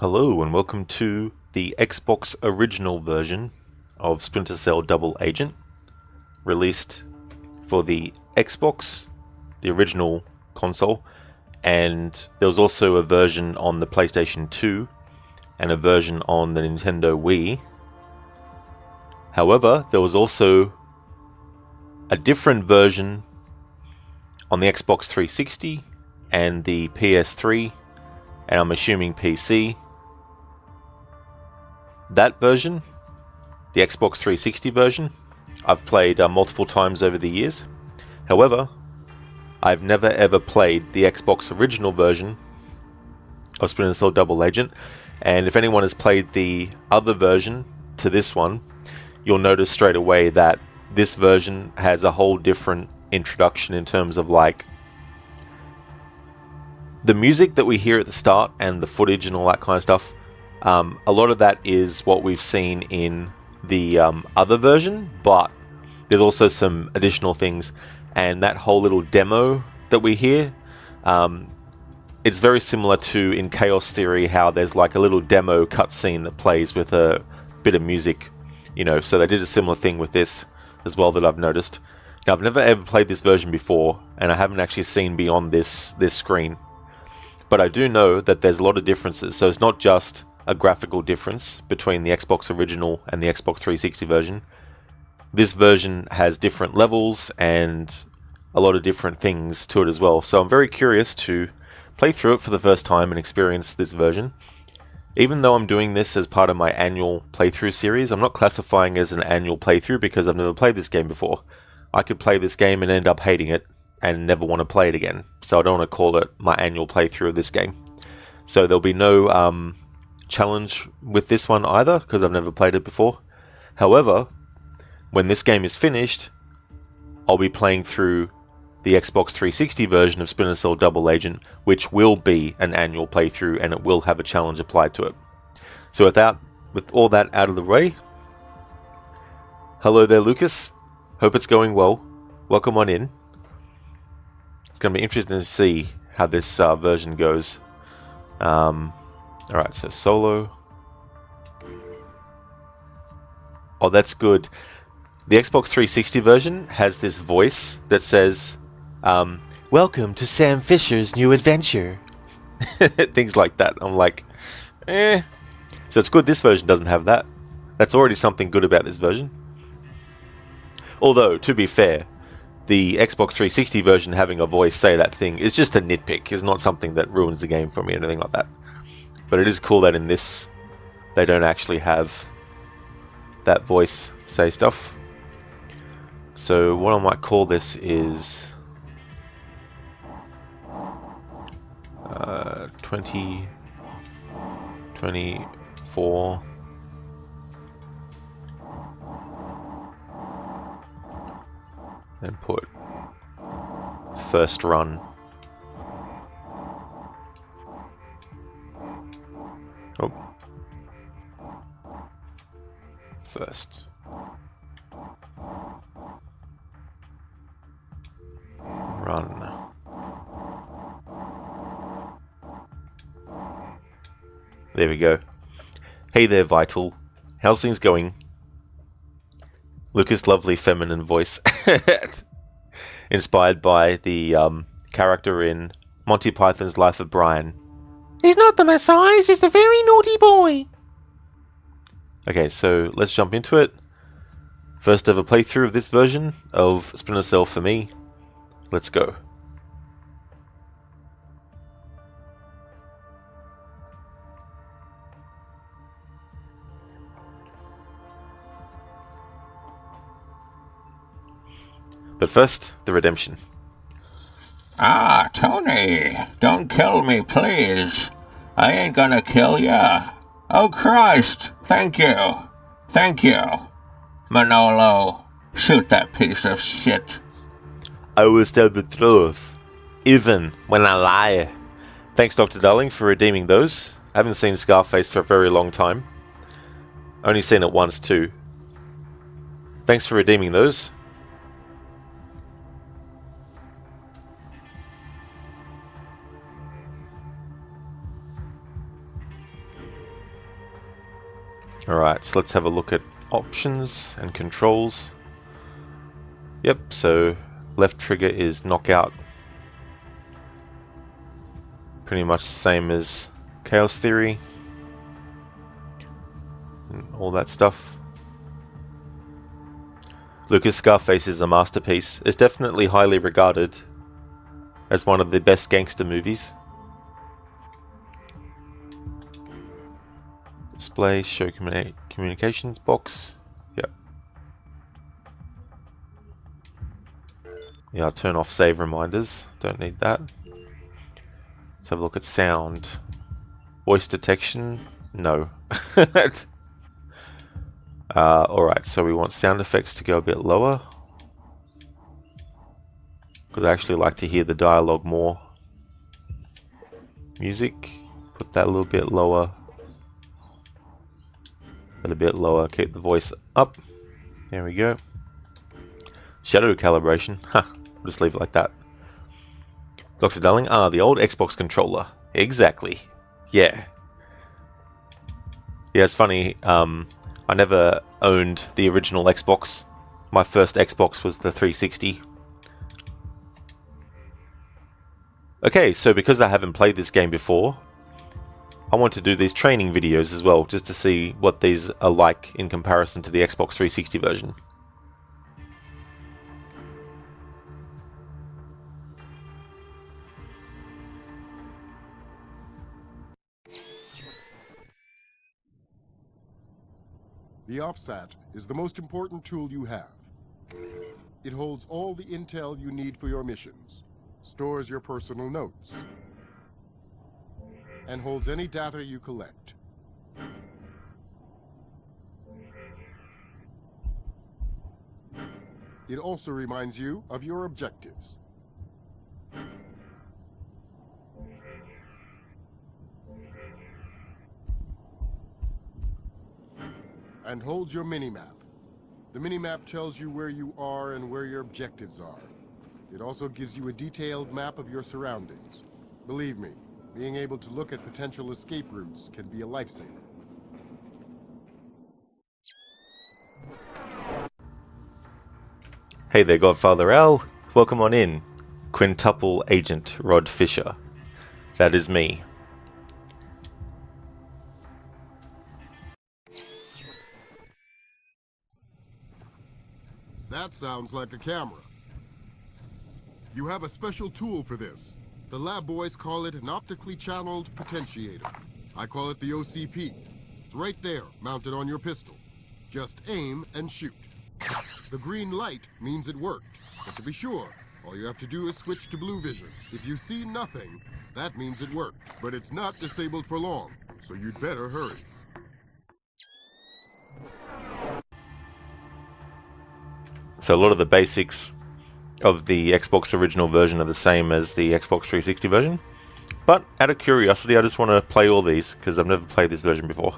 Hello and welcome to the Xbox original version of Splinter Cell Double Agent, released for the Xbox, the original console, and there was also a version on the PlayStation 2 and a version on the Nintendo Wii. However, there was also a different version on the Xbox 360 and the PS3, and I'm assuming PC. That version, the Xbox 360 version, I've played multiple times over the years. However, I've never ever played the Xbox original version of Splinter Cell Double Agent, and if anyone has played the other version to this one, you'll notice straight away that this version has a whole different introduction in terms of like the music that we hear at the start and the footage and all that kind of stuff. A lot of that is what we've seen in the other version, but there's also some additional things, and that whole little demo that we hear, it's very similar to in Chaos Theory how there's like a little demo cutscene that plays with a bit of music, so they did a similar thing with this as well that I've noticed. Now, I've never ever played this version before, and I haven't actually seen beyond this screen, but I do know that there's a lot of differences. So it's not just a graphical difference between the Xbox original and the Xbox 360 version. This version has different levels and a lot of different things to it as well. So I'm very curious to play through it for the first time and experience this version. Even though I'm doing this as part of my annual playthrough series, I'm not classifying it as an annual playthrough because I've never played this game before. I could play this game and end up hating it and never want to play it again. So I don't want to call it my annual playthrough of this game. So there'll be no challenge with this one either because I've never played it before. However, when this game is finished, I'll be playing through the Xbox 360 version of Splinter Cell Double Agent, which will be an annual playthrough and it will have a challenge applied to it. So with all that out of the way, hello there, Lucas. Hope it's going well. Welcome on in. It's going to be interesting to see how this version goes. Alright, so solo. Oh, that's good. The Xbox 360 version has this voice that says, welcome to Sam Fisher's new adventure. Things like that. I'm like, eh. So it's good this version doesn't have that. That's already something good about this version. Although, to be fair, the Xbox 360 version having a voice say that thing is just a nitpick. It's not something that ruins the game for me or anything like that. But it is cool that in this, they don't actually have that voice say stuff. So what I might call this is 2024 and put first run. Oh. First run. There we go. Hey there, Vital. How's things going? Lucas' lovely feminine voice. Inspired by the character in Monty Python's Life of Brian. He's not the Messiah, he's the very naughty boy. Okay, so let's jump into it. First ever playthrough of this version of Splinter Cell for me. Let's go. But first, the redemption. Ah, Tony, don't kill me, please. I ain't gonna kill ya. Oh, Christ, thank you. Thank you. Manolo, shoot that piece of shit. I will tell the truth, even when I lie. Thanks, Dr. Darling, for redeeming those. I haven't seen Scarface for a very long time. Only seen it once, too. Thanks for redeeming those. Alright, so let's have a look at options and controls. Yep, so left trigger is knockout. Pretty much the same as Chaos Theory. And all that stuff. Lucas, Scarface is a masterpiece. It's definitely highly regarded as one of the best gangster movies. Display, show communications box. Yep. Yeah, I'll turn off save reminders. Don't need that. Let's have a look at sound. Voice detection? No. Alright, so we want sound effects to go a bit lower. Because I actually like to hear the dialogue more. Music, put that a little bit lower. A little bit lower, keep the voice up. There we go. Shadow calibration. Huh, I'll just leave it like that. Dr. Darling, the old Xbox controller. Exactly. Yeah. Yeah, it's funny, I never owned the original Xbox. My first Xbox was the 360. Okay, so because I haven't played this game before, I want to do these training videos as well, just to see what these are like in comparison to the Xbox 360 version. The OPSAT is the most important tool you have. It holds all the intel you need for your missions, stores your personal notes, and holds any data you collect. It also reminds you of your objectives. And holds your minimap. The minimap tells you where you are and where your objectives are. It also gives you a detailed map of your surroundings. Believe me, being able to look at potential escape routes can be a lifesaver. Hey there, Godfather Al. Welcome on in. Quintuple Agent Rod Fisher. That is me. That sounds like a camera. You have a special tool for this. The lab boys call it an optically channeled potentiator. I call it the OCP. It's right there, mounted on your pistol. Just aim and shoot. The green light means it worked. But to be sure, all you have to do is switch to blue vision. If you see nothing, that means it worked. But it's not disabled for long, so you'd better hurry. So a lot of the basics of the Xbox original version are the same as the Xbox 360 version. But out of curiosity, I just want to play all these because I've never played this version before.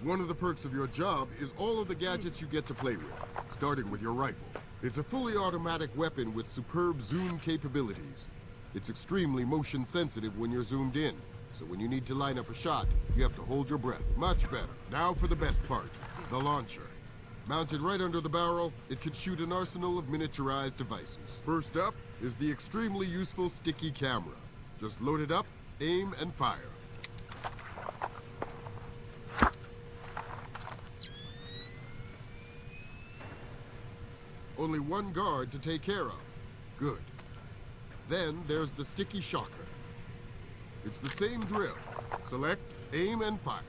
One of the perks of your job is all of the gadgets you get to play with, starting with your rifle. It's a fully automatic weapon with superb zoom capabilities. It's extremely motion sensitive when you're zoomed in, so when you need to line up a shot, you have to hold your breath. Much better. Now for the best part, the launcher. Mounted right under the barrel, it can shoot an arsenal of miniaturized devices. First up is the extremely useful sticky camera. Just load it up, aim, and fire. Only one guard to take care of. Good. Then there's the sticky shocker. It's the same drill. Select, aim, and fire.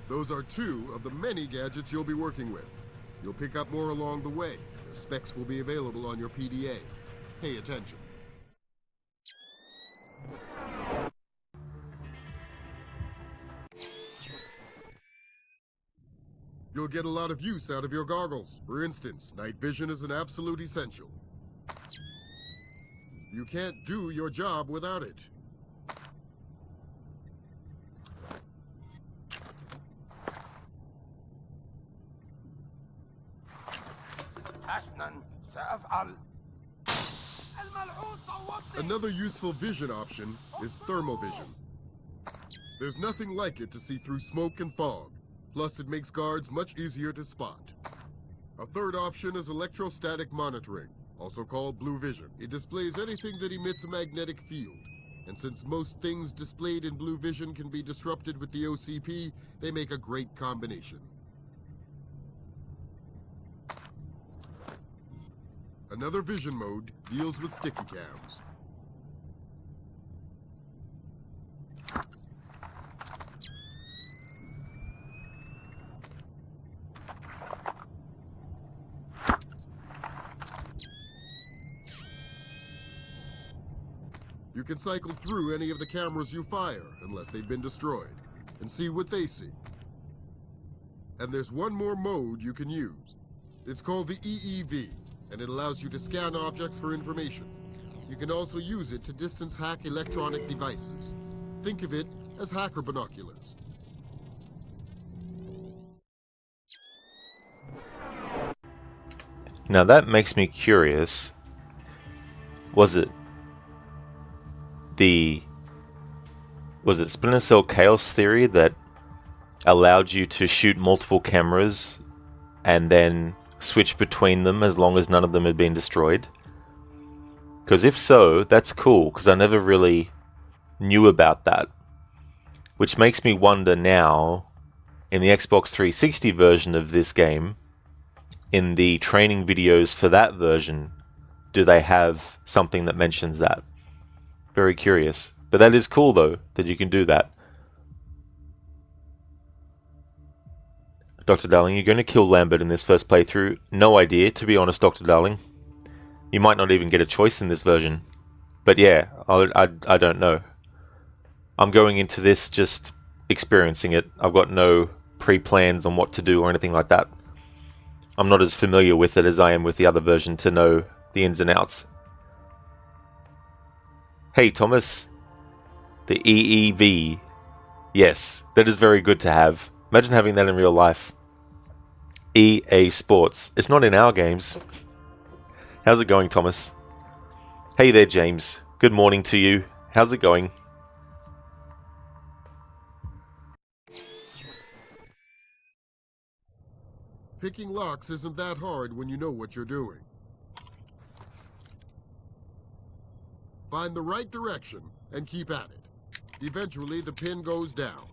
Those are two of the many gadgets you'll be working with. You'll pick up more along the way. Their specs will be available on your PDA. Pay attention. You'll get a lot of use out of your goggles. For instance, night vision is an absolute essential. You can't do your job without it. Another useful vision option is thermovision. There's nothing like it to see through smoke and fog. Plus, it makes guards much easier to spot. A third option is electrostatic monitoring, also called blue vision. It displays anything that emits a magnetic field. And since most things displayed in blue vision can be disrupted with the OCP, they make a great combination. Another vision mode deals with sticky cams. You can cycle through any of the cameras you fire, unless they've been destroyed, and see what they see. And there's one more mode you can use. It's called the EEV, and it allows you to scan objects for information. You can also use it to distance hack electronic devices. Think of it as hacker binoculars. Now that makes me curious. Was it Splinter Cell Chaos Theory that allowed you to shoot multiple cameras and then switch between them as long as none of them had been destroyed? Because if so, that's cool, because I never really knew about that. Which makes me wonder now, in the Xbox 360 version of this game, in the training videos for that version, do they have something that mentions that? Very curious. But that is cool, though, that you can do that. Dr. Darling, you're going to kill Lambert in this first playthrough. No idea, to be honest, Dr. Darling. You might not even get a choice in this version. But yeah, I don't know. I'm going into this just experiencing it. I've got no pre-plans on what to do or anything like that. I'm not as familiar with it as I am with the other version to know the ins and outs. Hey, Thomas. The EEV. Yes, that is very good to have. Imagine having that in real life. EA Sports. It's not in our games. How's it going, Thomas? Hey there, James. Good morning to you. How's it going? Picking locks isn't that hard when you know what you're doing. Find the right direction and keep at it. Eventually, the pin goes down.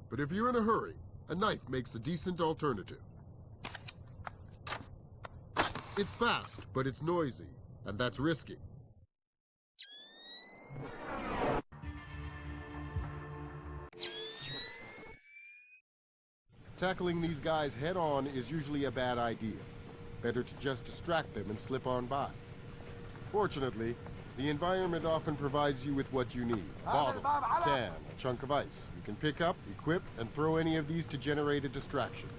But if you're in a hurry, a knife makes a decent alternative. It's fast, but it's noisy, and that's risky. Tackling these guys head-on is usually a bad idea. Better to just distract them and slip on by. Fortunately, the environment often provides you with what you need. Bottle, can, a chunk of ice. You can pick up, equip, and throw any of these to generate a distraction.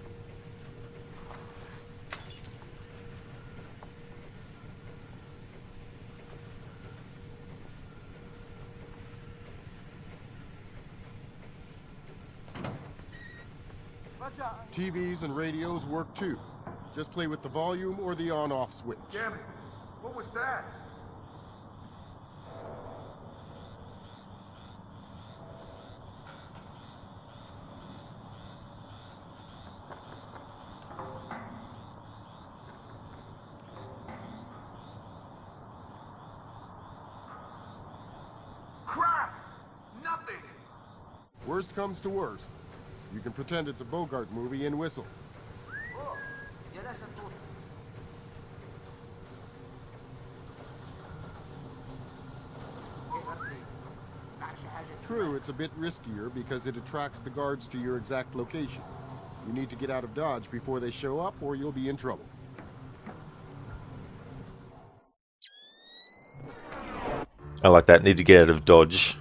TVs and radios work too. Just play with the volume or the on-off switch. Damn it! What was that? Crap! Nothing! Worst comes to worst, you can pretend it's a Bogart movie and whistle. True, it's a bit riskier because it attracts the guards to your exact location. You need to get out of Dodge before they show up or you'll be in trouble. I like that. Need to get out of Dodge.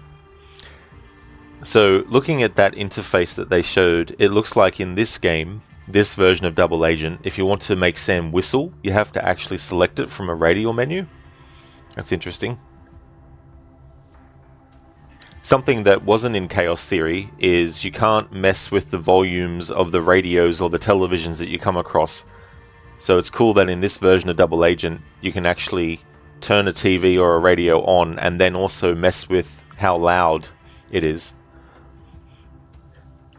So, looking at that interface that they showed, it looks like in this game, this version of Double Agent, if you want to make Sam whistle, you have to actually select it from a radial menu. That's interesting. Something that wasn't in Chaos Theory is you can't mess with the volumes of the radios or the televisions that you come across. So it's cool that in this version of Double Agent, you can actually turn a TV or a radio on and then also mess with how loud it is.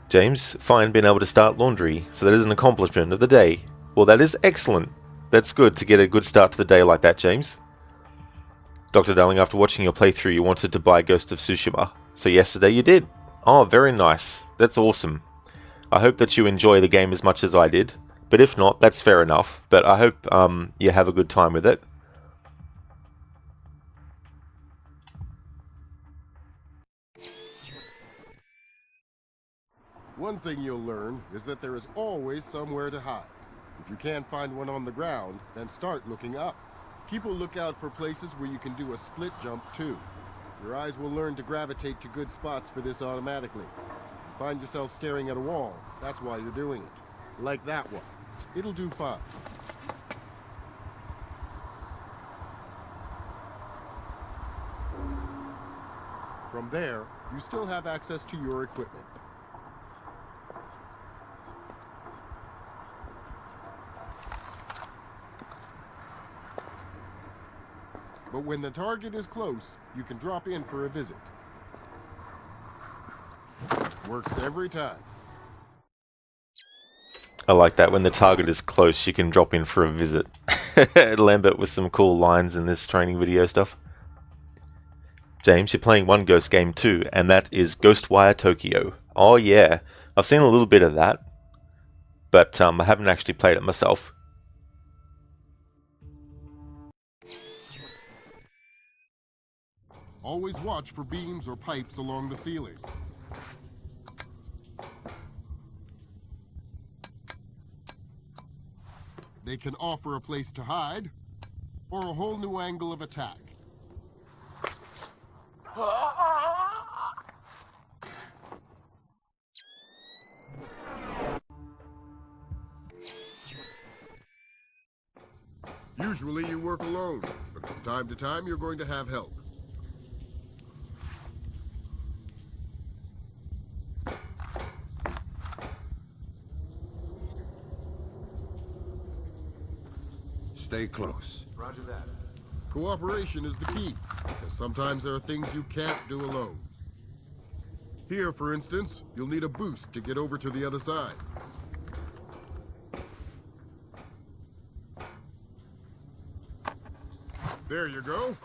James, fine being able to start laundry, so that is an accomplishment of the day. Well, that is excellent. That's good to get a good start to the day like that, James. Dr. Darling, after watching your playthrough, you wanted to buy Ghost of Tsushima. So yesterday you did. Oh, very nice. That's awesome. I hope that you enjoy the game as much as I did. But if not, that's fair enough. But I hope you have a good time with it. One thing you'll learn is that there is always somewhere to hide. If you can't find one on the ground, then start looking up. Keep a lookout for places where you can do a split jump too. Your eyes will learn to gravitate to good spots for this automatically. Find yourself staring at a wall, that's why you're doing it. Like that one. It'll do fine. From there, you still have access to your equipment. But when the target is close, you can drop in for a visit. Works every time. I like that. When the target is close, you can drop in for a visit. Lambert with some cool lines in this training video stuff. James, you're playing one Ghost game too, and that is Ghostwire Tokyo. Oh yeah, I've seen a little bit of that, but I haven't actually played it myself. Always watch for beams or pipes along the ceiling. They can offer a place to hide, or a whole new angle of attack. Usually you work alone, but from time to time you're going to have help. Stay close. Roger that. Cooperation is the key, because sometimes there are things you can't do alone. Here, for instance, you'll need a boost to get over to the other side. There you go.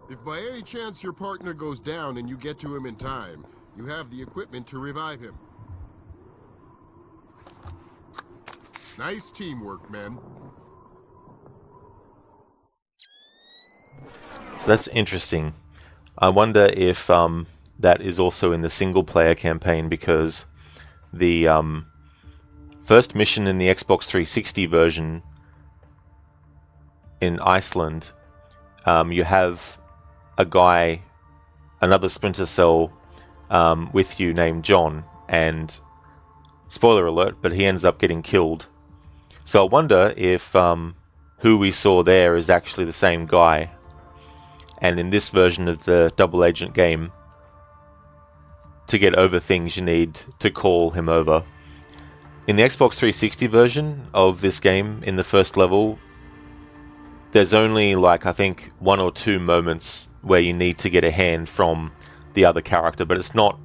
If by any chance your partner goes down and you get to him in time, you have the equipment to revive him. Nice teamwork, men. So that's interesting. I wonder if that is also in the single-player campaign, because the first mission in the Xbox 360 version in Iceland, you have a guy, another Splinter Cell with you named John, and spoiler alert, but he ends up getting killed. So I wonder if who we saw there is actually the same guy. And in this version of the double agent game, to get over things you need to call him over. In the Xbox 360 version of this game, in the first level, there's only like, I think, 1 or 2 moments where you need to get a hand from the other character, but it's not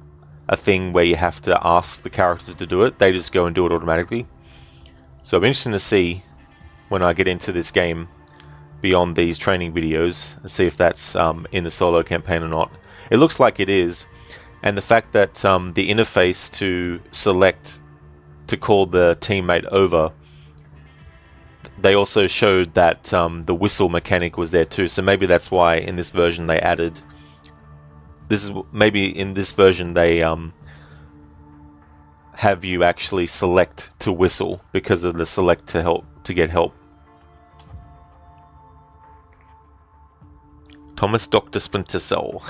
a thing where you have to ask the character to do it. They just go and do it automatically. So I'm interested to see, when I get into this game, beyond these training videos, and see if that's in the solo campaign or not. It looks like it is, and the fact that the interface to select to call the teammate over, they also showed that the whistle mechanic was there too, so maybe that's why in this version they added, maybe in this version they have you actually select to whistle because of the select to get help. Thomas Dr. Splinter Cell.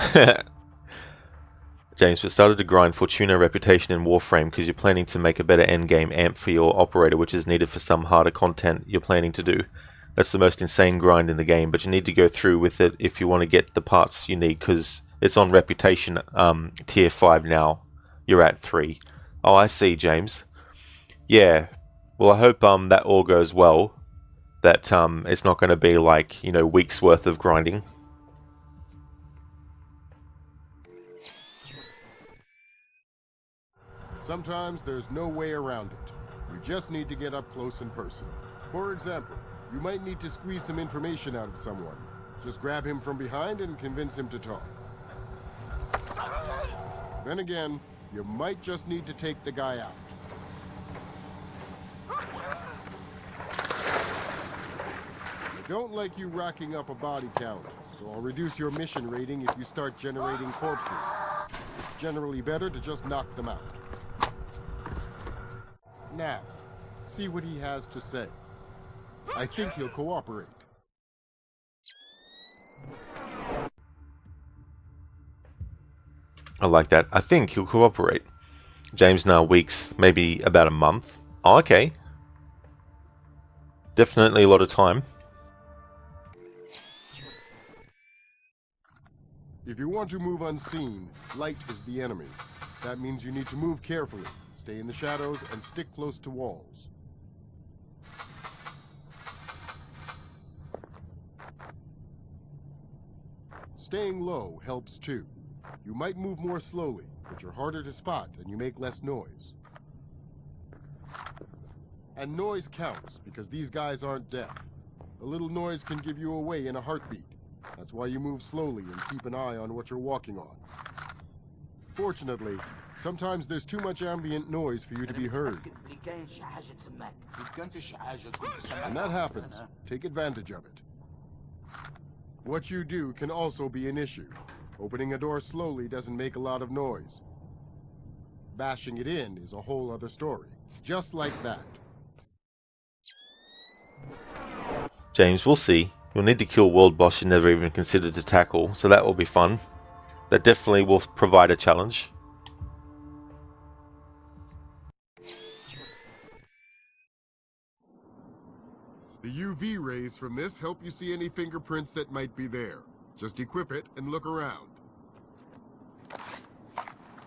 James, we started to grind Fortuna reputation in Warframe because you're planning to make a better endgame amp for your operator, which is needed for some harder content you're planning to do. That's the most insane grind in the game, but you need to go through with it if you want to get the parts you need, because it's on reputation tier 5 now. You're at 3. Oh, I see, James. Yeah. Well, I hope that all goes well. That it's not going to be like, weeks worth of grinding. Sometimes there's no way around it. You just need to get up close and personal. For example, you might need to squeeze some information out of someone. Just grab him from behind and convince him to talk. Then again, you might just need to take the guy out. I don't like you racking up a body count, so I'll reduce your mission rating if you start generating corpses. It's generally better to just knock them out. Now, see what he has to say. I think he'll cooperate. I like that. I think he'll cooperate. James, now weeks, maybe about a month. Oh, okay. Definitely a lot of time. If you want to move unseen, light is the enemy. That means you need to move carefully, stay in the shadows, and stick close to walls. Staying low helps too. You might move more slowly, but you're harder to spot and you make less noise. And noise counts, because these guys aren't deaf. A little noise can give you away in a heartbeat. That's why you move slowly and keep an eye on what you're walking on. Fortunately, sometimes there's too much ambient noise for you to be heard. When that happens, take advantage of it. What you do can also be an issue. Opening a door slowly doesn't make a lot of noise. Bashing it in is a whole other story. Just like that. James, we'll see. You'll need to kill a world boss you never even considered to tackle, so that will be fun. That definitely will provide a challenge. The UV rays from this help you see any fingerprints that might be there. Just equip it and look around.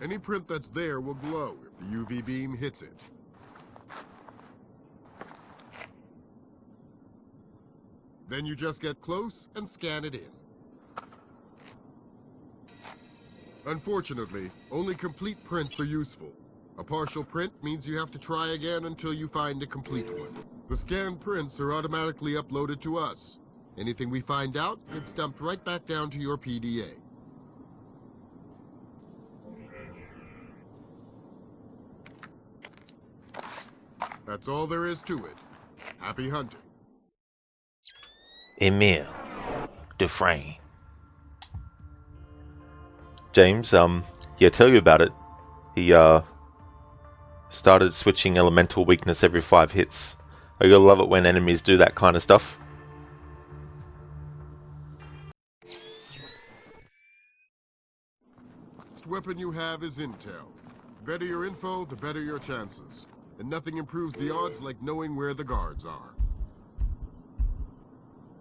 Any print that's there will glow if the UV beam hits it. Then you just get close and scan it in. Unfortunately, only complete prints are useful. A partial print means you have to try again until you find a complete one. The scanned prints are automatically uploaded to us. Anything we find out gets dumped right back down to your PDA. That's all there is to it. Happy hunting. Emil Dufresne. James, yeah, tell you about it. He started switching elemental weakness every 5 hits. I gotta love it when enemies do that kind of stuff. Best weapon you have is intel. The better your info, the better your chances. And nothing improves the odds like knowing where the guards are.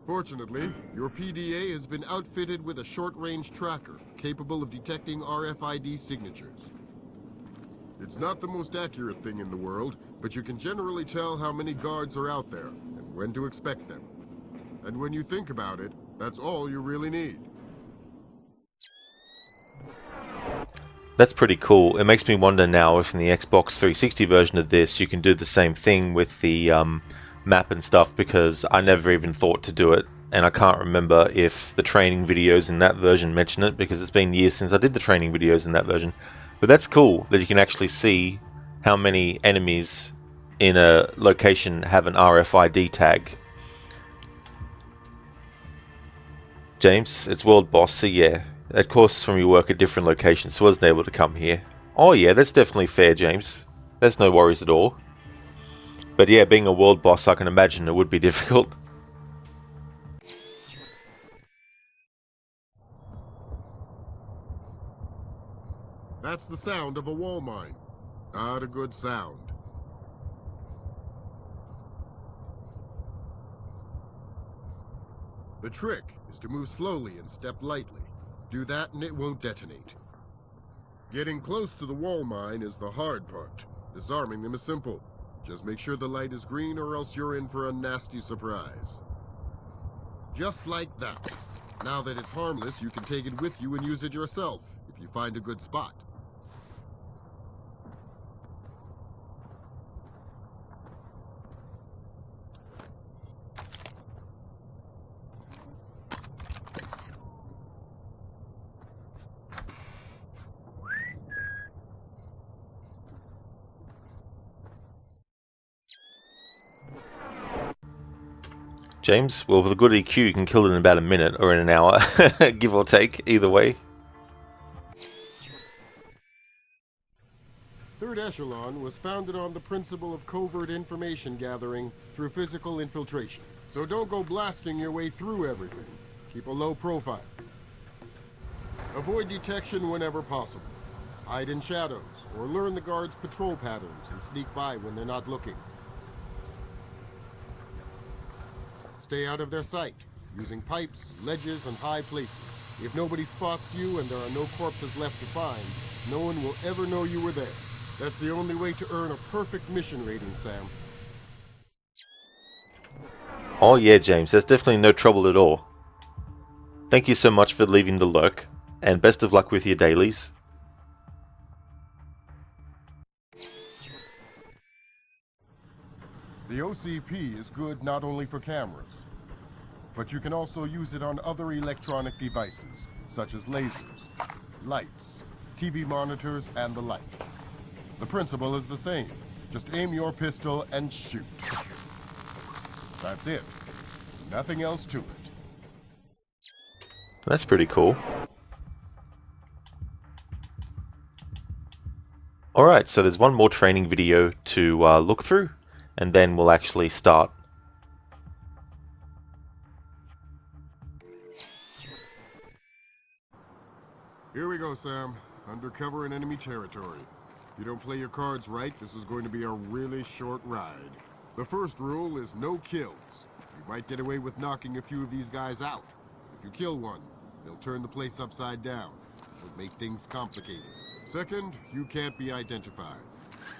Fortunately, your PDA has been outfitted with a short-range tracker capable of detecting RFID signatures. It's not the most accurate thing in the world, but you can generally tell how many guards are out there and when to expect them. And when you think about it, that's all you really need. That's pretty cool. It makes me wonder now if in the Xbox 360 version of this you can do the same thing with the map and stuff, because I never even thought to do it, and I can't remember if the training videos in that version mention it, because it's been years since I did the training videos in that version. But that's cool that you can actually see how many enemies in a location have an RFID tag. James, it's World Boss, so yeah. Of course, from your work at different locations, so I wasn't able to come here. Oh yeah, that's definitely fair, James. There's no worries at all. But yeah, being a world boss, I can imagine it would be difficult. That's the sound of a wall mine. Not a good sound. The trick is to move slowly and step lightly. Do that and it won't detonate. Getting close to the wall mine is the hard part. Disarming them is simple. Just make sure the light is green or else you're in for a nasty surprise. Just like that. Now that it's harmless, you can take it with you and use it yourself, if you find a good spot. James, well, with a good EQ, you can kill it in about a minute or in an hour, give or take, either way. Third Echelon was founded on the principle of covert information gathering through physical infiltration. So don't go blasting your way through everything. Keep a low profile. Avoid detection whenever possible. hide in shadows, or learn the guards' patrol patterns and sneak by when they're not looking. Stay out of their sight, using pipes, ledges, and high places. If nobody spots you and there are no corpses left to find, no one will ever know you were there. That's the only way to earn a perfect mission rating, Sam. Oh yeah, James, there's definitely no trouble at all. Thank you so much for leaving the lurk, and best of luck with your dailies. The OCP is good not only for cameras, but you can also use it on other electronic devices, such as lasers, lights, TV monitors, and the like. The principle is the same. Just aim your pistol and shoot. That's it. Nothing else to it. That's pretty cool. Alright, so there's one more training video to look through, and then we'll actually start. Here we go, Sam. Undercover in enemy territory. If you don't play your cards right, this is going to be a really short ride. The first rule is no kills. You might get away with knocking a few of these guys out. If you kill one, they'll turn the place upside down. It'll make things complicated. Second, you can't be identified.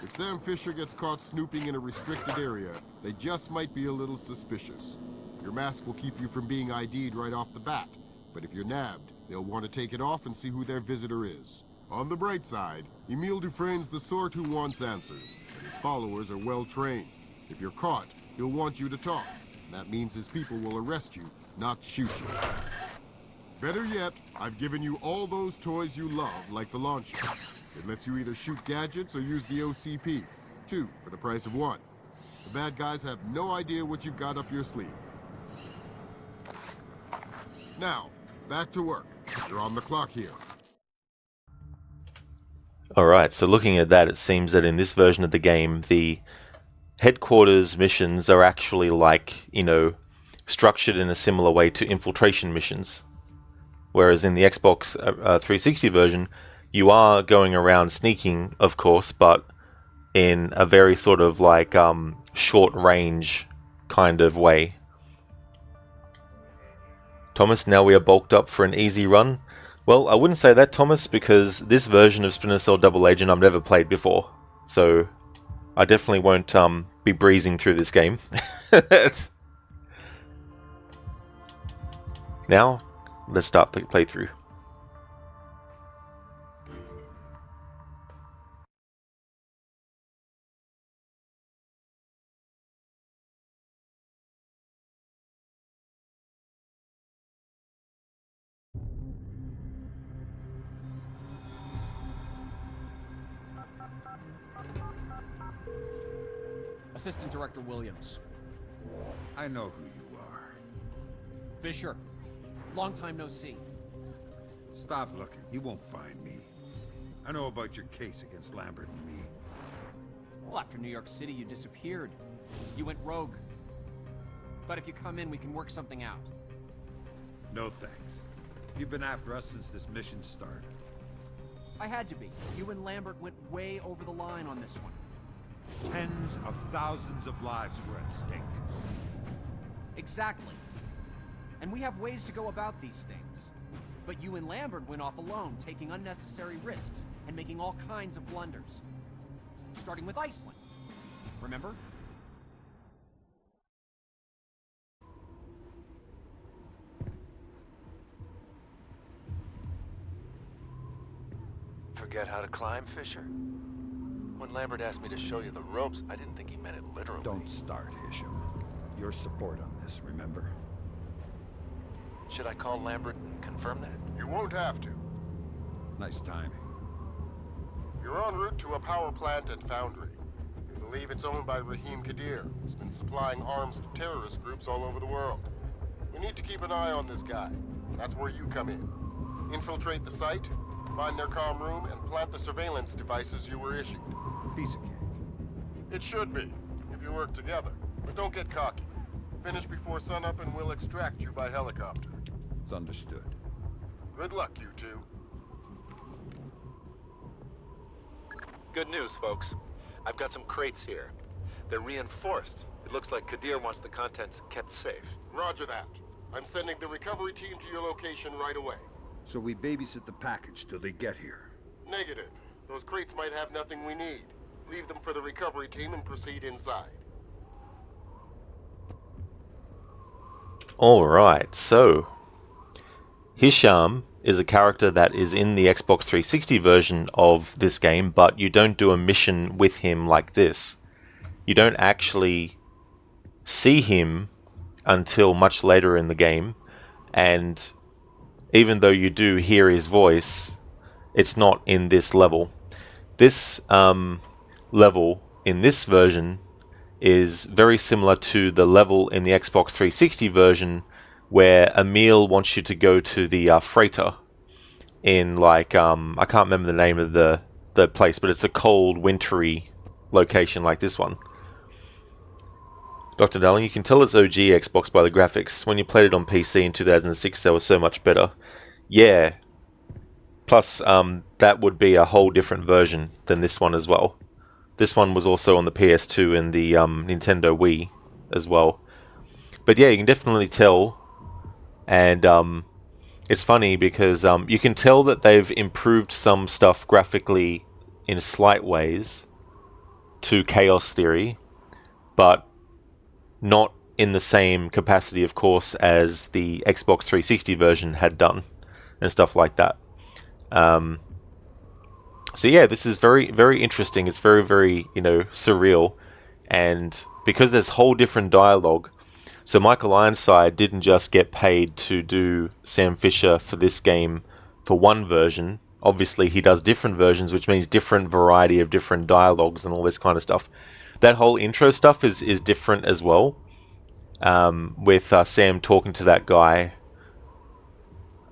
If Sam Fisher gets caught snooping in a restricted area, they just might be a little suspicious. Your mask will keep you from being ID'd right off the bat, but if you're nabbed, they'll want to take it off and see who their visitor is. On the bright side, Emile Dufresne's the sort who wants answers, and his followers are well trained. If you're caught, he'll want you to talk. That means his people will arrest you, not shoot you. Better yet, I've given you all those toys you love, like the launcher. It lets you either shoot gadgets or use the OCP. 2 for the price of 1. The bad guys have no idea what you've got up your sleeve. Now, back to work. You're on the clock here. Alright, so looking at that, it seems that in this version of the game, the headquarters missions are actually like, structured in a similar way to infiltration missions. Whereas in the Xbox 360 version, you are going around sneaking, of course, but in a very sort of like short range kind of way. Thomas, now we are bulked up for an easy run. Well, I wouldn't say that, Thomas, because this version of Splinter Cell Double Agent I've never played before. So I definitely won't be breezing through this game. Now, let's start the playthrough. Assistant Director Williams. I know who you are. Fisher. Long time no see. Stop looking. You won't find me. I know about your case against Lambert and me. Well, after New York City, you disappeared. You went rogue. But if you come in, we can work something out. No thanks. You've been after us since this mission started. I had to be. You and Lambert went way over the line on this one. Tens of thousands of lives were at stake. Exactly. And we have ways to go about these things. But you and Lambert went off alone, taking unnecessary risks and making all kinds of blunders. Starting with Iceland. Remember? Forget how to climb, Fisher? When Lambert asked me to show you the ropes, I didn't think he meant it literally. Don't start, Isham. Your support on this, remember? Should I call Lambert and confirm that? You won't have to. Nice timing. You're en route to a power plant and foundry. We believe it's owned by Rahim Kadir, who's been supplying arms to terrorist groups all over the world. We need to keep an eye on this guy. That's where you come in. Infiltrate the site, find their comm room, and plant the surveillance devices you were issued. Piece of cake. It should be, if you work together. But don't get cocky. Finish before sunup and we'll extract you by helicopter. It's understood. Good luck, you two. Good news, folks. I've got some crates here. They're reinforced. It looks like Kadir wants the contents kept safe. Roger that. I'm sending the recovery team to your location right away. So we babysit the package till they get here. Negative. Those crates might have nothing we need. Leave them for the recovery team and proceed inside. Alright, so Hisham is a character that is in the Xbox 360 version of this game, but you don't do a mission with him like this. You don't actually see him until much later in the game, and even though you do hear his voice, it's not in this level. This level in this version is very similar to the level in the Xbox 360 version where Emil wants you to go to the freighter in like I can't remember the name of the place, but it's a cold, wintry location like this one. Dr. Darling, you can tell it's OG Xbox by the graphics. When you played it on PC in 2006, they were so much better. Yeah. Plus, that would be a whole different version than this one as well. This one was also on the PS2 and the Nintendo Wii as well. But yeah, you can definitely tell. And it's funny because you can tell that they've improved some stuff graphically in slight ways to Chaos Theory, but not in the same capacity, of course, as the Xbox 360 version had done, and stuff like that. So yeah, this is very, very interesting. It's very, very, surreal, and because there's whole different dialogue. So Michael Ironside didn't just get paid to do Sam Fisher for this game for one version. Obviously, he does different versions, which means different variety of different dialogues and all this kind of stuff. That whole intro stuff is different as well. With Sam talking to that guy,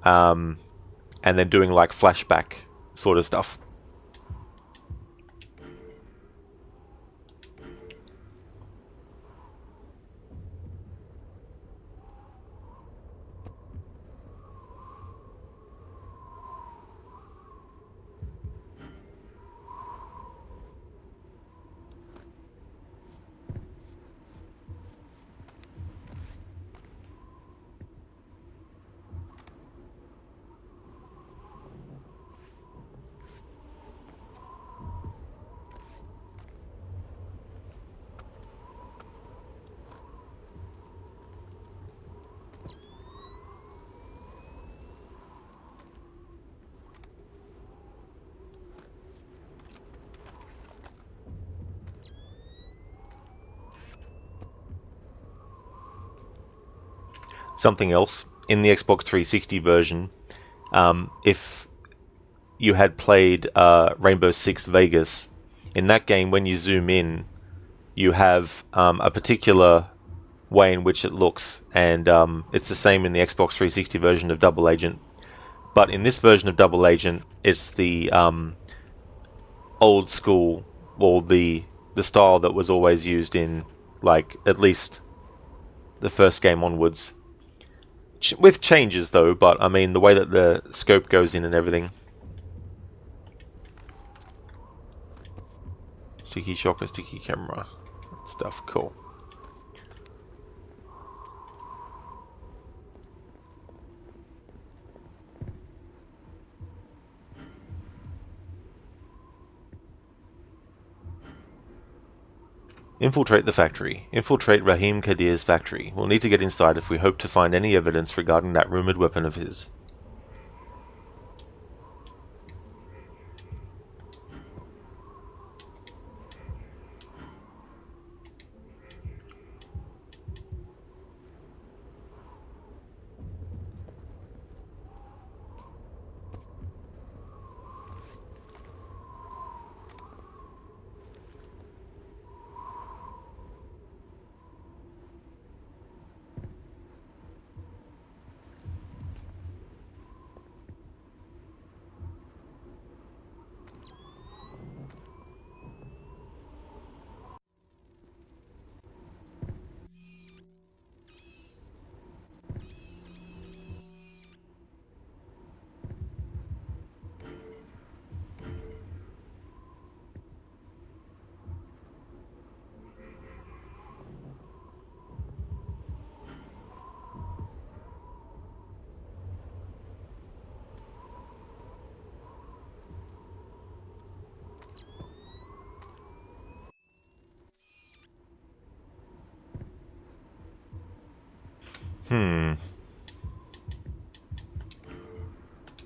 and then doing like flashback sort of stuff. Something else in the Xbox 360 version, if you had played Rainbow Six Vegas, in that game when you zoom in, you have a particular way in which it looks, and it's the same in the Xbox 360 version of Double Agent. But in this version of Double Agent, it's the old school, or the style that was always used in, like, at least the first game onwards. With changes though, but I mean the way that the scope goes in and everything. Sticky shock and sticky camera stuff, cool. Infiltrate the factory. Infiltrate Rahim Kadir's factory. We'll need to get inside if we hope to find any evidence regarding that rumored weapon of his.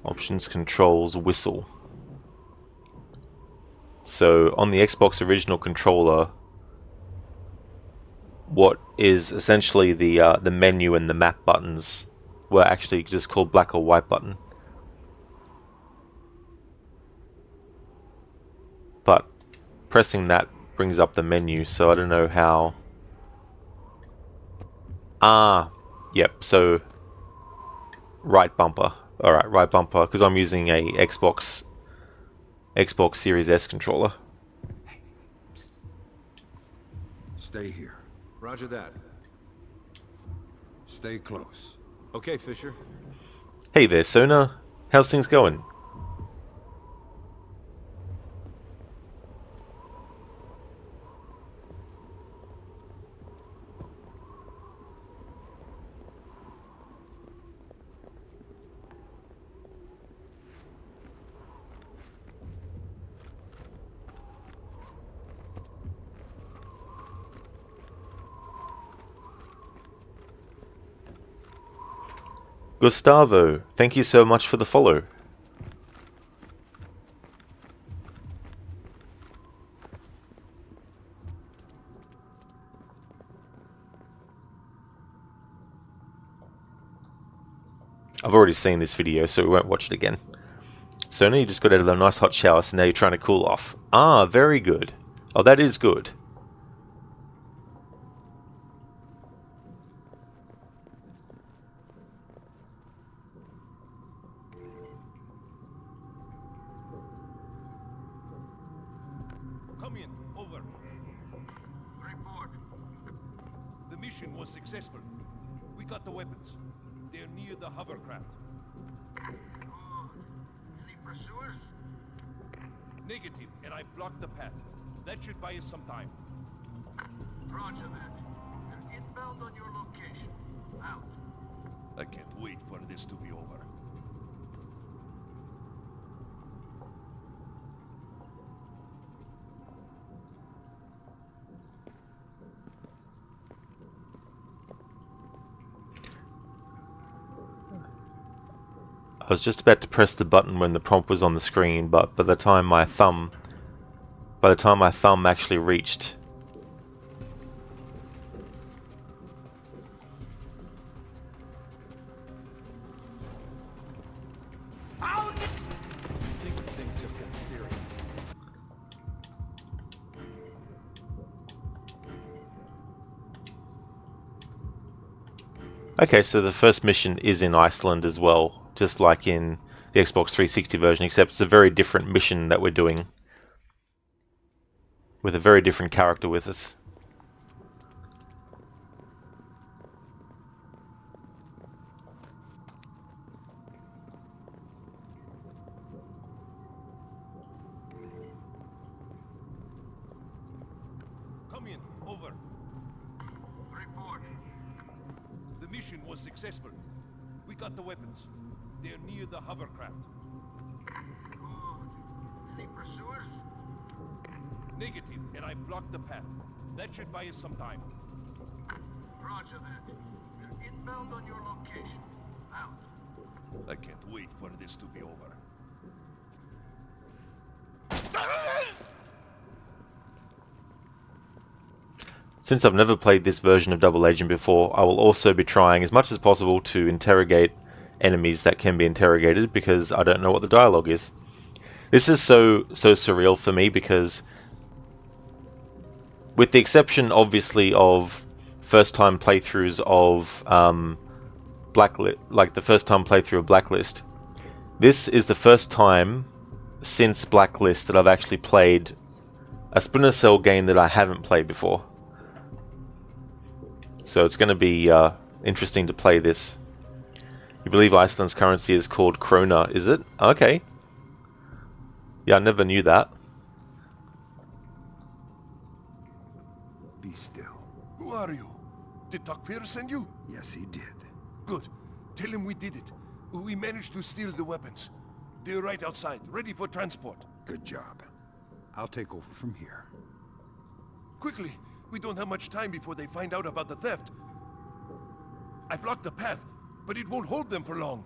Options, controls, whistle. So on the Xbox original controller, what is essentially the menu and the map buttons were actually just called black or white button. But pressing that brings up the menu, so I don't know how. Yep, so right bumper. Alright, right bumper, because I'm using a Xbox Series S controller. Stay here. Roger that. Stay close. Okay, Fisher. Hey there, Sona. How's things going? Gustavo, thank you so much for the follow. I've already seen this video, so we won't watch it again. So now you just got out of a nice hot shower, so now you're trying to cool off. Ah, very good. Oh, that is good. Come in. Over. Report. The mission was successful. We got the weapons. They're near the hovercraft. Any pursuers? Negative, and I blocked the path. That should buy us some time. Roger that. They're inbound on your location. Out. I can't wait for this to be over. I was just about to press the button when the prompt was on the screen, but by the time my thumb actually reached Things just got serious. Okay, so the first mission is in Iceland as well, just like in the Xbox 360 version, except it's a very different mission that we're doing, with a very different character with us. Come in. Over. Report. The mission was successful. We got the weapons. They're near the hovercraft. Any pursuers? Negative, and I blocked the path. That should buy us some time. Roger that. They're inbound on your location. Out. I can't wait for this to be over. Since I've never played this version of Double Agent before, I will also be trying as much as possible to interrogate enemies that can be interrogated, because I don't know what the dialogue is. This is so surreal for me, because with the exception obviously of first time playthroughs of Blacklist, like the first time playthrough of Blacklist, this is the first time since Blacklist that I've actually played a Splinter Cell game that I haven't played before. So it's going to be interesting to play this. You believe Iceland's currency is called krona, is it? Okay. Yeah, I never knew that. Be still. Who are you? Did Takfir send you? Yes, he did. Good. Tell him we did it. We managed to steal the weapons. They're right outside, ready for transport. Good job. I'll take over from here. Quickly! We don't have much time before they find out about the theft. I blocked the path, but it won't hold them for long.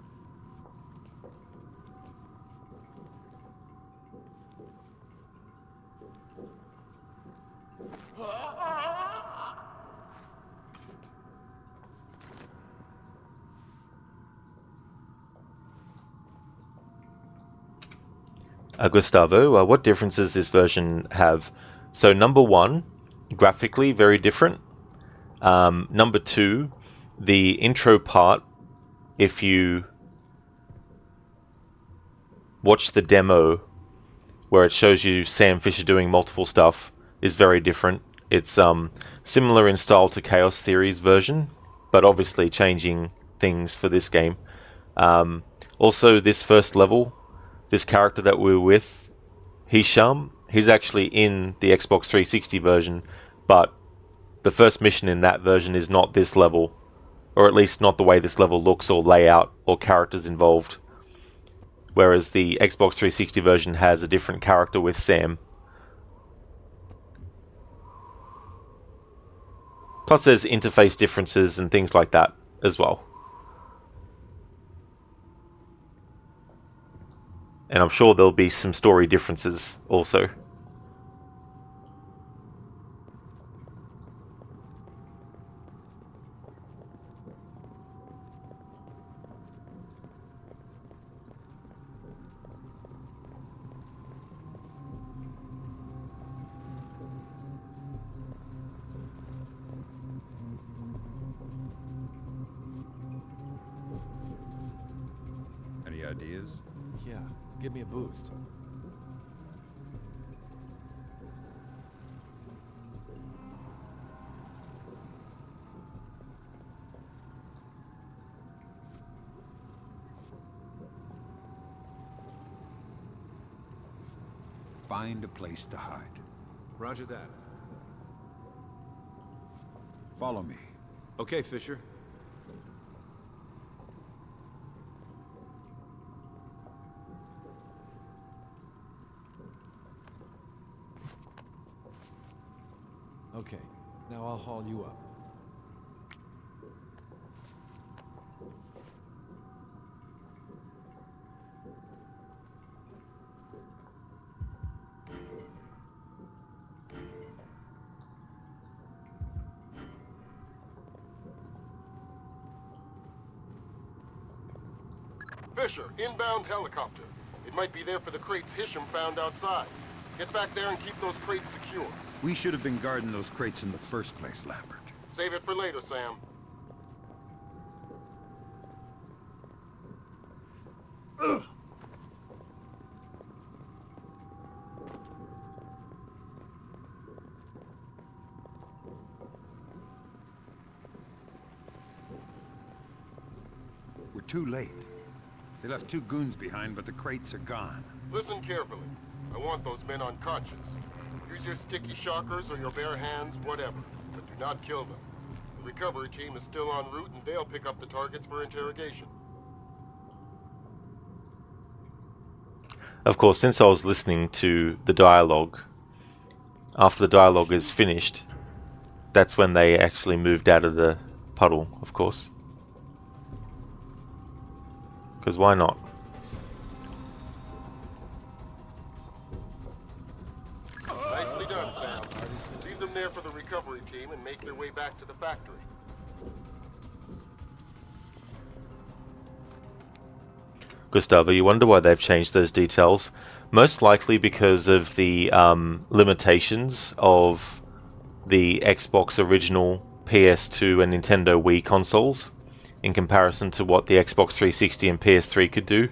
Gustavo, what differences this version have? So number one, graphically very different. Number two, the intro part, if you watch the demo where it shows you Sam Fisher doing multiple stuff, is very different. It's similar in style to Chaos Theory's version, but obviously changing things for this game. Also, this first level, this character that we're with, Hisham, he's actually in the Xbox 360 version, but the first mission in that version is not this level, or at least not the way this level looks or layout or characters involved. Whereas the Xbox 360 version has a different character with Sam. Plus there's interface differences and things like that as well. And I'm sure there'll be some story differences also. Any ideas? Yeah, give me a boost. Find a place to hide. Roger that. Follow me. Okay, Fisher. Okay, now I'll haul you up. Fisher, inbound helicopter. It might be there for the crates Hisham found outside. Get back there and keep those crates secure. We should have been guarding those crates in the first place, Lambert. Save it for later, Sam. We're too late. They left 2 goons behind, but the crates are gone. Listen carefully. I want those men unconscious. Use your sticky shockers or your bare hands, whatever, but do not kill them. The recovery team is still en route and they'll pick up the targets for interrogation. Of course, since I was listening to the dialogue, after the dialogue is finished, that's when they actually moved out of the puddle, of course. Because why not? Nicely done, Sam. Leave them there for the recovery team and make their way back to the factory. Gustavo, you wonder why they've changed those details? Most likely because of the limitations of the Xbox original, PS2 and Nintendo Wii consoles in comparison to what the Xbox 360 and PS3 could do.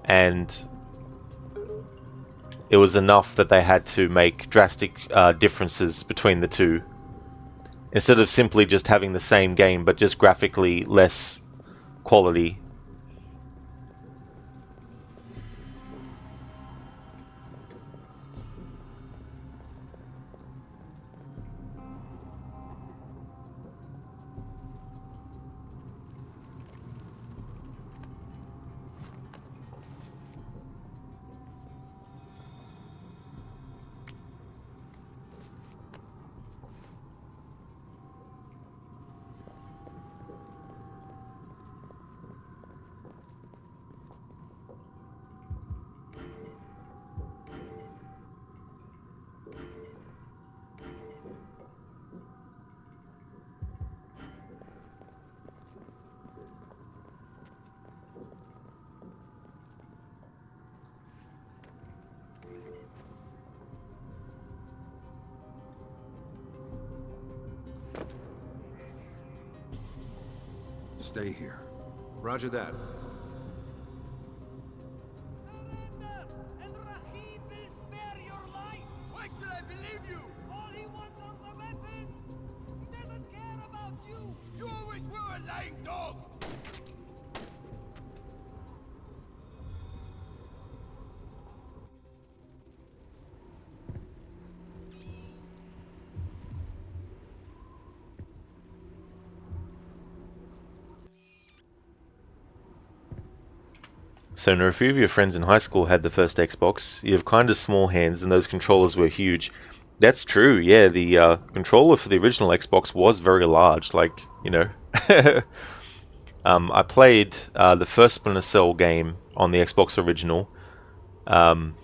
And it was enough that they had to make drastic differences between the two. Instead of simply just having the same game but just graphically less quality. Stay here. Roger that. Surrender, and Rahim will spare your life. Why should I believe you? All he wants are the weapons. He doesn't care about you. You always were a lying dog. So now a few of your friends in high school had the first Xbox. You have kind of small hands and those controllers were huge. That's true, yeah, the controller for the original Xbox was very large, like, you know. I played the first Splinter Cell game on the Xbox original, and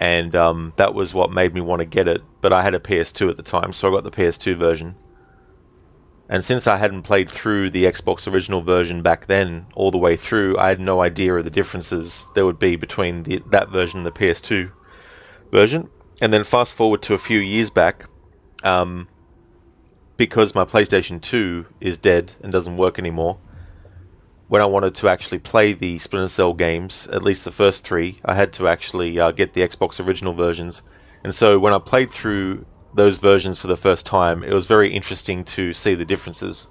that was what made me want to get it, but I had a PS2 at the time, so I got the PS2 version. And since I hadn't played through the Xbox original version back then, all the way through, I had no idea of the differences there would be between that version and the PS2 version. And then fast forward to a few years back, because my PlayStation 2 is dead and doesn't work anymore, when I wanted to actually play the Splinter Cell games, at least the first three, I had to actually get the Xbox original versions. And so when I played through those versions for the first time, it was very interesting to see the differences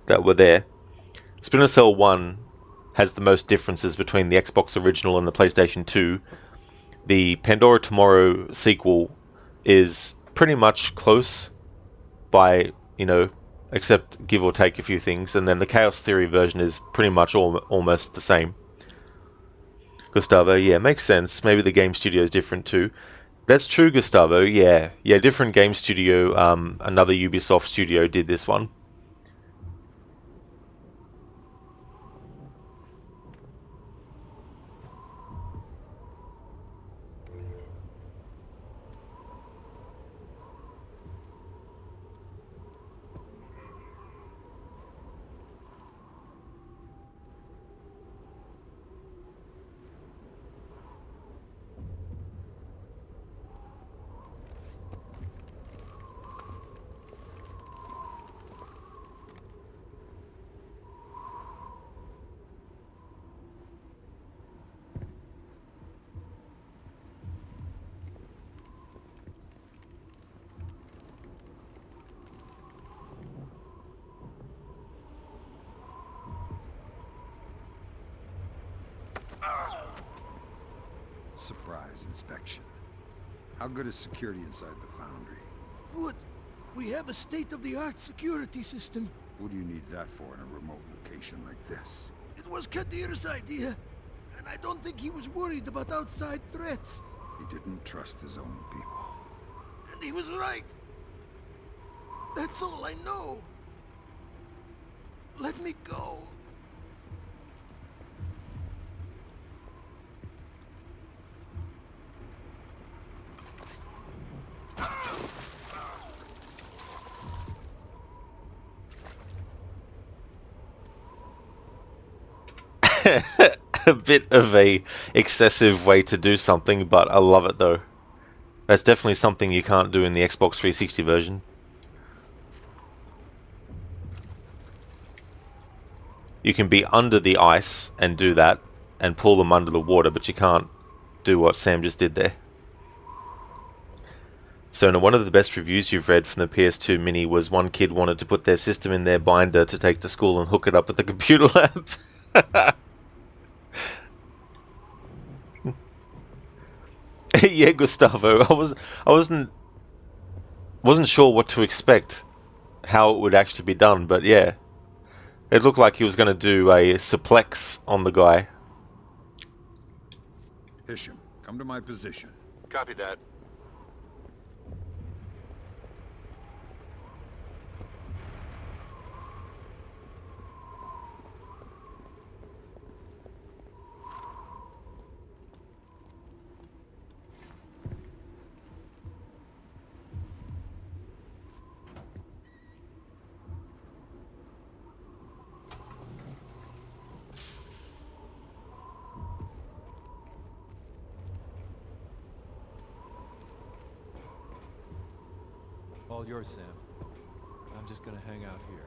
that were there. Splinter Cell 1 has the most differences between the Xbox original and the PlayStation 2. The Pandora Tomorrow sequel is pretty much close by, you know, except give or take a few things, and then the Chaos Theory version is pretty much almost the same. Gustavo, yeah, makes sense. Maybe the game studio is different too. That's true, Gustavo. Yeah, different game studio. Another Ubisoft studio did this one. Surprise inspection. How good is security inside the foundry? Good. We have a state-of-the-art security system. What do you need that for in a remote location like this? It was Kadir's idea, and I don't think he was worried about outside threats. He didn't trust his own people. And he was right. That's all I know. Let me go. A bit of a excessive way to do something, but I love it though. That's definitely something you can't do in the Xbox 360 version. You can be under the ice and do that, and pull them under the water, but you can't do what Sam just did there. So now, one of the best reviews you've read from the PS2 Mini was one kid wanted to put their system in their binder to take to school and hook it up with the computer lab. Yeah, Gustavo. I wasn't sure what to expect, how it would actually be done, but yeah, it looked like he was going to do a suplex on the guy. Hisham, come to my position. Copy that. All yours, Sam. I'm just gonna hang out here.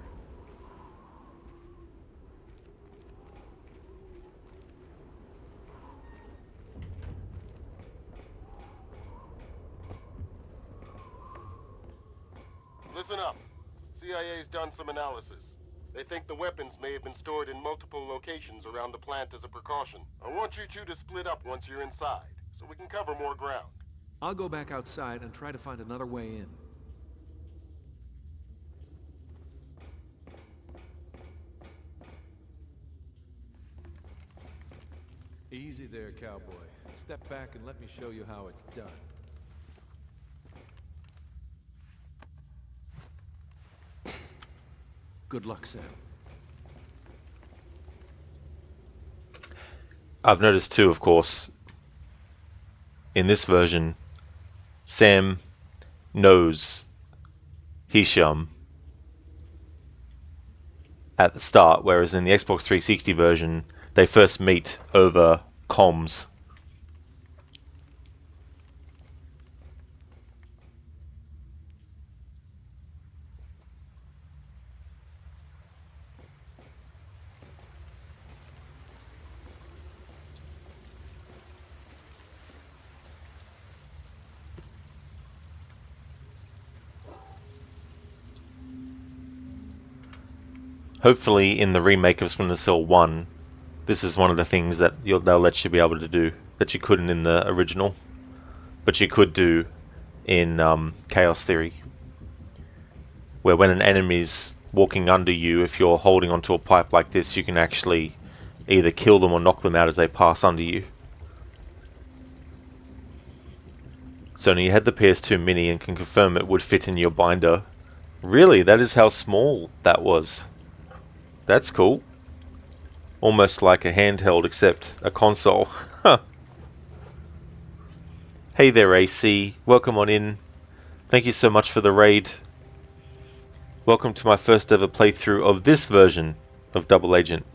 Listen up. CIA's done some analysis. They think the weapons may have been stored in multiple locations around the plant as a precaution. I want you two to split up once you're inside, so we can cover more ground. I'll go back outside and try to find another way in. Easy there, cowboy. Step back and let me show you how it's done. Good luck, Sam. I've noticed too, of course, in this version, Sam knows Hisham at the start, whereas in the Xbox 360 version, they first meet over comms. Hopefully in the remake of Splinter Cell 1, this is one of the things that they'll let you be able to do that you couldn't in the original, but you could do in Chaos Theory, where when an enemy's walking under you, if you're holding onto a pipe like this, you can actually either kill them or knock them out as they pass under you. Sony, you had the PS2 Mini and can confirm it would fit in your binder. Really? That is how small that was. That's cool. Almost like a handheld, except a console. Huh. Hey there, AC. Welcome on in. Thank you so much for the raid. Welcome to my first ever playthrough of this version of Double Agent.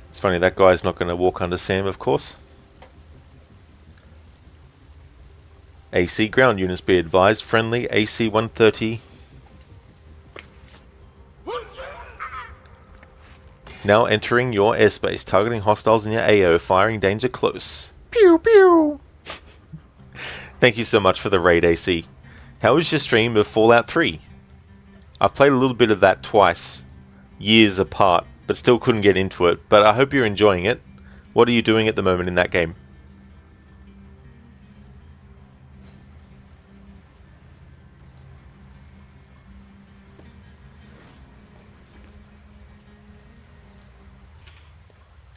It's funny, that guy's not going to walk under Sam, of course. AC ground units be advised. Friendly AC 130. Now entering your airspace. Targeting hostiles in your AO. Firing danger close. Pew pew. Thank you so much for the raid, AC. How was your stream of Fallout 3? I've played a little bit of that twice. Years apart. But still couldn't get into it. But I hope you're enjoying it. What are you doing at the moment in that game?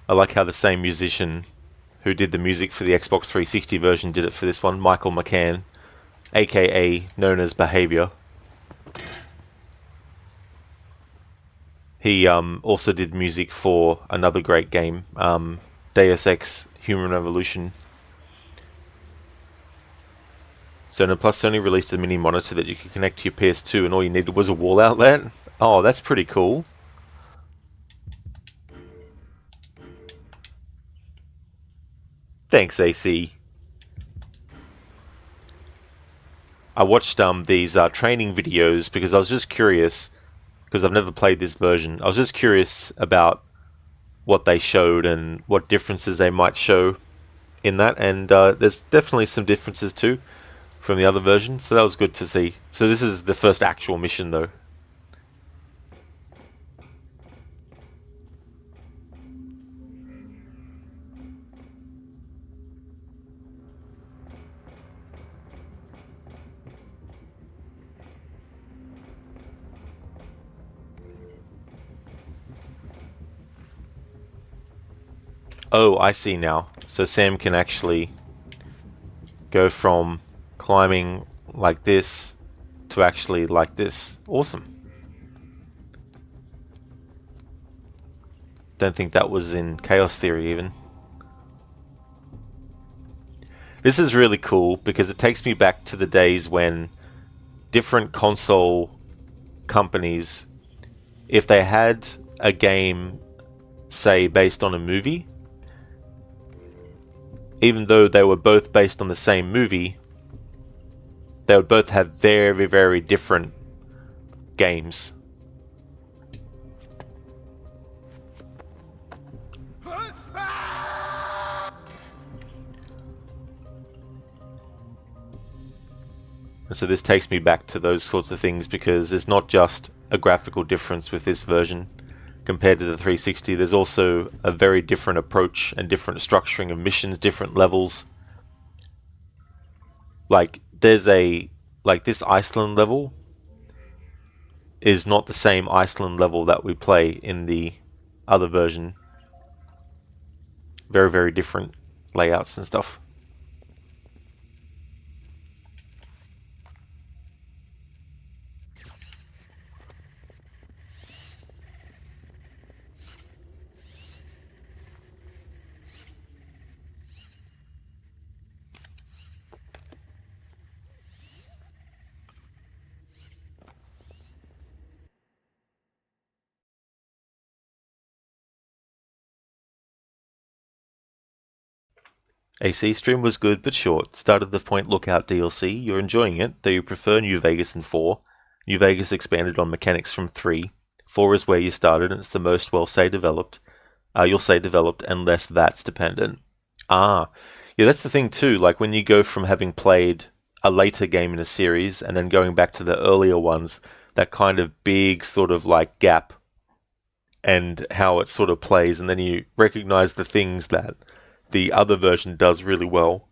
I like how the same musician who did the music for the Xbox 360 version did it for this one, Michael McCann, aka known as Behavior. He also did music for another great game, Deus Ex Human Revolution. Sony Plus Sony released a mini monitor that you could connect to your PS2 and all you needed was a wall outlet. Oh, that's pretty cool. Thanks, AC. I watched these training videos because I was just curious, because I've never played this version. I was just curious about what they showed and what differences they might show in that, and there's definitely some differences too from the other version, so that was good to see. So this is the first actual mission though. Oh, I see now. So Sam can actually go from climbing like this to actually like this. Awesome. Don't think that was in Chaos Theory even. This is really cool because it takes me back to the days when different console companies, if they had a game, say, based on a movie, even though they were both based on the same movie, they would both have very, very different games. And so this takes me back to those sorts of things, because it's not just a graphical difference with this version compared to the 360. There's also a very different approach and different structuring of missions, different levels. Like this Iceland level is not the same Iceland level that we play in the other version. Very, very different layouts and stuff. AC stream was good but short. Started the Point Lookout DLC. You're enjoying it, though you prefer New Vegas and 4. New Vegas expanded on mechanics from 3. 4 is where you started, and it's the most you'll say developed and less VATS dependent. Yeah, that's the thing too. Like when you go from having played a later game in a series and then going back to the earlier ones, that kind of big sort of like gap and how it sort of plays, and then you recognize the things that the other version does really well.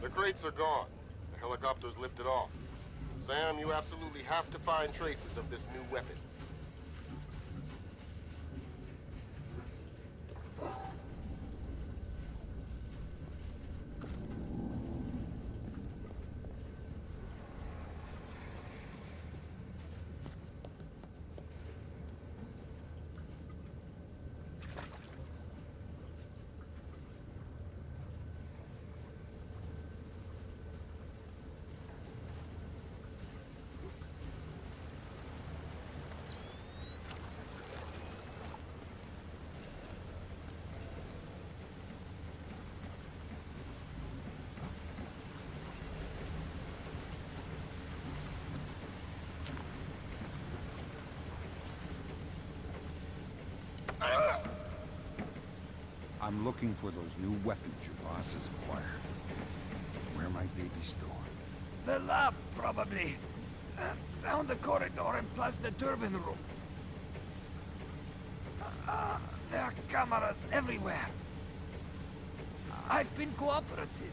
The crates are gone. The helicopter's lifted off. Sam, you absolutely have to find traces of this new weapon. I'm looking for those new weapons your boss has acquired. Where might they be stored? The lab, probably. Down the corridor and past the turbine room. There are cameras everywhere. I've been cooperative.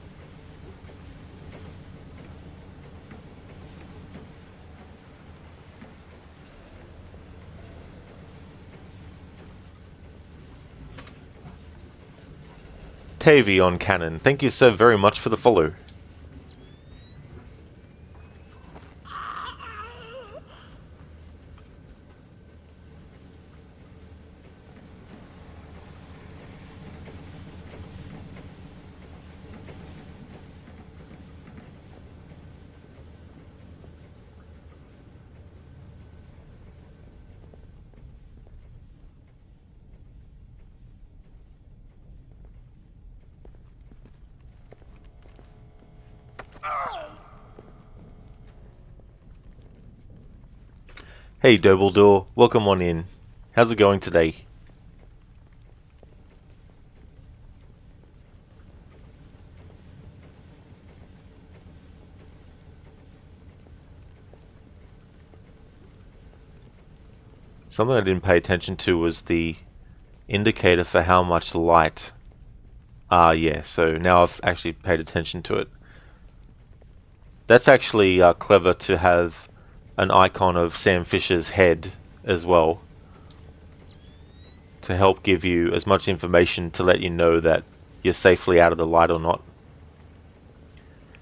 Tavy on Canon, thank you so very much for the follow. Hey Dobledore, welcome on in. How's it going today? Something I didn't pay attention to was the indicator for how much light. Yeah, so now I've actually paid attention to it. That's actually clever to have an icon of Sam Fisher's head as well, to help give you as much information to let you know that you're safely out of the light or not.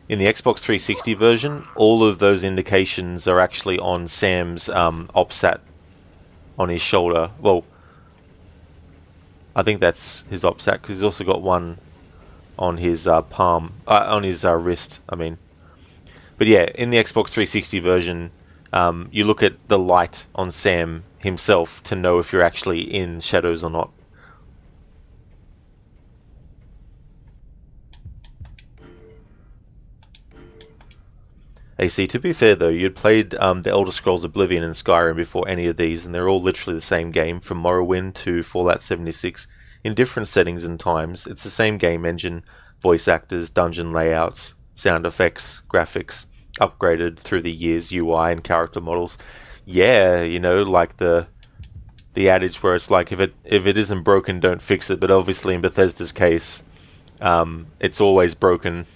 In the Xbox 360 version, all of those indications are actually on Sam's OpSat on his shoulder. Well, I think that's his op sack, because he's also got one on his palm, on his wrist, I mean. But yeah, in the Xbox 360 version, you look at the light on Sam himself to know if you're actually in shadows or not. AC, to be fair though, you'd played the Elder Scrolls Oblivion and Skyrim before any of these, and they're all literally the same game, from Morrowind to Fallout 76, in different settings and times. It's the same game engine, voice actors, dungeon layouts, sound effects, graphics, upgraded through the years, UI and character models. Yeah, you know, like the adage where it's like, if it isn't broken, don't fix it. But obviously in Bethesda's case, it's always broken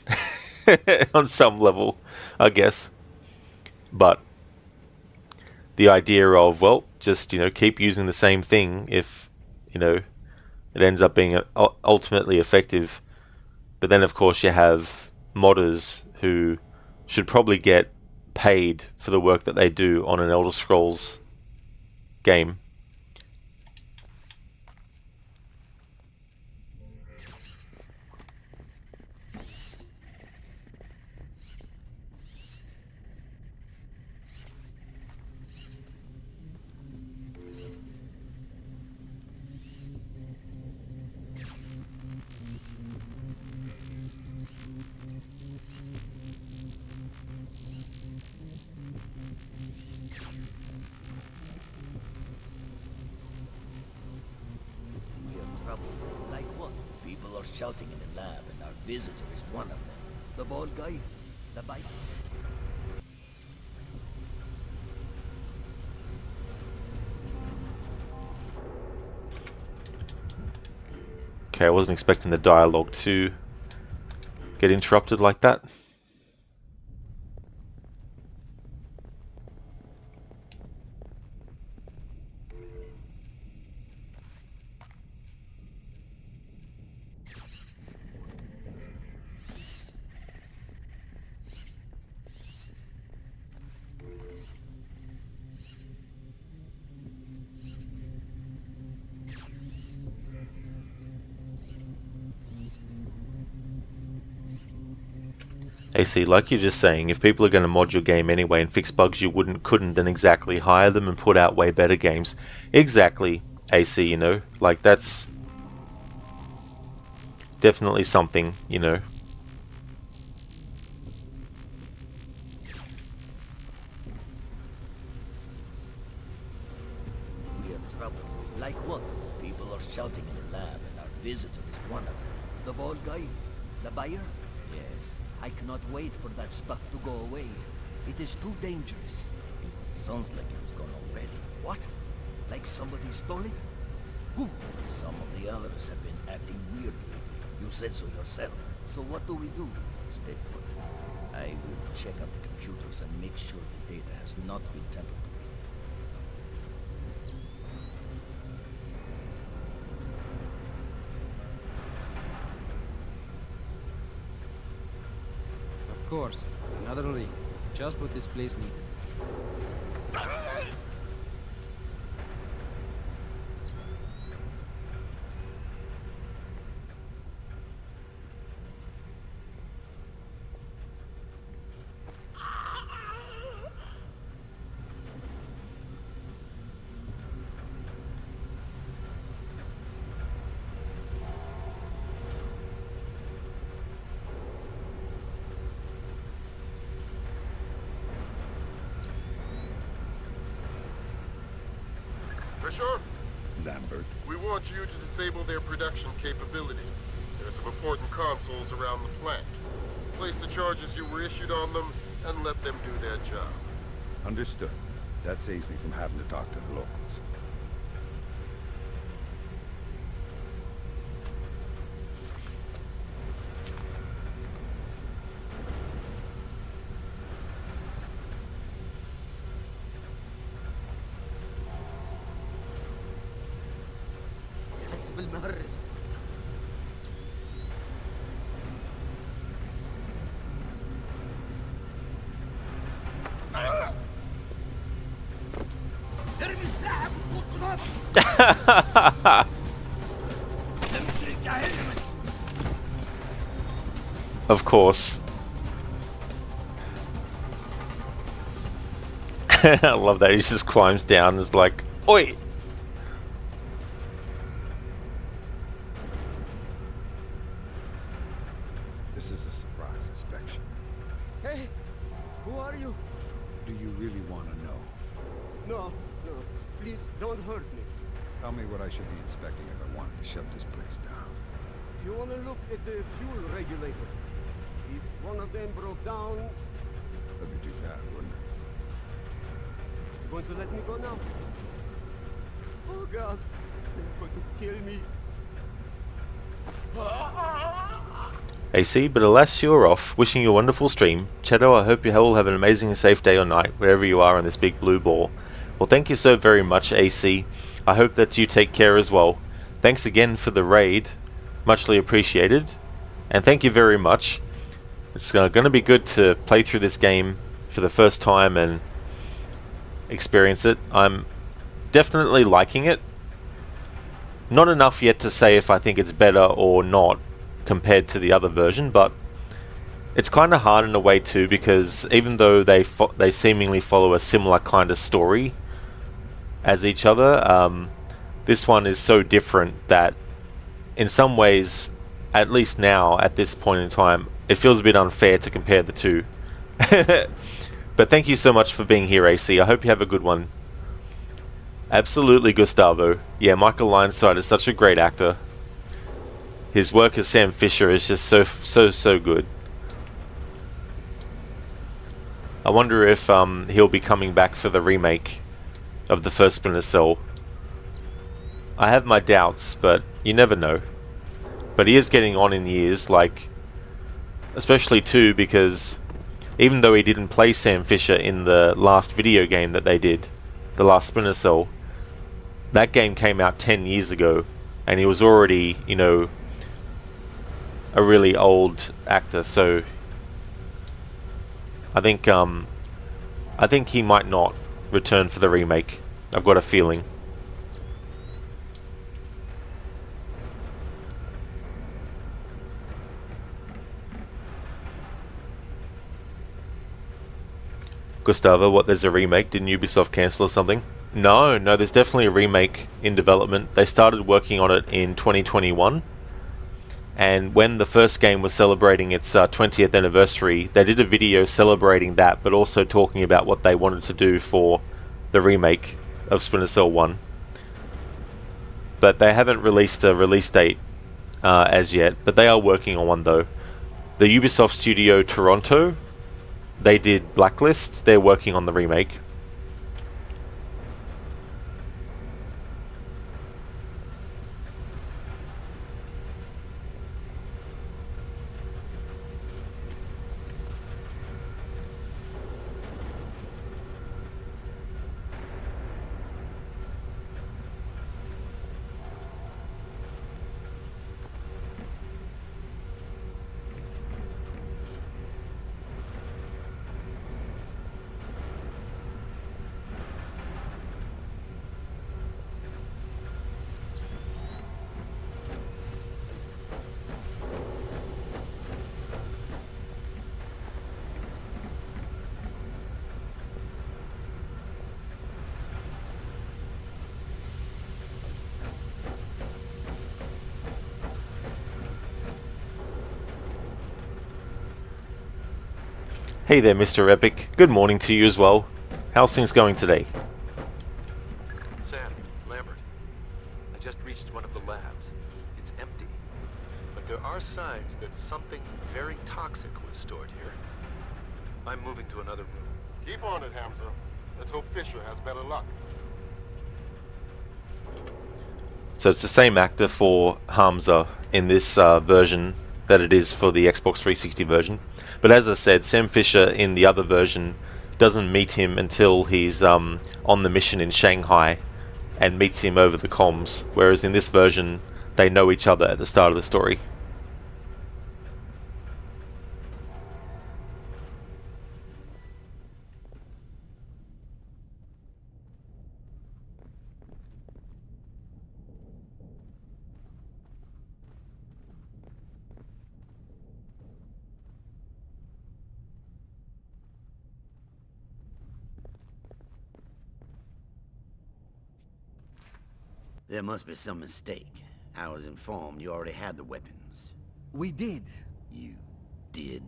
on some level, I guess. But the idea of, well, just, you know, keep using the same thing if, you know, it ends up being ultimately effective. But then of course you have modders who should probably get paid for the work that they do on an Elder Scrolls game. Like what? People are shouting in the lab, and our visitor is one of them. The bald guy? The bike? Okay, I wasn't expecting the dialogue to get interrupted like that. AC, like you're just saying, if people are going to mod your game anyway and fix bugs you couldn't, then exactly hire them and put out way better games. Exactly, AC, you know, like that's definitely something, you know. We have trouble. Like what? People are shouting in the lab, and our visitor is one of them. The bald guy? The buyer? Yes. I cannot wait for that stuff to go away. It is too dangerous. It sounds like it's gone already. What? Like somebody stole it? Who? Some of the others have been acting weirdly. You said so yourself. So what do we do? Stay put. I will check out the computers and make sure the data has not been tampered with. Of course. Another ring. Just what this place needed. Fisher, Lambert. we want you to disable their production capability. There's some important consoles around the plant. Place the charges you were issued on them and let them do their job. Understood. That saves me from having to talk to the locals. بالمهرس. ارمي سلاحك Of course. I love that. He just climbs down and is like, oi! This is a surprise inspection. Hey, who are you? Do you really want to know? No, no, please don't hurt me. Tell me what I should be inspecting if I wanted to shut this place down. You want to look at the fuel regulator. If one of them broke down, That'd be too bad, wouldn't it? you going to let me go now? Oh God, they're going to kill me. AC, but alas, you're off. Wishing you a wonderful stream. Cheto, I hope you all have an amazing and safe day or night, wherever you are on this big blue ball. Well, thank you so very much, AC. I hope that you take care as well. Thanks again for the raid. Muchly appreciated. And thank you very much. It's going to be good to play through this game for the first time and experience it. I'm definitely liking it. Not enough yet to say if I think it's better or not compared to the other version, but it's kind of hard in a way too, because even though they seemingly follow a similar kind of story as each other, this one is so different that in some ways, at least now at this point in time, it feels a bit unfair to compare the two. But thank you so much for being here, AC. I hope you have a good one. Absolutely, Gustavo. Yeah, Michael Lynside is such a great actor. His work as Sam Fisher is just so good. I wonder if he'll be coming back for the remake of the first Splinter Cell. I have my doubts, but you never know. But he is getting on in years, like, especially too because even though he didn't play Sam Fisher in the last video game that they did, the last Splinter Cell, that game came out 10 years ago, and he was already, you know, a really old actor, so I think he might not return for the remake. I've got a feeling. Gustavo, what, there's a remake? Didn't Ubisoft cancel or something? No, there's definitely a remake in development. They started working on it in 2021, and when the first game was celebrating its 20th anniversary, they did a video celebrating that, but also talking about what they wanted to do for the remake of Splinter Cell 1. But they haven't released a release date as yet, but they are working on one though. The Ubisoft studio Toronto, they did Blacklist. They're working on the remake. Hey there, Mr. Epic. Good morning to you as well. How's things going today? Sam, Lambert. I just reached one of the labs. It's empty. But there are signs that something very toxic was stored here. I'm moving to another room. Keep on it, Hamza. Let's hope Fisher has better luck. So it's the same actor for Hamza in this version that it is for the Xbox 360 version. But as I said, Sam Fisher in the other version doesn't meet him until he's on the mission in Shanghai and meets him over the comms, whereas in this version they know each other at the start of the story. There must be some mistake. I was informed you already had the weapons. We did. You did?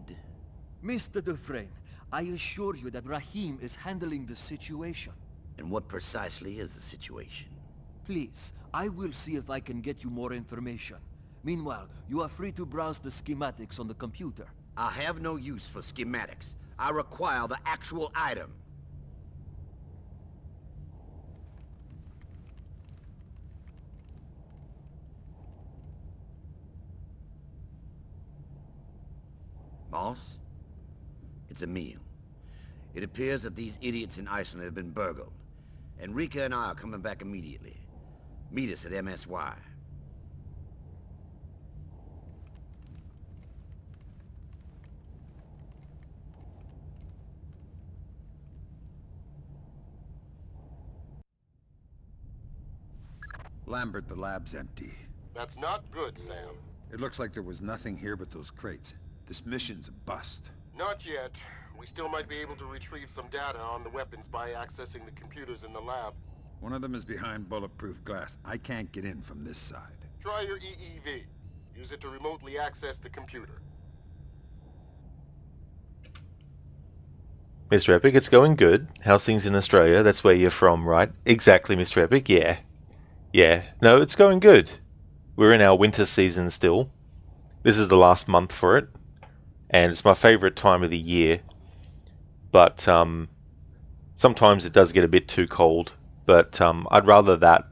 Mr. Dufresne, I assure you that Rahim is handling the situation. And what precisely is the situation? Please, I will see if I can get you more information. Meanwhile, you are free to browse the schematics on the computer. I have no use for schematics. I require the actual item. Boss? It's Emil. It appears that these idiots in Iceland have been burgled. Enrica and I are coming back immediately. Meet us at MSY. Lambert, the lab's empty. That's not good, Sam. It looks like there was nothing here but those crates. This mission's a bust. Not yet. We still might be able to retrieve some data on the weapons by accessing the computers in the lab. One of them is behind bulletproof glass. I can't get in from this side. Try your EEV. Use it to remotely access the computer. Mr. Epic, it's going good. How's things in Australia? That's where you're from, right? Exactly, Mr. Epic, yeah. Yeah, no, it's going good. We're in our winter season still. This is the last month for it. And it's my favourite time of the year. But sometimes it does get a bit too cold. But I'd rather that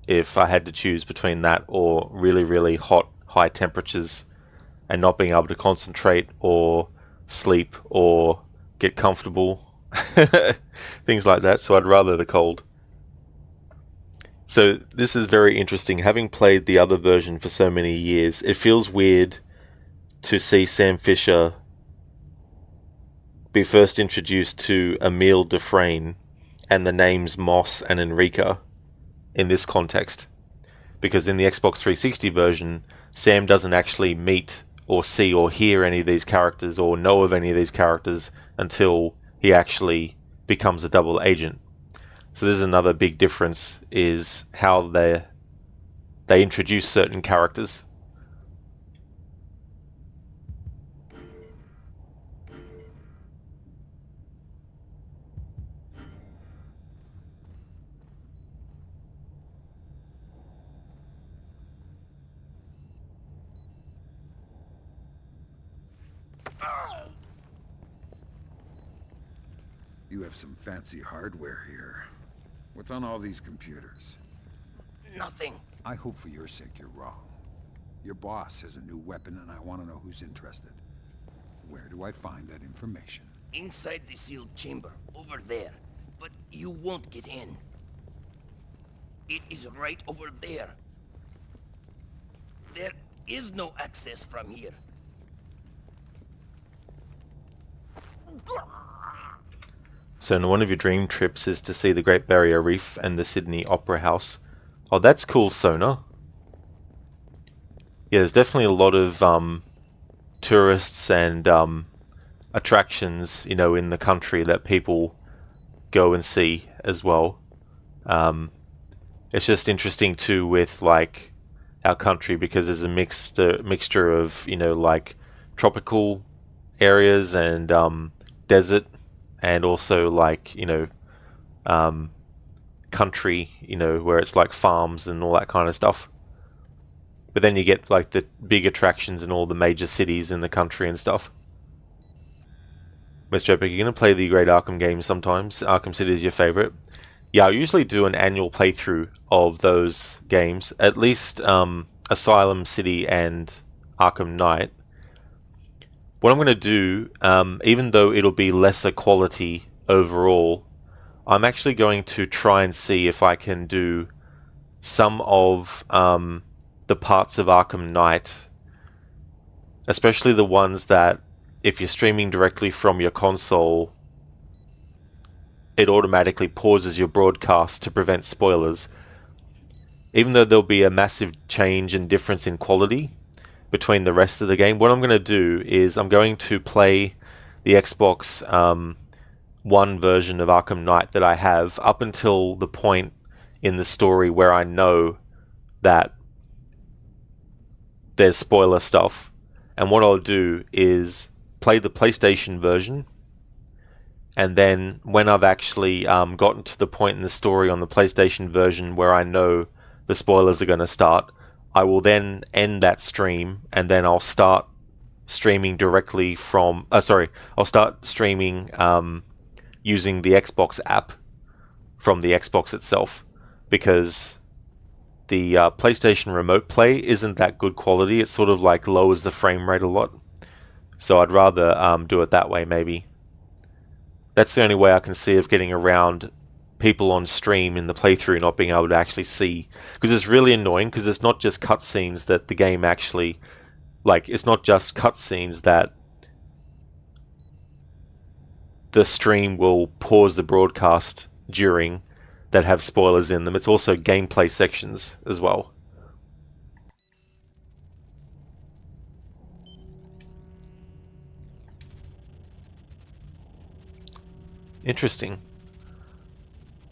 if I had to choose between that or really, really hot, high temperatures and not being able to concentrate or sleep or get comfortable. Things like that. So I'd rather the cold. So this is very interesting. Having played the other version for so many years, it feels weird to see Sam Fisher be first introduced to Emil Dufresne and the names Moss and Enrica in this context. Because in the Xbox 360 version, Sam doesn't actually meet or see or hear any of these characters or know of any of these characters until he actually becomes a double agent. So there's another big difference, is how they introduce certain characters. You have some fancy hardware here. What's on all these computers? Nothing. I hope for your sake you're wrong. Your boss has a new weapon and I want to know who's interested. Where do I find that information? Inside the sealed chamber, over there. But you won't get in. It is right over there. There is no access from here. So one of your dream trips is to see the Great Barrier Reef and the Sydney Opera House. Oh, that's cool, Sona. Yeah, there's definitely a lot of tourists and attractions, you know, in the country that people go and see as well. It's just interesting too with like our country, because there's a mixture of, you know, like tropical areas and desert, and also like, you know, country, you know, where it's like farms and all that kind of stuff. But then you get like the big attractions in all the major cities in the country and stuff. Mr. Epic, you're going to play the Great Arkham games sometimes. Arkham City is your favorite. Yeah, I usually do an annual playthrough of those games, at least Asylum City and Arkham Knight. What I'm going to do, even though it'll be lesser quality overall, I'm actually going to try and see if I can do some of the parts of Arkham Knight, especially the ones that if you're streaming directly from your console, it automatically pauses your broadcast to prevent spoilers. Even though there'll be a massive change and difference in quality between the rest of the game, what I'm going to do is I'm going to play the Xbox One version of Arkham Knight that I have up until the point in the story where I know that there's spoiler stuff, and what I'll do is play the PlayStation version, and then when I've actually gotten to the point in the story on the PlayStation version where I know the spoilers are going to start, I will then end that stream, and then I'll start streaming directly from... I'll start streaming using the Xbox app from the Xbox itself, because the PlayStation Remote Play isn't that good quality. It sort of like lowers the frame rate a lot. So I'd rather do it that way, maybe. That's the only way I can see of getting around people on stream in the playthrough not being able to actually see. Because it's really annoying, because it's not just cutscenes that the game actually... Like, it's not just cutscenes that the stream will pause the broadcast during that have spoilers in them. It's also gameplay sections as well. Interesting.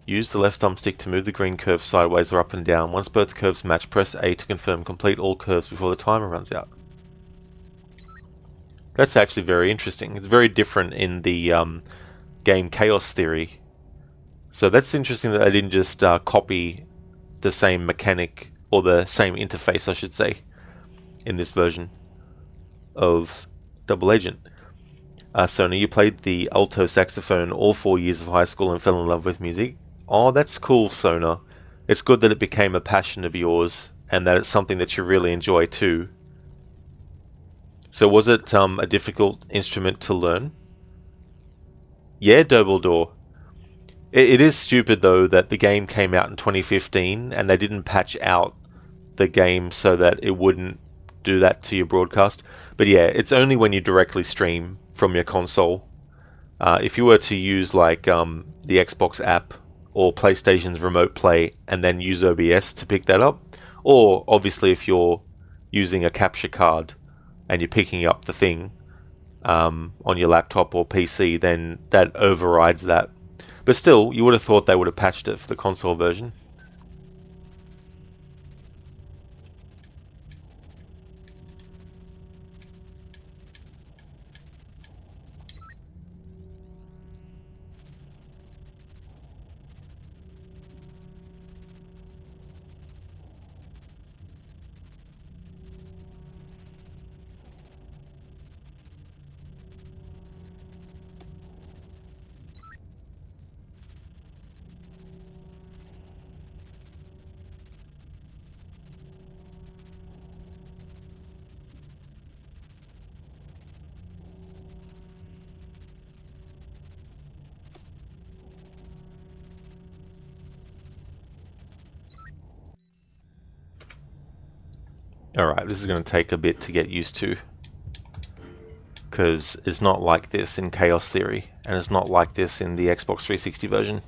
Use the left thumbstick to move the green curve sideways or up and down. Once both curves match, press A to confirm. Complete all curves before the timer runs out. That's actually very interesting. It's very different in the game Chaos Theory. So that's interesting that they didn't just copy the same mechanic, or the same interface, I should say, in this version of Double Agent. Sona, you played the alto saxophone all 4 years of high school and fell in love with music. Oh, that's cool, Sona. It's good that it became a passion of yours, and that it's something that you really enjoy too. So was it a difficult instrument to learn? Yeah, Dumbledore. It is stupid though that the game came out in 2015 and they didn't patch out the game so that it wouldn't do that to your broadcast. But yeah, it's only when you directly stream from your console. If you were to use like the Xbox app or PlayStation's Remote Play and then use OBS to pick that up, or obviously if you're using a capture card and you're picking up the thing on your laptop or PC, then that overrides that. But still, you would have thought they would have patched it for the console version. Alright, this is going to take a bit to get used to, because it's not like this in Chaos Theory, and it's not like this in the Xbox 360 version.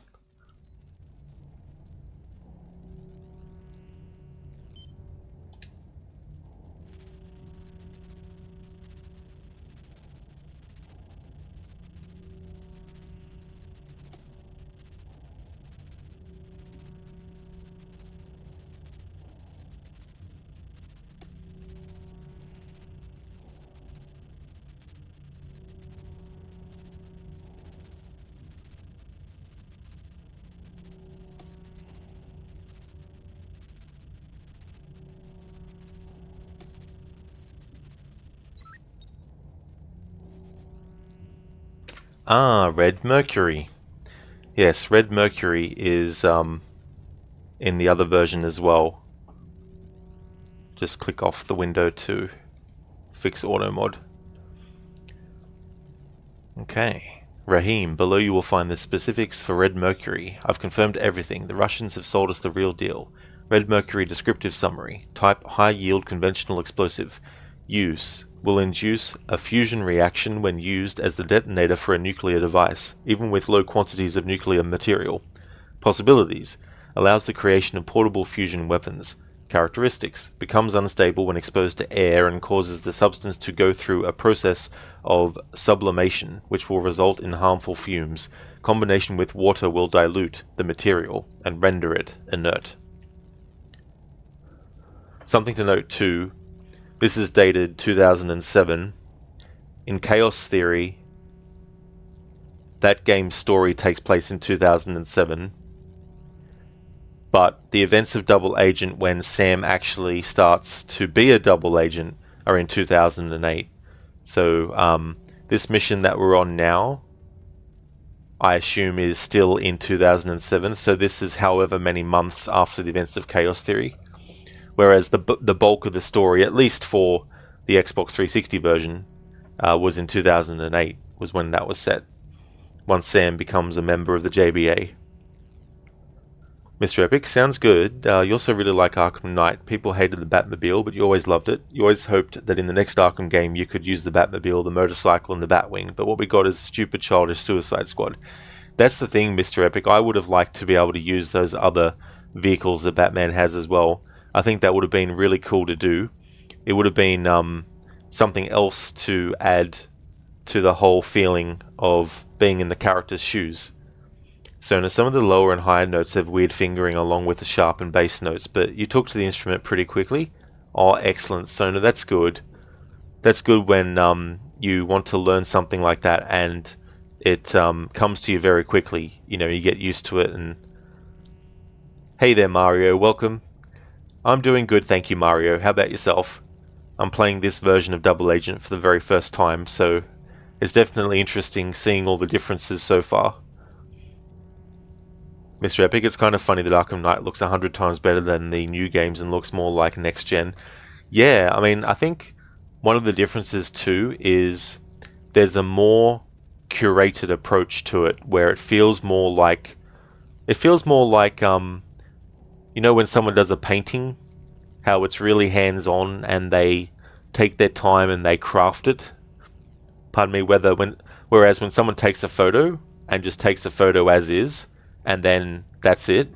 Ah, Red Mercury. Yes, Red Mercury is in the other version as well. Just click off the window to fix auto mod. Okay. Rahim, below you will find the specifics for Red Mercury. I've confirmed everything. The Russians have sold us the real deal. Red Mercury descriptive summary. Type high yield conventional explosive. Use will induce a fusion reaction when used as the detonator for a nuclear device, even with low quantities of nuclear material. Possibilities. Allows the creation of portable fusion weapons. Characteristics. Becomes unstable when exposed to air and causes the substance to go through a process of sublimation, which will result in harmful fumes. Combination with water will dilute the material and render it inert. Something to note too, this is dated 2007. In Chaos Theory, that game's story takes place in 2007, but the events of Double Agent when Sam actually starts to be a double agent are in 2008. So this mission that we're on now, I assume, is still in 2007, so this is however many months after the events of Chaos Theory. Whereas the bulk of the story, at least for the Xbox 360 version, was in 2008, was when that was set, once Sam becomes a member of the JBA. Mr. Epic, sounds good. You also really like Arkham Knight. People hated the Batmobile, but you always loved it. You always hoped that in the next Arkham game you could use the Batmobile, the motorcycle, and the Batwing, but what we got is a stupid childish Suicide Squad. That's the thing, Mr. Epic. I would have liked to be able to use those other vehicles that Batman has as well. I think that would have been really cool to do. It would have been something else to add to the whole feeling of being in the character's shoes. So now some of the lower and higher notes have weird fingering along with the sharp and bass notes, but you took to the instrument pretty quickly. Oh, excellent, Sona, that's good. That's good when you want to learn something like that and it comes to you very quickly. You know, you get used to it. And hey there, Mario, welcome. I'm doing good, thank you, Mario. How about yourself? I'm playing this version of Double Agent for the very first time, so it's definitely interesting seeing all the differences so far. Mr. Epic, it's kind of funny that Arkham Knight looks 100 times better than the new games and looks more like next gen. Yeah, I mean, I think one of the differences too is there's a more curated approach to it where it feels more like you know, when someone does a painting, how it's really hands-on and they take their time and they craft it. Pardon me, whereas when someone takes a photo and just takes a photo as is, and then that's it.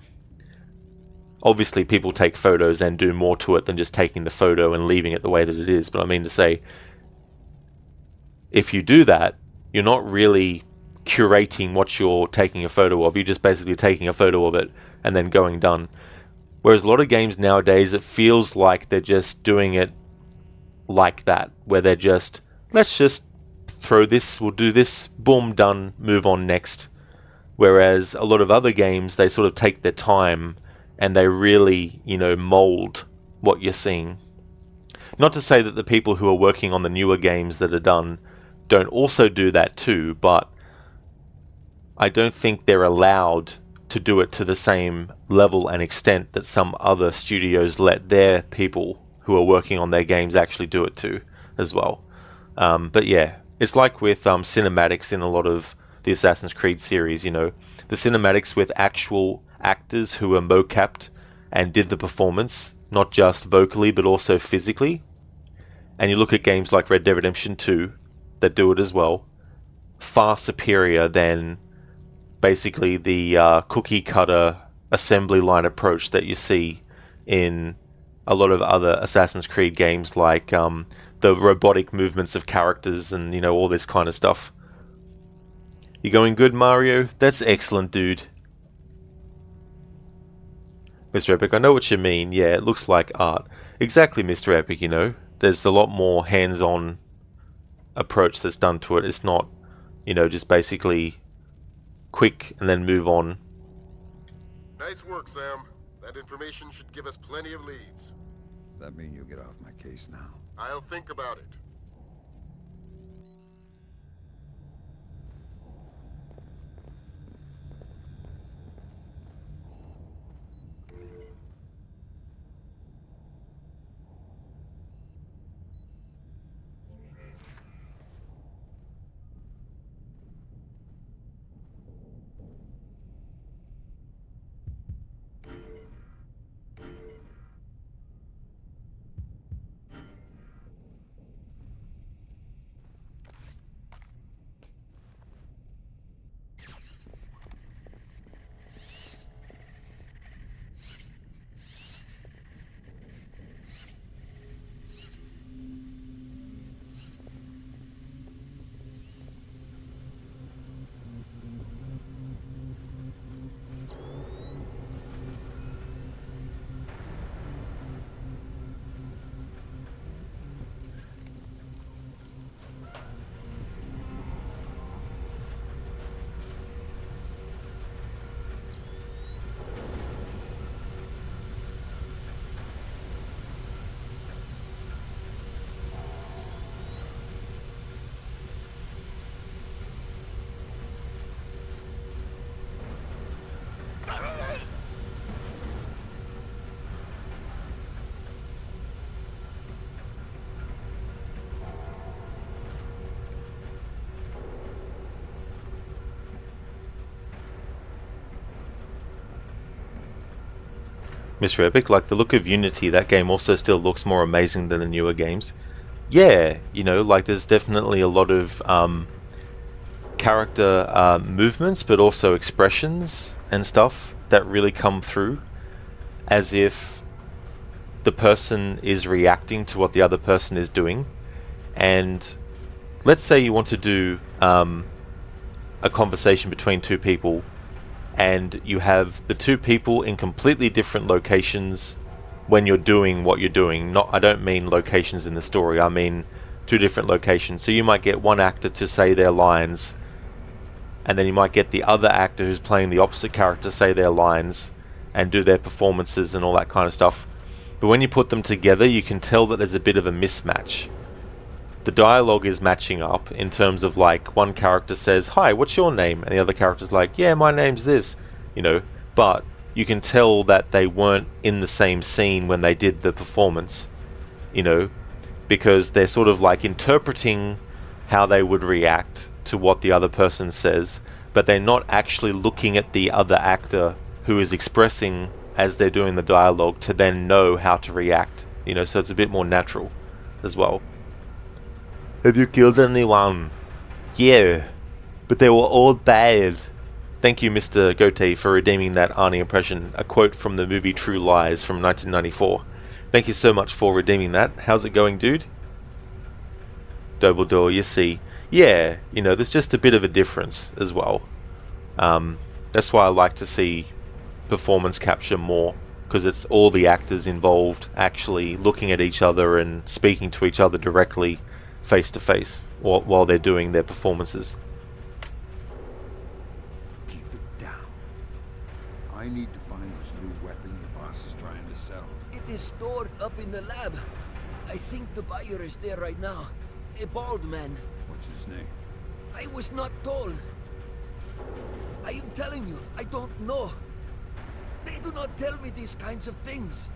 Obviously, people take photos and do more to it than just taking the photo and leaving it the way that it is. But I mean to say, if you do that, you're not really curating what you're taking a photo of. You're just basically taking a photo of it and then going done. Whereas a lot of games nowadays, it feels like they're just doing it like that, where they're just, let's just throw this, we'll do this, boom, done, move on next. Whereas a lot of other games, they sort of take their time and they really, you know, mold what you're seeing. Not to say that the people who are working on the newer games that are done don't also do that too, but I don't think they're allowed to do it to the same level and extent that some other studios let their people who are working on their games actually do it to as well. But yeah, it's like with cinematics in a lot of the Assassin's Creed series, you know, the cinematics with actual actors who are mocapped and did the performance, not just vocally but also physically. And you look at games like Red Dead Redemption 2 that do it as well, far superior than basically the cookie cutter assembly line approach that you see in a lot of other Assassin's Creed games, like the robotic movements of characters and, you know, all this kind of stuff. You going good, Mario? That's excellent, dude. Mr. Epic, I know what you mean. Yeah, it looks like art. Exactly, Mr. Epic, you know. There's a lot more hands-on approach that's done to it. It's not, you know, just basically quick and then move on. Nice work, Sam. That information should give us plenty of leads. Does that mean you'll get off my case now? I'll think about it. Mr. Epic, like the look of Unity, that game also still looks more amazing than the newer games. Yeah, you know, like there's definitely a lot of character movements, but also expressions and stuff that really come through as if the person is reacting to what the other person is doing. And let's say you want to do a conversation between two people, and you have the two people in completely different locations when you're doing what you're doing. I don't mean locations in the story, I mean two different locations. So you might get one actor to say their lines, and then you might get the other actor who's playing the opposite character say their lines and do their performances and all that kind of stuff. But when you put them together, you can tell that there's a bit of a mismatch. The dialogue is matching up in terms of, like, one character says, "Hi, what's your name?" and the other character's like, "Yeah, my name's this," you know, but you can tell that they weren't in the same scene when they did the performance, you know, because they're sort of like interpreting how they would react to what the other person says, but they're not actually looking at the other actor who is expressing as they're doing the dialogue to then know how to react, you know, so it's a bit more natural as well. Have you killed anyone? Yeah, but they were all bad. Thank you, Mr. Gote, for redeeming that Arnie impression, a quote from the movie True Lies from 1994. Thank you so much for redeeming that. How's it going, dude? Dumbledore, you see. Yeah, you know, there's just a bit of a difference as well. That's why I like to see performance capture more, because it's all the actors involved actually looking at each other and speaking to each other directly, face to face, while they're doing their performances. Keep it down. I need to find this new weapon your boss is trying to sell. It is stored up in the lab. I think the buyer is there right now. A bald man. What's his name? I was not told. I am telling you, I don't know. They do not tell me these kinds of things.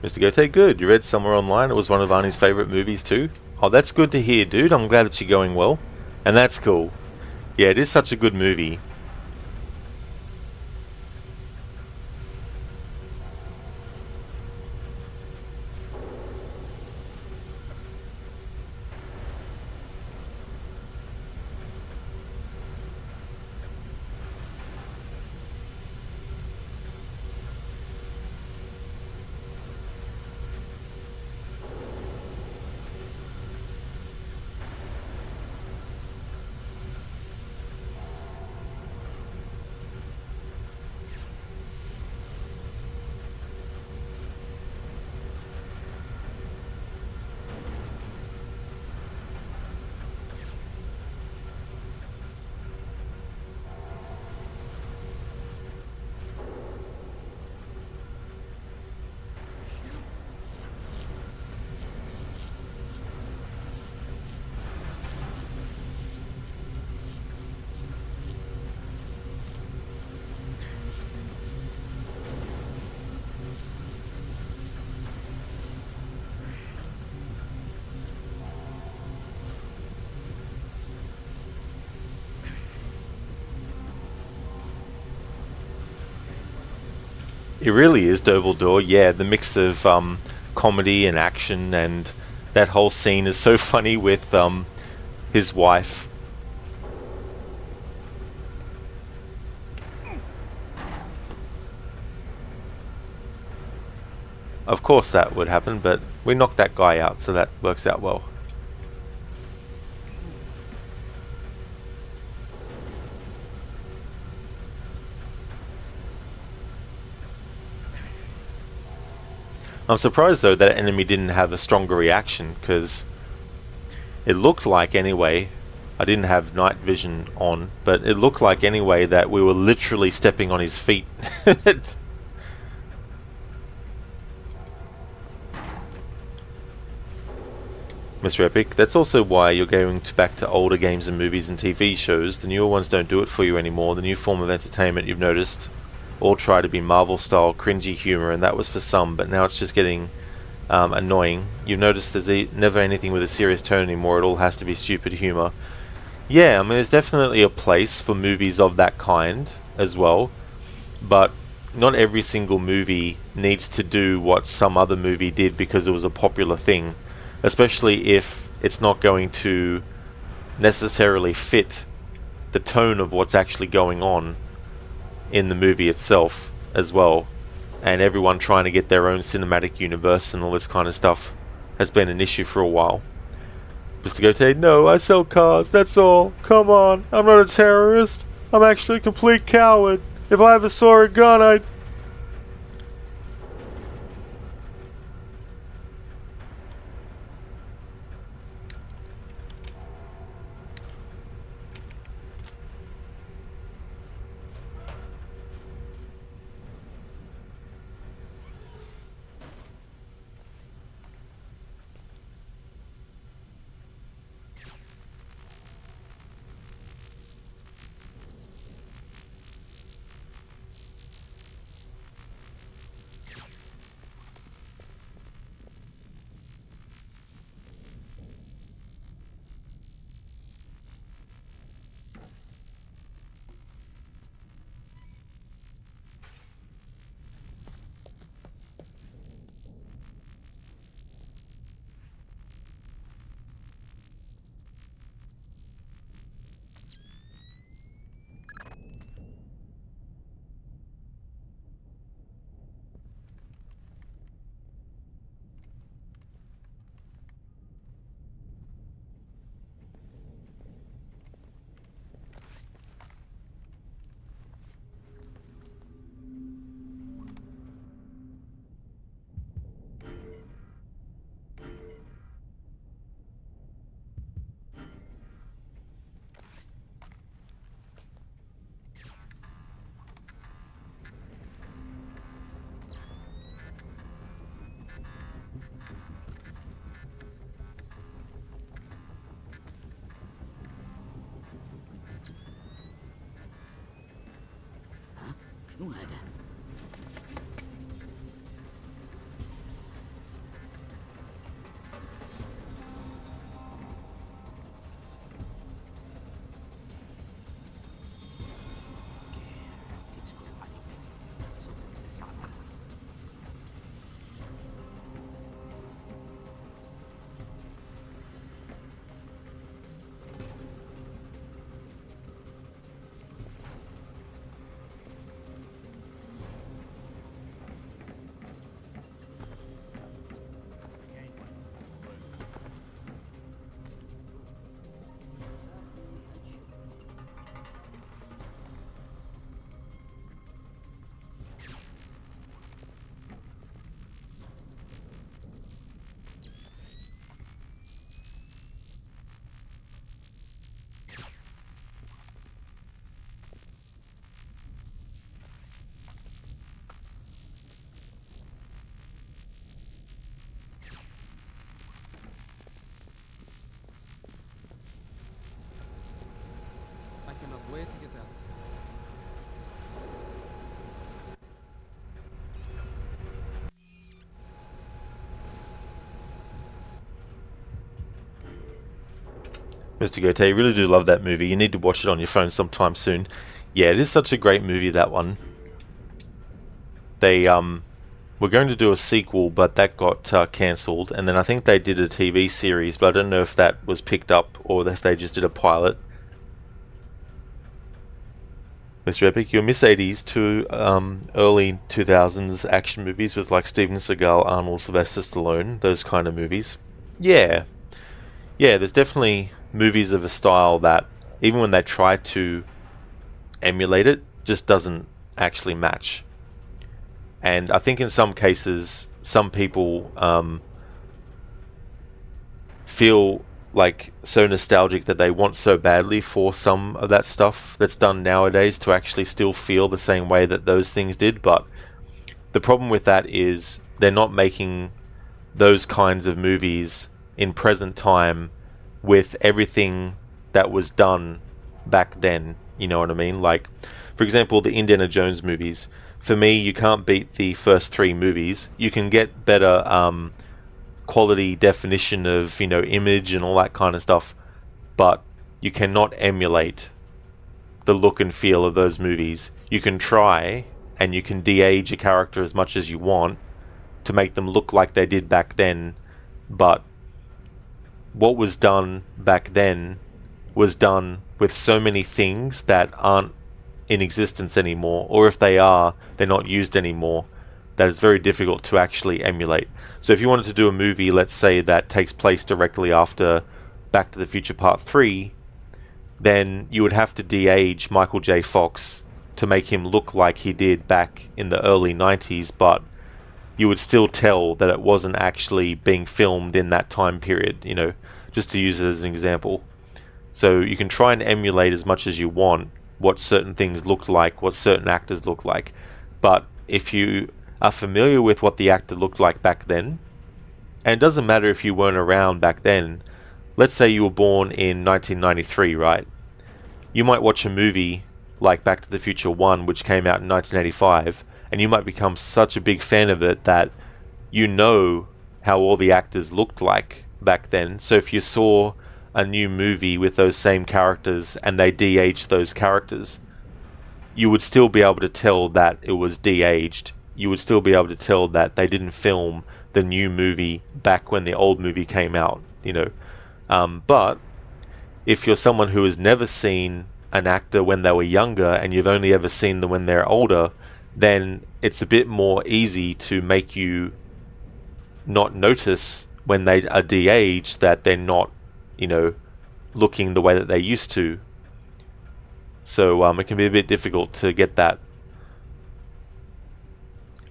Mr. Gote, good. You read somewhere online it was one of Arnie's favourite movies too? Oh, that's good to hear, dude. I'm glad that you're going well. And that's cool. Yeah, it is such a good movie. It really is Dumbledore, yeah, the mix of comedy and action, and that whole scene is so funny with his wife. Of course that would happen, but we knocked that guy out, so that works out well. I'm surprised though that enemy didn't have a stronger reaction, because it looked like anyway, I didn't have night vision on, but it looked like anyway that we were literally stepping on his feet. Mr. Epic, that's also why you're going back to older games and movies and TV shows. The newer ones don't do it for you anymore. The new form of entertainment, you've noticed, all try to be Marvel-style cringy humor, and that was for some, but now it's just getting annoying. You've noticed there's never anything with a serious tone anymore. It all has to be stupid humor. Yeah, I mean, there's definitely a place for movies of that kind as well. but not every single movie needs to do what some other movie did because it was a popular thing, especially if it's not going to necessarily fit the tone of what's actually going on in the movie itself as well. And everyone trying to get their own cinematic universe and all this kind of stuff has been an issue for a while. Mr. Gote, no, I sell cars, that's all. Come on, I'm not a terrorist. I'm actually a complete coward. If I ever saw a gun, I'd... شنو هذا؟ I cannot wait to get out. Mr. Gote, I really do love that movie. You need to watch it on your phone sometime soon. Yeah, it is such a great movie, that one. They were going to do a sequel, but that got cancelled. And then I think they did a TV series, but I don't know if that was picked up or if they just did a pilot. Mr. Epic, your mid-80s to early 2000s action movies with like Steven Seagal, Arnold, Sylvester Stallone, those kind of movies. Yeah, there's definitely movies of a style that, even when they try to emulate it, just doesn't actually match. And I think in some cases, some people feel like so nostalgic that they want so badly for some of that stuff that's done nowadays to actually still feel the same way that those things did. But the problem with that is they're not making those kinds of movies in present time with everything that was done back then. You know what I mean? Like, for example, the Indiana Jones movies. For me, you can't beat the first 3 movies. You can get better quality definition of, image and all that kind of stuff, but you cannot emulate the look and feel of those movies. You can try, and you can de-age a character as much as you want to make them look like they did back then, but what was done back then was done with so many things that aren't in existence anymore, or if they are, they're not used anymore, that it's very difficult to actually emulate. So if you wanted to do a movie, let's say, that takes place directly after Back to the Future Part 3, then you would have to de-age Michael J. Fox to make him look like he did back in the early 90s, but you would still tell that it wasn't actually being filmed in that time period, you know, just to use it as an example. So you can try and emulate as much as you want what certain things looked like, what certain actors look like, but if you are familiar with what the actor looked like back then, and it doesn't matter if you weren't around back then, let's say you were born in 1993, right? You might watch a movie like Back to the Future 1, which came out in 1985, and you might become such a big fan of it that you know how all the actors looked like back then. So if you saw a new movie with those same characters and they de-aged those characters, you would still be able to tell that it was de-aged. You would still be able to tell that they didn't film the new movie back when the old movie came out, you know. But if you're someone who has never seen an actor when they were younger and you've only ever seen them when they're older, then it's a bit more easy to make you not notice when they are de-aged that they're not, you know, looking the way that they used to. So it can be a bit difficult to get that.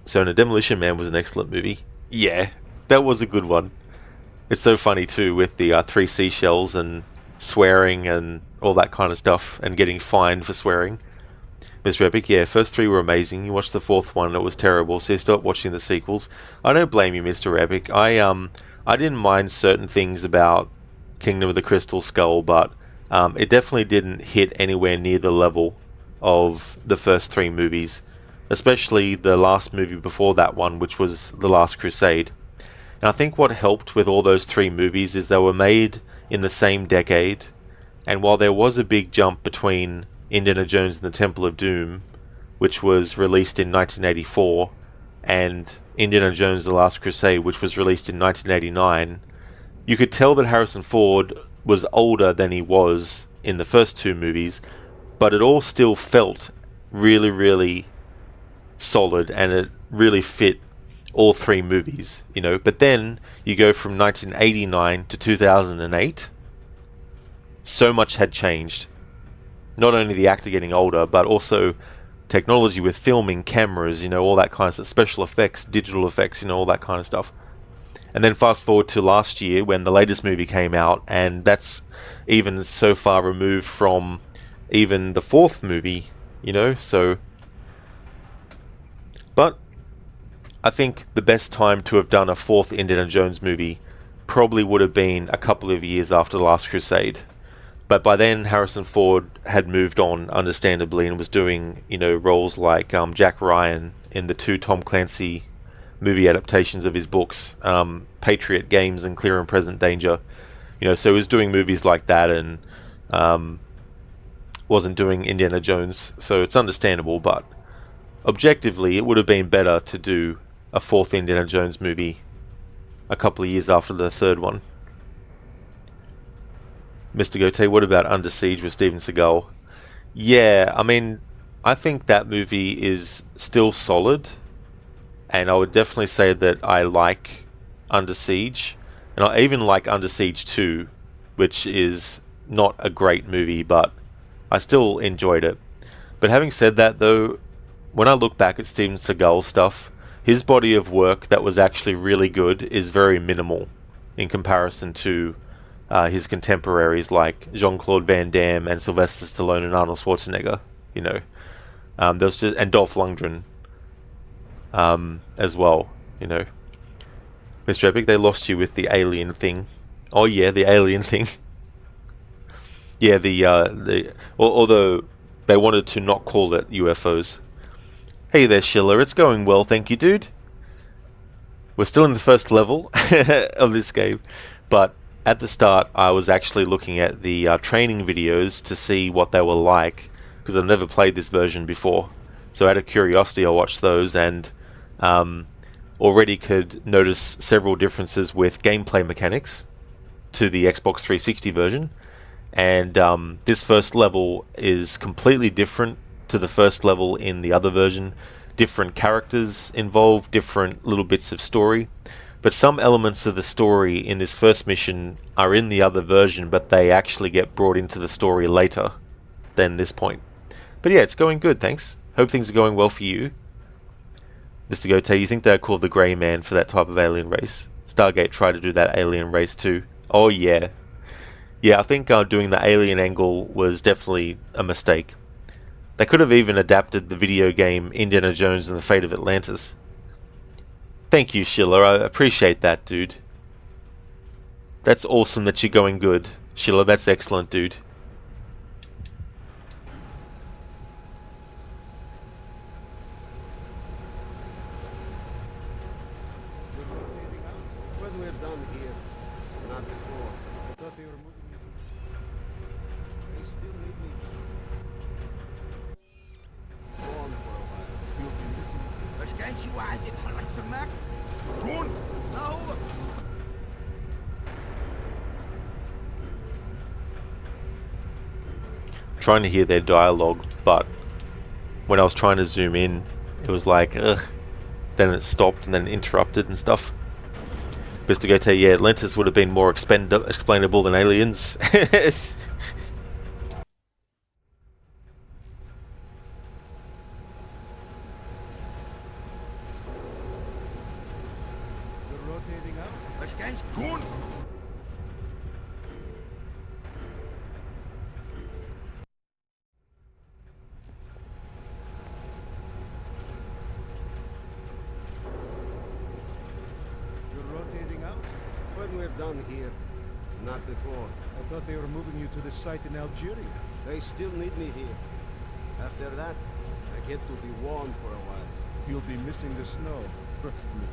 So no, Demolition Man was an excellent movie. Yeah, that was a good one. It's so funny too, with the 3 seashells and swearing and all that kind of stuff, and getting fined for swearing. Mr. Epic, yeah, first 3 were amazing. You watched the 4th one and it was terrible, so you stopped watching the sequels. I don't blame you, Mr. Epic. I didn't mind certain things about Kingdom of the Crystal Skull, but it definitely didn't hit anywhere near the level of the first 3 movies, especially the last movie before that one, which was The Last Crusade. And I think what helped with all those 3 movies is they were made in the same decade, and while there was a big jump between Indiana Jones and the Temple of Doom, which was released in 1984, and Indiana Jones The Last Crusade, which was released in 1989, you could tell that Harrison Ford was older than he was in the first 2 movies, but it all still felt really, really solid, and it really fit all 3 movies, you know. But then you go from 1989 to 2008, so much had changed. Not only the actor getting older, but also technology with filming, cameras, you know, all that kind of stuff, special effects, digital effects, you know, all that kind of stuff. And then fast forward to last year when the latest movie came out, and that's even so far removed from even the 4th movie, you know, so... But I think the best time to have done a 4th Indiana Jones movie probably would have been a couple of years after The Last Crusade. But by then, Harrison Ford had moved on, understandably, and was doing, you know, roles like Jack Ryan in the 2 Tom Clancy movie adaptations of his books, Patriot Games and Clear and Present Danger. You know, so he was doing movies like that, and wasn't doing Indiana Jones. So it's understandable, but objectively, it would have been better to do a 4th Indiana Jones movie a couple of years after the 3rd one. Mr. Gote, what about Under Siege with Steven Seagal? Yeah, I mean, I think that movie is still solid, and I would definitely say that I like Under Siege, and I even like Under Siege 2, which is not a great movie, but I still enjoyed it. But having said that, though, when I look back at Steven Seagal's stuff, his body of work that was actually really good is very minimal in comparison to his contemporaries like Jean-Claude Van Damme and Sylvester Stallone and Arnold Schwarzenegger, you know. There was just, and Dolph Lundgren as well, you know. Mr. Epic, they lost you with the alien thing. Oh yeah, the alien thing. Yeah, although they wanted to not call it UFOs. Hey there, Schiller. It's going well, thank you, dude. We're still in the first level of this game, but at the start, I was actually looking at the training videos to see what they were like, because I've never played this version before. So out of curiosity, I watched those and already could notice several differences with gameplay mechanics to the Xbox 360 version. And this first level is completely different to the first level in the other version. Different characters involved, different little bits of story. But some elements of the story in this first mission are in the other version, but they actually get brought into the story later than this point. But yeah, it's going good, thanks. Hope things are going well for you. Mr. Gote, you think they're called the Grey Man for that type of alien race? Stargate tried to do that alien race too. Oh yeah. Yeah, I think doing the alien angle was definitely a mistake. They could have even adapted the video game Indiana Jones and the Fate of Atlantis. Thank you, Schiller. I appreciate that, dude. That's awesome that you're going good. Schiller, that's excellent, dude. When we're done here, not before. I thought they were moving me. They still need me. Go on for a while. You'll be missing. مش كان شي واحد يتحرك سماك؟ كون! No! Trying to hear their dialogue, but when I was trying to zoom in, it was like, ugh. Then it stopped and then interrupted and stuff. Mr. Gote, yeah, Atlantis would have been more explainable than aliens. You're rotating out? مش كان كون! You're rotating out? When we're done here, not before. I thought they were moving you to the site in Algeria. They still need me here. After that, I get to be warm for a while. You'll be missing the snow, trust me.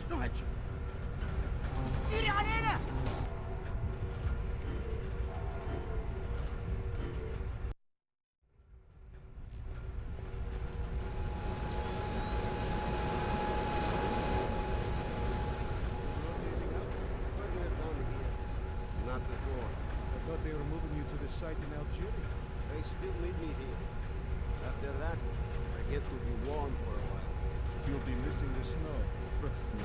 شنو هالشي؟ ايري علينا! When we're done here, not before. I thought they were moving you to the site in Algeria. They still need me here. After that, I get to be warm for a while. You'll be missing the snow, trust me.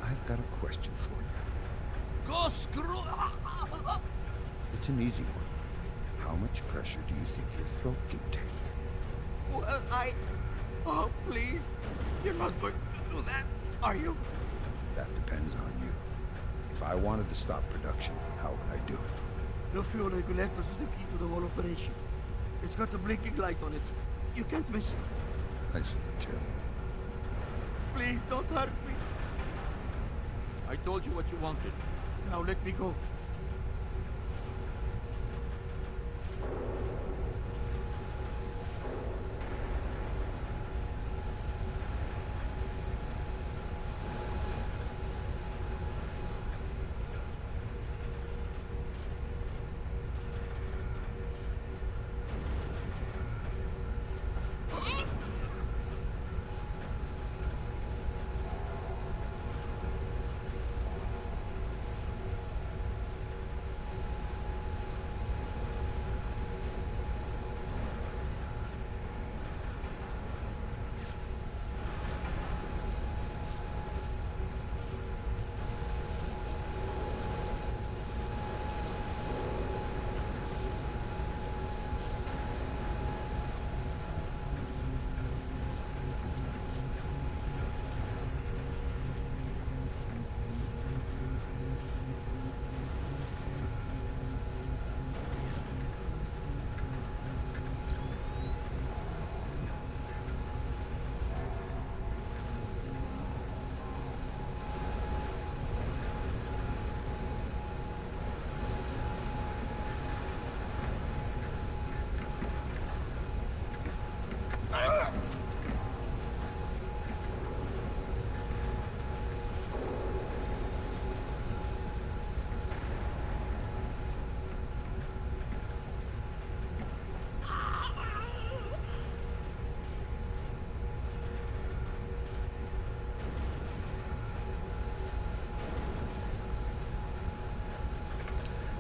I've got a question for you. Go screw... It's an easy one. How much pressure do you think your throat can take? Well, Oh, please. You're not going to do that, are you? That depends on you. If I wanted to stop production, how would I do it? The fuel regulator is the key to the whole operation. It's got a blinking light on it. You can't miss it. Thanks for the tip. Please don't hurt me. I told you what you wanted. Now let me go.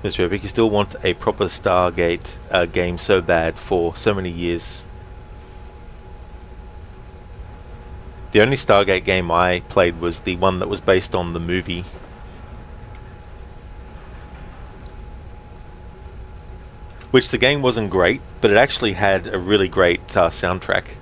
Mr. Epic, you still want a proper Stargate game so bad for so many years. The only Stargate game I played was the one that was based on the movie. Which the game wasn't great, but it actually had a really great soundtrack.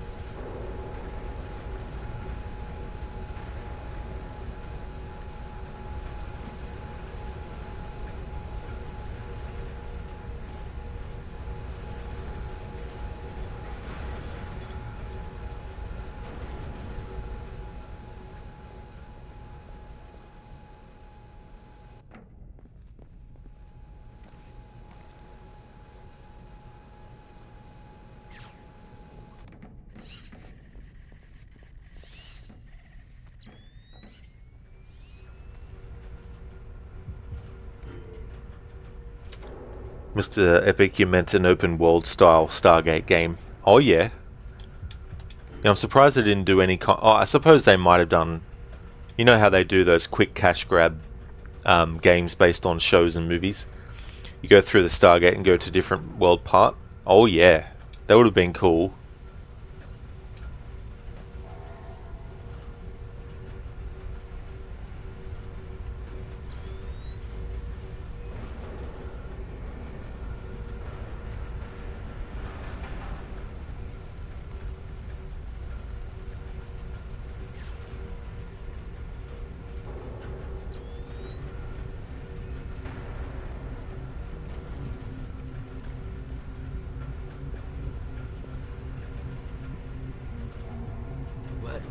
Mr. Epic, you meant an open world style Stargate game. Oh yeah. Yeah, I'm surprised they didn't do any oh, I suppose they might have done. You know how they do those quick cash grab games based on shows and movies? You go through the Stargate and go to different world part. Oh yeah. That would have been cool. What?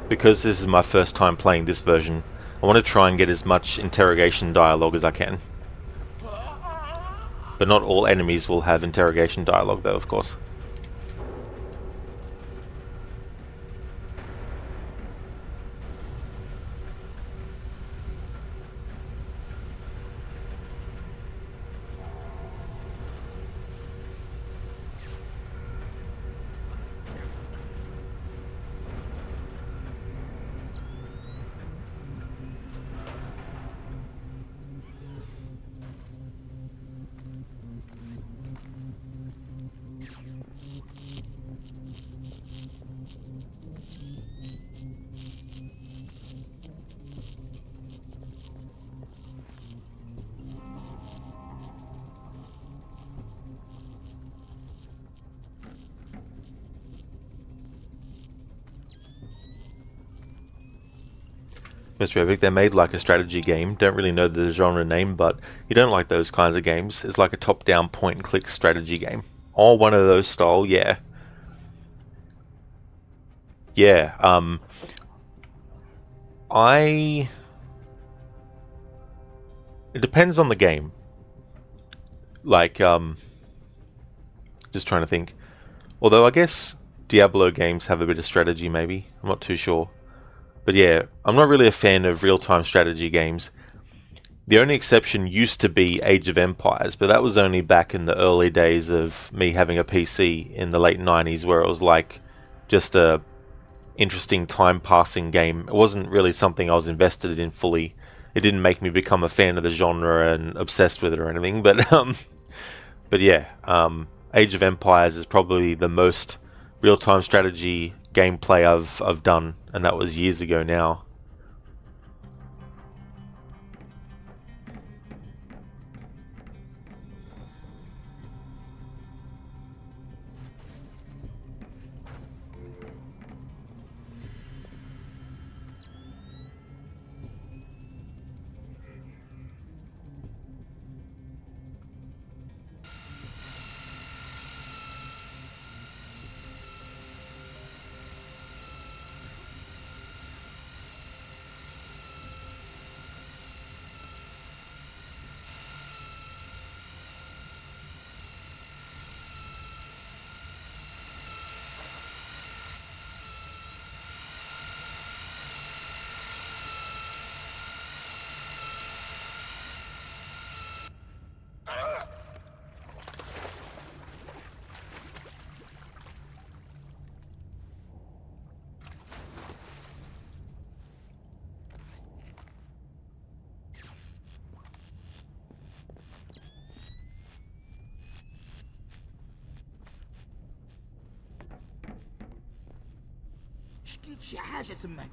Because this is my first time playing this version, I want to try and get as much interrogation dialogue as I can. But not all enemies will have interrogation dialogue though, of course. Mr. Epic, they made like a strategy game. Don't really know the genre name, but you don't like those kinds of games. It's like a top-down point-and-click strategy game. Oh, one of those style, yeah. Yeah, it depends on the game. Like, just trying to think. Although I guess Diablo games have a bit of strategy, maybe. I'm not too sure. But yeah, I'm not really a fan of real-time strategy games. The only exception used to be Age of Empires, but that was only back in the early days of me having a PC in the late 90s, where it was like just a interesting time-passing game. It wasn't really something I was invested in fully. It didn't make me become a fan of the genre and obsessed with it or anything. But yeah, Age of Empires is probably the most real-time strategy gameplay I've done, and that was years ago now. لقيت شي حاجة تمك.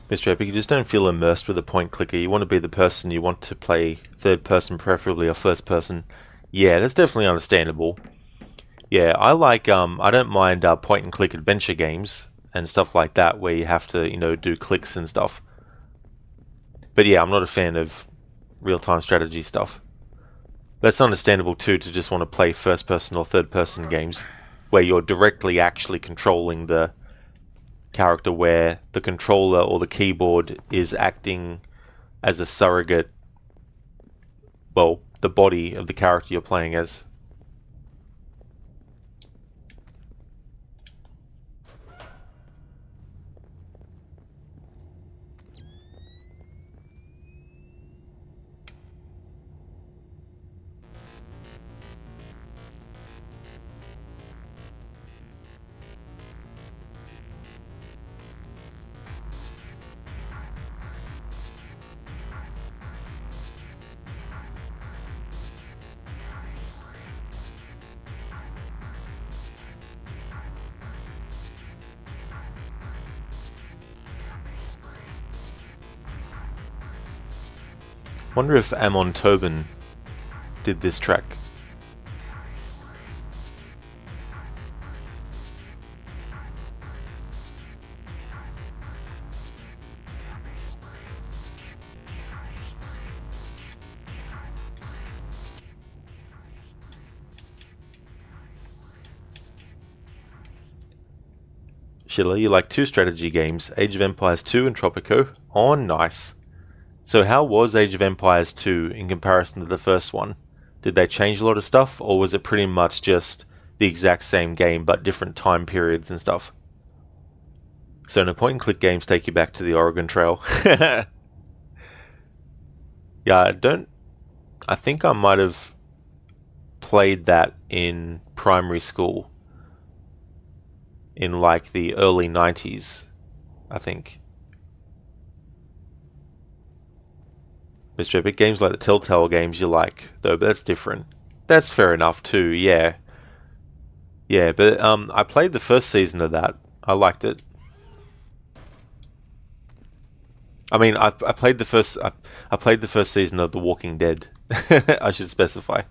Mr. Epic, you just don't feel immersed with a point clicker. You want to be the person you want to play third person, preferably, or first person. Yeah, that's definitely understandable. Yeah, I like, I don't mind point and click adventure games and stuff like that where you have to, do clicks and stuff. But yeah, I'm not a fan of real-time strategy stuff. That's understandable too, to just want to play first person or third person games where you're directly actually controlling the character, where the controller or the keyboard is acting as a surrogate, well, the body of the character you're playing as. Wonder if Amon Tobin did this track. Schiller, you like two strategy games, Age of Empires 2 and Tropico? Oh, nice. So how was Age of Empires 2 in comparison to the first one? Did they change a lot of stuff, or was it pretty much just the exact same game but different time periods and stuff? So no point and click games take you back to the Oregon Trail. Yeah, I think I might have played that in primary school in like the early 90s, I think. Mr. Epic, games like the Telltale games you like, though, but that's different. That's fair enough too, yeah. Yeah, but I played the first season of that. I liked it. I mean, I played the first I played the first season of The Walking Dead. I should specify.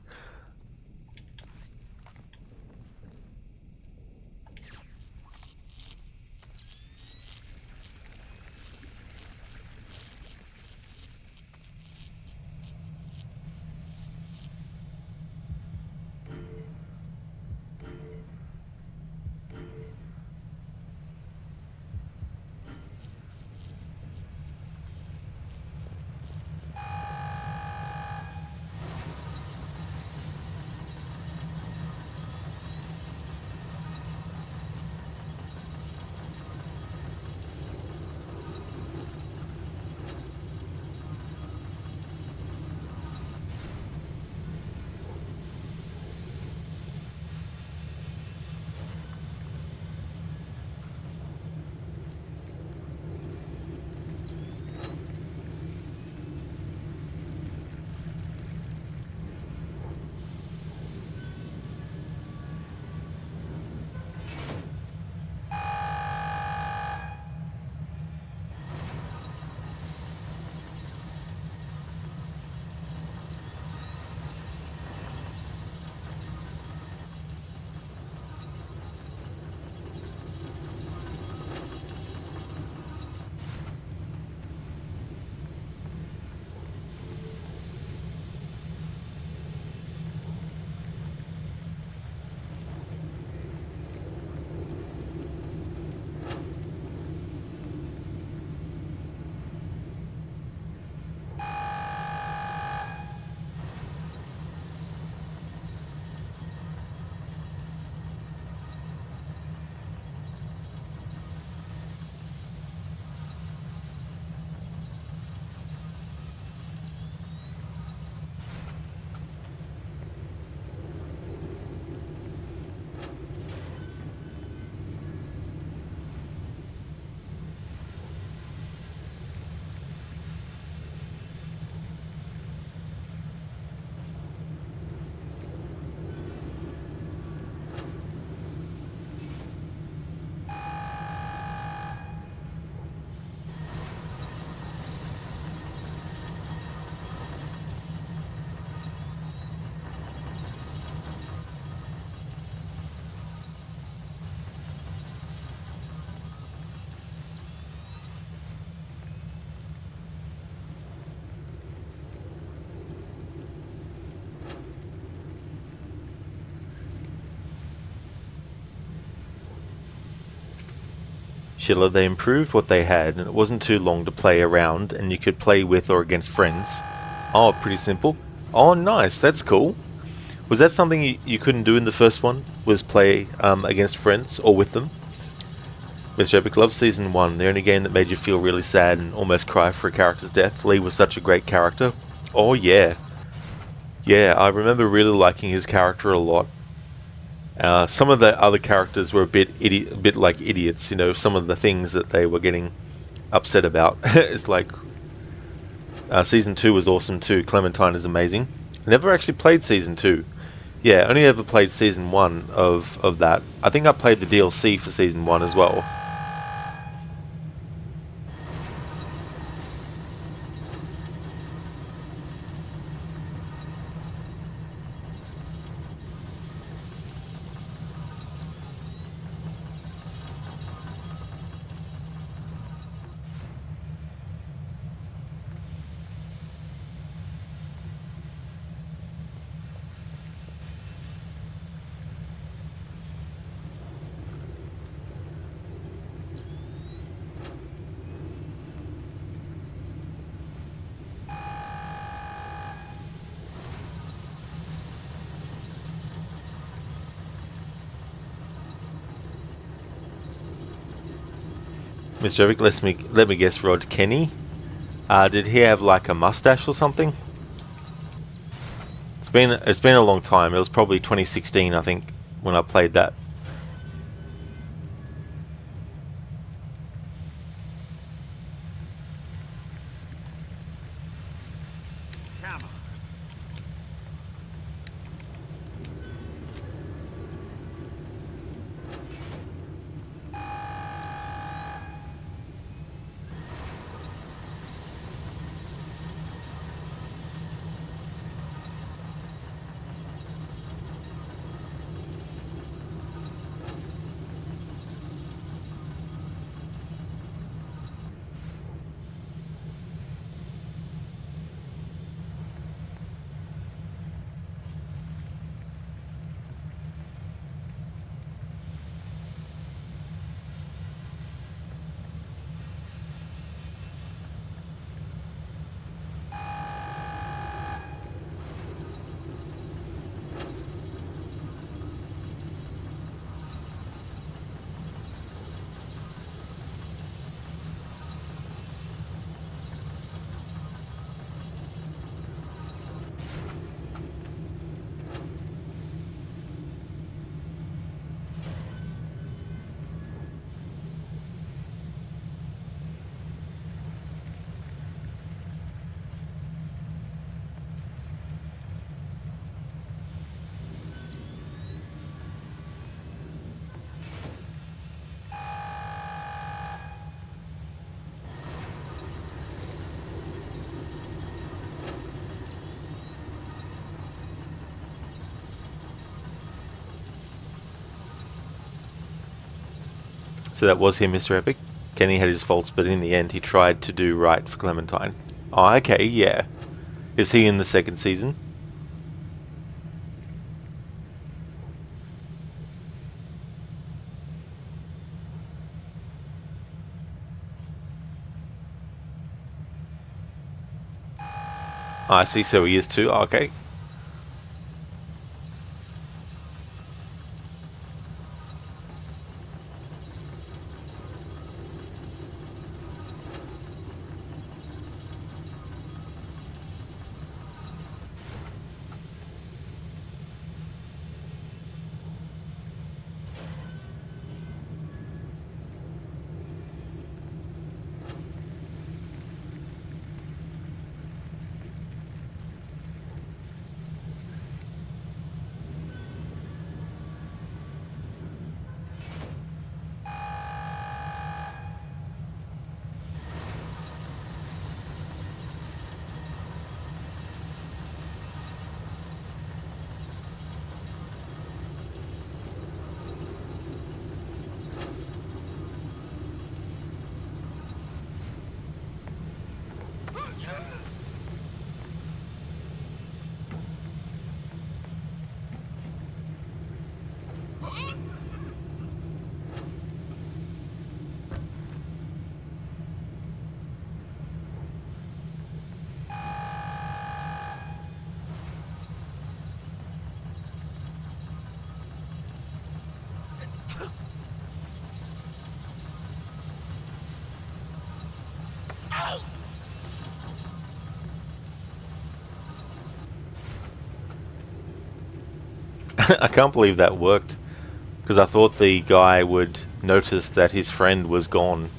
chiller. They improved what they had, and it wasn't too long to play around, and you could play with or against friends. Oh, pretty simple. Oh, nice. That's cool. Was that something you couldn't do in the first one? Was play against friends or with them? Mr. Epic loves Season 1, the only game that made you feel really sad and almost cry for a character's death. Lee was such a great character. Oh yeah. Yeah, I remember really liking his character a lot. Some of the other characters were a bit like idiots, you know, some of the things that they were getting upset about. It's like, Season 2 was awesome too. Clementine is amazing. Never actually played Season 2. Yeah, only ever played Season 1 of that. I think I played the DLC for Season 1 as well. Mr. Epic, let me guess, Rod Kenny? Did he have like a mustache or something? It's been a long time. It was probably 2016, I think, when I played that. So that was him, Mr. Epic. Kenny had his faults, but in the end he tried to do right for Clementine. Oh, okay, yeah. Is he in the second season? I see, so he is too. Okay. I can't believe that worked, because I thought the guy would notice that his friend was gone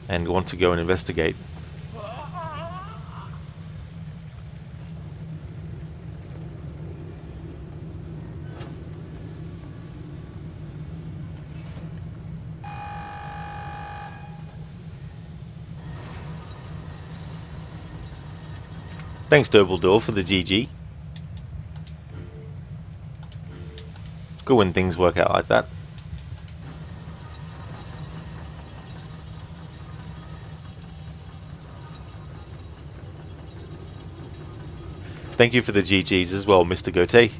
and want to go and investigate. Thanks, Dobledore, for the GG. It's good when things work out like that. Thank you for the GGs as well, Mr. Goatee.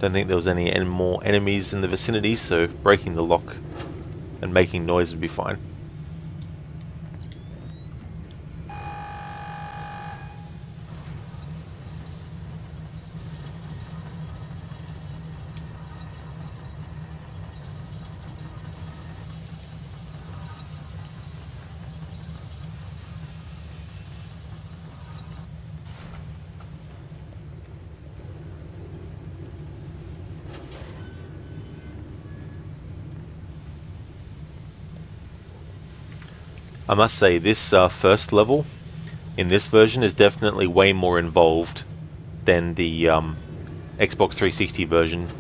Don't think there was any more enemies in the vicinity, so breaking the lock and making noise would be fine. I must say, this first level in this version is definitely way more involved than the Xbox 360 version.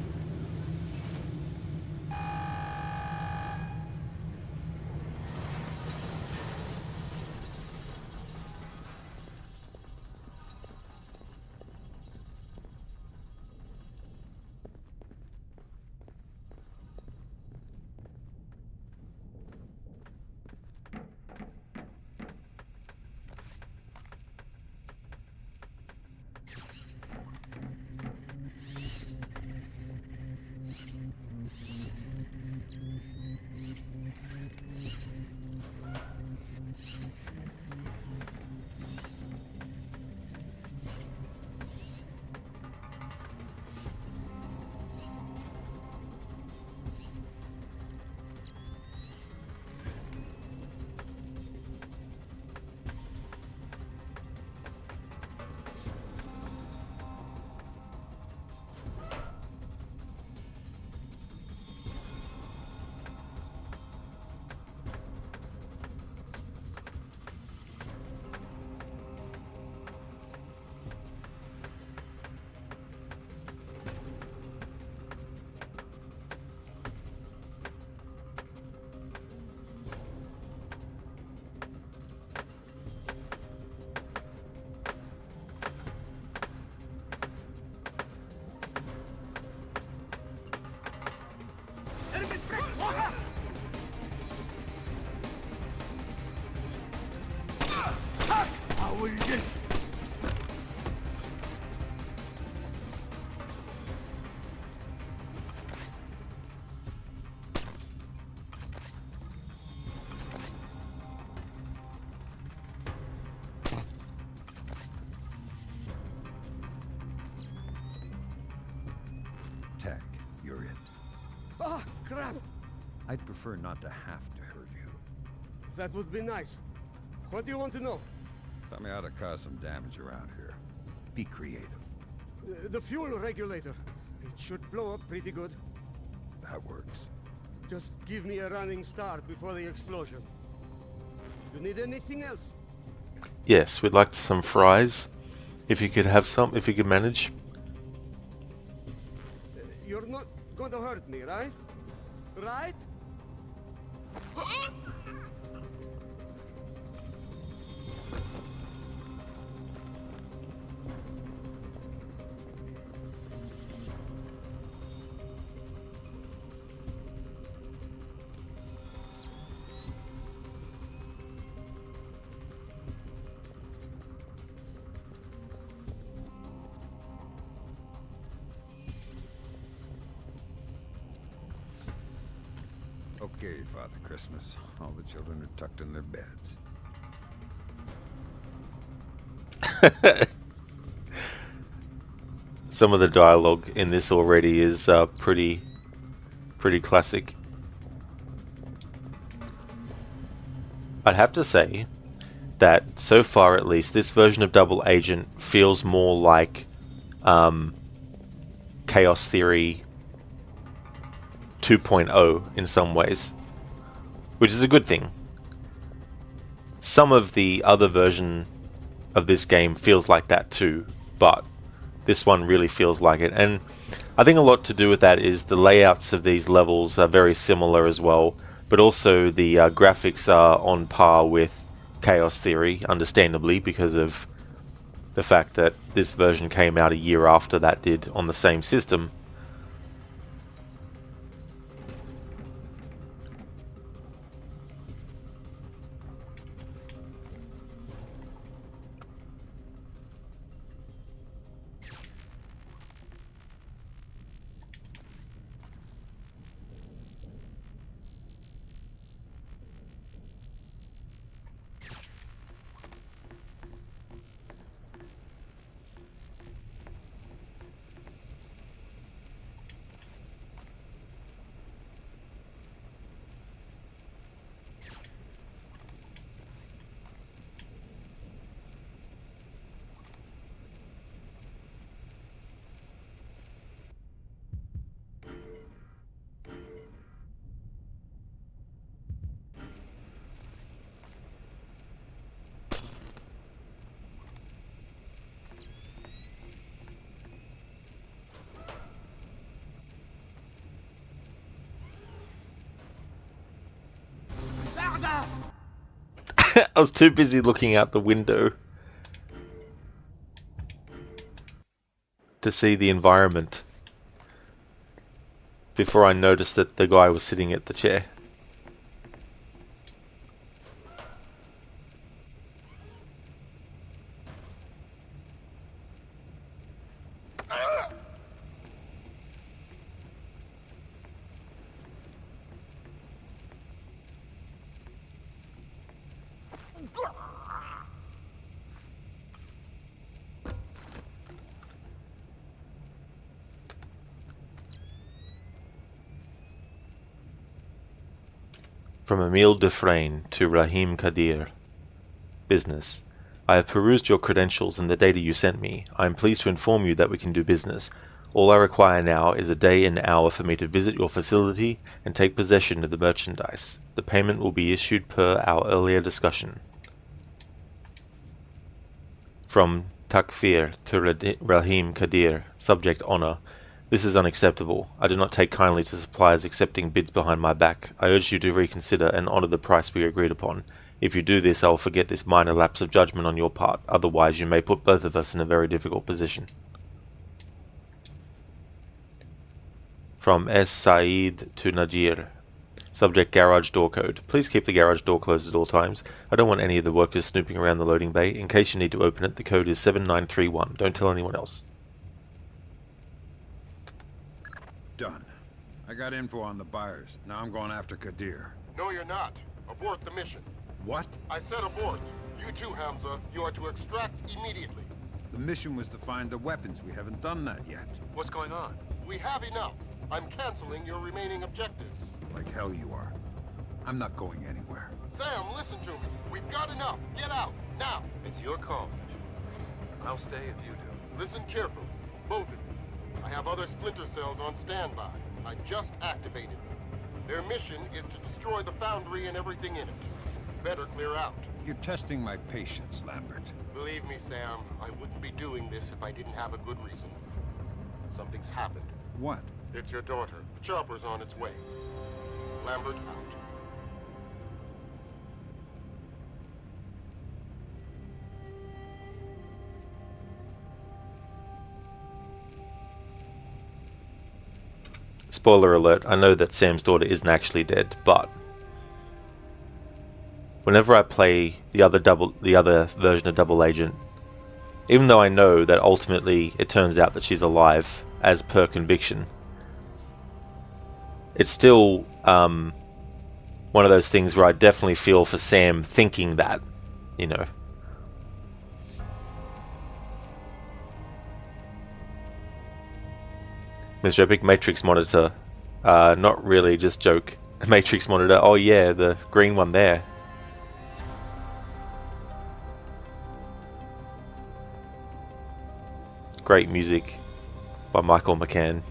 Tag, you're it. Ah, crap! I'd prefer not to have to hurt you. That would be nice. What do you want to know? Tell me how to cause some damage around here. Be creative. The fuel regulator. It should blow up pretty good. That works. Just give me a running start before the explosion. You need anything else? Yes, we'd like some fries. If you could have some, if you could manage. You're not going to hurt me, right? Right? Okay, Father Christmas. All the children are tucked in their beds. Some of the dialogue in this already is pretty classic. I'd have to say that so far, at least, this version of Double Agent feels more like Chaos Theory 2.0 in some ways, which is a good thing. Some of the other version of this game feels like that too, but this one really feels like it. And I think a lot to do with that is the layouts of these levels are very similar as well, but also the graphics are on par with Chaos Theory, understandably, because of the fact that this version came out a year after that did on the same system. I was too busy looking out the window to see the environment before I noticed that the guy was sitting at the chair. From Emile Dufresne to Rahim Kadir. Business. I have perused your credentials and the data you sent me. I am pleased to inform you that we can do business. All I require now is a day and hour for me to visit your facility and take possession of the merchandise. The payment will be issued per our earlier discussion. From Takfir to Rahim Kadir. Subject Honor. This is unacceptable. I do not take kindly to suppliers accepting bids behind my back. I urge you to reconsider and honor the price we agreed upon. If you do this, I will forget this minor lapse of judgment on your part. Otherwise, you may put both of us in a very difficult position. From S. Saeed to Najir. Subject Garage Door Code. Please keep the garage door closed at all times. I don't want any of the workers snooping around the loading bay. In case you need to open it, the code is 7931. Don't tell anyone else. Done. I got info on the buyers. Now I'm going after Kadir. No, you're not. Abort the mission. What? I said abort. You too, Hamza. You are to extract immediately. The mission was to find the weapons. We haven't done that yet. What's going on? We have enough. I'm canceling your remaining objectives. Like hell you are. I'm not going anywhere. Sam, listen to me. We've got enough. Get out, now. It's your call, Mitch. I'll stay if you do. Listen carefully, both of you. I have other Splinter Cells on standby. I just activated them. Their mission is to destroy the foundry and everything in it. Better clear out. You're testing my patience, Lambert. Believe me, Sam, I wouldn't be doing this if I didn't have a good reason. Something's happened. What? It's your daughter. The chopper's on its way. Lambert out. Spoiler alert, I know that Sam's daughter isn't actually dead, but whenever I play the other version of Double Agent, even though I know that ultimately it turns out that she's alive as per conviction, it's still one of those things where I definitely feel for Sam thinking that, you know. Mr. Epic, Matrix monitor. Not really, just joke. Matrix monitor. Oh yeah, the green one there. Great music by Michael McCann.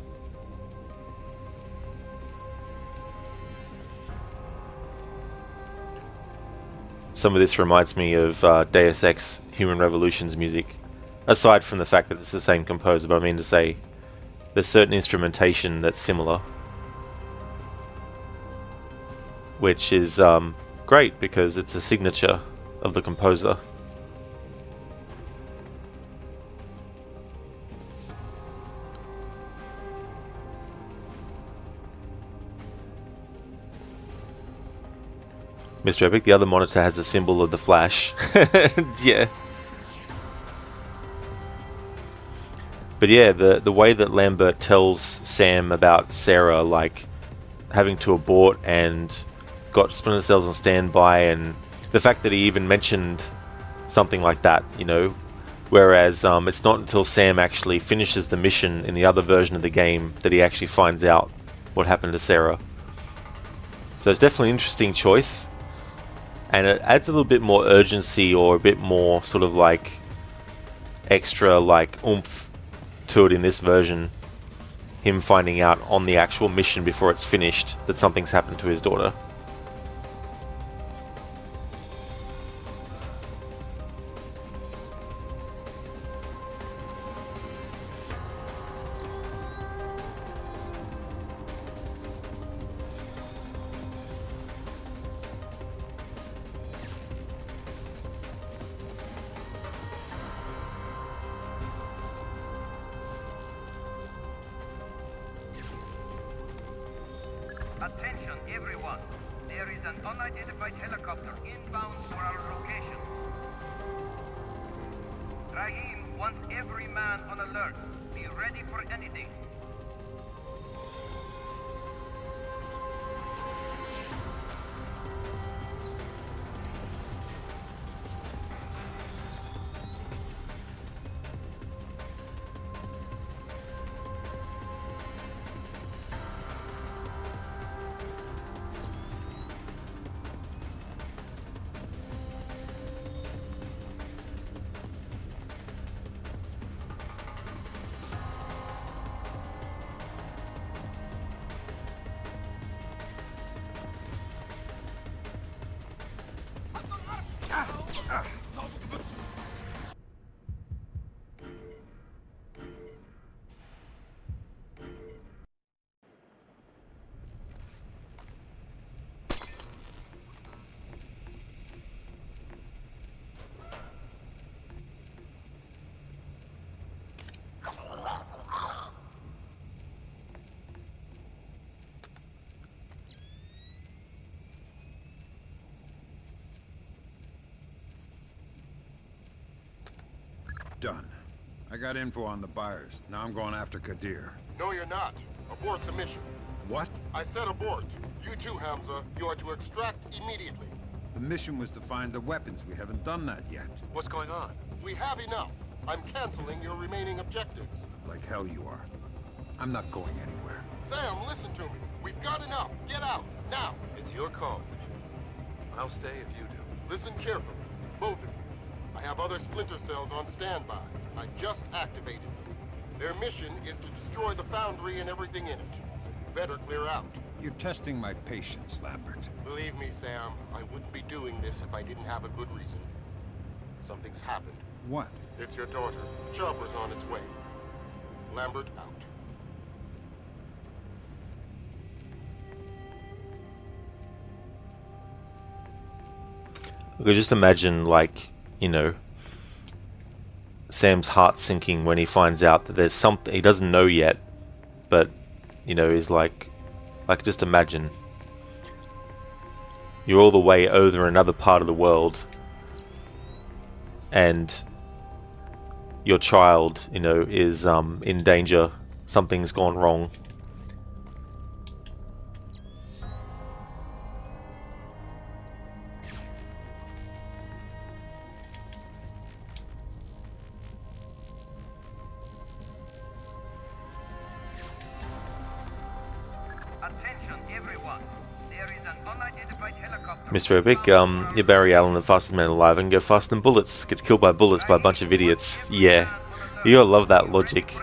Some of this reminds me of Deus Ex Human Revolution's music. Aside from the fact that it's the same composer, but I mean to say, there's certain instrumentation that's similar. Which is great because it's a signature of the composer. Mr. Epic, the other monitor has a symbol of the Flash. Yeah. But yeah, the way that Lambert tells Sam about Sarah, like having to abort and got Splinter Cells on standby, and the fact that he even mentioned something like that, you know, whereas it's not until Sam actually finishes the mission in the other version of the game that he actually finds out what happened to Sarah. So it's definitely an interesting choice. And it adds a little bit more urgency, or a bit more sort of like extra like oomph to it in this version. Him finding out on the actual mission before it's finished that something's happened to his daughter. Attention, everyone. There is an unidentified helicopter inbound for our location. Rahim wants every man on alert. Be ready for anything. Done. I got info on the buyers. Now I'm going after Kadir. No, you're not. Abort the mission. What? I said abort. You too, Hamza. You are to extract immediately. The mission was to find the weapons. We haven't done that yet. What's going on? We have enough. I'm canceling your remaining objectives. Like hell you are. I'm not going anywhere. Sam, listen to me. We've got enough. Get out, now. It's your call. I'll stay if you do. Listen carefully, both of you. I have other Splinter Cells on standby. I just activated them. Their mission is to destroy the foundry and everything in it. You better clear out. You're testing my patience, Lambert. Believe me, Sam, I wouldn't be doing this if I didn't have a good reason. Something's happened. What? It's your daughter. Chopper's on its way. Lambert out. I could just imagine, like, you know, Sam's heart sinking when he finds out that there's something he doesn't know yet, but, you know, he's like just imagine you're all the way over another part of the world, and your child, you know, is in danger. Something's gone wrong. Mr. Epic, you're Barry Allen, the fastest man alive, and go faster than bullets. Gets killed by bullets by a bunch of idiots. Yeah, you gotta love that logic.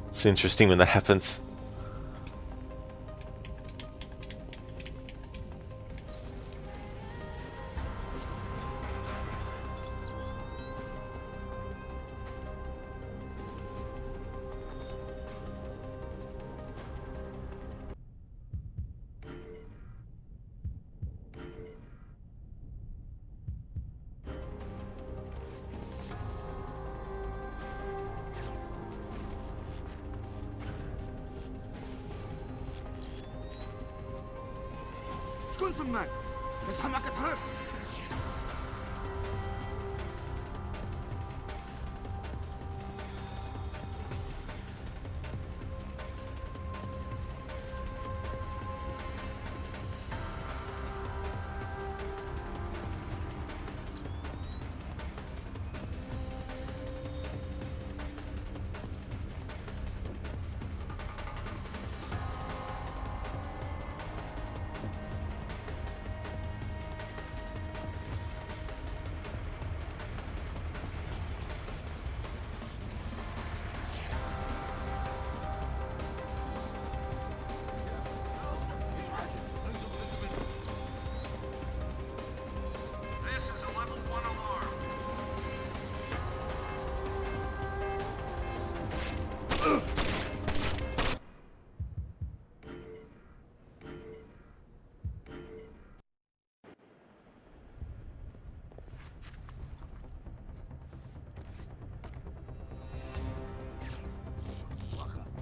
It's interesting when that happens. شكون سماك؟ اسحب معك تحرك. This is a level 1 alarm.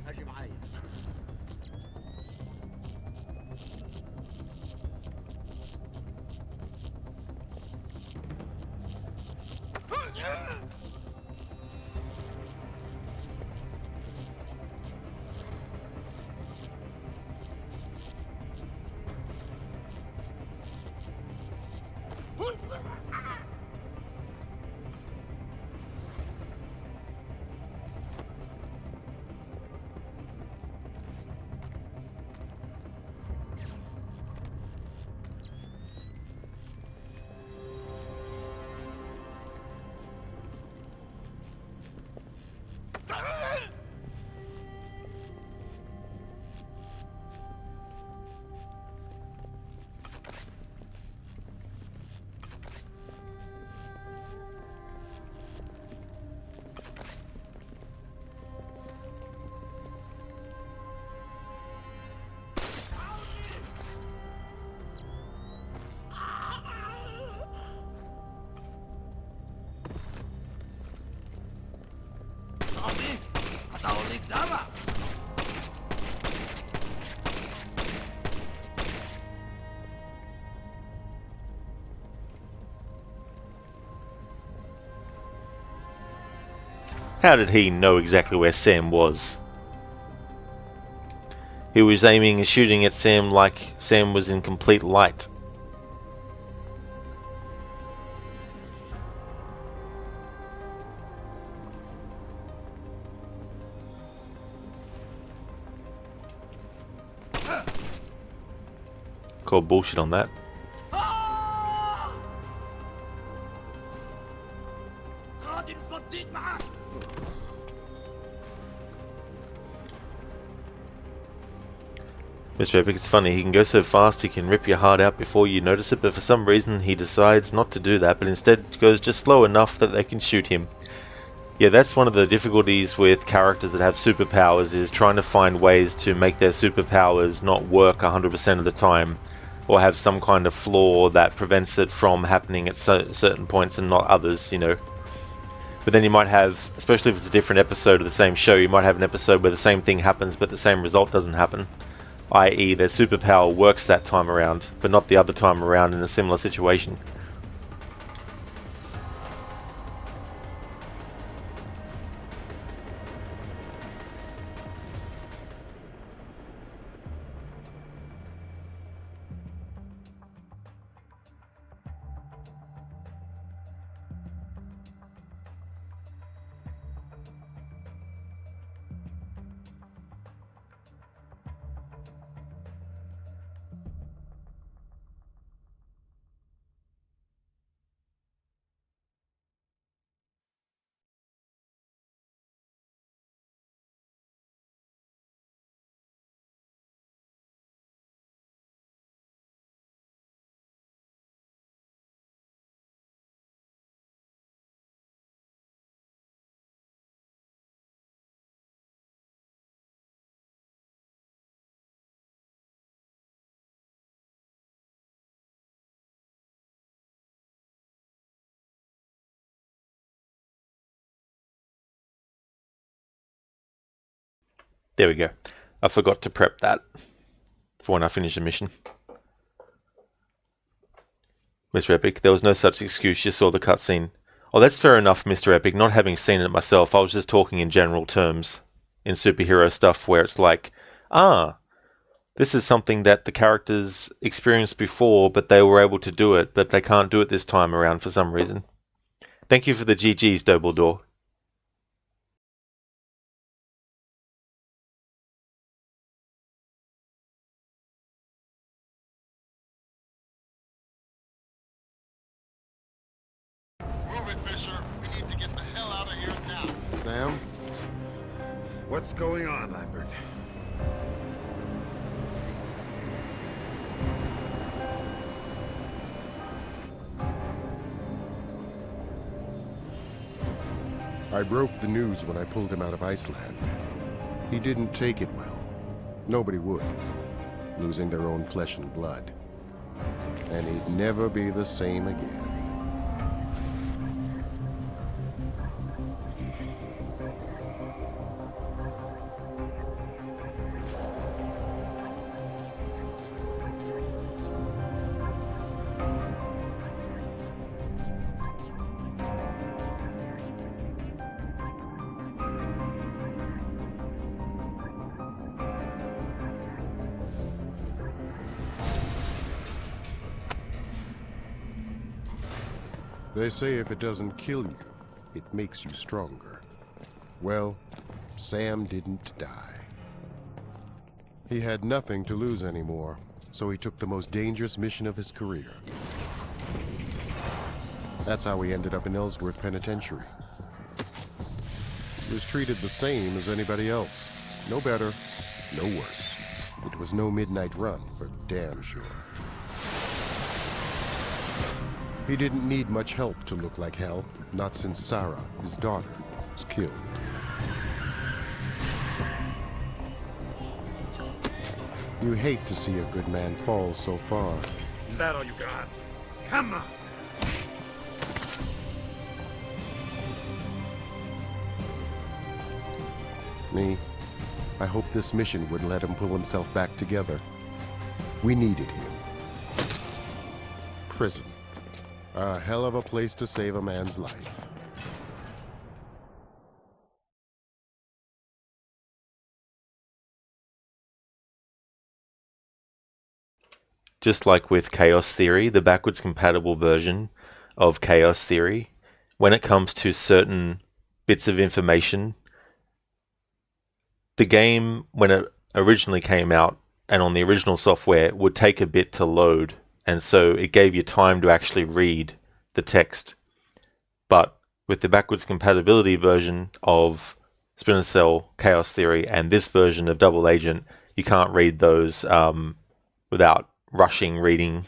اجي معايا. How did he know exactly where Sam was? He was aiming and shooting at Sam like Sam was in complete light. Call bullshit on that. Mr. Epic, it's funny, he can go so fast he can rip your heart out before you notice it, but for some reason he decides not to do that, but instead goes just slow enough that they can shoot him. Yeah, that's one of the difficulties with characters that have superpowers, is trying to find ways to make their superpowers not work 100% of the time, or have some kind of flaw that prevents it from happening at certain points and not others, you know. But then you might have, especially if it's a different episode of the same show, you might have an episode where the same thing happens but the same result doesn't happen. I.e. their superpower works that time around, but not the other time around in a similar situation. There we go. I forgot to prep that for when I finish the mission. Mr. Epic, there was no such excuse, you saw the cutscene. Oh, that's fair enough, Mr. Epic, not having seen it myself. I was just talking in general terms, in superhero stuff, where it's like, this is something that the characters experienced before, but they were able to do it, but they can't do it this time around for some reason. Thank you for the GGs, Dumbledore. Move it, Fisher. We need to get the hell out of here now. Sam? What's going on, Lambert? I broke the news when I pulled him out of Iceland. He didn't take it well. Nobody would, losing their own flesh and blood. And he'd never be the same again. They say if it doesn't kill you, it makes you stronger. Well, Sam didn't die. He had nothing to lose anymore, so he took the most dangerous mission of his career. That's how he ended up in Ellsworth Penitentiary. He was treated the same as anybody else. No better, no worse. It was no midnight run, for damn sure. He didn't need much help to look like hell, not since Sarah, his daughter, was killed. You hate to see a good man fall so far. Is that all you got? Come on! Me, I hope this mission would let him pull himself back together. We needed him. Prison. A hell of a place to save a man's life. Just like with Chaos Theory, the backwards compatible version of Chaos Theory, when it comes to certain bits of information, the game, when it originally came out and on the original software, would take a bit to load, and so it gave you time to actually read the text. But with the backwards compatibility version of Splinter Cell, Chaos Theory, and this version of Double Agent, you can't read those without rushing reading.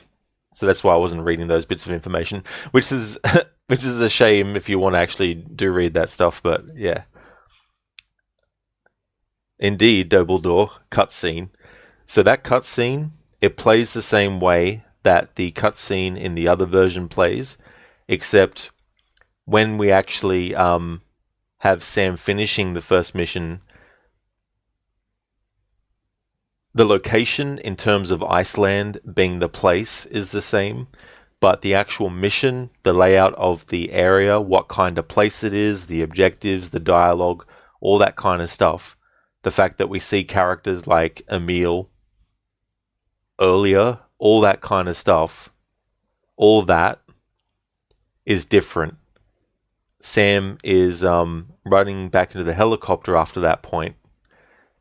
So that's why I wasn't reading those bits of information, which is which is a shame if you want to actually do read that stuff. But yeah, indeed, Dumbledore cutscene. So that cutscene, it plays the same way that the cutscene in the other version plays, except when we actually have Sam finishing the first mission, the location in terms of Iceland being the place is the same, but the actual mission, the layout of the area, what kind of place it is, the objectives, the dialogue, all that kind of stuff, the fact that we see characters like Emil earlier, all that kind of stuff, all that is different. Sam is running back into the helicopter after that point.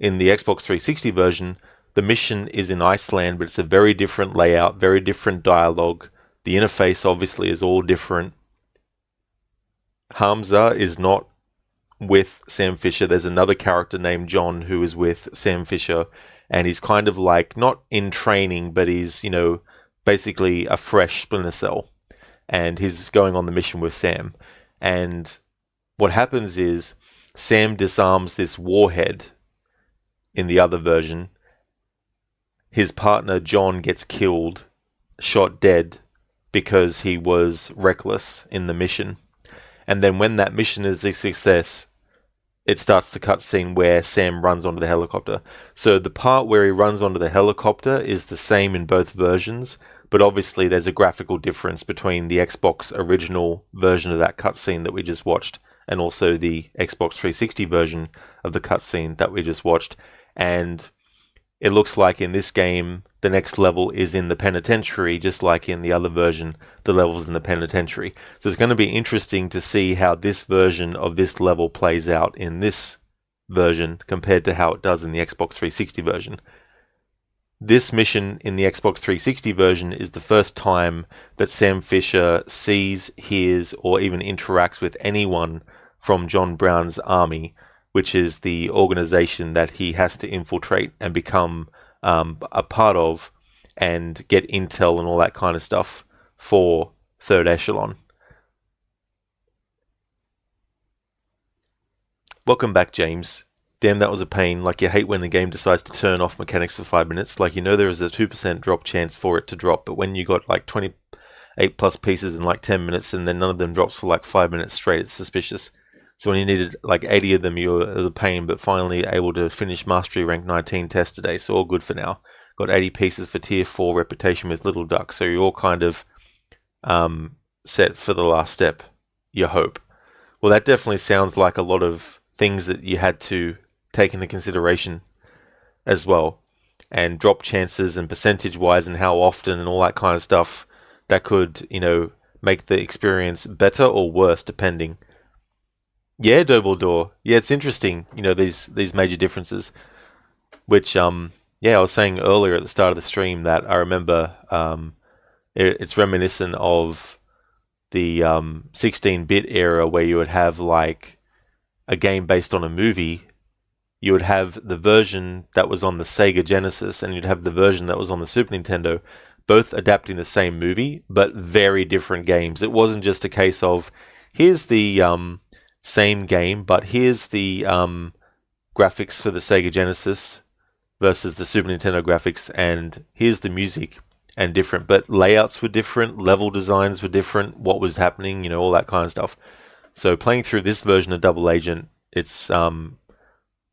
In the Xbox 360 version, the mission is in Iceland, but it's a very different layout, very different dialogue. The interface obviously is all different. Hamza is not with Sam Fisher. There's another character named John who is with Sam Fisher, and he's kind of like, not in training, but he's, basically a fresh Splinter Cell, and he's going on the mission with Sam. And what happens is Sam disarms this warhead in the other version. His partner John gets killed, shot dead, because he was reckless in the mission. And then when that mission is a success, it starts the cutscene where Sam runs onto the helicopter. So the part where he runs onto the helicopter is the same in both versions, but obviously there's a graphical difference between the Xbox original version of that cutscene that we just watched and also the Xbox 360 version of the cutscene that we just watched. And it looks like in this game, the next level is in the penitentiary, just like in the other version, the level's in the penitentiary. So it's going to be interesting to see how this version of this level plays out in this version compared to how it does in the Xbox 360 version. This mission in the Xbox 360 version is the first time that Sam Fisher sees, hears, or even interacts with anyone from John Brown's army, which is the organization that he has to infiltrate and become a part of and get intel and all that kind of stuff for Third Echelon. Welcome back, James. Damn, that was a pain. Like, you hate when the game decides to turn off mechanics for 5 minutes. Like, you know there is a 2% drop chance for it to drop, but when you got like 28 plus pieces in like 10 minutes and then none of them drops for like 5 minutes straight, it's suspicious. So when you needed like 80 of them, it was a pain, but finally able to finish Mastery Rank 19 test today, so all good for now. Got 80 pieces for Tier 4 Reputation with Little Duck, so you're all kind of set for the last step, you hope. Well, that definitely sounds like a lot of things that you had to take into consideration as well, and drop chances and percentage-wise and how often and all that kind of stuff that could, make the experience better or worse depending. Yeah, Dumbledore. Yeah, it's interesting, these major differences, which, I was saying earlier at the start of the stream that I remember it's reminiscent of the 16-bit era where you would have like a game based on a movie. You would have the version that was on the Sega Genesis and you'd have the version that was on the Super Nintendo, both adapting the same movie, but very different games. It wasn't just a case of, here's the same game, but here's the graphics for the Sega Genesis versus the Super Nintendo graphics, and here's the music, and different. But layouts were different, level designs were different, what was happening, all that kind of stuff. So playing through this version of Double Agent, it's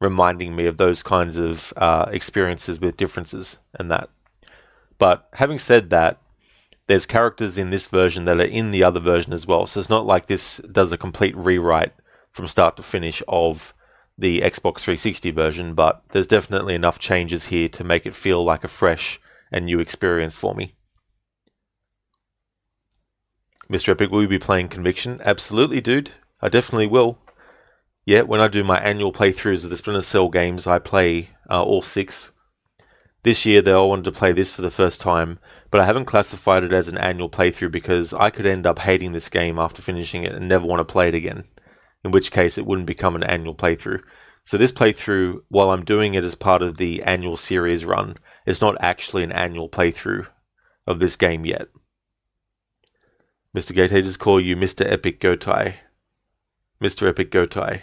reminding me of those kinds of experiences with differences and that. But having said that, there's characters in this version that are in the other version as well. So it's not like this does a complete rewrite from start to finish of the Xbox 360 version, but there's definitely enough changes here to make it feel like a fresh and new experience for me. Mr. Epic, will you be playing Conviction? Absolutely, dude. I definitely will. Yeah, when I do my annual playthroughs of the Splinter Cell games, I play all 6. This year, though, I wanted to play this for the first time, but I haven't classified it as an annual playthrough because I could end up hating this game after finishing it and never want to play it again, in which case it wouldn't become an annual playthrough. So this playthrough, while I'm doing it as part of the annual series run, it's not actually an annual playthrough of this game yet. Mr. Gatehaters call you Mr. Epic Gotai. Mr. Epic Gotai.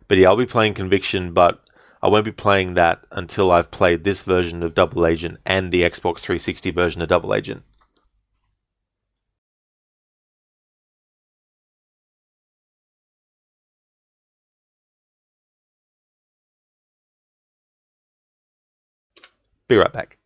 But yeah, I'll be playing Conviction, but I won't be playing that until I've played this version of Double Agent and the Xbox 360 version of Double Agent. Be right back.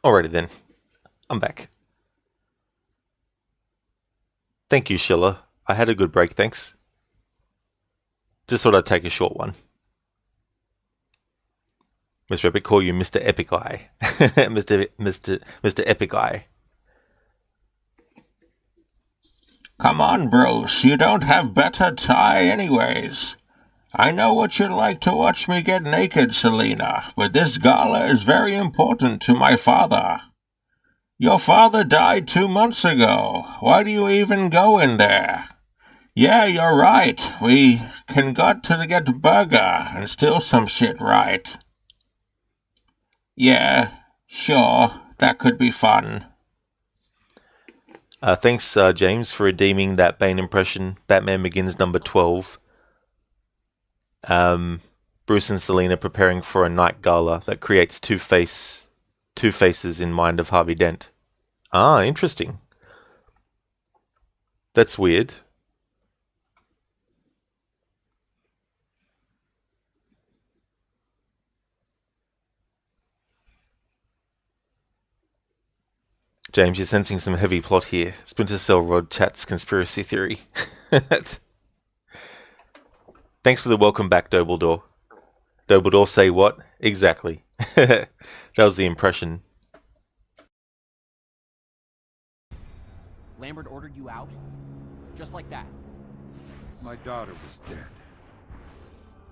Alrighty then. I'm back. Thank you, Schiller. I had a good break, thanks. Just thought I'd take a short one. Mr. Epic, call you Mr. Epic Eye. Mr. Epic Eye. Come on, Bruce, you don't have better tie anyways. I know what you'd like to watch me get naked, Selena, but this gala is very important to my father. Your father died 2 months ago. Why do you even go in there? Yeah, you're right. We can got to get the burger and steal some shit, right? Yeah, sure, that could be fun. Thanks, James, for redeeming that Bane impression. Batman Begins number 12. Bruce and Selena preparing for a night gala that creates two faces in mind of Harvey Dent. Ah, interesting. That's weird. James, you're sensing some heavy plot here. Splinter Cell Rod chats conspiracy theory. Thanks for the welcome back, Dobledore. Dobledore say what? Exactly. That was the impression. Lambert ordered you out? Just like that? My daughter was dead.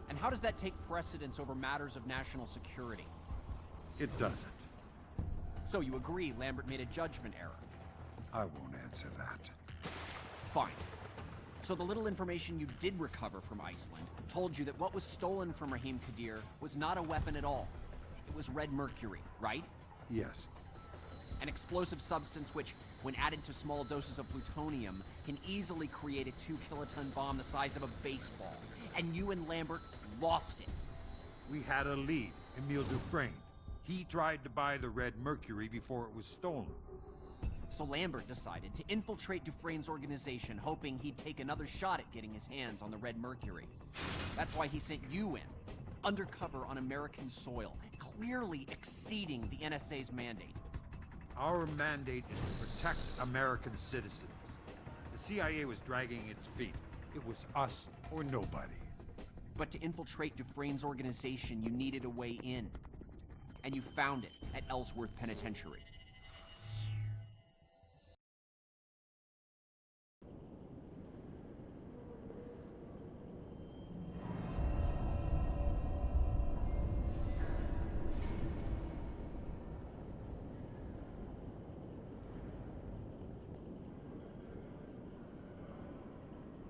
And how does that take precedence over matters of national security? It doesn't. So you agree Lambert made a judgment error? I won't answer that. Fine. So the little information you did recover from Iceland told you that what was stolen from Rahim Kadir was not a weapon at all. It was red mercury, right? Yes. An explosive substance which, when added to small doses of plutonium, can easily create a 2-kiloton bomb the size of a baseball. And you and Lambert lost it. We had a lead, Emile Dufresne. He tried to buy the red mercury before it was stolen. So Lambert decided to infiltrate Dufresne's organization, hoping he'd take another shot at getting his hands on the red mercury. That's why he sent you in, undercover on American soil, clearly exceeding the NSA's mandate. Our mandate is to protect American citizens. The CIA was dragging its feet. It was us or nobody. But to infiltrate Dufresne's organization, you needed a way in. And you found it at Ellsworth Penitentiary.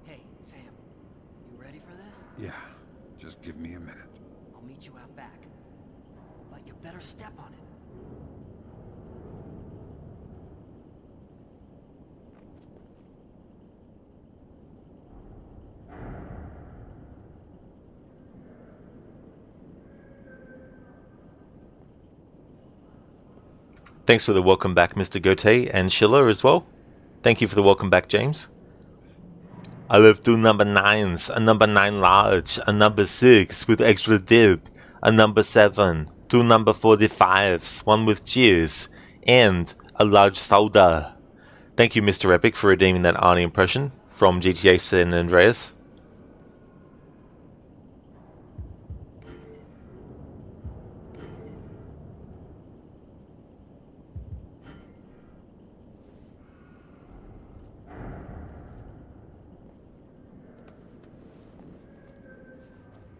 Hey, Sam. You ready for this? Yeah, just give me a minute. I'll meet you out back. But you better step on it. Thanks for the welcome back, Mr. Gote, and Schiller as well. Thank you for the welcome back, James. I love 2 number 9s, a number 9 large, a number 6 with extra dip, a number 7, 2 number 45s, one with cheers, and a large soda. Thank you, Mr. Epic, for redeeming that Arnie impression from GTA San Andreas.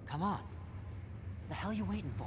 Come on. What the hell are you waiting for?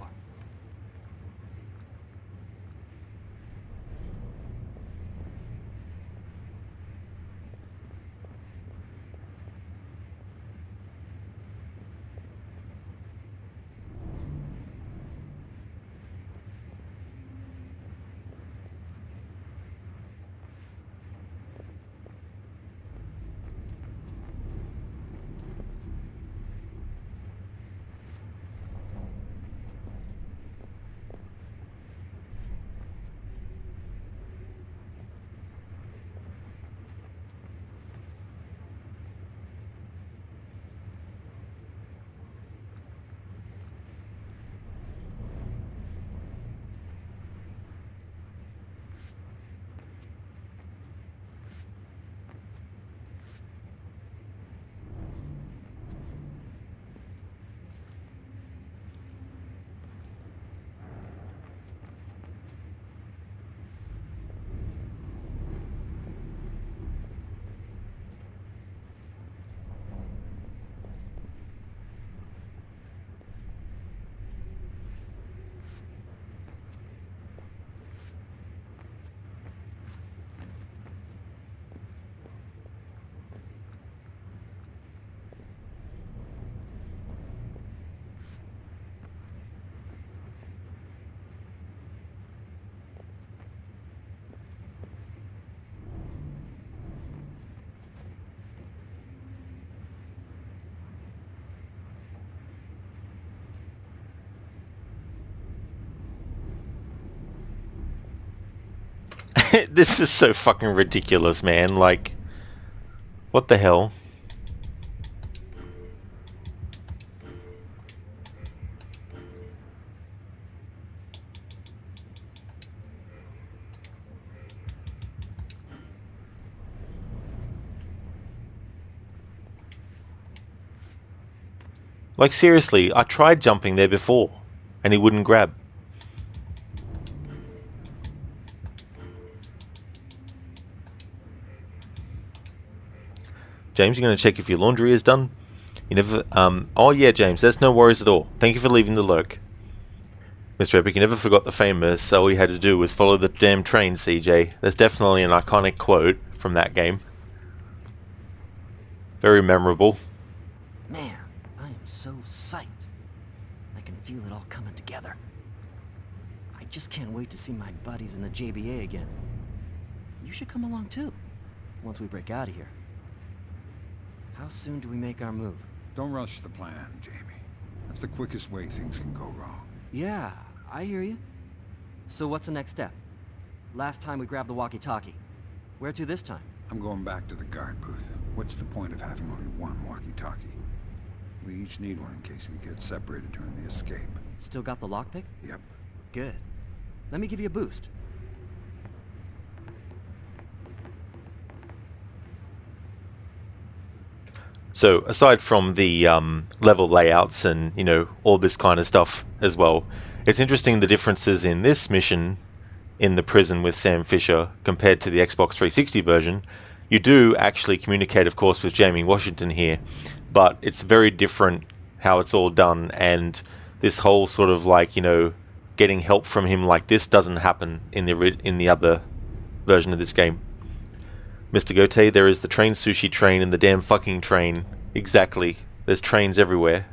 This is so fucking ridiculous, man. Like, what the hell? Like, seriously, I tried jumping there before, and he wouldn't grab. James, you're going to check if your laundry is done? You never... Oh, yeah, James, that's no worries at all. Thank you for leaving the lurk. Mr. Epic, you never forgot the famous, all you had to do was follow the damn train, CJ. That's definitely an iconic quote from that game. Very memorable. Man, I am so psyched. I can feel it all coming together. I just can't wait to see my buddies in the JBA again. You should come along too, once we break out of here. How soon do we make our move? Don't rush the plan, Jamie. That's the quickest way things can go wrong. Yeah, I hear you. So what's the next step? Last time we grabbed the walkie-talkie. Where to this time? I'm going back to the guard booth. What's the point of having only one walkie-talkie? We each need one in case we get separated during the escape. Still got the lockpick? Yep. Good. Let me give you a boost. So, aside from the level layouts and, you know, all this kind of stuff as well, it's interesting the differences in this mission in the prison with Sam Fisher compared to the Xbox 360 version. You do actually communicate, of course, with Jamie Washington here, but it's very different how it's all done, and this whole sort of like, you know, getting help from him like this doesn't happen in the other version of this game. Mr. Gote, there is the train sushi train and the damn fucking train. Exactly. There's trains everywhere.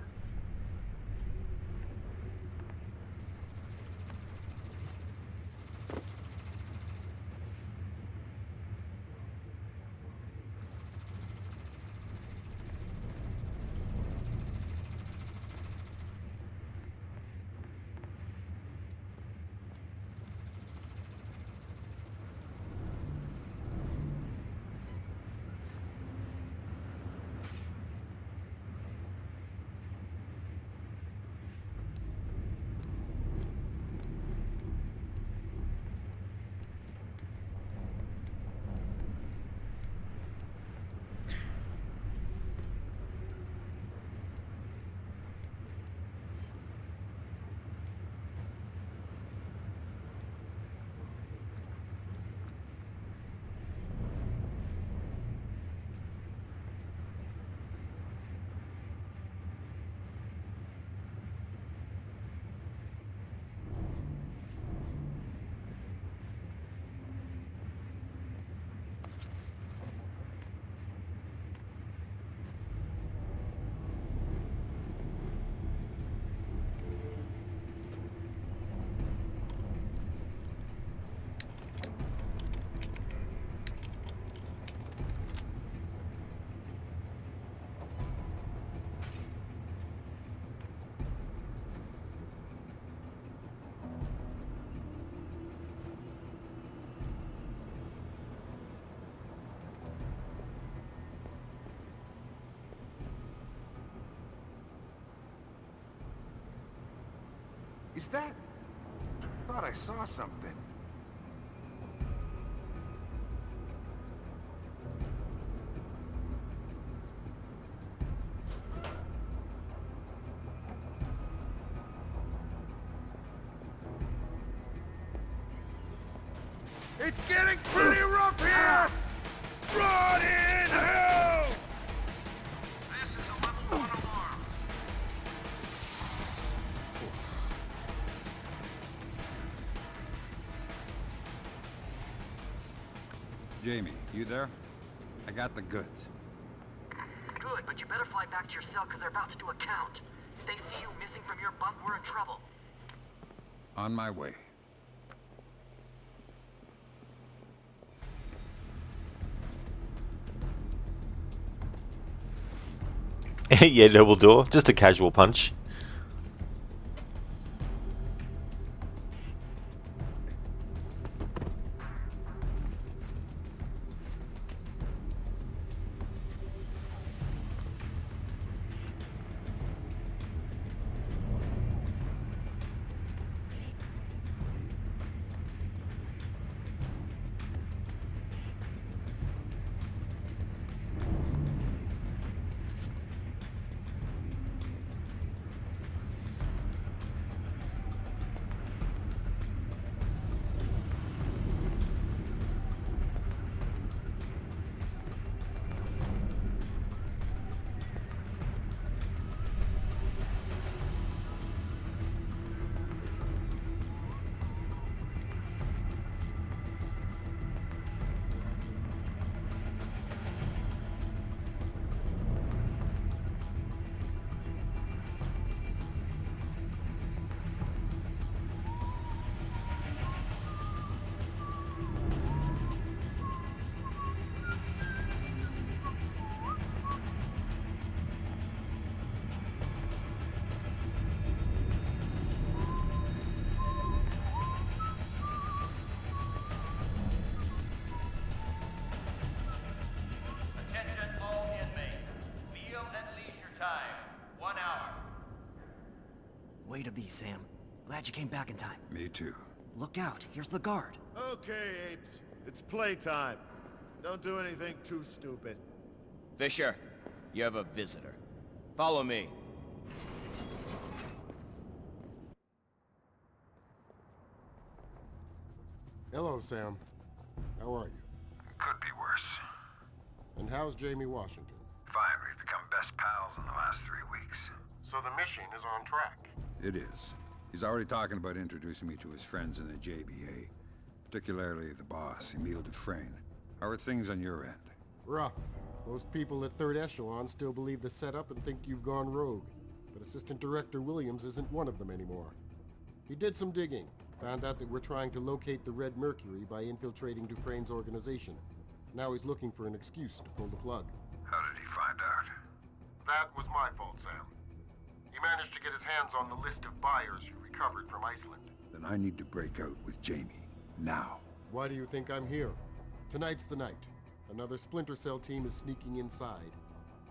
Is that? I thought I saw something. It's getting pretty rough here! Run in hell! This is a level 1 alarm. Jamie, you there? I got the goods. Good, but you better fly back to your cell because they're about to do a count. If they see you missing from your bunk, we're in trouble. On my way. Yeah, double door. Just a casual punch. be, Sam. Glad you came back in time. Me too. Look out, here's the guard. Okay, apes. It's playtime. Don't do anything too stupid. Fisher, you have a visitor. Follow me. Hello, Sam. How are you? Could be worse. And how's Jamie Washington? Fine, we've become best pals in the last 3 weeks. So the mission is on track. It is. He's already talking about introducing me to his friends in the JBA. Particularly the boss, Emile Dufresne. How are things on your end? Rough. Most people at Third Echelon still believe the setup and think you've gone rogue. But Assistant Director Williams isn't one of them anymore. He did some digging. Found out that we're trying to locate the Red Mercury by infiltrating Dufresne's organization. Now he's looking for an excuse to pull the plug. How did he find out? That was my fault, Sam. He managed to get his hands on the list of buyers you recovered from Iceland. Then I need to break out with Jamie. Now. Why do you think I'm here? Tonight's the night. Another Splinter Cell team is sneaking inside.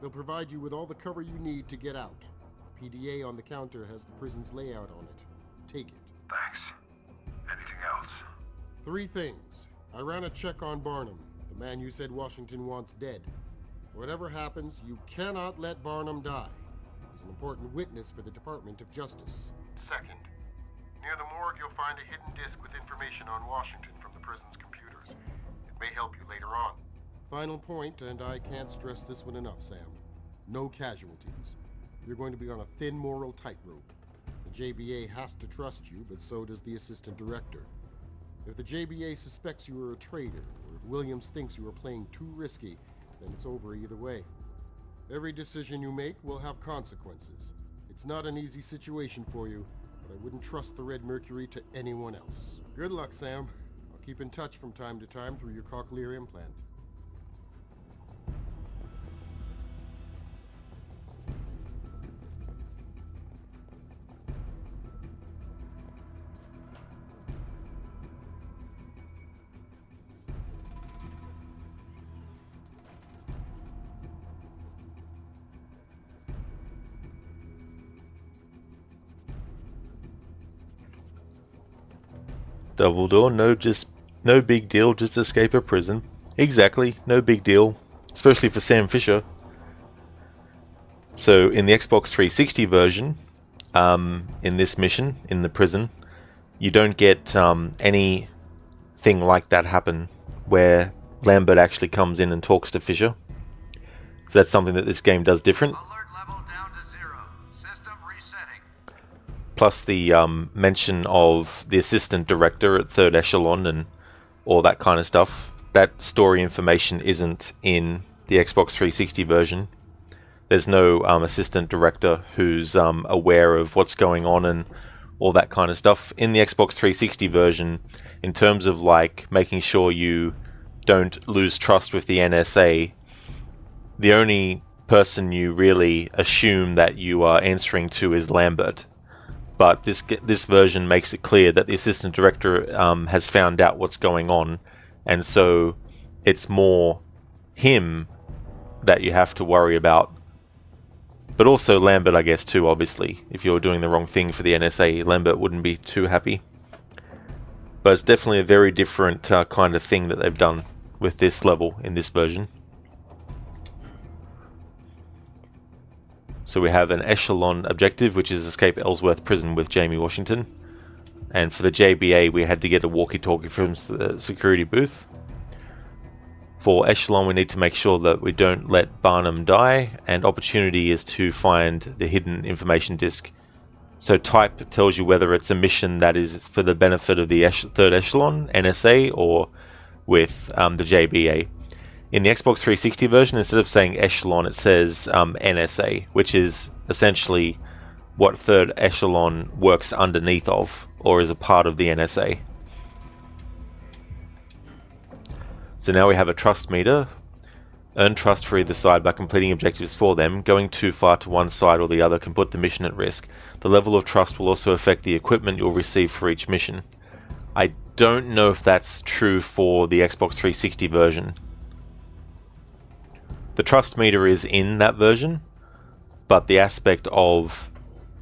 They'll provide you with all the cover you need to get out. PDA on the counter has the prison's layout on it. Take it. Thanks. Anything else? 3 things. I ran a check on Barnum, the man you said Washington wants dead. Whatever happens, you cannot let Barnum die. He's an important witness for the Department of Justice. Second, near the morgue you'll find a hidden disk with information on Washington from the prison's computers. It may help you later on. Final point, and I can't stress this one enough, Sam. No casualties. You're going to be on a thin moral tightrope. The JBA has to trust you, but so does the Assistant Director. If the JBA suspects you are a traitor, or if Williams thinks you are playing too risky, then it's over either way. Every decision you make will have consequences. It's not an easy situation for you, but I wouldn't trust the Red Mercury to anyone else. Good luck, Sam. I'll keep in touch from time to time through your cochlear implant. Dumbledore, no big deal, just escape a prison. Exactly, no big deal, especially for Sam Fisher. So in the Xbox 360 version, in this mission, in the prison, you don't get anything like that happen where Lambert actually comes in and talks to Fisher. So that's something that this game does different. Plus the mention of the assistant director at Third Echelon and all that kind of stuff. That story information isn't in the Xbox 360 version. There's no assistant director who's aware of what's going on and all that kind of stuff. In the Xbox 360 version, in terms of like making sure you don't lose trust with the NSA, the only person you really assume that you are answering to is Lambert. But this version makes it clear that the assistant director has found out what's going on, and so it's more him that you have to worry about. But also Lambert, I guess, too, obviously. If you're doing the wrong thing for the NSA, Lambert wouldn't be too happy. But it's definitely a very different kind of thing that they've done with this level in this version. So we have an Echelon objective, which is escape Ellsworth Prison with Jamie Washington. And for the JBA, we had to get a walkie-talkie from the security booth. For Echelon, we need to make sure that we don't let Barnum die, and opportunity is to find the hidden information disk. So type tells you whether it's a mission that is for the benefit of the Third Echelon, NSA, or with the JBA. In the Xbox 360 version, instead of saying Echelon, it says NSA, which is essentially what Third Echelon works underneath of, or is a part of the NSA. So now we have a trust meter. Earn trust for either side by completing objectives for them. Going too far to one side or the other can put the mission at risk. The level of trust will also affect the equipment you'll receive for each mission. I don't know if that's true for the Xbox 360 version. The trust meter is in that version, but the aspect of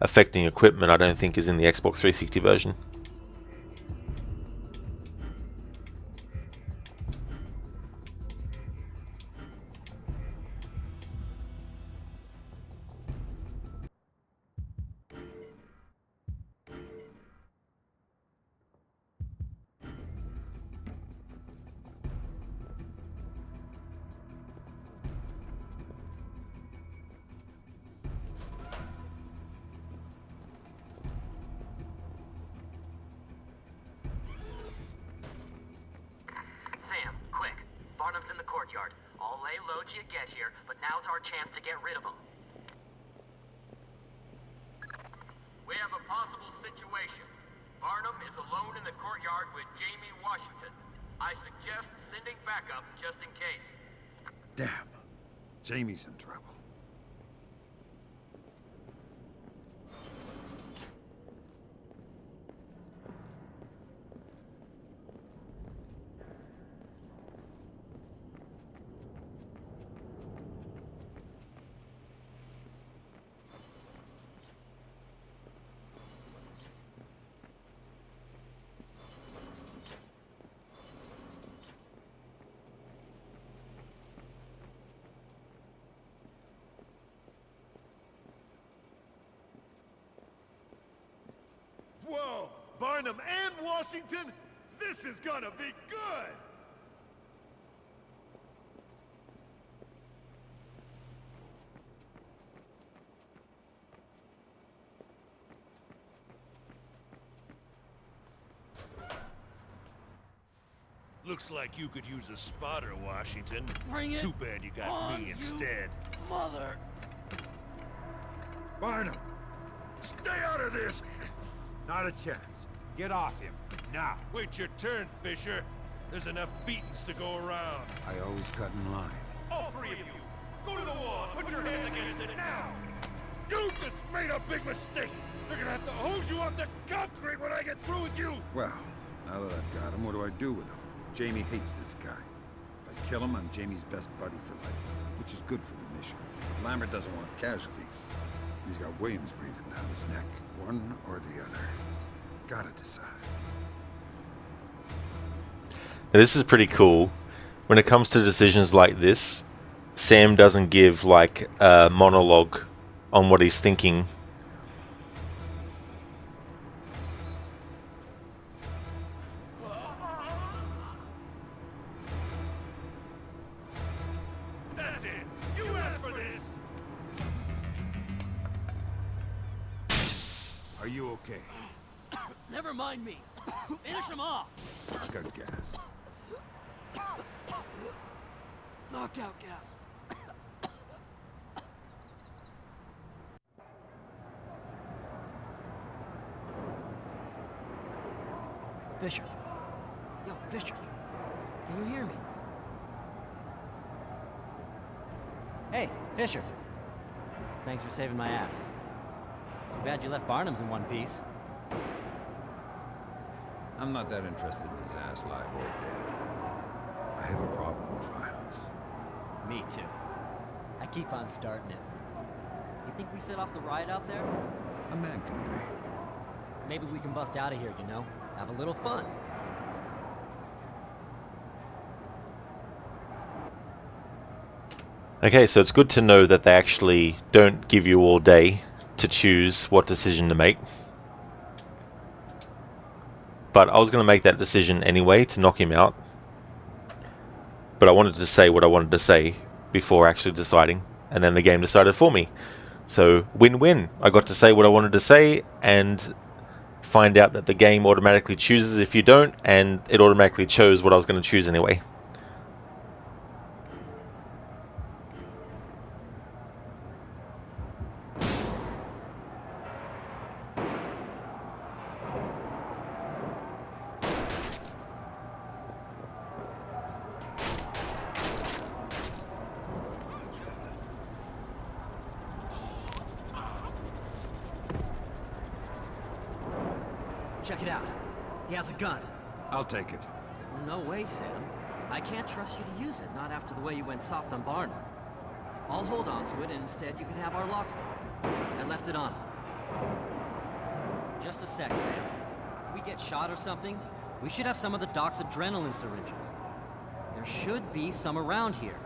affecting equipment, I don't think is in the Xbox 360 version. Sam, quick. Barnum's in the courtyard. I'll lay low till you get here, but now's our chance to get rid of him. We have a possible situation. Barnum is alone in the courtyard with Jamie Washington. I suggest sending backup just in case. Damn. Jamie's in trouble. Whoa! Barnum and Washington? This is gonna be good! Looks like you could use a spotter, Washington. Bring it Too bad you got on, me you instead. Mother. Barnum! Stay out of this! Not a chance. Get off him, now. Wait your turn, Fisher. There's enough beatings to go around. I always cut in line. All three of you, go to the wall. Put your hands against it now. You just made a big mistake. They're gonna have to hose you off the concrete when I get through with you. Well, now that I've got him, what do I do with him? Jamie hates this guy. If I kill him, I'm Jamie's best buddy for life, which is good for the mission. But Lambert doesn't want casualties. He's got Williams breathing down his neck. One or the other. Gotta decide. Now, this is pretty cool. When it comes to decisions like this, Sam doesn't give like a monologue on what he's thinking. That's it. You asked for this. Are you okay? Never mind me. Finish him off. Got gas. Knockout gas. Fisher. Yo, Fisher. Can you hear me? Hey, Fisher. Thanks for saving my ass. Too bad you left Barnum's in one piece. I'm not that interested in his ass live or dead. I have a problem with violence. Me too. I keep on starting it. You think we set off the riot out there? A man can dream. Maybe we can bust out of here, you know? Have a little fun. Okay, so it's good to know that they actually don't give you all day to choose what decision to make. But I was going to make that decision anyway to knock him out. But I wanted to say what I wanted to say before actually deciding. And then the game decided for me. So win-win. I got to say what I wanted to say and find out that the game automatically chooses if you don't. And it automatically chose what I was going to choose anyway. Check it out. He has a gun. I'll take it. No way, Sam. I can't trust you to use it, not after the way you went soft on Barnum. I'll hold on to it, and instead you can have our locker. I left it on him. Just a sec, Sam. If we get shot or something, we should have some of the doc's adrenaline syringes. There should be some around here.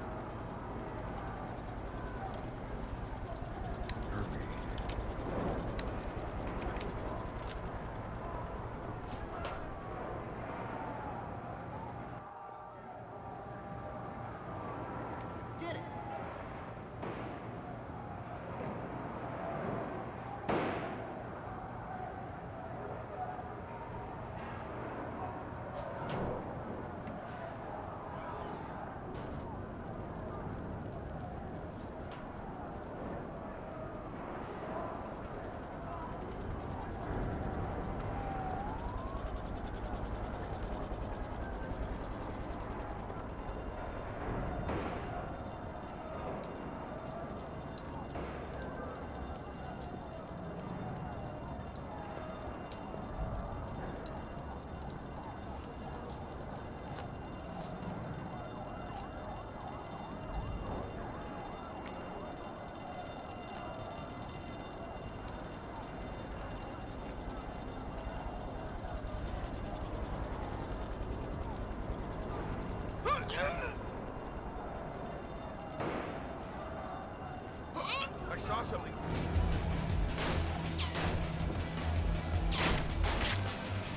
Did it? I saw something.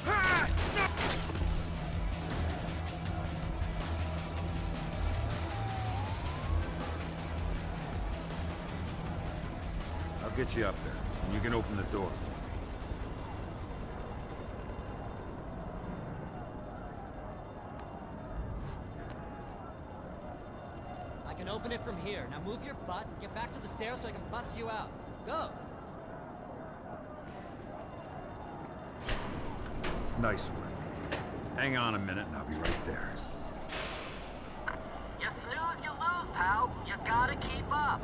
Ah! No! I'll get you up there, and you can open the door for me. I can open it from here. Now move your butt and get back to the stairs so I can bust you out. Go! Nice work. Hang on a minute, and I'll be right there. You snooze, you lose, pal. You gotta keep up.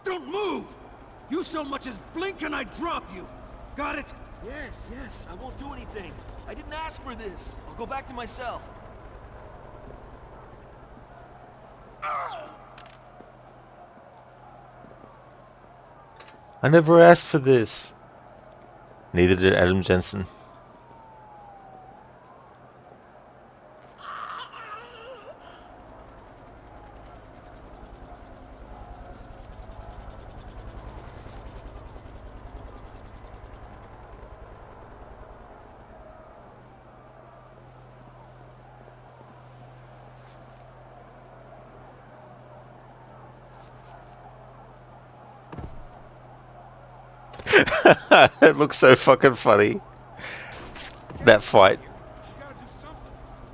Don't move! You so much as blink and I drop you. Got it? Yes, yes, I won't do anything. I didn't ask for this. I'll go back to my cell. I never asked for this. Neither did Adam Jensen. It looks so fucking funny. That fight.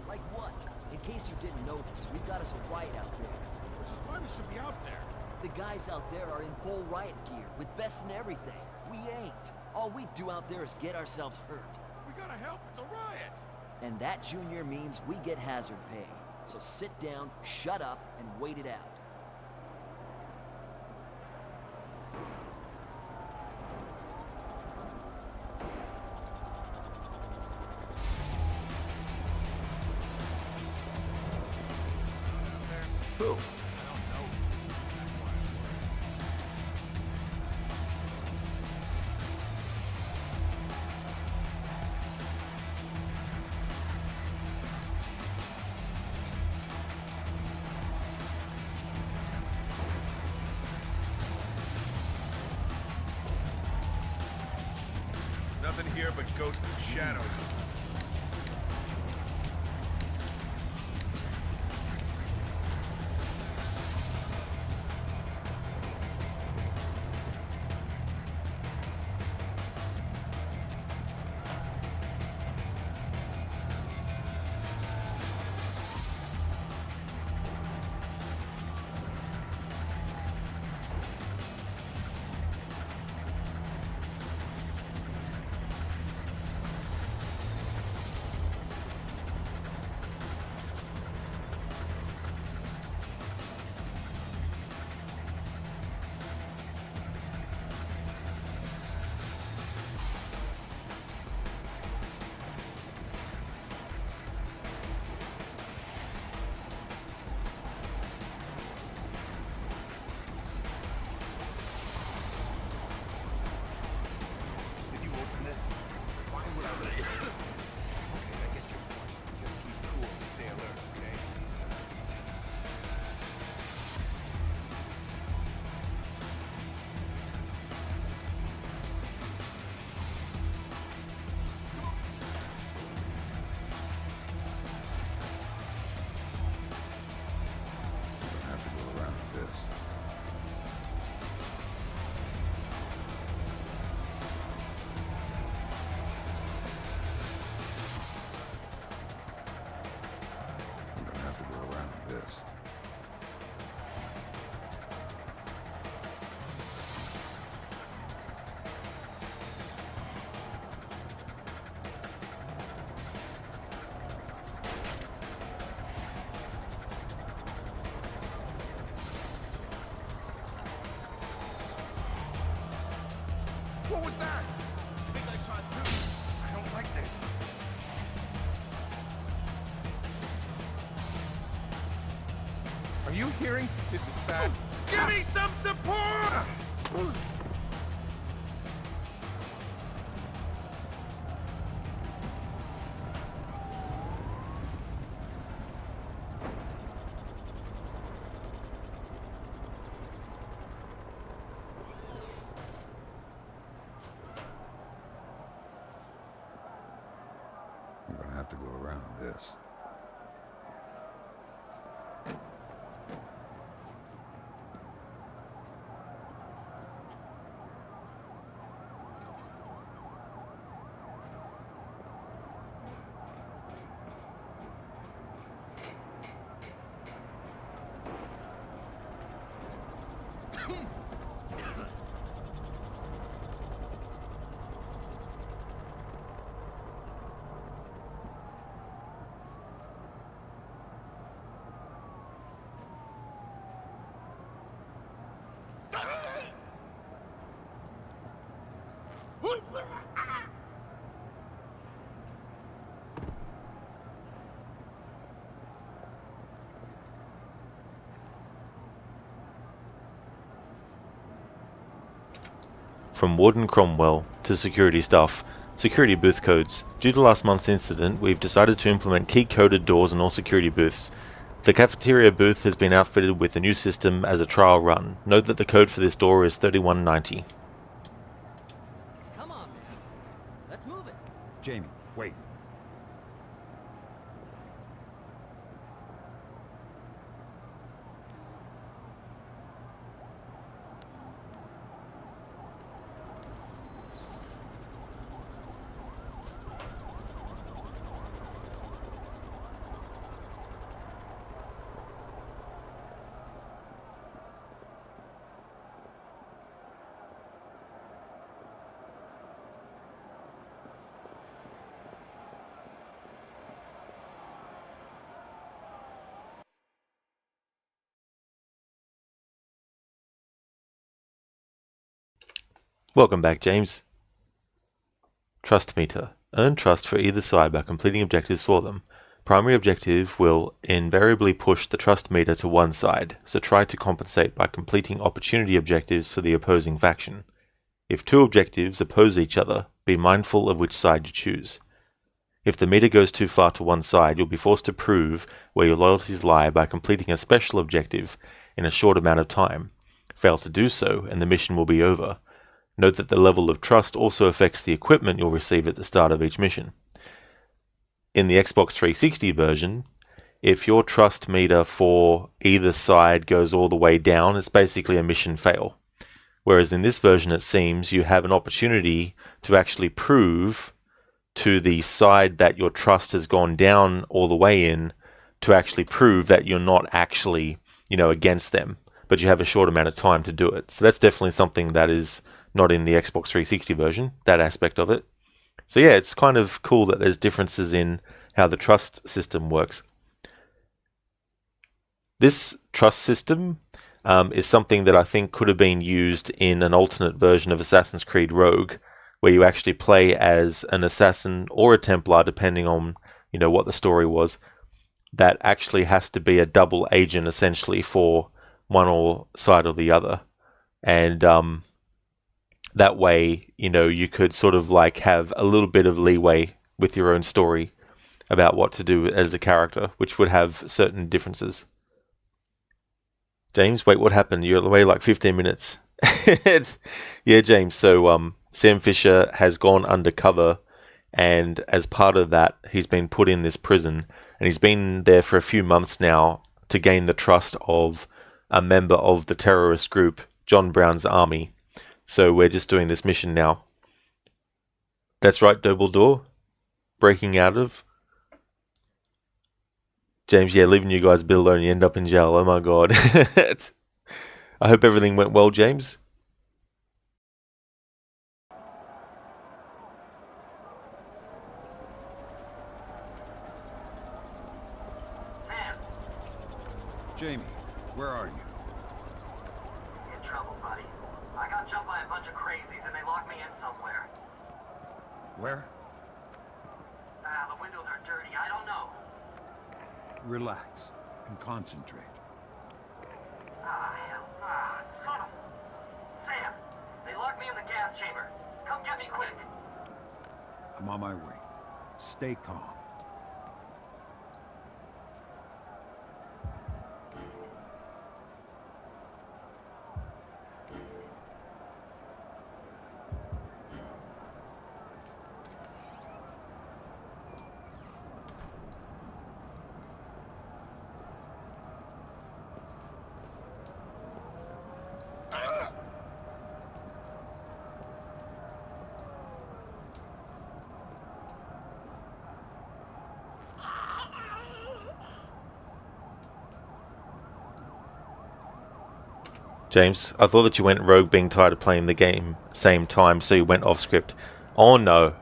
Like what? In case you didn't notice, we've got us a riot out there. Which is why we should be out there. The guys out there are in full riot gear, with vests and everything. We ain't. All we do out there is get ourselves hurt. We gotta help, it's a riot. And that, Junior, means we get hazard pay. So sit down, shut up, and wait it out. Who? Nothing here but ghosts and shadows. What was that? I think I saw it too. I don't like this. Are you hearing? This is bad. Give me some support! I'm gonna have to go around this. From Warden Cromwell to security staff, security booth codes. Due to last month's incident, we've decided to implement key-coded doors in all security booths. The cafeteria booth has been outfitted with the new system as a trial run. Note that the code for this door is 3190. Come on, man. Let's move it. Jamie, wait. Welcome back, James. Trust meter. Earn trust for either side by completing objectives for them. Primary objective will invariably push the trust meter to one side, so try to compensate by completing opportunity objectives for the opposing faction. If two objectives oppose each other, be mindful of which side you choose. If the meter goes too far to one side, you'll be forced to prove where your loyalties lie by completing a special objective in a short amount of time. Fail to do so, and the mission will be over. Note that the level of trust also affects the equipment you'll receive at the start of each mission. In the Xbox 360 version, if your trust meter for either side goes all the way down, it's basically a mission fail. Whereas in this version, it seems you have an opportunity to actually prove to the side that your trust has gone down all the way in, to actually prove that you're not actually, against them, but you have a short amount of time to do it. So that's definitely something that is not in the Xbox 360 version, that aspect of it. So yeah, it's kind of cool that there's differences in how the trust system works. This trust system is something that I think could have been used in an alternate version of Assassin's Creed Rogue, where you actually play as an assassin or a Templar, depending on what the story was, that actually has to be a double agent essentially for one or side or the other. And that way, you could sort of like have a little bit of leeway with your own story about what to do as a character, which would have certain differences. James, wait, what happened? You're away like 15 minutes. Yeah, James, so Sam Fisher has gone undercover, and as part of that, he's been put in this prison, and he's been there for a few months now to gain the trust of a member of the terrorist group, John Brown's army. So we're just doing this mission now. That's right, Dumbledore. Breaking out of. James, yeah, leaving you guys a bit alone, you end up in jail. Oh my god. I hope everything went well, James. Jamie, where are you? In trouble, buddy. I got jumped by a bunch of crazies and they locked me in somewhere. Where? The windows are dirty. I don't know. Relax and concentrate. Hell. Son of... Sam, they locked me in the gas chamber. Come get me quick. I'm on my way. Stay calm. James, I thought that you went rogue being tired of playing the game same time, so you went off script. Oh no.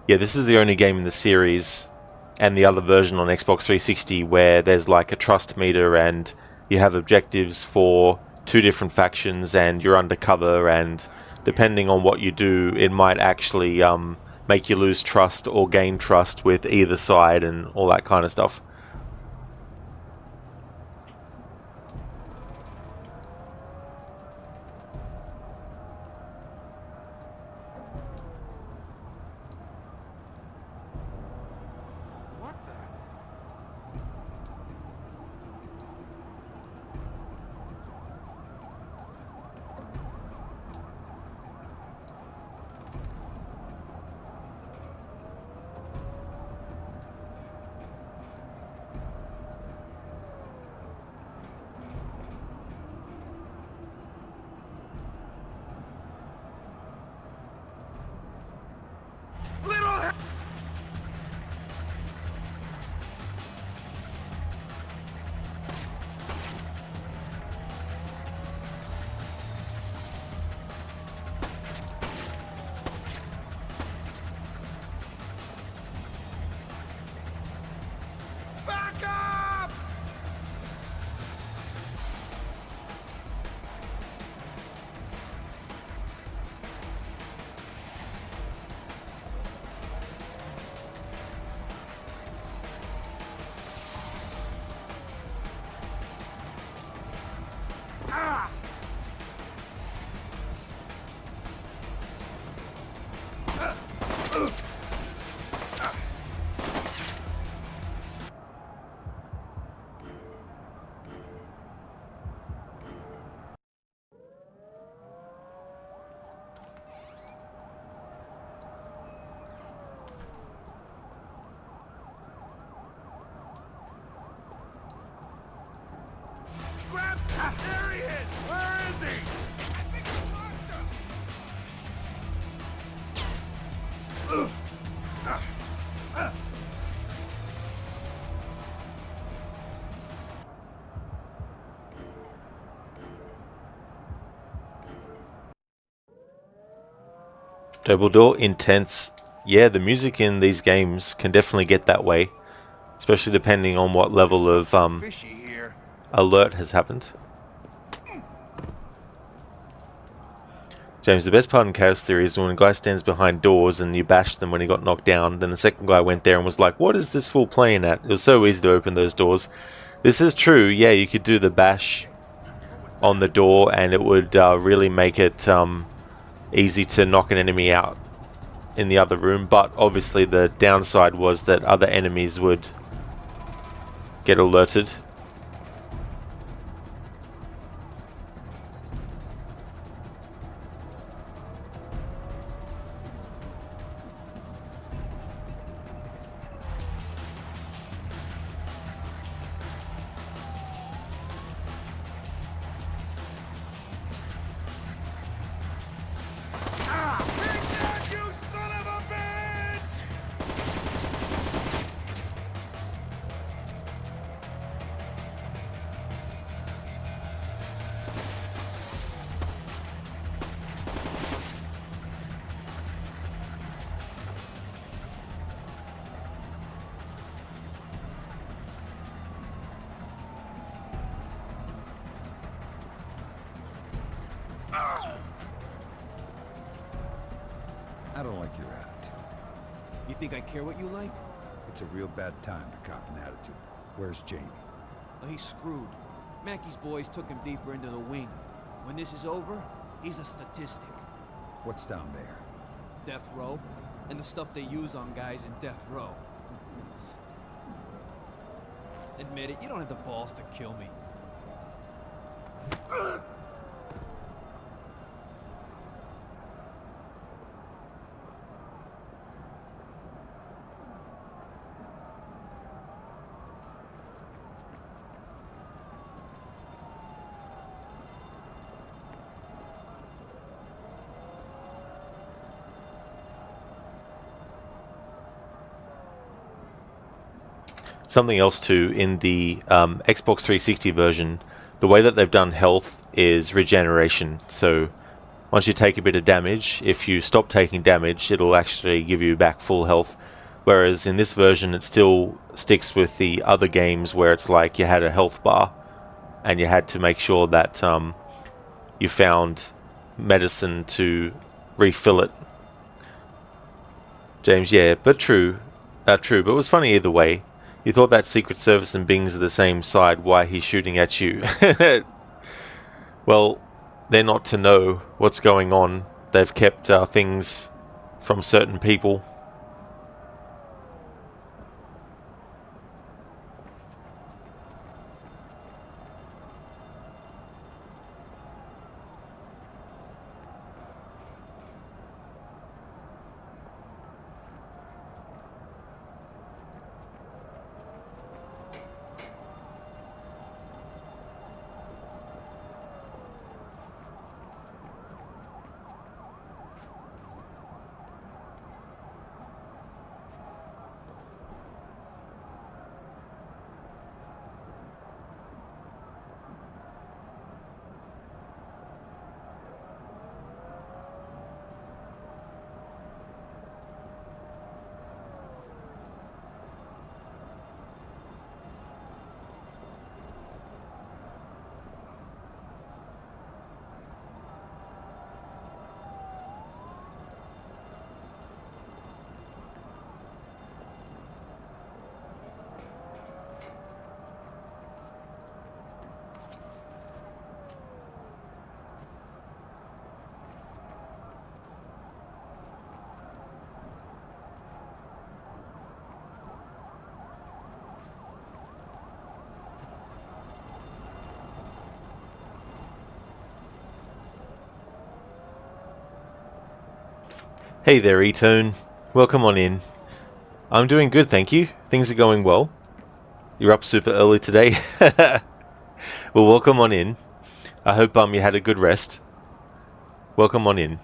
Yeah, this is the only game in the series and the other version on Xbox 360 where there's like a trust meter and you have objectives for two different factions and you're undercover, and depending on what you do, it might actually make you lose trust or gain trust with either side and all that kind of stuff. There he is! Where is he? I think I lost him! Double door, intense. Yeah, the music in these games can definitely get that way, especially depending on what level of alert has happened. James, the best part in Chaos Theory is when a guy stands behind doors and you bash them when he got knocked down, then the second guy went there and was like, what is this fool playing at? It was so easy to open those doors. This is true, yeah, you could do the bash on the door and it would really make it easy to knock an enemy out in the other room, but obviously the downside was that other enemies would get alerted. I don't like your attitude. You think I care what you like? It's a real bad time to cop an attitude. Where's Jamie? Well, he's screwed. Mackey's boys took him deeper into the wing. When this is over, he's a statistic. What's down there? Death row, and the stuff they use on guys in death row. Admit it, you don't have the balls to kill me. Something else too, in the Xbox 360 version, the way that they've done health is regeneration. So once you take a bit of damage, if you stop taking damage, it'll actually give you back full health. Whereas in this version, it still sticks with the other games where it's like you had a health bar and you had to make sure that you found medicine to refill it. James, yeah, but true. True, but it was funny either way. You thought that Secret Service and Bings are the same side, why he's shooting at you. Well, they're not to know what's going on. They've kept things from certain people. Hey there, E-Tone. Welcome on in. I'm doing good, thank you. Things are going well. You're up super early today. Well, welcome on in. I hope you had a good rest. Welcome on in.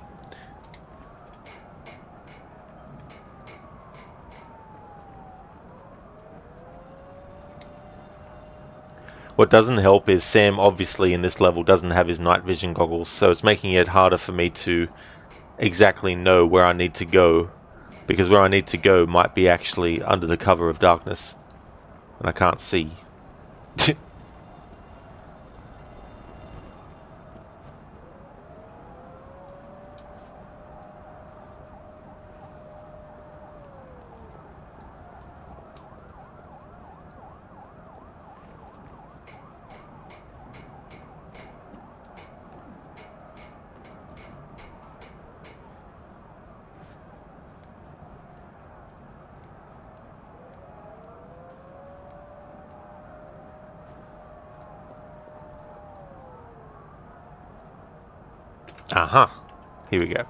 What doesn't help is Sam obviously in this level doesn't have his night vision goggles, so it's making it harder for me to exactly know where I need to go, because where I need to go might be actually under the cover of darkness and I can't see. Aha, here we go.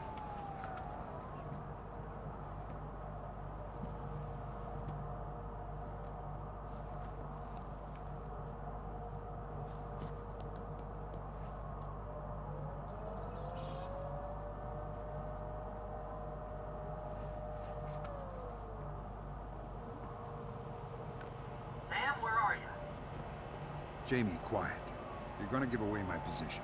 Sam, where are you? Jamie, quiet. You're gonna give away my position.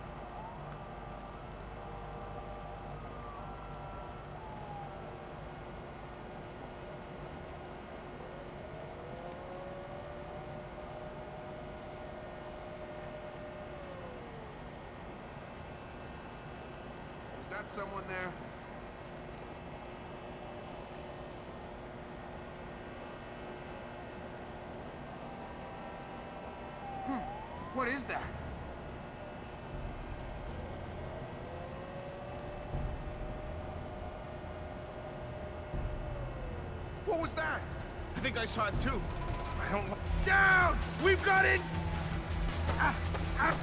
Is that someone there? What is that? What was that? I think I saw it too. I don't know. Down! We've got it! Ah, ah.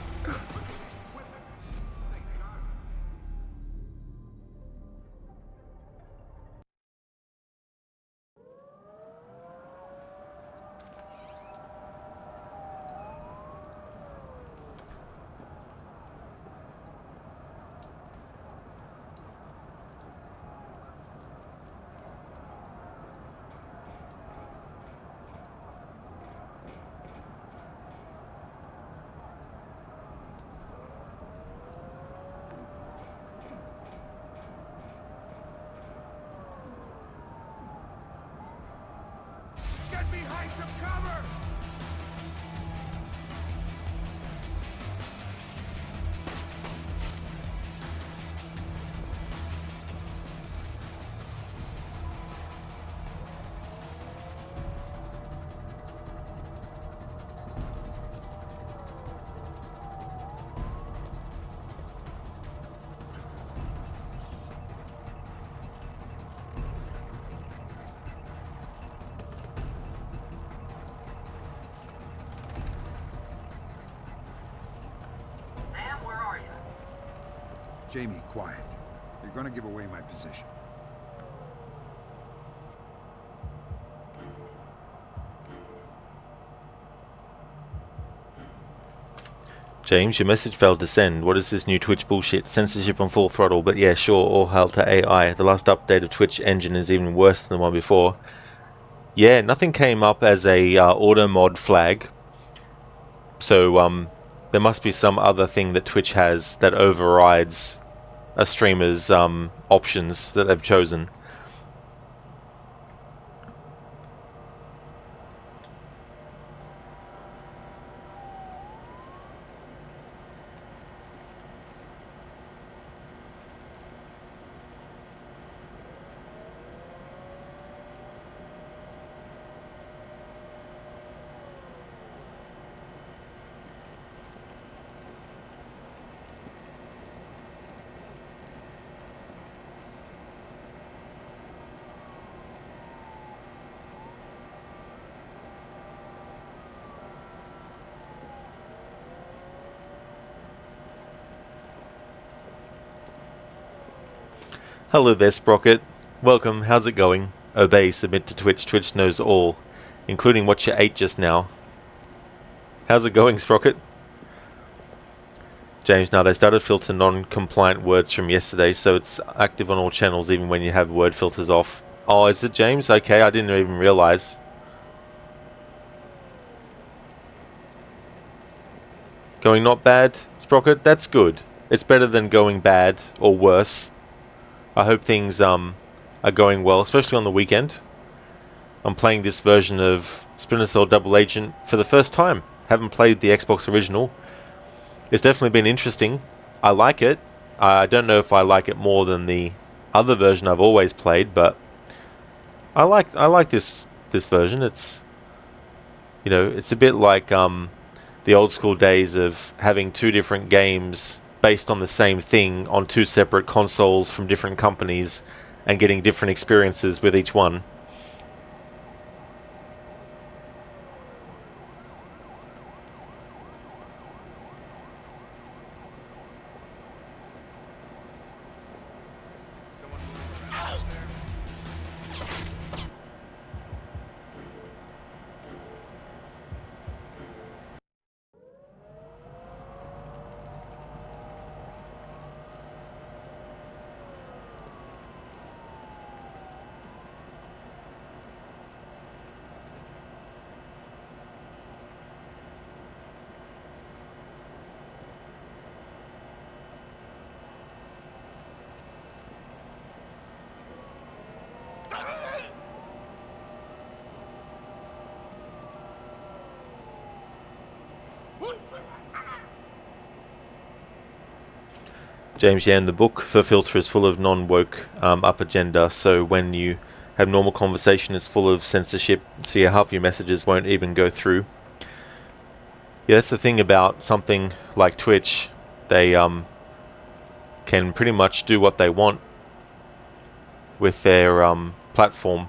Get behind some cover! Sam, where are you? Jamie, quiet. You're gonna give away my position. James, your message failed to send. What is this new Twitch bullshit? Censorship on full throttle, but yeah, sure, all hail to AI. The last update of Twitch engine is even worse than the one before. Yeah, nothing came up as a auto mod flag. So there must be some other thing that Twitch has that overrides a streamer's options that they've chosen. Hello there, Sprocket. Welcome, how's it going? Obey, submit to Twitch. Twitch knows all, including what you ate just now. How's it going, Sprocket? James, now they started filter non-compliant words from yesterday, so it's active on all channels even when you have word filters off. Oh, is it, James? Okay, I didn't even realize. Going not bad, Sprocket? That's good. It's better than going bad or worse. I hope things are going well, especially on the weekend. I'm playing this version of Splinter Cell Double Agent for the first time. Haven't played the Xbox original. It's definitely been interesting. I like it. I don't know if I like it more than the other version I've always played, but I like this version. It's, you know, it's a bit like the old school days of having two different games based on the same thing on two separate consoles from different companies and getting different experiences with each one. James, yeah, and the book for Filter is full of non-woke up agenda, so when you have normal conversation it's full of censorship, so yeah, half your messages won't even go through. Yeah, that's the thing about something like Twitch. They can pretty much do what they want with their platform.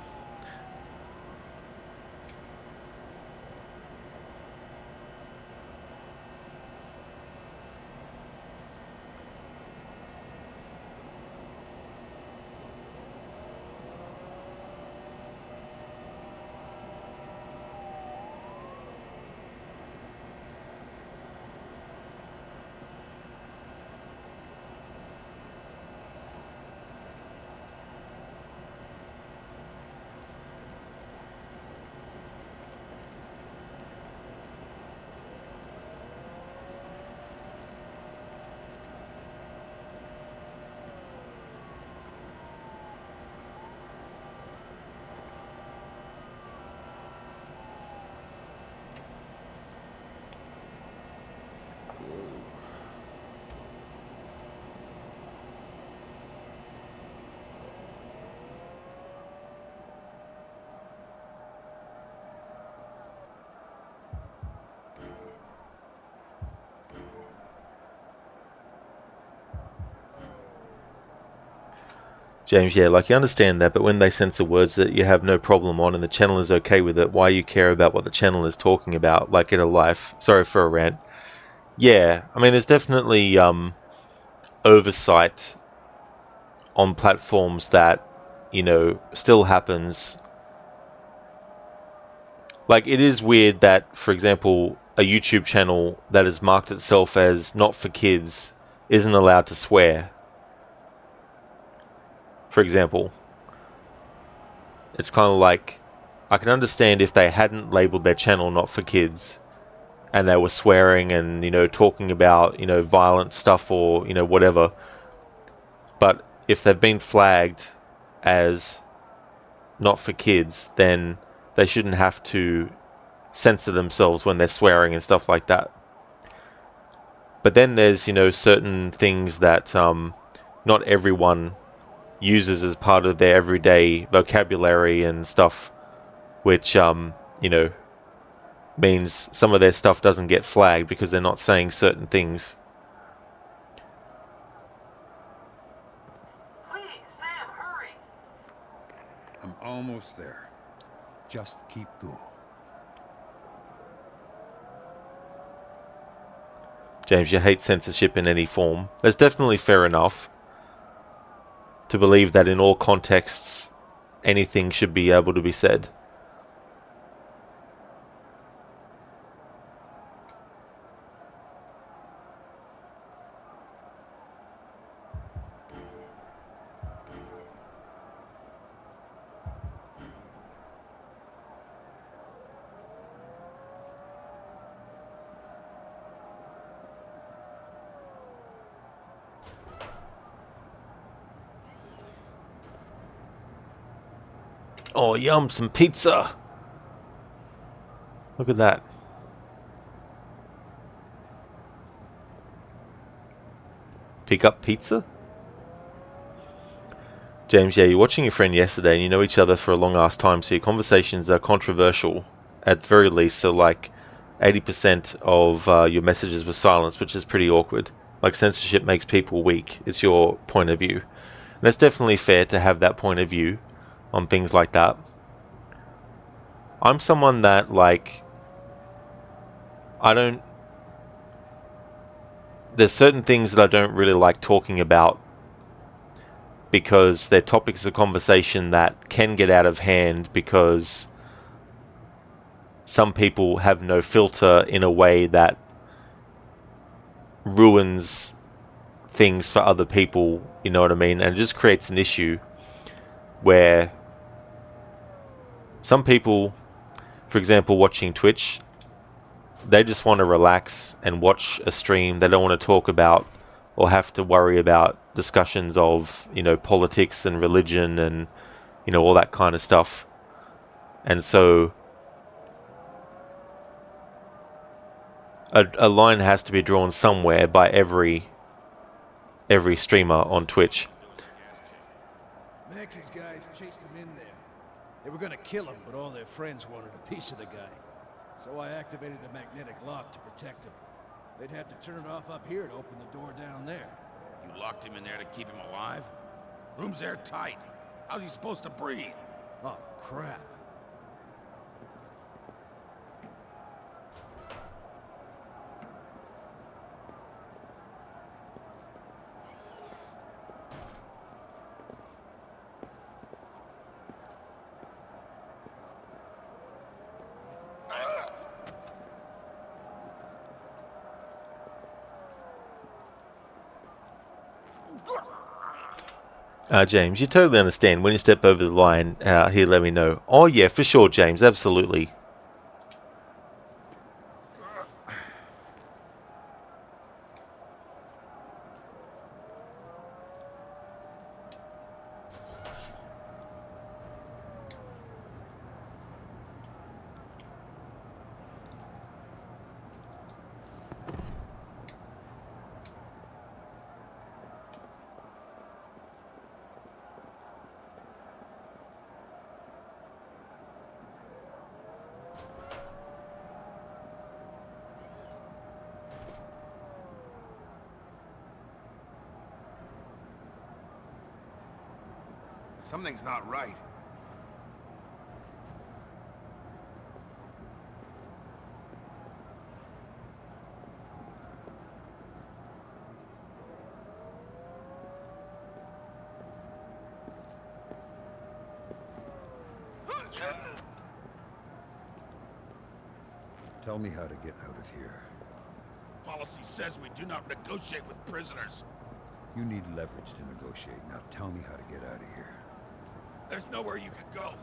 James, yeah, like you understand that, but when they censor words that you have no problem on and the channel is okay with it, why you care about what the channel is talking about, like in a life? Sorry for a rant. Yeah, I mean, there's definitely oversight on platforms that, still happens. Like, it is weird that, for example, a YouTube channel that has marked itself as not for kids isn't allowed to swear. For example, it's kind of like, I can understand if they hadn't labeled their channel not for kids and they were swearing and, talking about, violent stuff or, whatever. But if they've been flagged as not for kids, then they shouldn't have to censor themselves when they're swearing and stuff like that. But then there's, certain things that not everyone uses as part of their everyday vocabulary and stuff, which, means some of their stuff doesn't get flagged because they're not saying certain things. I'm almost there. Just keep cool. James, you hate censorship in any form. That's definitely fair enough to believe that in all contexts anything should be able to be said. Oh, yum, some pizza! Look at that. Pick up pizza? James, yeah, you're watching your friend yesterday and you know each other for a long ass time, so your conversations are controversial at the very least. So, like, 80% of your messages were silenced, which is pretty awkward. Like, censorship makes people weak. It's your point of view. And that's definitely fair to have that point of view on things like that. I'm someone that, like, there's certain things that I don't really like talking about because they're topics of conversation that can get out of hand because some people have no filter in a way that ruins things for other people, you know what I mean? And it just creates an issue where some people, for example, watching Twitch, they just want to relax and watch a stream. They don't want to talk about or have to worry about discussions of, politics and religion and, all that kind of stuff. And so a line has to be drawn somewhere by every streamer on Twitch. Mackey's guys chased him in there. They were gonna kill him, but all their friends wanted a piece of the guy. So I activated the magnetic lock to protect him. They'd have to turn it off up here to open the door down there. You locked him in there to keep him alive? Room's airtight. How's he supposed to breathe? Oh, crap. James, you totally understand. When you step over the line, here, let me know. Oh, yeah, for sure, James. Absolutely. Something's not right. Tell me how to get out of here. Policy says we do not negotiate with prisoners. You need leverage to negotiate. Now tell me how to get out of here. There's nowhere you can go.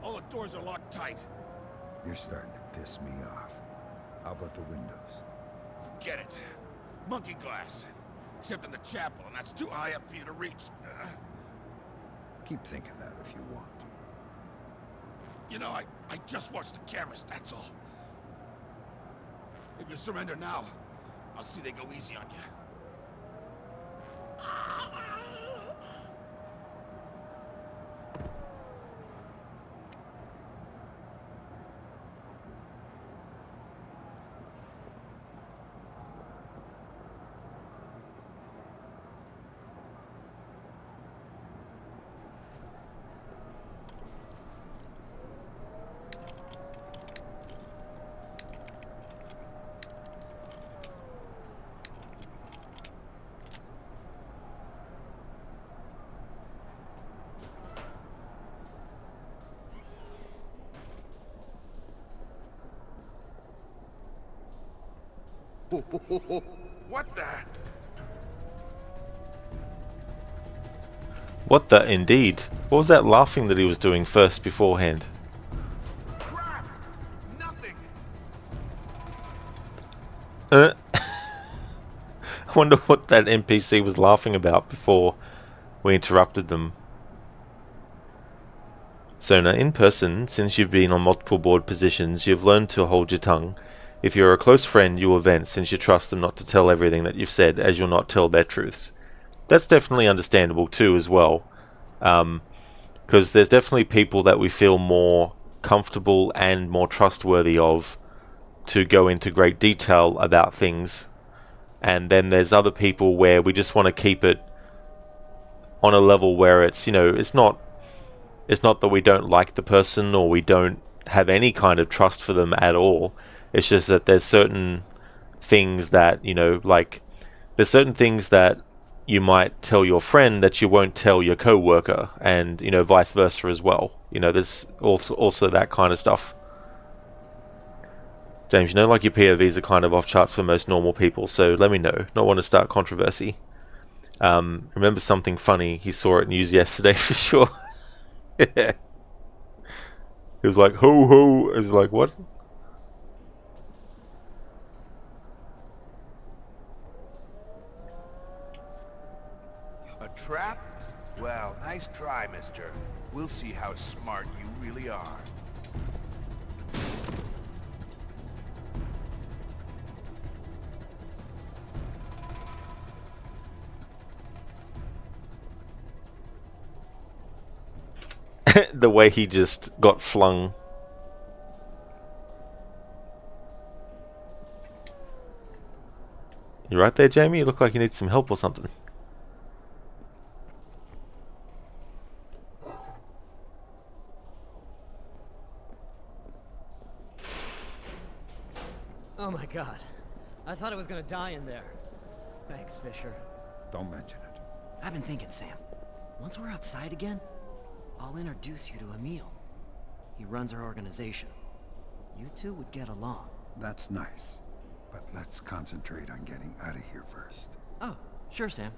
All the doors are locked tight. You're starting to piss me off. How about the windows? Forget it. Monkey glass. Except in the chapel, and that's too high up for you to reach. Keep thinking that if you want. You know, I just watched the cameras, that's all. If you surrender now, I'll see they go easy on you. What the? What the indeed? What was that laughing that he was doing first beforehand? Crap! Nothing! I wonder what that NPC was laughing about before we interrupted them. Sona, in person, since you've been on multiple board positions, you've learned to hold your tongue. If you're a close friend, you will vent since you trust them not to tell everything that you've said, as you'll not tell their truths. That's definitely understandable too as well. Because there's definitely people that we feel more comfortable and more trustworthy of to go into great detail about things. And then there's other people where we just want to keep it on a level where it's, you know, it's not that we don't like the person or we don't have any kind of trust for them at all. It's just that there's certain things that, you know, like there's certain things that you might tell your friend that you won't tell your co-worker, and, you know, vice versa as well. You know, there's also that kind of stuff. James, you know, like your POVs are kind of off charts for most normal people, so let me know. Not want to start controversy. Remember something funny, he saw it news yesterday for sure. He was like, ho ho. It was like, what? A trap? Well, nice try, mister. We'll see how smart you really are. The way he just got flung. You right there, Jamie? You look like you need some help or something. Oh my god. I thought I was gonna die in there. Thanks, Fisher. Don't mention it. I've been thinking, Sam. Once we're outside again, I'll introduce you to Emil. He runs our organization. You two would get along. That's nice. But let's concentrate on getting out of here first. Oh, sure, Sam.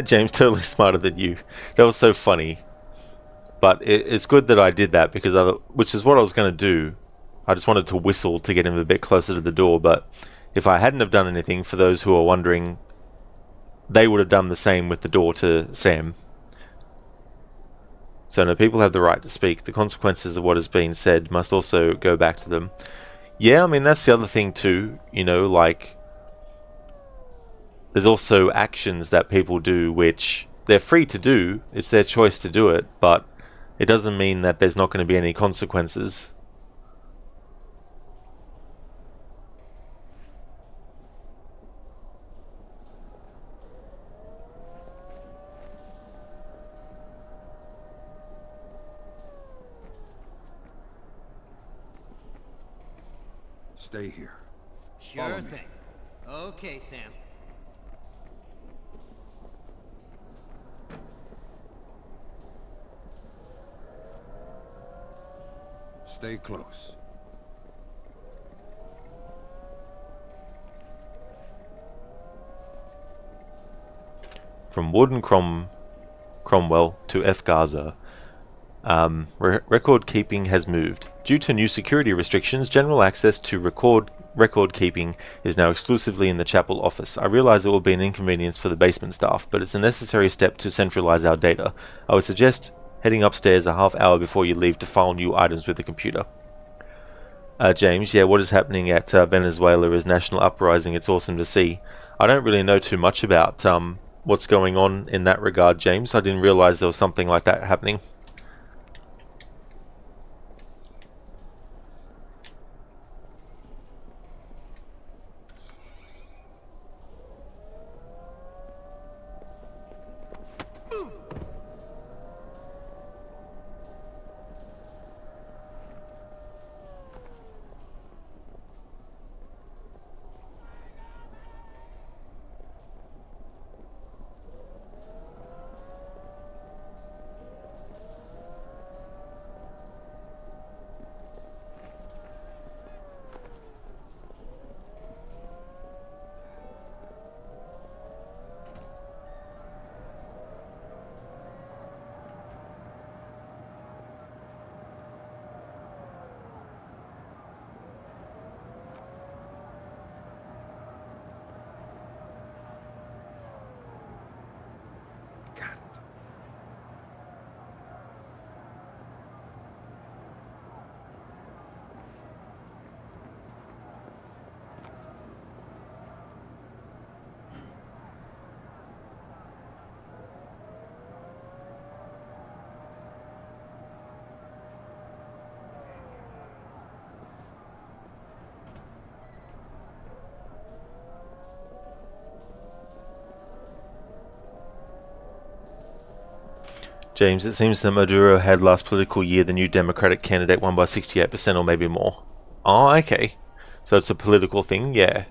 James, totally smarter than you. That was so funny. But it's good that I did that because which is what I was going to do. I just wanted to whistle to get him a bit closer to the door, but if I hadn't have done anything, for those who are wondering, they would have done the same with the door to Sam. So no, people have the right to speak. The consequences of what has been said must also go back to them. Yeah, I mean, that's the other thing too, you know, like, there's also actions that people do which they're free to do, it's their choice to do it, but it doesn't mean that there's not going to be any consequences. Stay here. Sure Follow me. thing. Okay, Sam. Stay close. From Wood and Cromwell to F. Gaza. Record keeping has moved. Due to new security restrictions, general access to record keeping is now exclusively in the chapel office. I realize it will be an inconvenience for the basement staff, but it's a necessary step to centralize our data. I would suggest heading upstairs a half hour before you leave to file new items with the computer. James, yeah, what is happening at Venezuela is national uprising. It's awesome to see. I don't really know too much about what's going on in that regard, James. I didn't realize there was something like that happening. James, it seems that Maduro had last political year the new Democratic candidate won by 68% or maybe more. Oh, okay. So it's a political thing, yeah.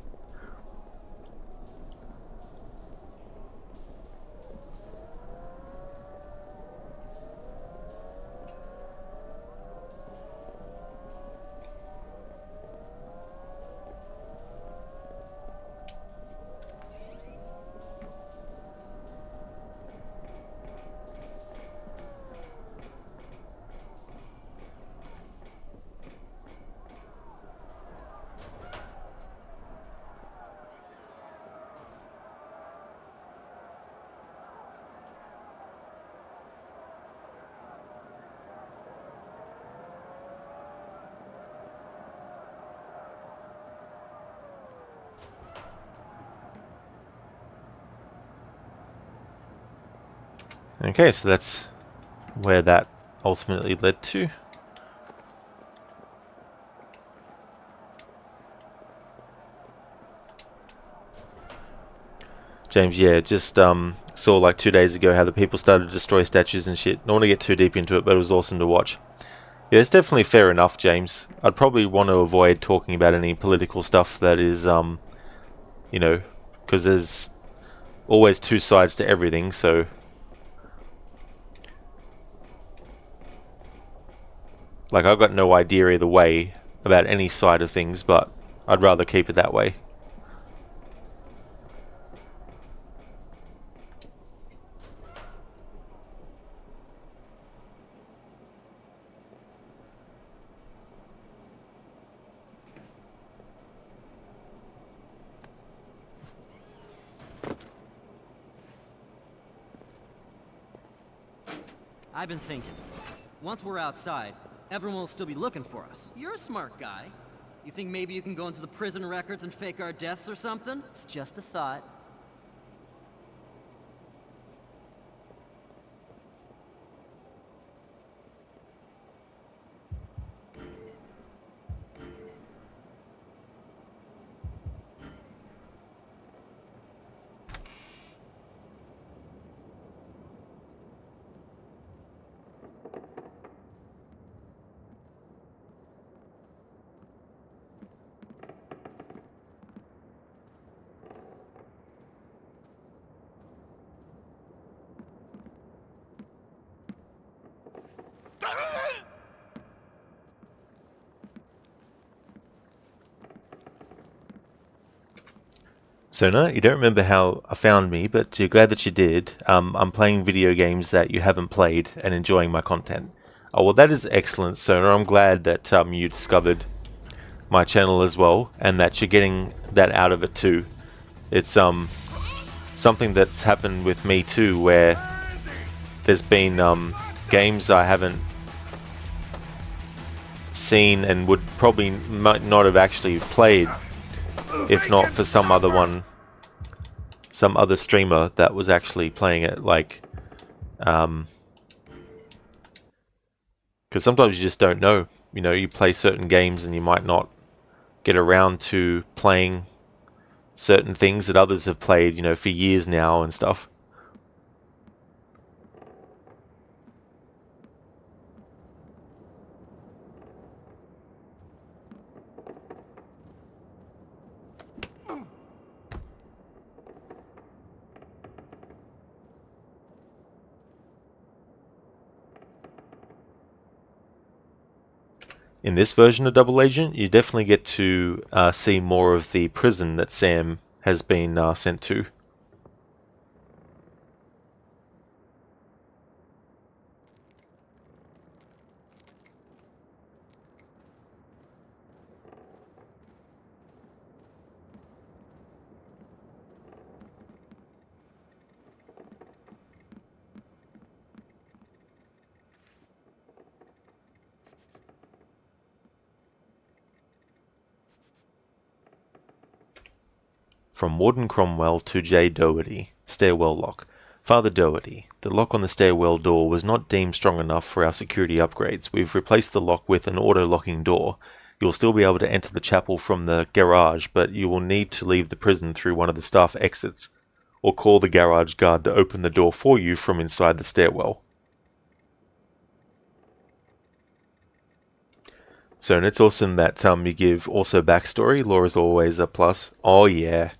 Okay, so that's where that ultimately led to. James, yeah, just saw like 2 days ago how the people started to destroy statues and shit. Don't want to get too deep into it, but it was awesome to watch. Yeah, it's definitely fair enough, James. I'd probably want to avoid talking about any political stuff that is, you know, because there's always two sides to everything, so... Like, I've got no idea either way about any side of things, but I'd rather keep it that way. I've been thinking. Once we're outside, everyone will still be looking for us. You're a smart guy. You think maybe you can go into the prison records and fake our deaths or something? It's just a thought. Sona, you don't remember how I found me, but you're glad that you did. I'm playing video games that you haven't played and enjoying my content. Oh, well, that is excellent, Sona. I'm glad that you discovered my channel as well, and that you're getting that out of it too. It's something that's happened with me too, where there's been games I haven't seen and would probably might not have actually played if not for some other streamer that was actually playing it, like, because sometimes you just don't know. You know, you play certain games and you might not get around to playing certain things that others have played, you know, for years now and stuff. In this version of Double Agent, you definitely get to see more of the prison that Sam has been sent to. From Warden Cromwell to J. Doherty, stairwell lock. Father Doherty, the lock on the stairwell door was not deemed strong enough for our security upgrades. We've replaced the lock with an auto-locking door. You will still be able to enter the chapel from the garage, but you will need to leave the prison through one of the staff exits, or call the garage guard to open the door for you from inside the stairwell. So, and it's awesome that you give also backstory. Lore is always a plus. Oh yeah.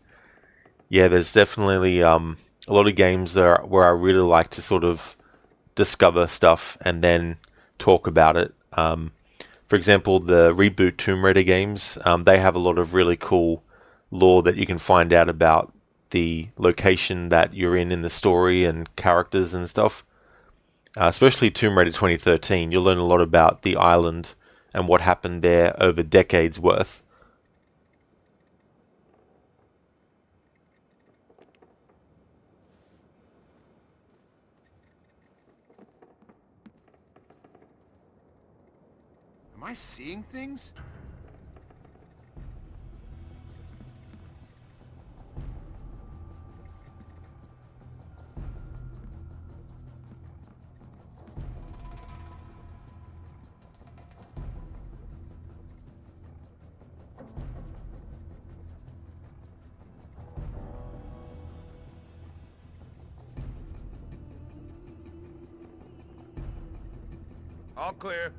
Yeah, there's definitely a lot of games there where I really like to sort of discover stuff and then talk about it. For example, the reboot Tomb Raider games, they have a lot of really cool lore that you can find out about the location that you're in the story and characters and stuff. Especially Tomb Raider 2013, you'll learn a lot about the island and what happened there over decades worth. Am I seeing things? All clear.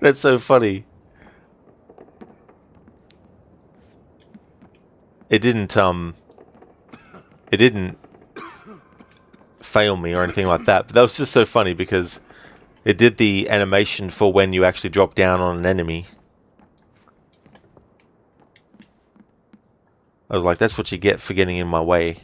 That's so funny. It didn't fail me or anything like that, but that was just so funny because it did the animation for when you actually drop down on an enemy. I was like, that's what you get for getting in my way.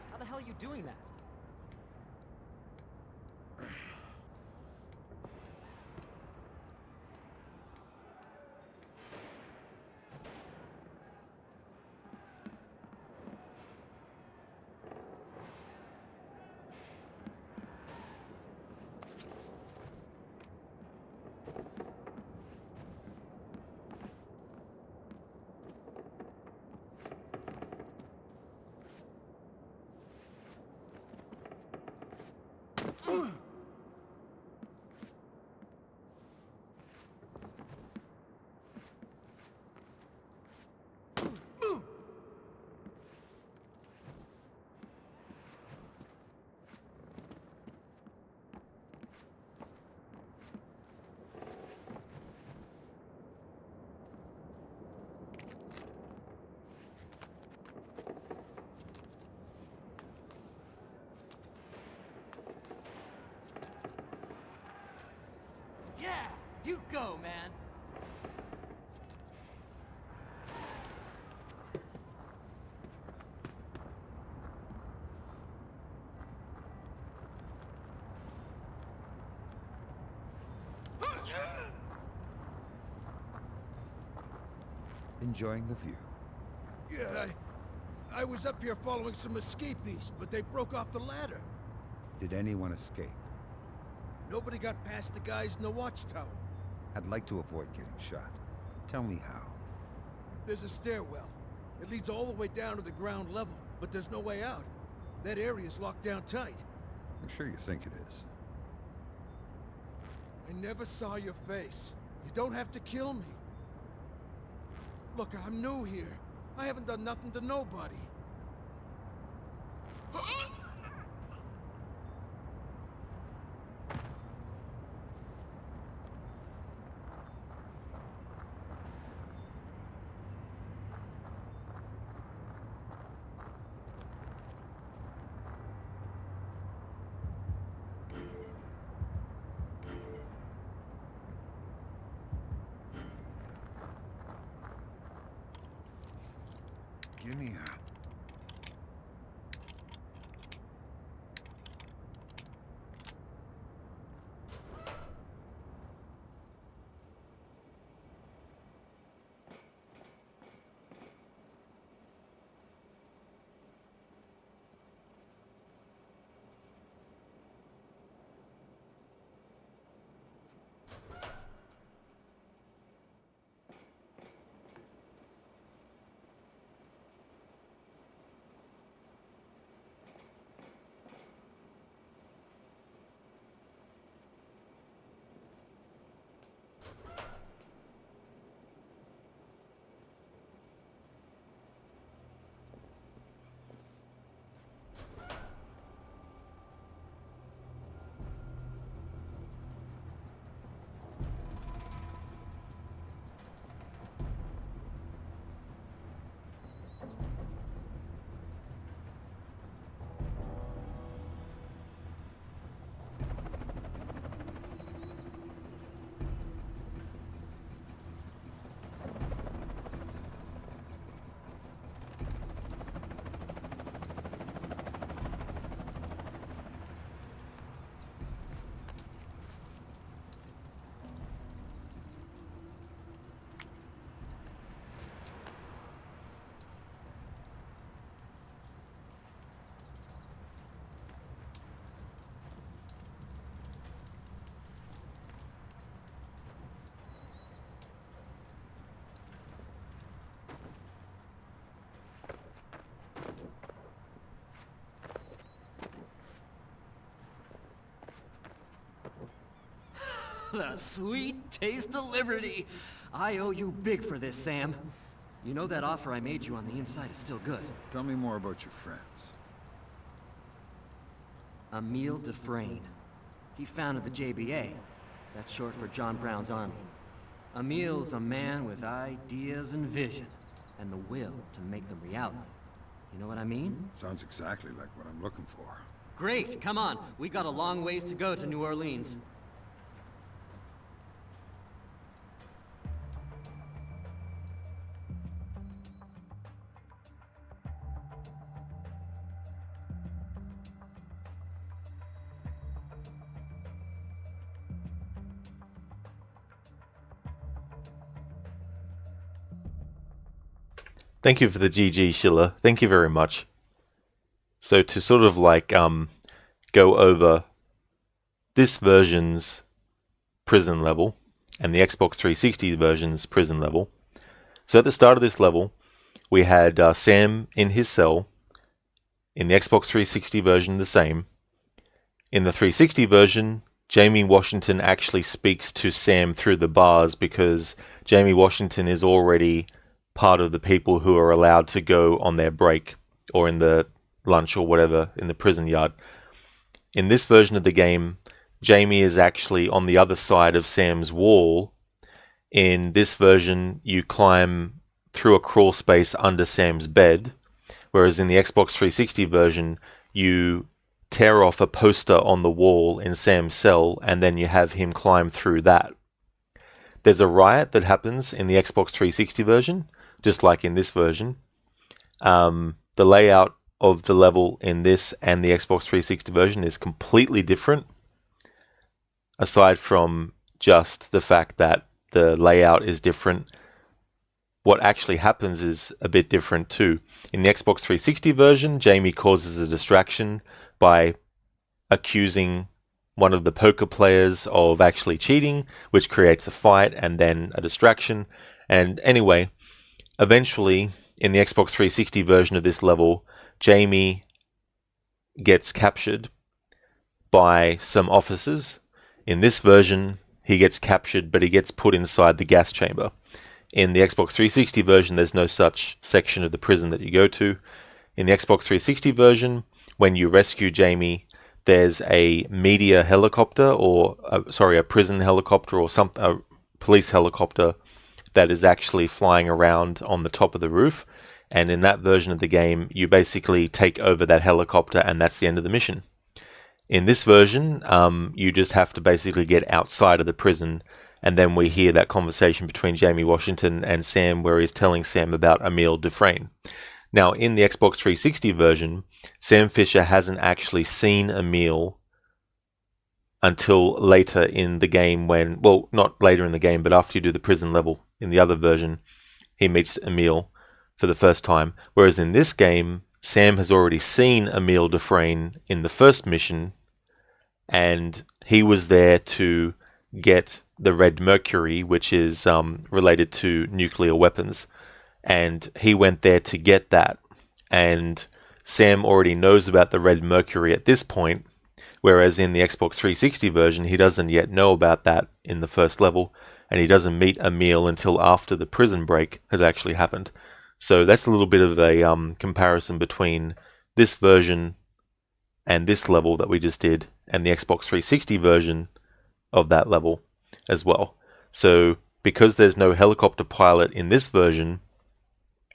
How the hell are you doing that? Yeah, you go, man. Enjoying the view. Yeah, I was up here following some escapees, but they broke off the ladder. Did anyone escape? Nobody got past the guys in the watchtower. I'd like to avoid getting shot. Tell me how. There's a stairwell. It leads all the way down to the ground level, but there's no way out. That area's locked down tight. I'm sure you think it is. I never saw your face. You don't have to kill me. Look, I'm new here. I haven't done nothing to nobody. Give me a... The sweet taste of liberty. I owe you big for this, Sam. You know that offer I made you on the inside is still good. Tell me more about your friends. Emile Dufresne. He founded the JBA. That's short for John Brown's Army. Emile's a man with ideas and vision, and the will to make them reality. You know what I mean? Sounds exactly like what I'm looking for. Great, come on. We got a long ways to go to New Orleans. Thank you for the GG, Schiller. Thank you very much. So to sort of like go over this version's prison level and the Xbox 360 version's prison level. So at the start of this level, we had Sam in his cell. In the Xbox 360 version, the same. In the 360 version, Jamie Washington actually speaks to Sam through the bars because Jamie Washington is already part of the people who are allowed to go on their break or in the lunch or whatever in the prison yard. In this version of the game, Jamie is actually on the other side of Sam's wall. In this version, you climb through a crawl space under Sam's bed, whereas in the Xbox 360 version, you tear off a poster on the wall in Sam's cell and then you have him climb through that. There's a riot that happens in the Xbox 360 version, just like in this version. The layout of the level in this and the Xbox 360 version is completely different, aside from just the fact that the layout is different. What actually happens is a bit different too. In the Xbox 360 version, Jamie causes a distraction by accusing one of the poker players of actually cheating, which creates a fight and then a distraction. And anyway, eventually, in the Xbox 360 version of this level, Jamie gets captured by some officers. In this version, he gets captured, but he gets put inside the gas chamber. In the Xbox 360 version, there's no such section of the prison that you go to. In the Xbox 360 version, when you rescue Jamie, there's a media helicopter, or a prison helicopter, or a police helicopter that is actually flying around on the top of the roof. And in that version of the game, you basically take over that helicopter, and that's the end of the mission. In this version, you just have to basically get outside of the prison, and then we hear that conversation between Jamie Washington and Sam, where he's telling Sam about Emile Dufresne. Now, in the Xbox 360 version, Sam Fisher hasn't actually seen Emile until later in the game when, well, not later in the game, but after you do the prison level in the other version, he meets Emile for the first time. Whereas in this game, Sam has already seen Emile Dufresne in the first mission, and he was there to get the Red Mercury, which is related to nuclear weapons. And he went there to get that. And Sam already knows about the Red Mercury at this point, whereas in the Xbox 360 version, he doesn't yet know about that in the first level, and he doesn't meet Emile until after the prison break has actually happened. So that's a little bit of a comparison between this version and this level that we just did, and the Xbox 360 version of that level as well. So because there's no helicopter pilot in this version,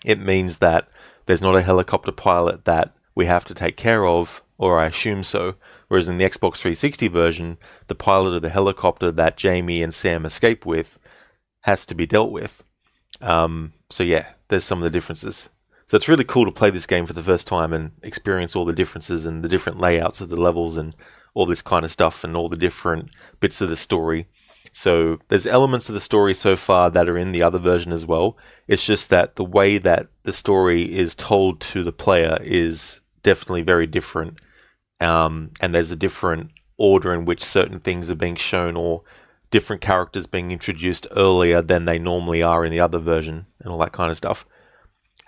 it means that there's not a helicopter pilot that we have to take care of, or I assume so. Whereas in the Xbox 360 version, the pilot of the helicopter that Jamie and Sam escape with has to be dealt with. So yeah, there's some of the differences. So it's really cool to play this game for the first time and experience all the differences and the different layouts of the levels and all this kind of stuff and all the different bits of the story. So there's elements of the story so far that are in the other version as well. It's just that the way that the story is told to the player is definitely very different. And there's a different order in which certain things are being shown, or different characters being introduced earlier than they normally are in the other version, and all that kind of stuff.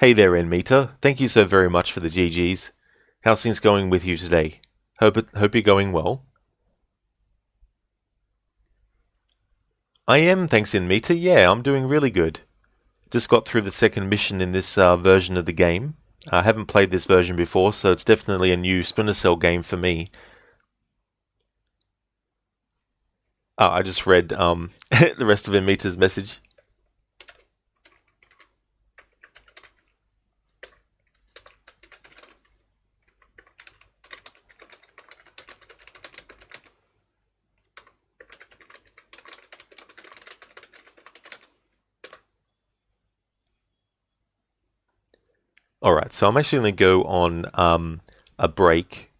Hey there, N-Meter. Thank you so very much for the GGs. How's things going with you today? Hope you're going well. I am, thanks in Mita. Yeah, I'm doing really good. Just got through the second mission in this version of the game. I haven't played this version before, so it's definitely a new Splinter Cell game for me. Oh, I just read the rest of Mita's message. Alright, so I'm actually going to go on a break.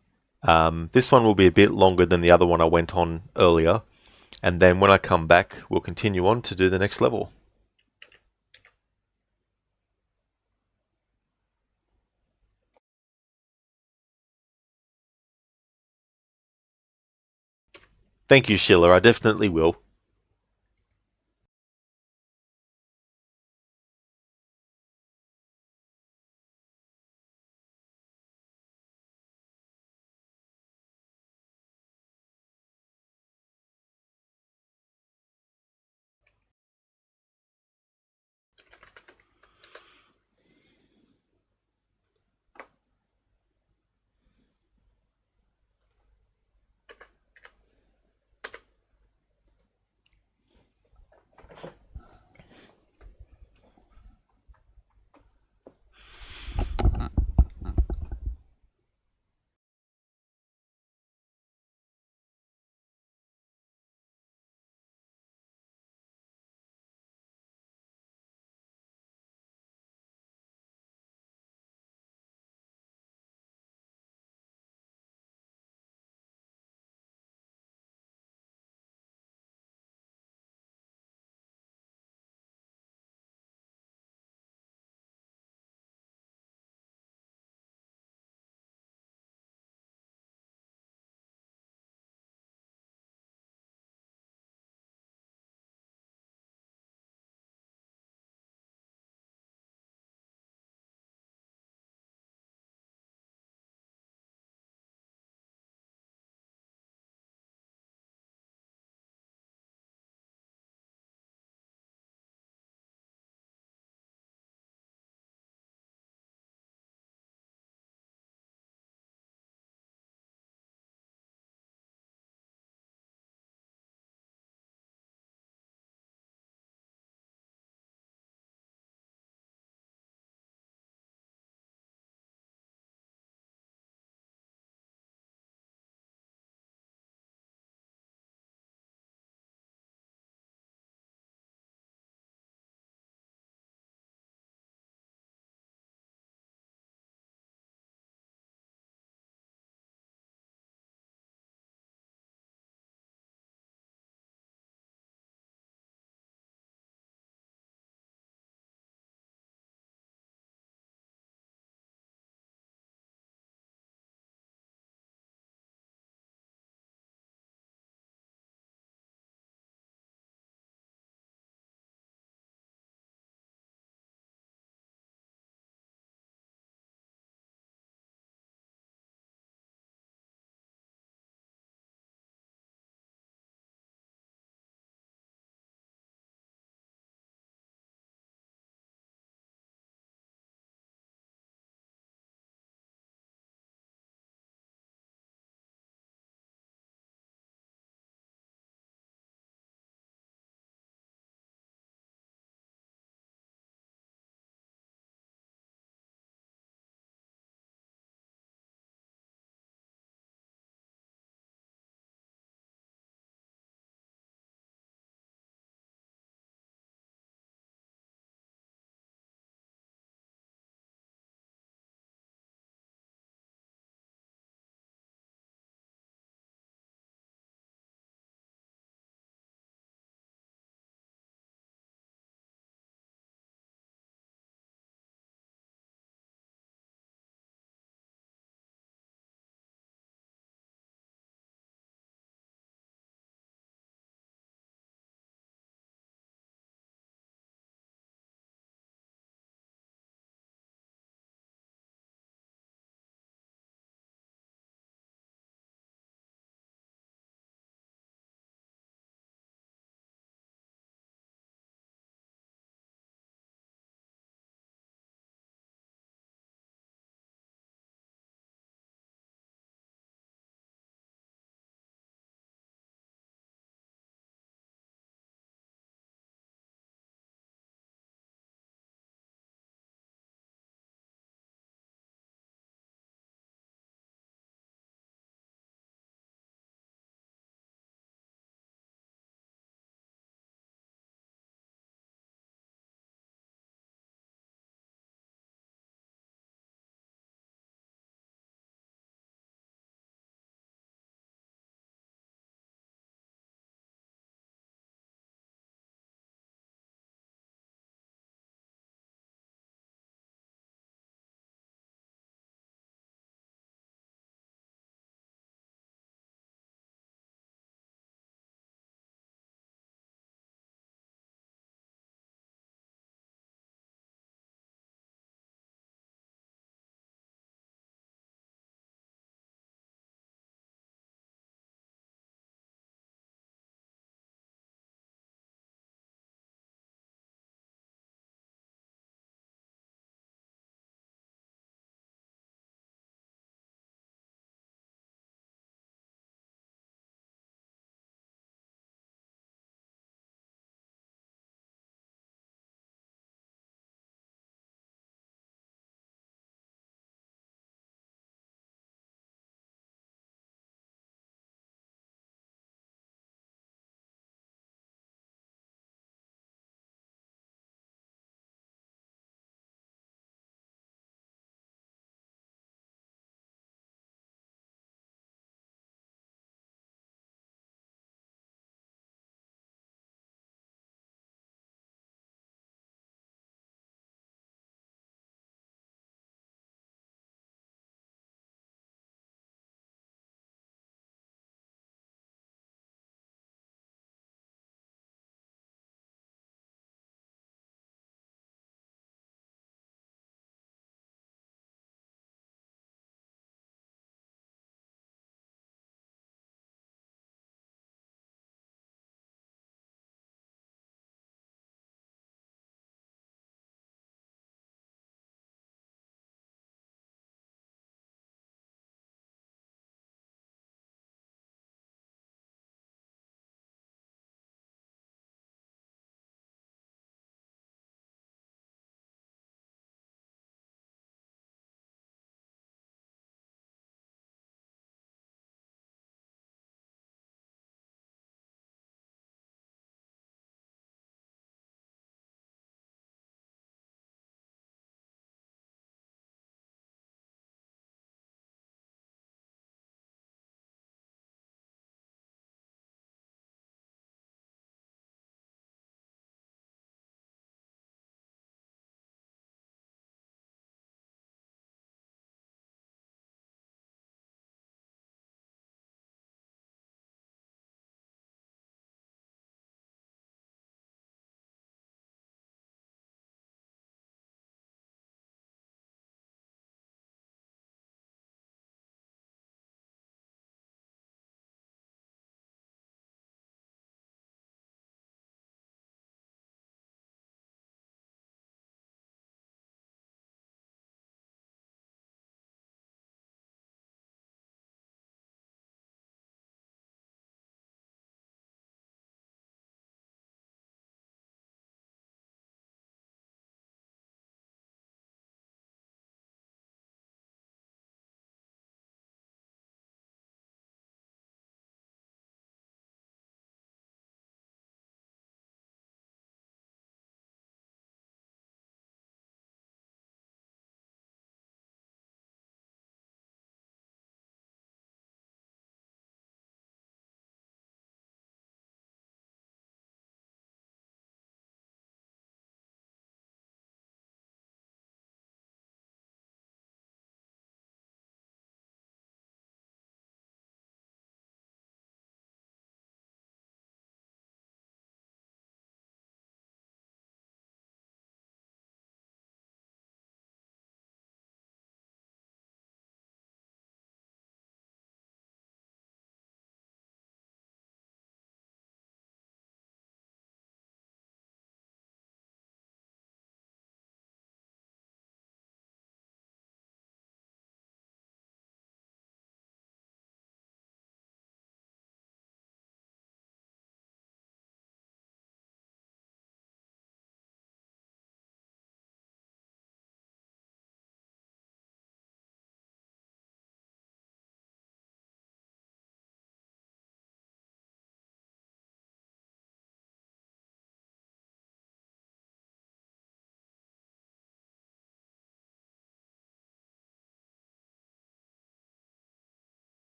This one will be a bit longer than the other one I went on earlier. And then when I come back, we'll continue on to do the next level. Thank you, Sheila. I definitely will.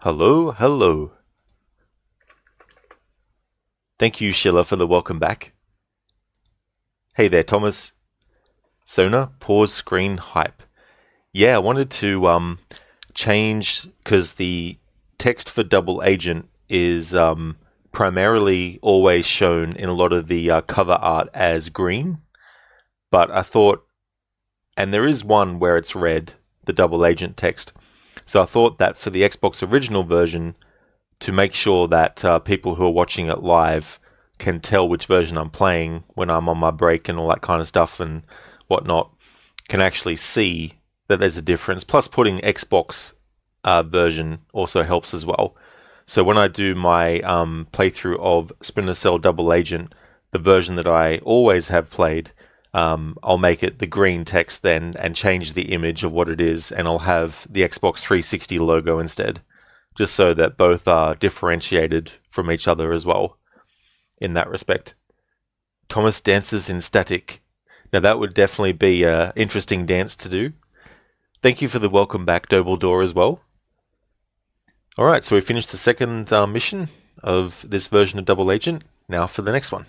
Hello, hello. Thank you, Sheila, for the welcome back. Hey there, Thomas. Sona, pause screen hype. Yeah, I wanted to change because the text for Double Agent is primarily always shown in a lot of the cover art as green, but I thought, and there is one where it's red, the Double Agent text. So I thought that for the Xbox original version, to make sure that people who are watching it live can tell which version I'm playing when I'm on my break and all that kind of stuff and whatnot, can actually see that there's a difference. Plus, putting Xbox version also helps as well. So when I do my playthrough of Splinter Cell Double Agent, the version that I always have played, I'll make it the green text then and change the image of what it is, and I'll have the Xbox 360 logo instead, just so that both are differentiated from each other as well in that respect. Thomas dances in static. Now that would definitely be an interesting dance to do. Thank you for the welcome back, Dobledore, as well. Alright, so we finished the second mission of this version of Double Agent. Now for the next one.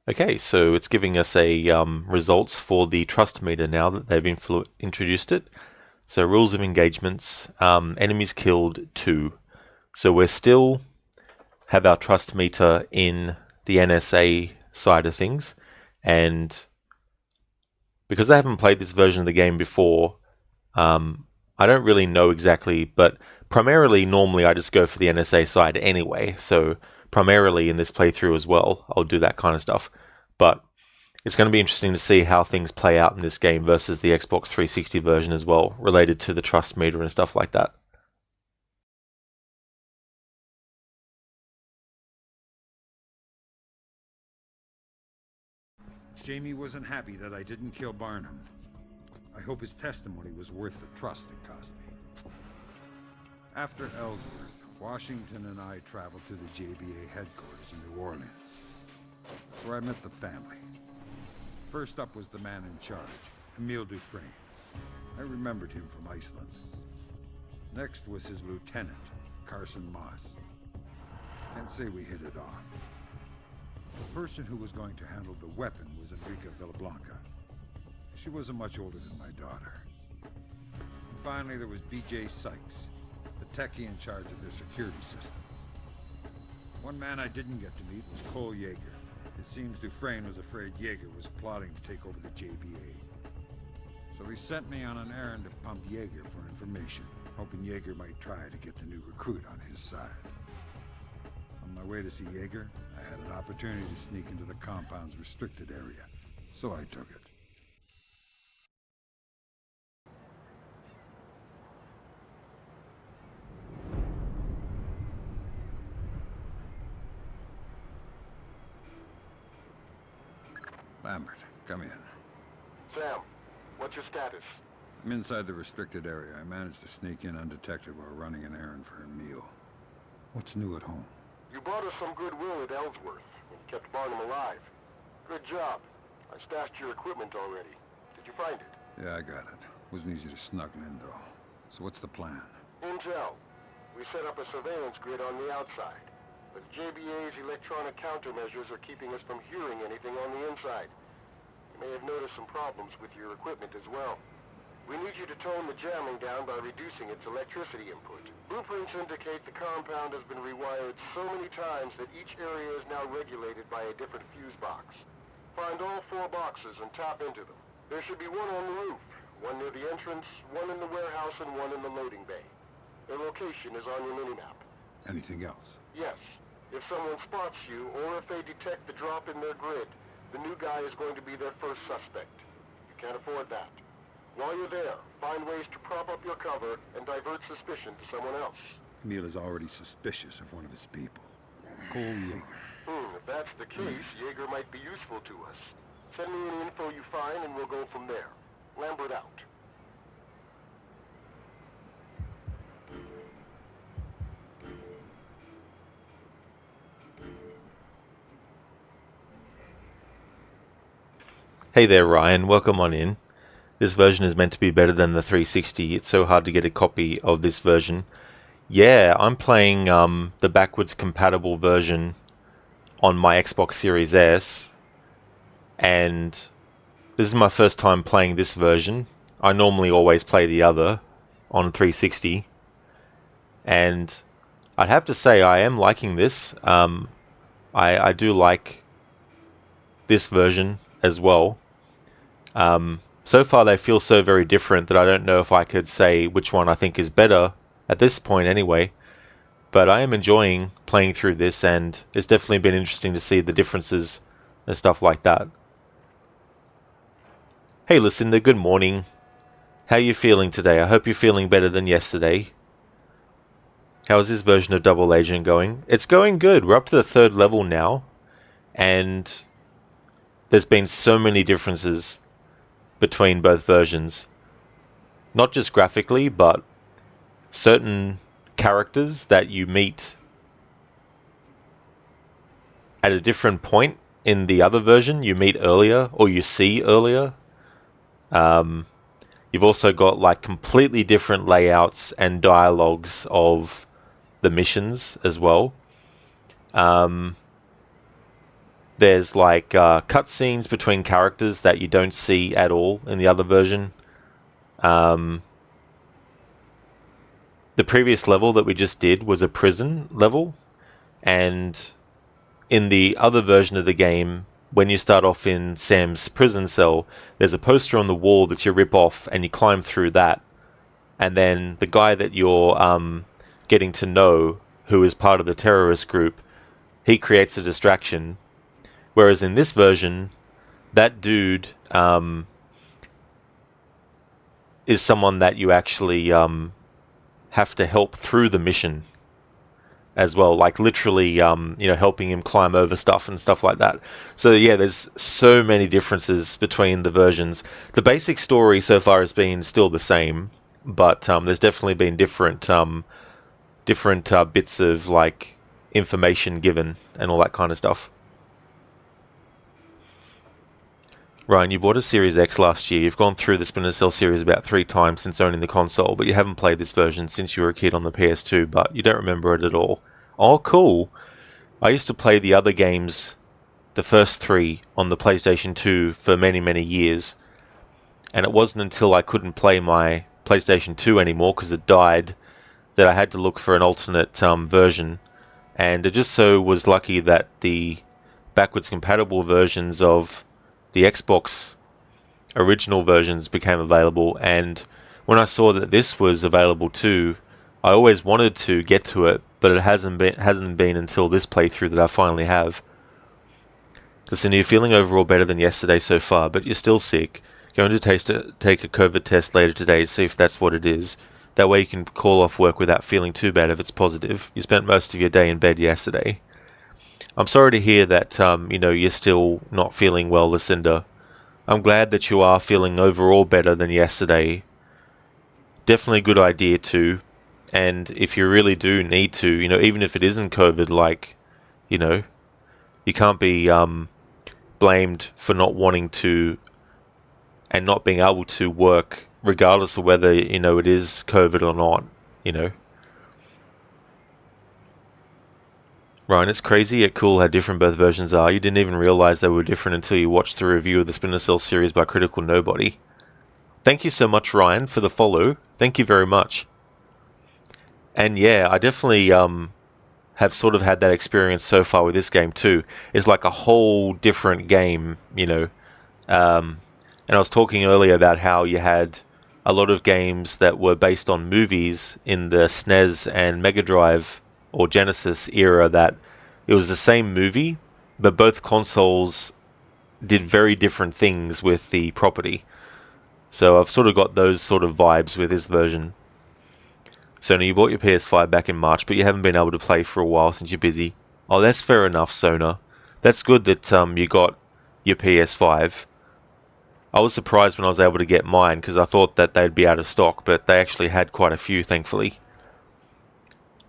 Okay, so it's giving us a results for the trust meter now that they've introduced it. So rules of engagements, enemies killed 2. So we're still have our trust meter in the NSA side of things, and because I haven't played this version of the game before, I don't really know exactly, but primarily normally I just go for the NSA side anyway, so primarily in this playthrough as well, I'll do that kind of stuff. But it's going to be interesting to see how things play out in this game versus the Xbox 360 version as well, related to the trust meter and stuff like that. Jamie wasn't happy that I didn't kill Barnum. I hope his testimony was worth the trust it cost me. After Ellsworth, Washington and I traveled to the JBA headquarters in New Orleans. That's where I met the family. First up was the man in charge, Emile Dufresne. I remembered him from Iceland. Next was his lieutenant, Carson Moss. Can't say we hit it off. The person who was going to handle the weapon was Enrica Villablanca. She wasn't much older than my daughter. And finally, there was B.J. Sykes, the techie in charge of their security systems. One man I didn't get to meet was Cole Yeager. It seems Dufresne was afraid Yeager was plotting to take over the JBA. So he sent me on an errand to pump Yeager for information, hoping Yeager might try to get the new recruit on his side. On my way to see Yeager, I had an opportunity to sneak into the compound's restricted area, so I took it. Lambert, come in. Sam, what's your status? I'm inside the restricted area. I managed to sneak in undetected while running an errand for Emile. What's new at home? You brought us some goodwill at Ellsworth and kept Barnum alive. Good job. I stashed your equipment already. Did you find it? Yeah, I got it. Wasn't easy to snuggle in, though. So what's the plan? Intel. We set up a surveillance grid on the outside. But JBA's electronic countermeasures are keeping us from hearing anything on the inside. You may have noticed some problems with your equipment as well. We need you to tone the jamming down by reducing its electricity input. Blueprints indicate the compound has been rewired so many times that each area is now regulated by a different fuse box. Find all 4 boxes and tap into them. There should be one on the roof, one near the entrance, one in the warehouse, and one in the loading bay. Their location is on your minimap. Anything else? Yes. If someone spots you, or if they detect the drop in their grid, the new guy is going to be their first suspect. You can't afford that. While you're there, find ways to prop up your cover and divert suspicion to someone else. Emile is already suspicious of one of his people. Cole Yeager. If that's the case, Yeager might be useful to us. Send me any info you find and we'll go from there. Lambert out. Hey there, Ryan. Welcome on in. This version is meant to be better than the 360. It's so hard to get a copy of this version. Yeah, I'm playing the backwards compatible version on my Xbox Series S, and this is my first time playing this version. I normally always play the other on 360, and I'd have to say I am liking this. I do like this version as well. So far they feel so very different that I don't know if I could say which one I think is better at this point anyway. But I am enjoying playing through this, and it's definitely been interesting to see the differences and stuff like that. Hey Lucinda, good morning. How are you feeling today? I hope you're feeling better than yesterday. How is this version of Double Agent going? It's going good. We're up to the 3rd level now, and there's been so many differences between both versions. Not just graphically, but certain characters that you meet at a different point in the other version, you meet earlier, or you see earlier. You've also got like completely different layouts and dialogues of the missions as well. There's like cutscenes between characters that you don't see at all in the other version. The previous level that we just did was a prison level, and in the other version of the game, when you start off in Sam's prison cell, there's a poster on the wall that you rip off and you climb through that. And then the guy that you're getting to know, who is part of the terrorist group, he creates a distraction. Whereas in this version, that dude is someone that you actually have to help through the mission as well, like literally helping him climb over stuff and stuff like that. So yeah, there's so many differences between the versions. The basic story so far has been still the same, but there's definitely been different bits of like information given and all that kind of stuff. Ryan, you bought a Series X last year. You've gone through the Splinter Cell series about 3 times since owning the console, but you haven't played this version since you were a kid on the PS2, but you don't remember it at all. Oh, cool. I used to play the other games, the first 3, on the PlayStation 2 for many, many years, and it wasn't until I couldn't play my PlayStation 2 anymore because it died that I had to look for an alternate version, and it just so was lucky that the backwards compatible versions of the Xbox original versions became available, and when I saw that this was available too, I always wanted to get to it, but it hasn't been until this playthrough that I finally have. Listen, you're feeling overall better than yesterday so far, but you're still sick. Going to take a COVID test later today to see if that's what it is. That way you can call off work without feeling too bad if it's positive. You spent most of your day in bed yesterday. I'm sorry to hear that, you're still not feeling well, Lucinda. I'm glad that you are feeling overall better than yesterday. Definitely a good idea too. And if you really do need to, even if it isn't COVID, you can't be blamed for not wanting to and not being able to work, regardless of whether, it is COVID or not, Ryan, it's crazy yet cool how different both versions are. You didn't even realize they were different until you watched the review of the Splinter Cell series by Critical Nobody. Thank you so much, Ryan, for the follow. Thank you very much. And yeah, I definitely have sort of had that experience so far with this game too. It's like a whole different game, And I was talking earlier about how you had a lot of games that were based on movies in the SNES and Mega Drive or Genesis era, that it was the same movie, but both consoles did very different things with the property. So I've sort of got those sort of vibes with this version. Sona, you bought your PS5 back in March, but you haven't been able to play for a while since you're busy. Oh, that's fair enough, Sona. That's good that you got your PS5. I was surprised when I was able to get mine because I thought that they'd be out of stock, but they actually had quite a few, thankfully.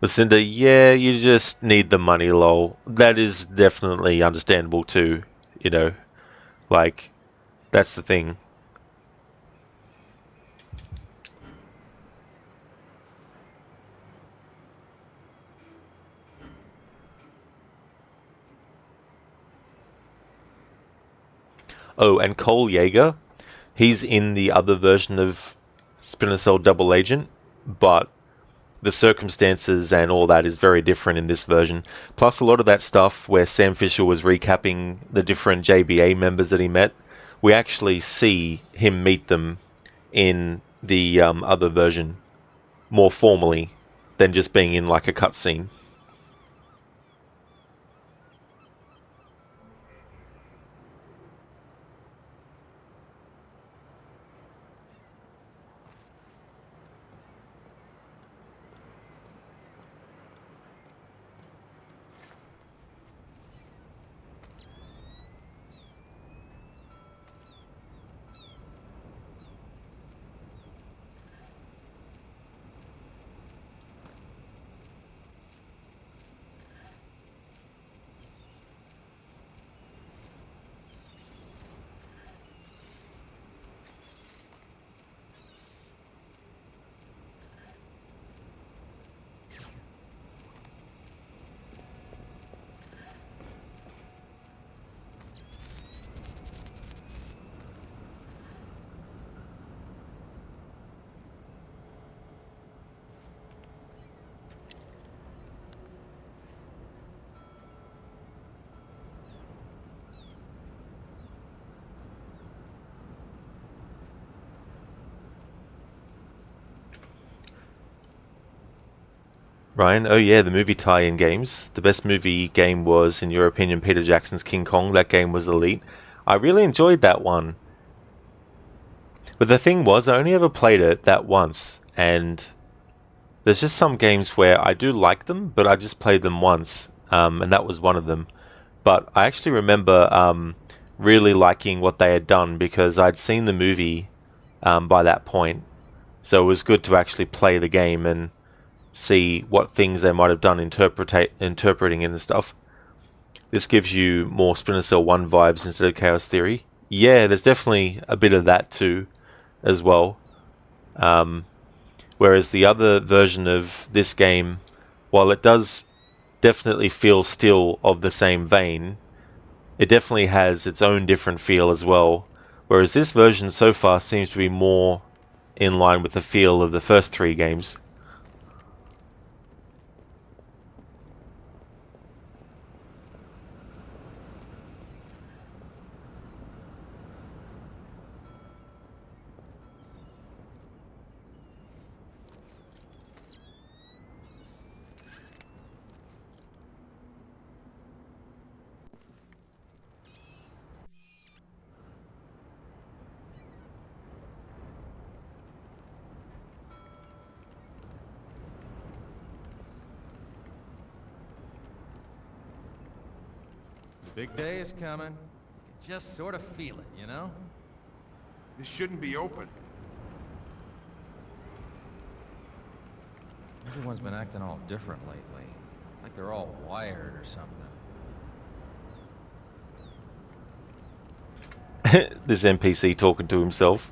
Lucinda, yeah, you just need the money, lol. That is definitely understandable too, Like, That's the thing. Oh, and Cole Yeager, he's in the other version of Splinter Cell Double Agent, but the circumstances and all that is very different in this version. Plus, a lot of that stuff where Sam Fisher was recapping the different JBA members that he met, we actually see him meet them in the other version more formally than just being in like a cutscene. Ryan, oh yeah, the movie tie-in games. The best movie game was, in your opinion, Peter Jackson's King Kong. That game was elite. I really enjoyed that one. But the thing was, I only ever played it that once, and there's just some games where I do like them, but I just played them once, and that was one of them. But I actually remember really liking what they had done because I'd seen the movie by that point, so it was good to actually play the game and see what things they might have done interpreting it and stuff. This gives you more Splinter Cell 1 vibes instead of Chaos Theory. Yeah, there's definitely a bit of that too, as well. Whereas the other version of this game, while it does definitely feel still of the same vein, it definitely has its own different feel as well. Whereas this version so far seems to be more in line with the feel of the first 3 games. Big day is coming. You can just sort of feel it, you know? This shouldn't be open. Everyone's been acting all different lately. Like they're all wired or something. This NPC talking to himself.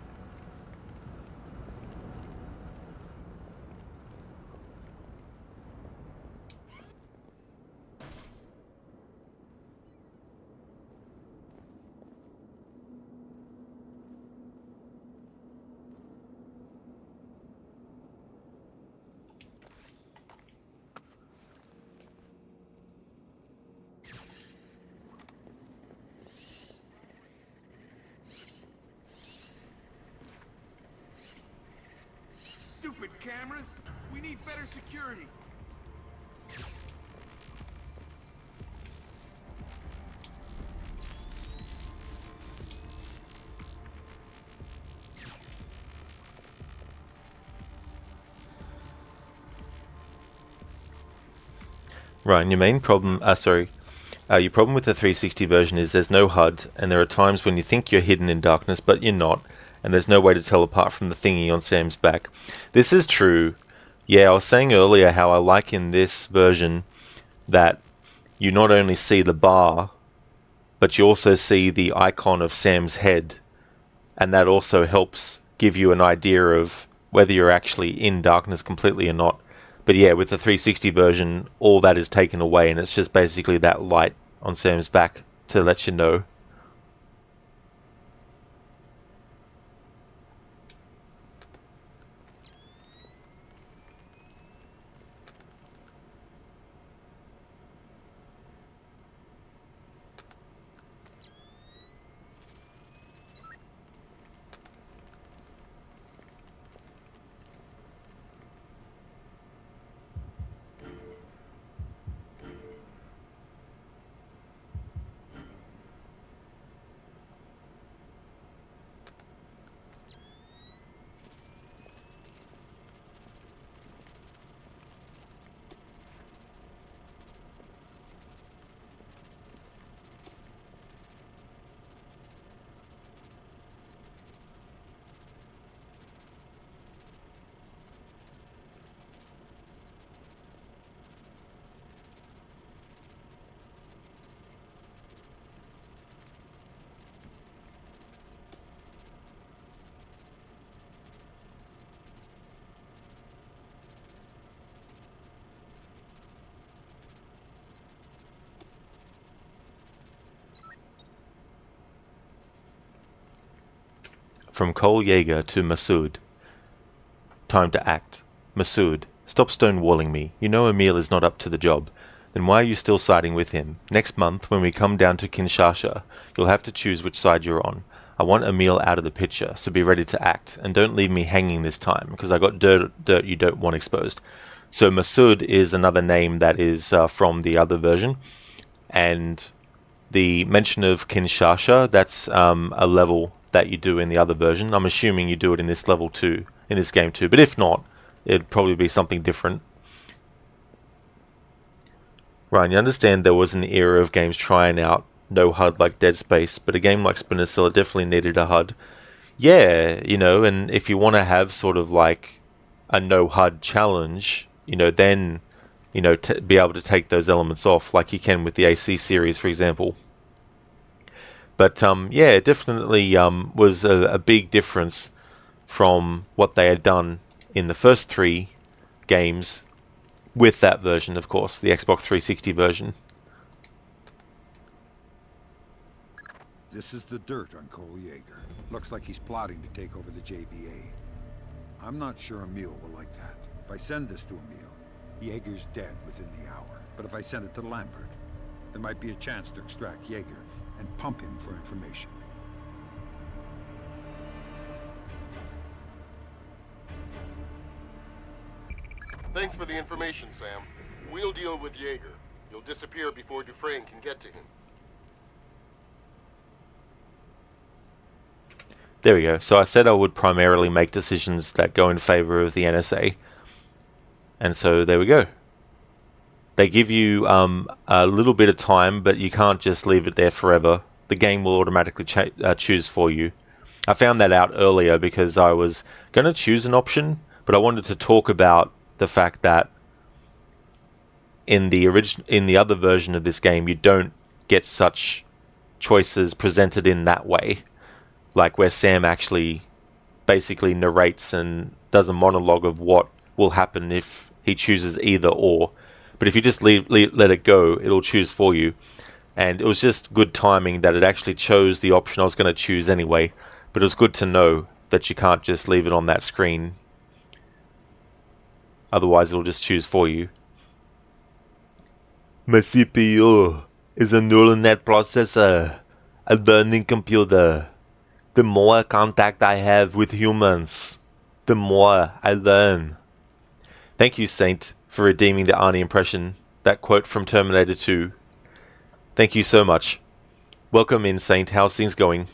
Stupid cameras! We need better security! Right, and your main problem, your problem with the 360 version is there's no HUD, and there are times when you think you're hidden in darkness, but you're not, and there's no way to tell apart from the thingy on Sam's back. This is true. Yeah, I was saying earlier how I like in this version that you not only see the bar, but you also see the icon of Sam's head and that also helps give you an idea of whether you're actually in darkness completely or not. But yeah, with the 360 version, all that is taken away, and it's just basically that light on Sam's back to let you know. From Cole Yeager to Masood. Time to act. Masood, stop stonewalling me. You know Emil is not up to the job. Then why are you still siding with him? Next month, when we come down to Kinshasa, you'll have to choose which side you're on. I want Emil out of the picture, so be ready to act. And don't leave me hanging this time, because I got dirt you don't want exposed. So Masood is another name that is from the other version. And the mention of Kinshasa, that's a level that you do in the other version. I'm assuming you do it in this level too, in this game too, but if not, it'd probably be something different. Ryan, you understand there was an era of games trying out no HUD like Dead Space, but a game like Splinter Cell definitely needed a HUD. Yeah, and if you want to have sort of like a no HUD challenge, then, be able to take those elements off like you can with the AC series, for example. But yeah, it definitely was a big difference from what they had done in the first 3 games with that version, of course, the Xbox 360 version. This is the dirt on Cole Yeager. Looks like he's plotting to take over the JBA. I'm not sure Emil will like that. If I send this to Emil, Yeager's dead within the hour. But if I send it to Lambert, there might be a chance to extract Yeager and pump him for information. Thanks for the information, Sam. We'll deal with Yeager. You'll disappear before Dufresne can get to him. There we go. So I said I would primarily make decisions that go in favor of the NSA. And so there we go. They give you a little bit of time, but you can't just leave it there forever. The game will automatically choose for you. I found that out earlier because I was going to choose an option, but I wanted to talk about the fact that in the other version of this game, you don't get such choices presented in that way, like where Sam actually basically narrates and does a monologue of what will happen if he chooses either or. But if you just let it go, it'll choose for you. And it was just good timing that it actually chose the option I was going to choose anyway. But it was good to know that you can't just leave it on that screen. Otherwise, it'll just choose for you. My CPU is a neural net processor, a learning computer. The more contact I have with humans, the more I learn. Thank you, Saint, for redeeming the Arnie impression. That quote from Terminator 2. Thank you so much. Welcome in, Saint. How's things going?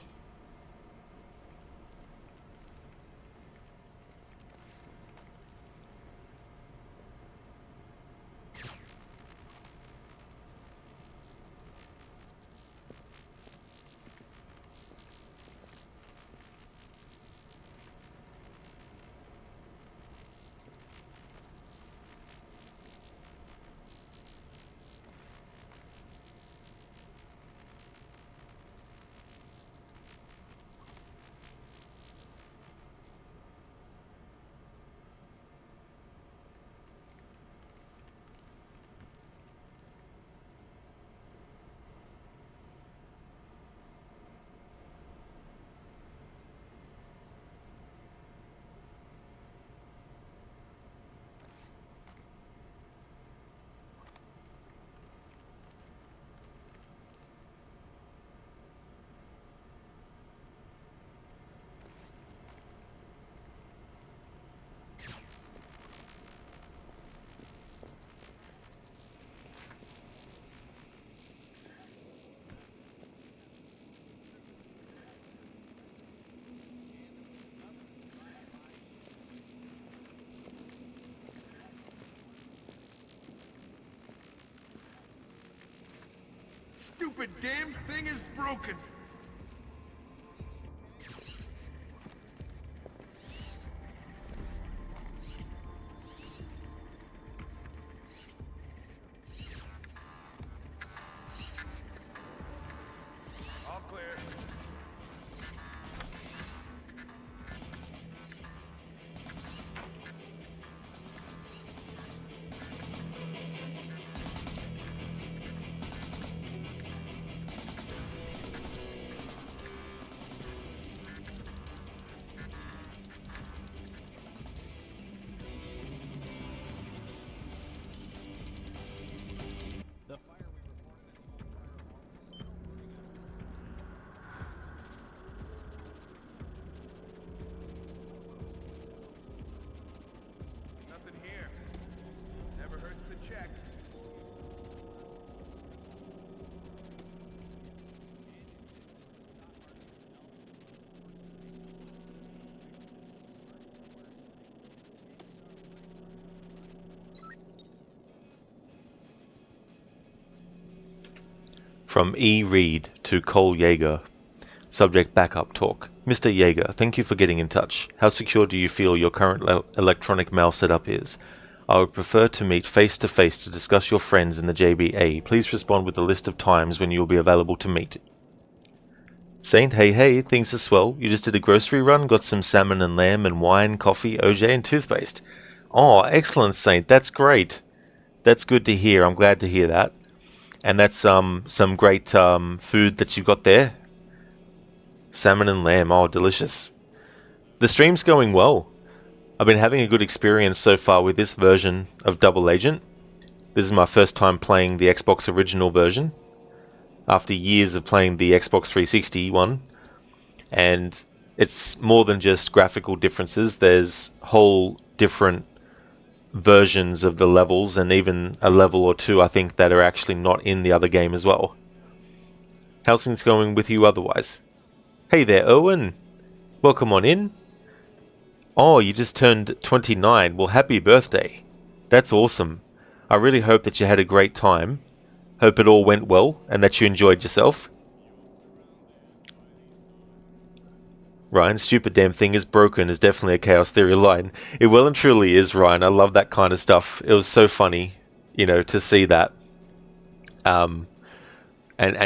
stupid damn thing is broken. All clear. Nothing here. Never hurts to check. From E. Reed to Cole Yeager. Subject backup talk. Mr. Yeager, thank you for getting in touch. How secure do you feel your current electronic mail setup is? I would prefer to meet face to face to discuss your friends in the JBA. Please respond with a list of times when you will be available to meet. Saint, hey, things are swell. You just did a grocery run, got some salmon and lamb and wine, coffee, OJ and toothpaste. Oh, excellent, Saint. That's great. That's good to hear. I'm glad to hear that. And that's some great food that you've got there. Salmon and lamb, oh, delicious. The stream's going well. I've been having a good experience so far with this version of Double Agent. This is my first time playing the Xbox original version, after years of playing the Xbox 360 one. And it's more than just graphical differences. There's whole different versions of the levels, and even a level or two, I think, that are actually not in the other game as well. How's things going with you otherwise? Hey there, Owen. Welcome on in. Oh, you just turned 29. Well, happy birthday. That's awesome. I really hope that you had a great time. Hope it all went well and that you enjoyed yourself. Ryan, stupid damn thing is broken is definitely a Chaos Theory line. It well and truly is, Ryan. I love that kind of stuff. It was so funny, to see that. And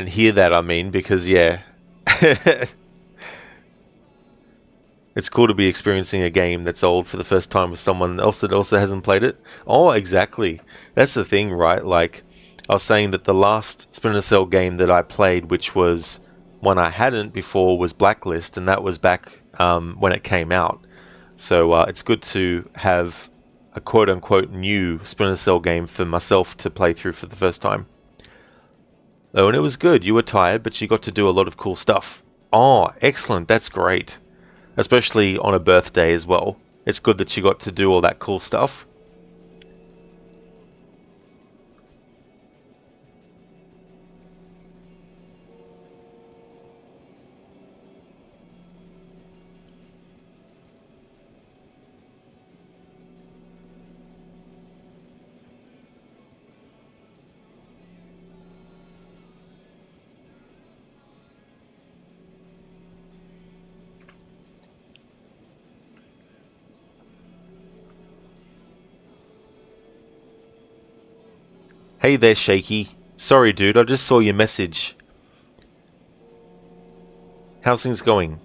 hear that, I mean, because, yeah. It's cool to be experiencing a game that's old for the first time with someone else that also hasn't played it. Oh, exactly. That's the thing, right? Like, I was saying that the last Splinter Cell game that I played, which was one I hadn't before, was Blacklist, and that was back when it came out. So it's good to have a quote-unquote new Splinter Cell game for myself to play through for the first time. Oh, and it was good. You were tired, but you got to do a lot of cool stuff. Oh, excellent. That's great. Especially on a birthday as well. It's good that you got to do all that cool stuff. Hey there, Shaky. Sorry, dude, I just saw your message. How's things going?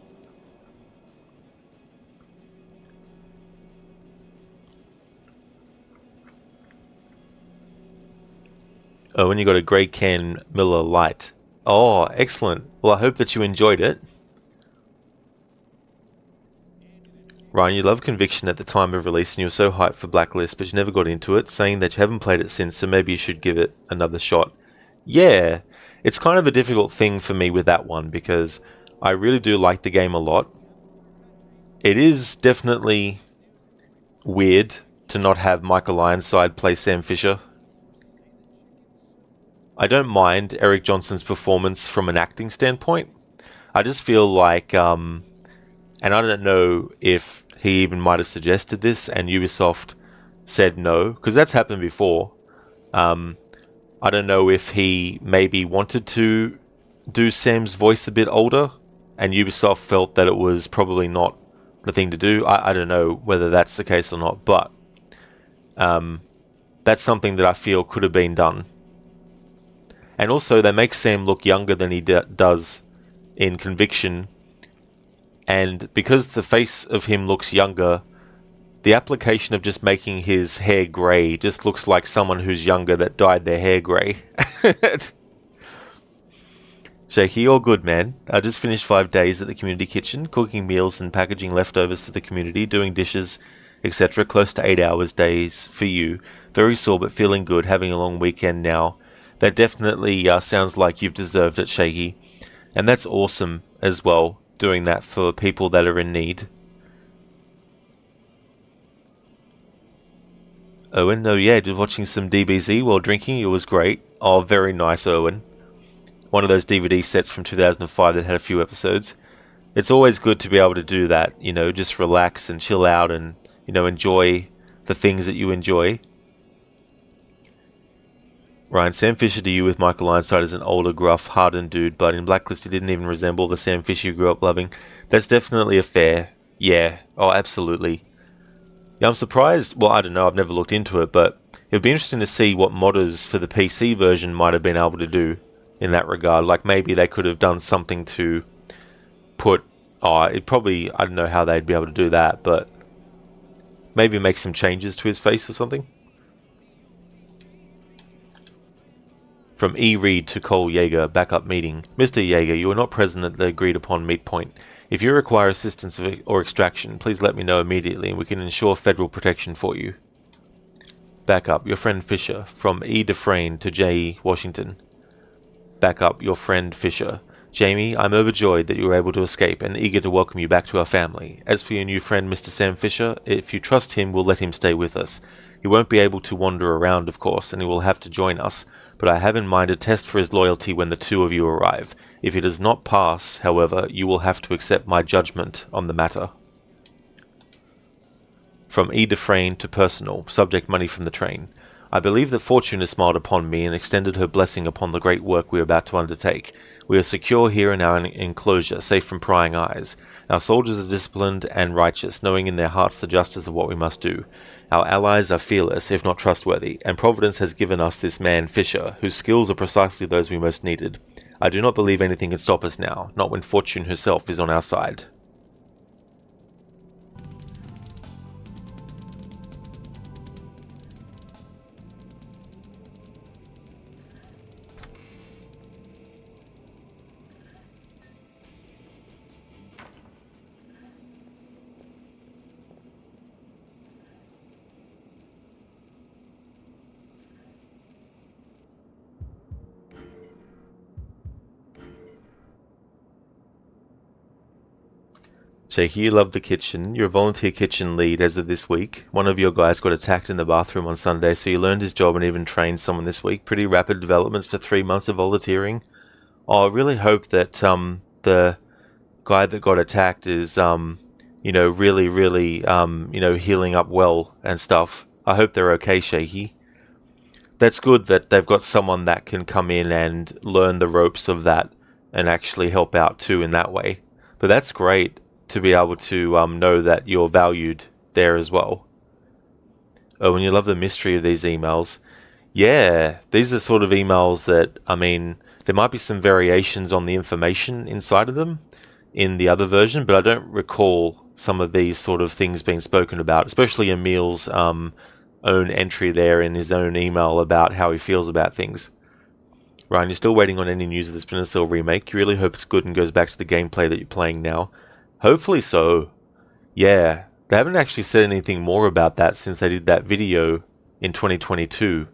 Oh, and you got a Grey Can Miller Lite. Oh, excellent. Well, I hope that you enjoyed it. Ryan, you loved Conviction at the time of release and you were so hyped for Blacklist, but you never got into it, saying that you haven't played it since, so maybe you should give it another shot. Yeah, it's kind of a difficult thing for me with that one, because I really do like the game a lot. It is definitely weird to not have Michael Ironside play Sam Fisher. I don't mind Eric Johnson's performance from an acting standpoint. I just feel like, and I don't know if he even might have suggested this and Ubisoft said no, because that's happened before. I don't know if he maybe wanted to do Sam's voice a bit older, and Ubisoft felt that it was probably not the thing to do. I don't know whether that's the case or not, but that's something that I feel could have been done. And also, they make Sam look younger than he does in Conviction, and because the face of him looks younger, the application of just making his hair grey just looks like someone who's younger that dyed their hair grey. Shaky, all good, man. I just finished 5 days at the community kitchen, cooking meals and packaging leftovers for the community, doing dishes, etc. Close to 8 hours days for you. Very sore but feeling good, having a long weekend now. That definitely sounds like you've deserved it, Shaky. And that's awesome as well, doing that for people that are in need. Owen, oh yeah, just watching some DBZ while drinking, it was great. Oh, very nice, Owen. One of those DVD sets from 2005 that had a few episodes. It's always good to be able to do that, you know, just relax and chill out and, you know, enjoy the things that you enjoy. Ryan, Sam Fisher to you with Michael Ironside as an older, gruff, hardened dude, but in Blacklist he didn't even resemble the Sam Fisher you grew up loving. That's definitely a fair. Yeah, oh, absolutely. Yeah, I'm surprised. Well, I don't know, I've never looked into it, but it would be interesting to see what modders for the PC version might have been able to do in that regard. Like, maybe they could have done something to put... Oh, it probably... I don't know how they'd be able to do that, but maybe make some changes to his face or something. From E. Reed to Cole Yeager, backup meeting. Mr. Yeager, you are not present at the agreed upon meet point. If you require assistance or extraction, please let me know immediately and we can ensure federal protection for you. Backup, your friend Fisher. From E. Dufresne to J. Washington. Backup, your friend Fisher. Jamie, I'm overjoyed that you were able to escape and eager to welcome you back to our family. As for your new friend Mr. Sam Fisher, if you trust him, we'll let him stay with us. He won't be able to wander around, of course, and he will have to join us, but I have in mind a test for his loyalty when the two of you arrive. If it does not pass, however, you will have to accept my judgment on the matter. From E. Dufresne to personal, subject money from the train. I believe that fortune has smiled upon me and extended her blessing upon the great work we are about to undertake. We are secure here in our enclosure, safe from prying eyes. Our soldiers are disciplined and righteous, knowing in their hearts the justice of what we must do. Our allies are fearless, if not trustworthy, and Providence has given us this man, Fisher, whose skills are precisely those we most needed. I do not believe anything can stop us now, not when fortune herself is on our side. Shaky, you love the kitchen. You're a volunteer kitchen lead as of this week. One of your guys got attacked in the bathroom on Sunday, so you learned his job and even trained someone this week. Pretty rapid developments for 3 months of volunteering. Oh, I really hope that the guy that got attacked is, you know, really, you know, healing up well and stuff. I hope they're okay, Shaky. That's good that they've got someone that can come in and learn the ropes of that and actually help out too in that way. But that's great to be able to know that you're valued there as well. Oh, and you love the mystery of these emails. Yeah, these are sort of emails that, I mean, there might be some variations on the information inside of them in the other version, but I don't recall some of these sort of things being spoken about, especially Emil's own entry there in his own email about how he feels about things. Ryan, you're still waiting on any news of the Splinter Cell remake. You really hope it's good and goes back to the gameplay that you're playing now. Hopefully so. Yeah, they haven't actually said anything more about that since they did that video in 2022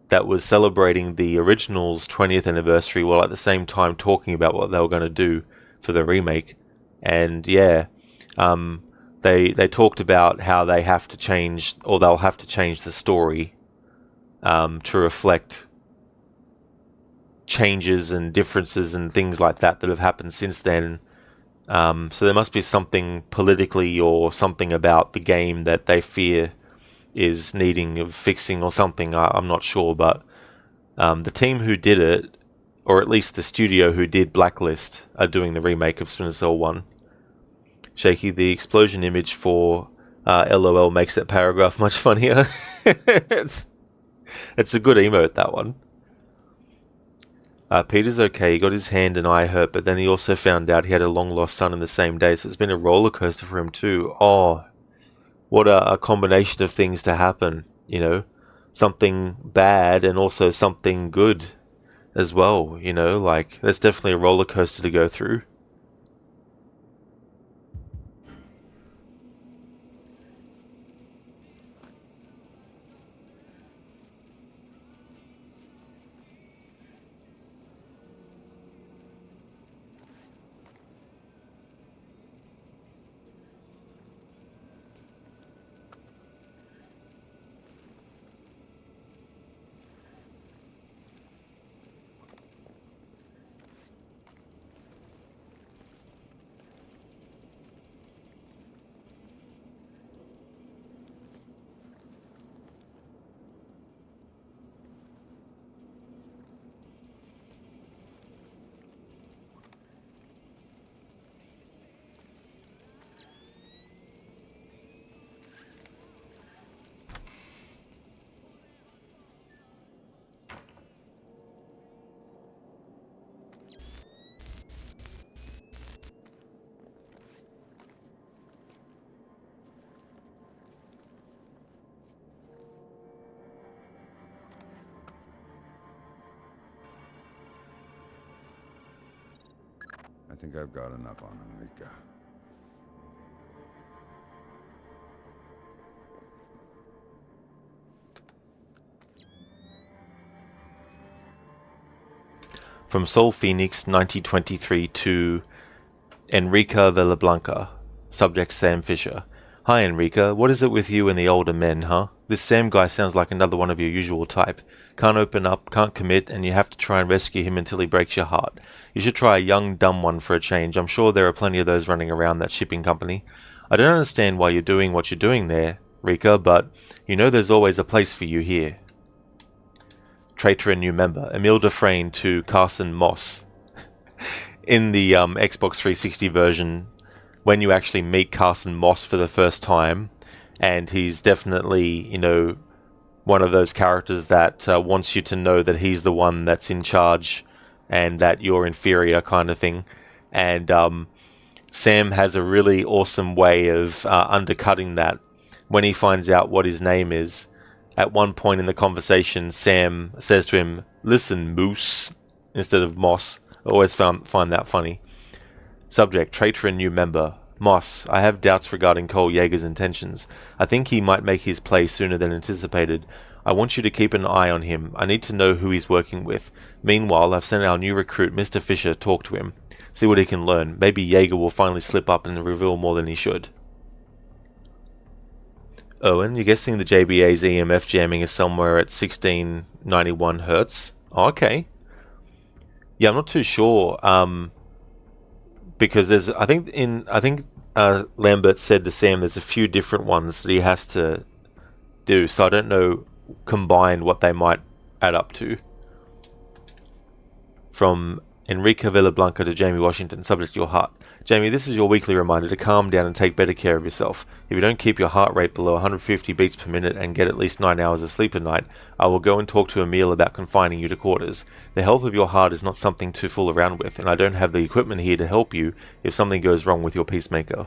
that was celebrating the original's 20th anniversary while at the same time talking about what they were going to do for the remake. And yeah, they talked about how they have to change, or they'll have to change the story to reflect changes and differences and things like that that have happened since then. So there must be something politically or something about the game that they fear is needing of fixing or something. I'm not sure, but The team who did it, or at least the studio who did Blacklist, are doing the remake of Splinter Cell 1. Shaky, the explosion image for LOL makes that paragraph much funnier. it's a good emote, that one. Peter's okay. He got his hand and eye hurt, but then he also found out he had a long-lost son in the same day, so it's been a roller coaster for him too. Oh, what a combination of things to happen, you know? Something bad and also something good as well, you know? Like, that's definitely a roller coaster to go through. I think I've got enough on Enrica. From Sol Phoenix 1923 to Enrica Villablanca. Subject Sam Fisher. Hi Enrica, what is it with you and the older men, huh? This Sam guy sounds like another one of your usual type. Can't open up, can't commit, and you have to try and rescue him until he breaks your heart. You should try a young, dumb one for a change. I'm sure there are plenty of those running around that shipping company. I don't understand why you're doing what you're doing there, Rika, but you know there's always a place for you here. Traitor and new member. Emile Dufresne to Carson Moss. In the Xbox 360 version, when you actually meet Carson Moss for the first time, and he's definitely, you know, one of those characters that wants you to know that he's the one that's in charge and that you're inferior kind of thing. And Sam has a really awesome way of undercutting that when he finds out what his name is. At one point in the conversation, Sam says to him, "Listen, Moose," instead of Moss. I always find that funny. Subject, traitor and new member. Moss, I have doubts regarding Cole Yeager's intentions. I think he might make his play sooner than anticipated. I want you to keep an eye on him. I need to know who he's working with. Meanwhile, I've sent our new recruit, Mr. Fisher, talk to him. See what he can learn. Maybe Yeager will finally slip up and reveal more than he should. Owen, you're guessing the JBA's EMF jamming is somewhere at 1691 Hertz? Oh, okay. Yeah, I'm not too sure. Because there's, I think Lambert said to Sam there's a few different ones that he has to do, so I don't know combined what they might add up to. From Enrica Villablanca to Jamie Washington, subject to your heart. Jamie, this is your weekly reminder to calm down and take better care of yourself. If you don't keep your heart rate below 150 beats per minute and get at least 9 hours of sleep a night, I will go and talk to Emile about confining you to quarters. The health of your heart is not something to fool around with, and I don't have the equipment here to help you if something goes wrong with your pacemaker.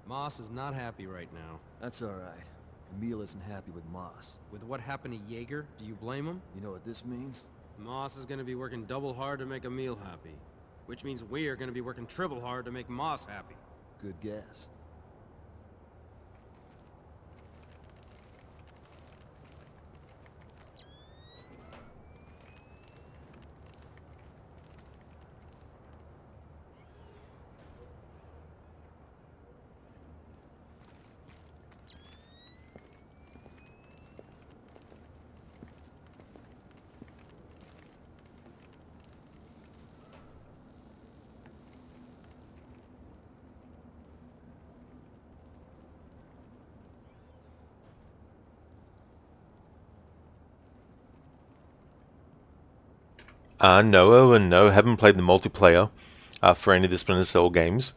Moss is not happy right now. That's alright. Emil isn't happy with Moss. With what happened to Jaeger, do you blame him? You know what this means? Moss is gonna be working double hard to make Emil happy. Which means we're gonna be working triple hard to make Moss happy. Good guess. No, and no, haven't played the multiplayer for any of the Splinter Cell games.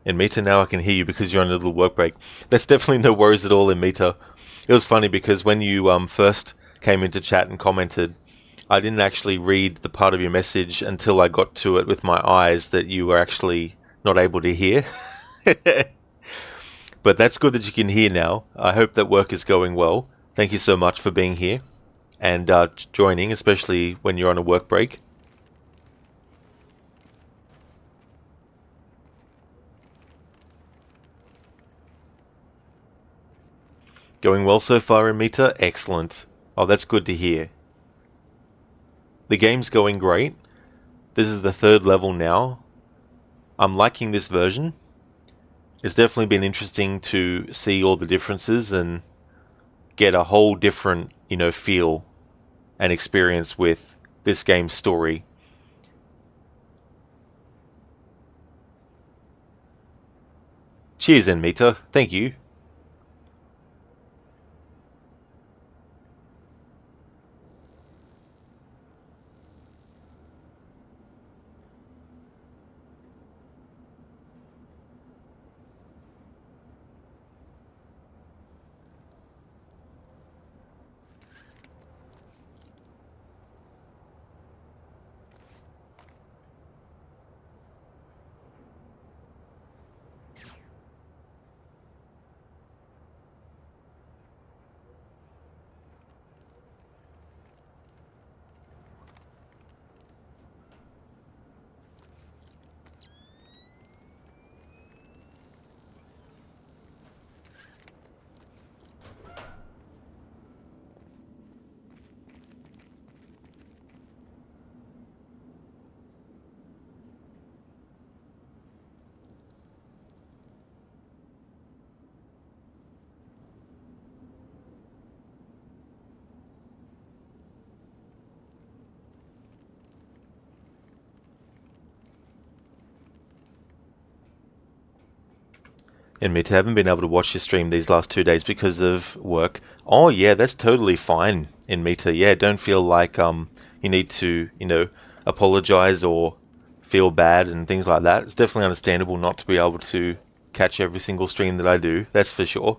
In Meta, now I can hear you because you're on a little work break. That's definitely no worries at all in Meta. It was funny because when you first came into chat and commented, I didn't actually read the part of your message until I got to it with my eyes that you were actually not able to hear. But that's good that you can hear now. I hope that work is going well. Thank you so much for being here and joining, especially when you're on a work break. Going well so far in Meta? Excellent. Oh, that's good to hear. The game's going great. This is the 3rd level now. I'm liking this version. It's definitely been interesting to see all the differences and get a whole different, feel and experience with this game's story. Cheers, Enmita. Thank you. Admit I haven't been able to watch your stream these last 2 days because of work. Oh yeah, that's totally fine in Meta. Yeah, don't feel like you need to, apologize or feel bad and things like that. It's definitely understandable not to be able to catch every single stream that I do. That's for sure.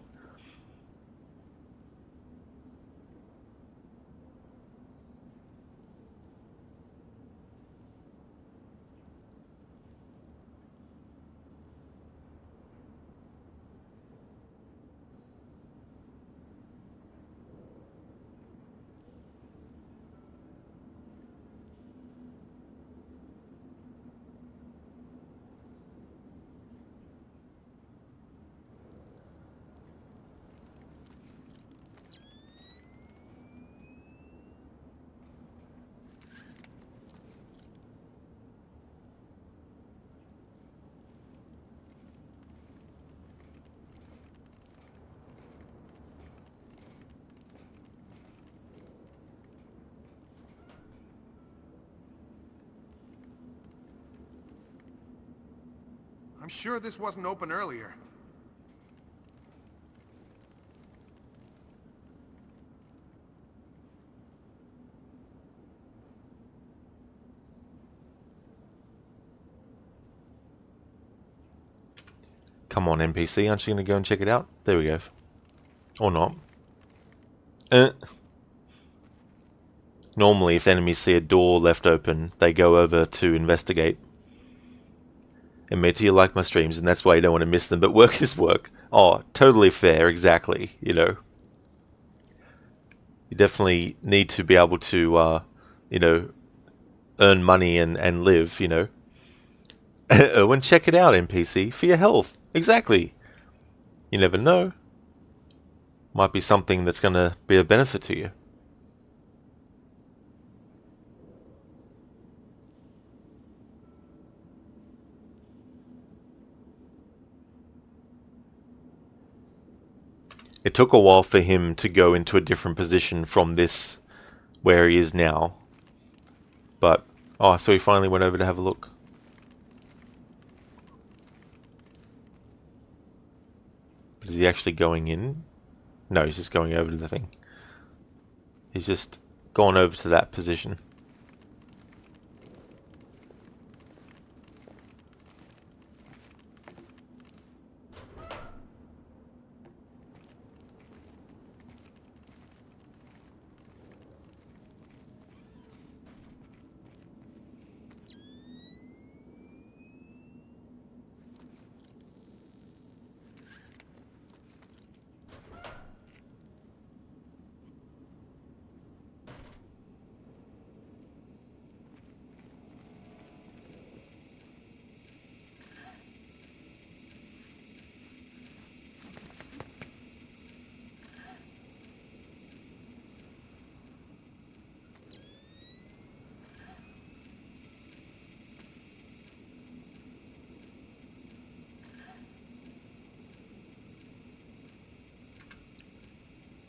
I'm sure this wasn't open earlier. Come on, NPC, aren't you going to go and check it out? There we go. Or not. Normally, if enemies see a door left open, they go over to investigate. Admit you like my streams, and that's why you don't want to miss them, but work is work. Oh, totally fair, exactly, you know. You definitely need to be able to, you know, earn money and live, you know. Erwin, check it out, NPC, for your health. Exactly. You never know. Might be something that's going to be a benefit to you. It took a while for him to go into a different position from this, where he is now. But, oh, so he finally went over to have a look. Is he actually going in? No, he's just going over to the thing. He's just gone over to that position.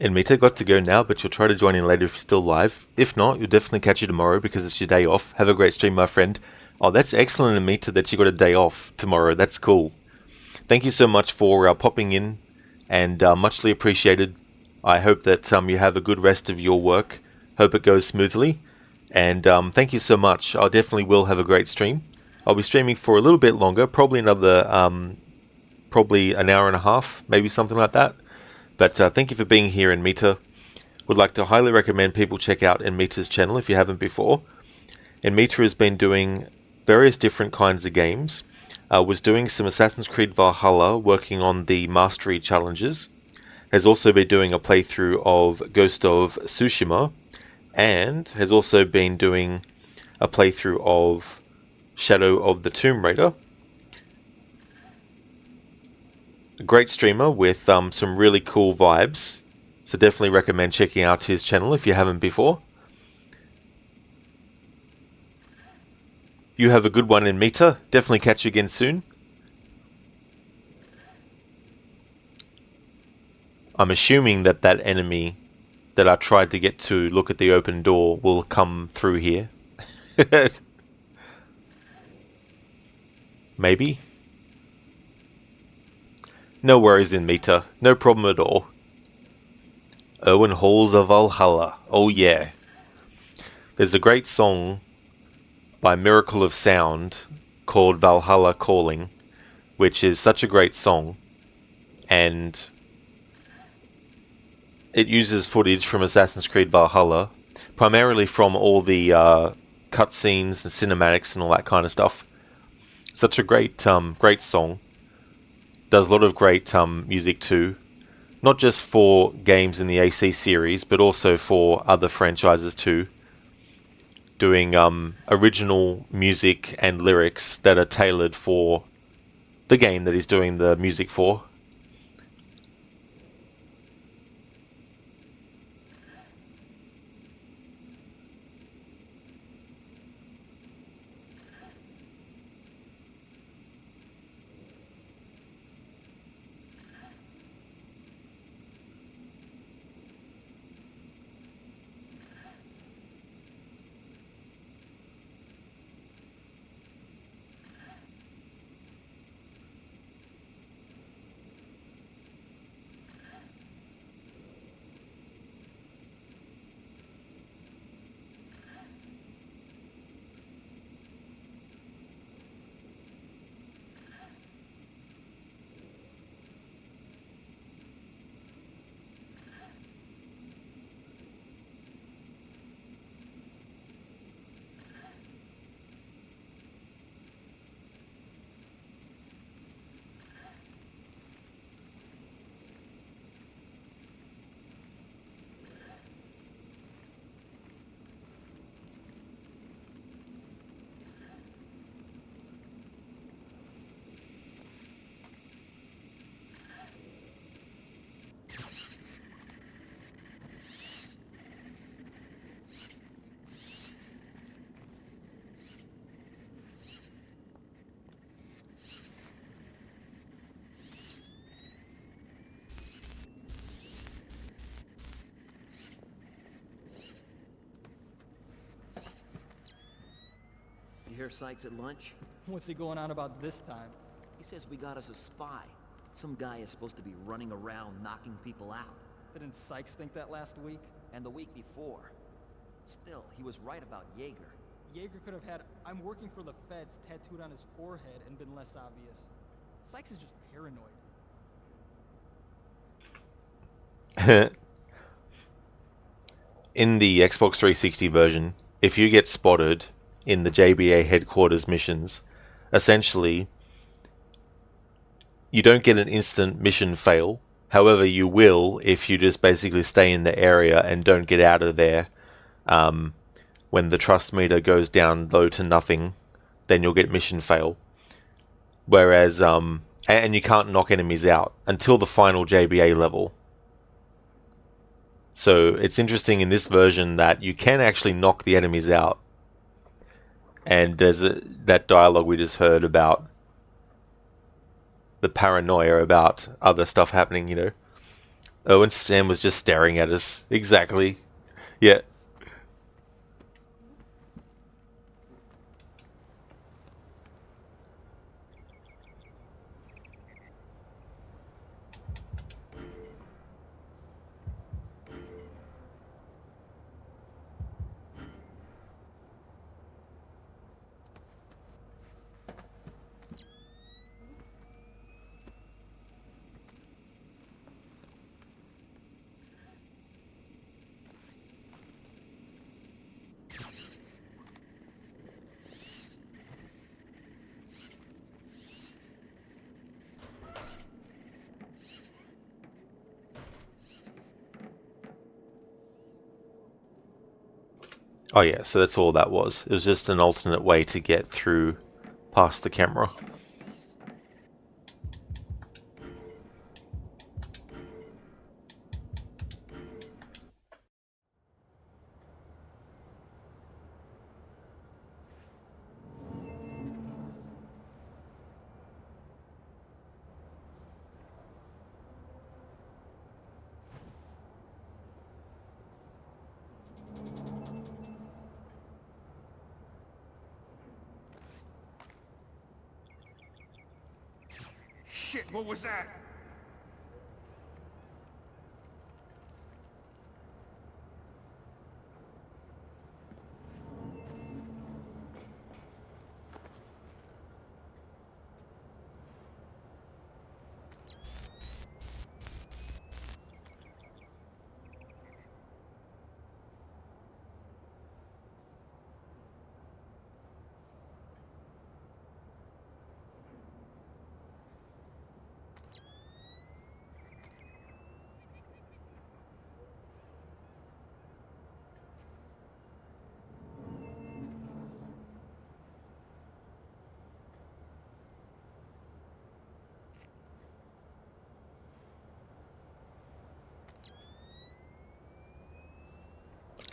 And Mita got to go now, but you'll try to join in later if you're still live. If not, you'll definitely catch you tomorrow because it's your day off. Have a great stream, my friend. Oh, that's excellent, Amita, that you got a day off tomorrow. That's cool. Thank you so much for popping in, and muchly appreciated. I hope that you have a good rest of your work. Hope it goes smoothly. And thank you so much. I definitely will have a great stream. I'll be streaming for a little bit longer, probably another, probably an hour and a half, maybe something like that. But thank you for being here, in Mita. Would like to highly recommend people check out Enmita's channel if you haven't before. Enmita has been doing various different kinds of games. Was doing some Assassin's Creed Valhalla, working on the mastery challenges. Has also been doing a playthrough of Ghost of Tsushima, and has also been doing a playthrough of Shadow of the Tomb Raider. A great streamer with some really cool vibes. So definitely recommend checking out his channel if you haven't before. You have a good one, in Mita. Definitely catch you again soon. I'm assuming that that enemy that I tried to get to look at the open door will come through here. Maybe? No worries, in Mita. No problem at all. Erwin Halls of Valhalla. Oh yeah. There's a great song by Miracle of Sound called Valhalla Calling, which is such a great song, and it uses footage from Assassin's Creed Valhalla, primarily from all the cutscenes and cinematics and all that kind of stuff. Such a great great song. Does a lot of great music too, not just for games in the AC series, but also for other franchises too. Doing original music and lyrics that are tailored for the game that he's doing the music for. You hear Sykes at lunch? What's he going on about this time? He says we got us a spy. Some guy is supposed to be running around knocking people out. Didn't Sykes think that last week? And the week before. Still, he was right about Jaeger. Jaeger could have had "I'm working for the feds" tattooed on his forehead and been less obvious. Sykes is just paranoid. In the Xbox 360 version, if you get spotted in the JBA headquarters missions, essentially you don't get an instant mission fail. However, you will if you just basically stay in the area and don't get out of there. When the trust meter goes down low to nothing, then you'll get mission fail. Whereas, and you can't knock enemies out until the final JBA level. So it's interesting in this version that you can actually knock the enemies out. And there's that dialogue we just heard about the paranoia about other stuff happening, you know. Oh, and Sam was just staring at us. Exactly. Yeah. Oh yeah, so that's all that was. It was just an alternate way to get through past the camera. Shit, what was that?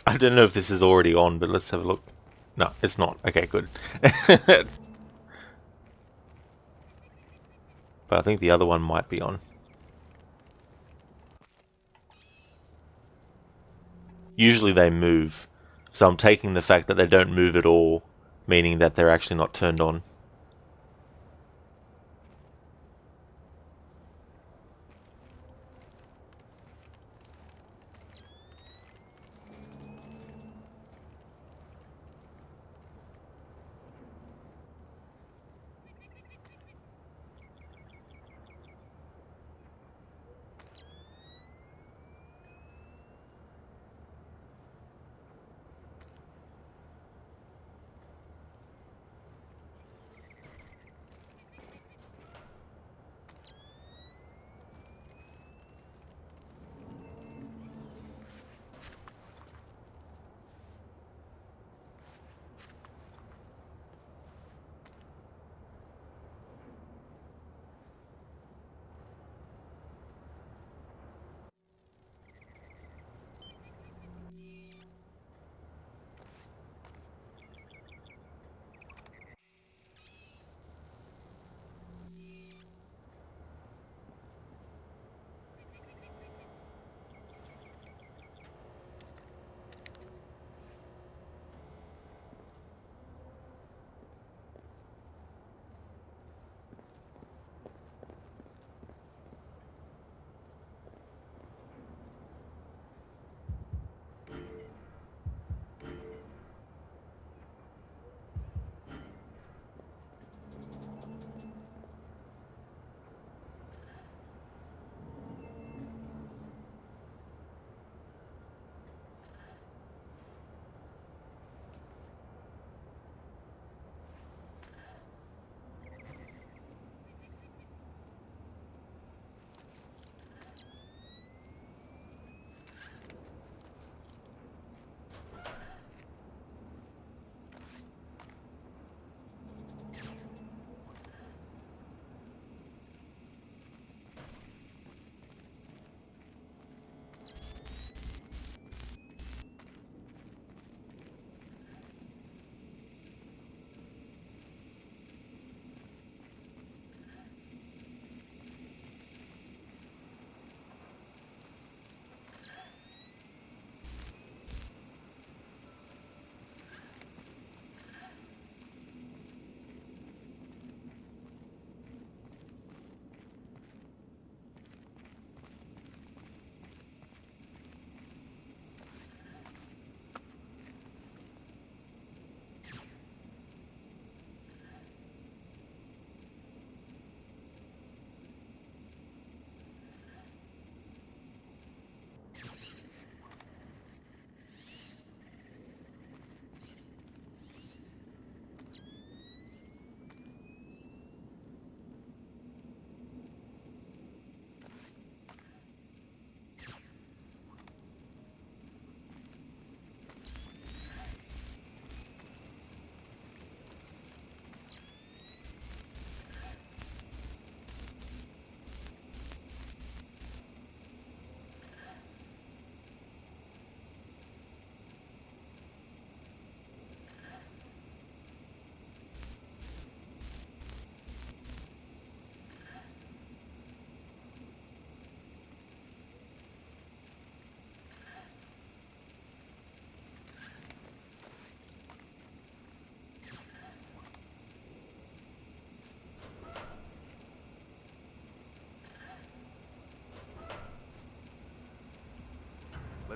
I don't know if this is already on, but let's have a look. No, it's not. Okay, good. But I think the other one might be on. Usually they move, so I'm taking the fact that they don't move at all, meaning that they're actually not turned on.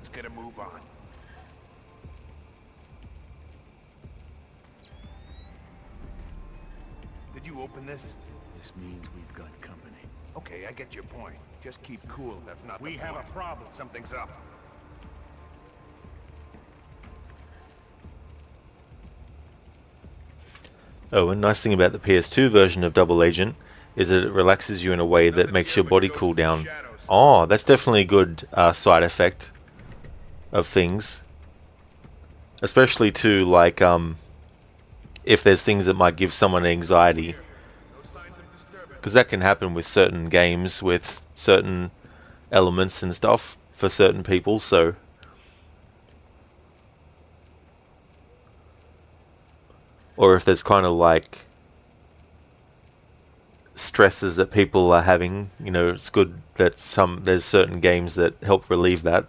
Let's get a move on. Did you open this? This means we've got company. Okay, I get your point. Just keep cool, that's not We the have point. a problem. Something's up. Oh, and nice thing about the PS2 version of Double Agent is that it relaxes you in a way that makes your body cool down. Oh, that's definitely a good side effect of things. Especially to, like, if there's things that might give someone anxiety. Because that can happen with certain games, with certain elements and stuff for certain people, so... Or if there's kind of like stresses that people are having, you know, it's good that there's certain games that help relieve that.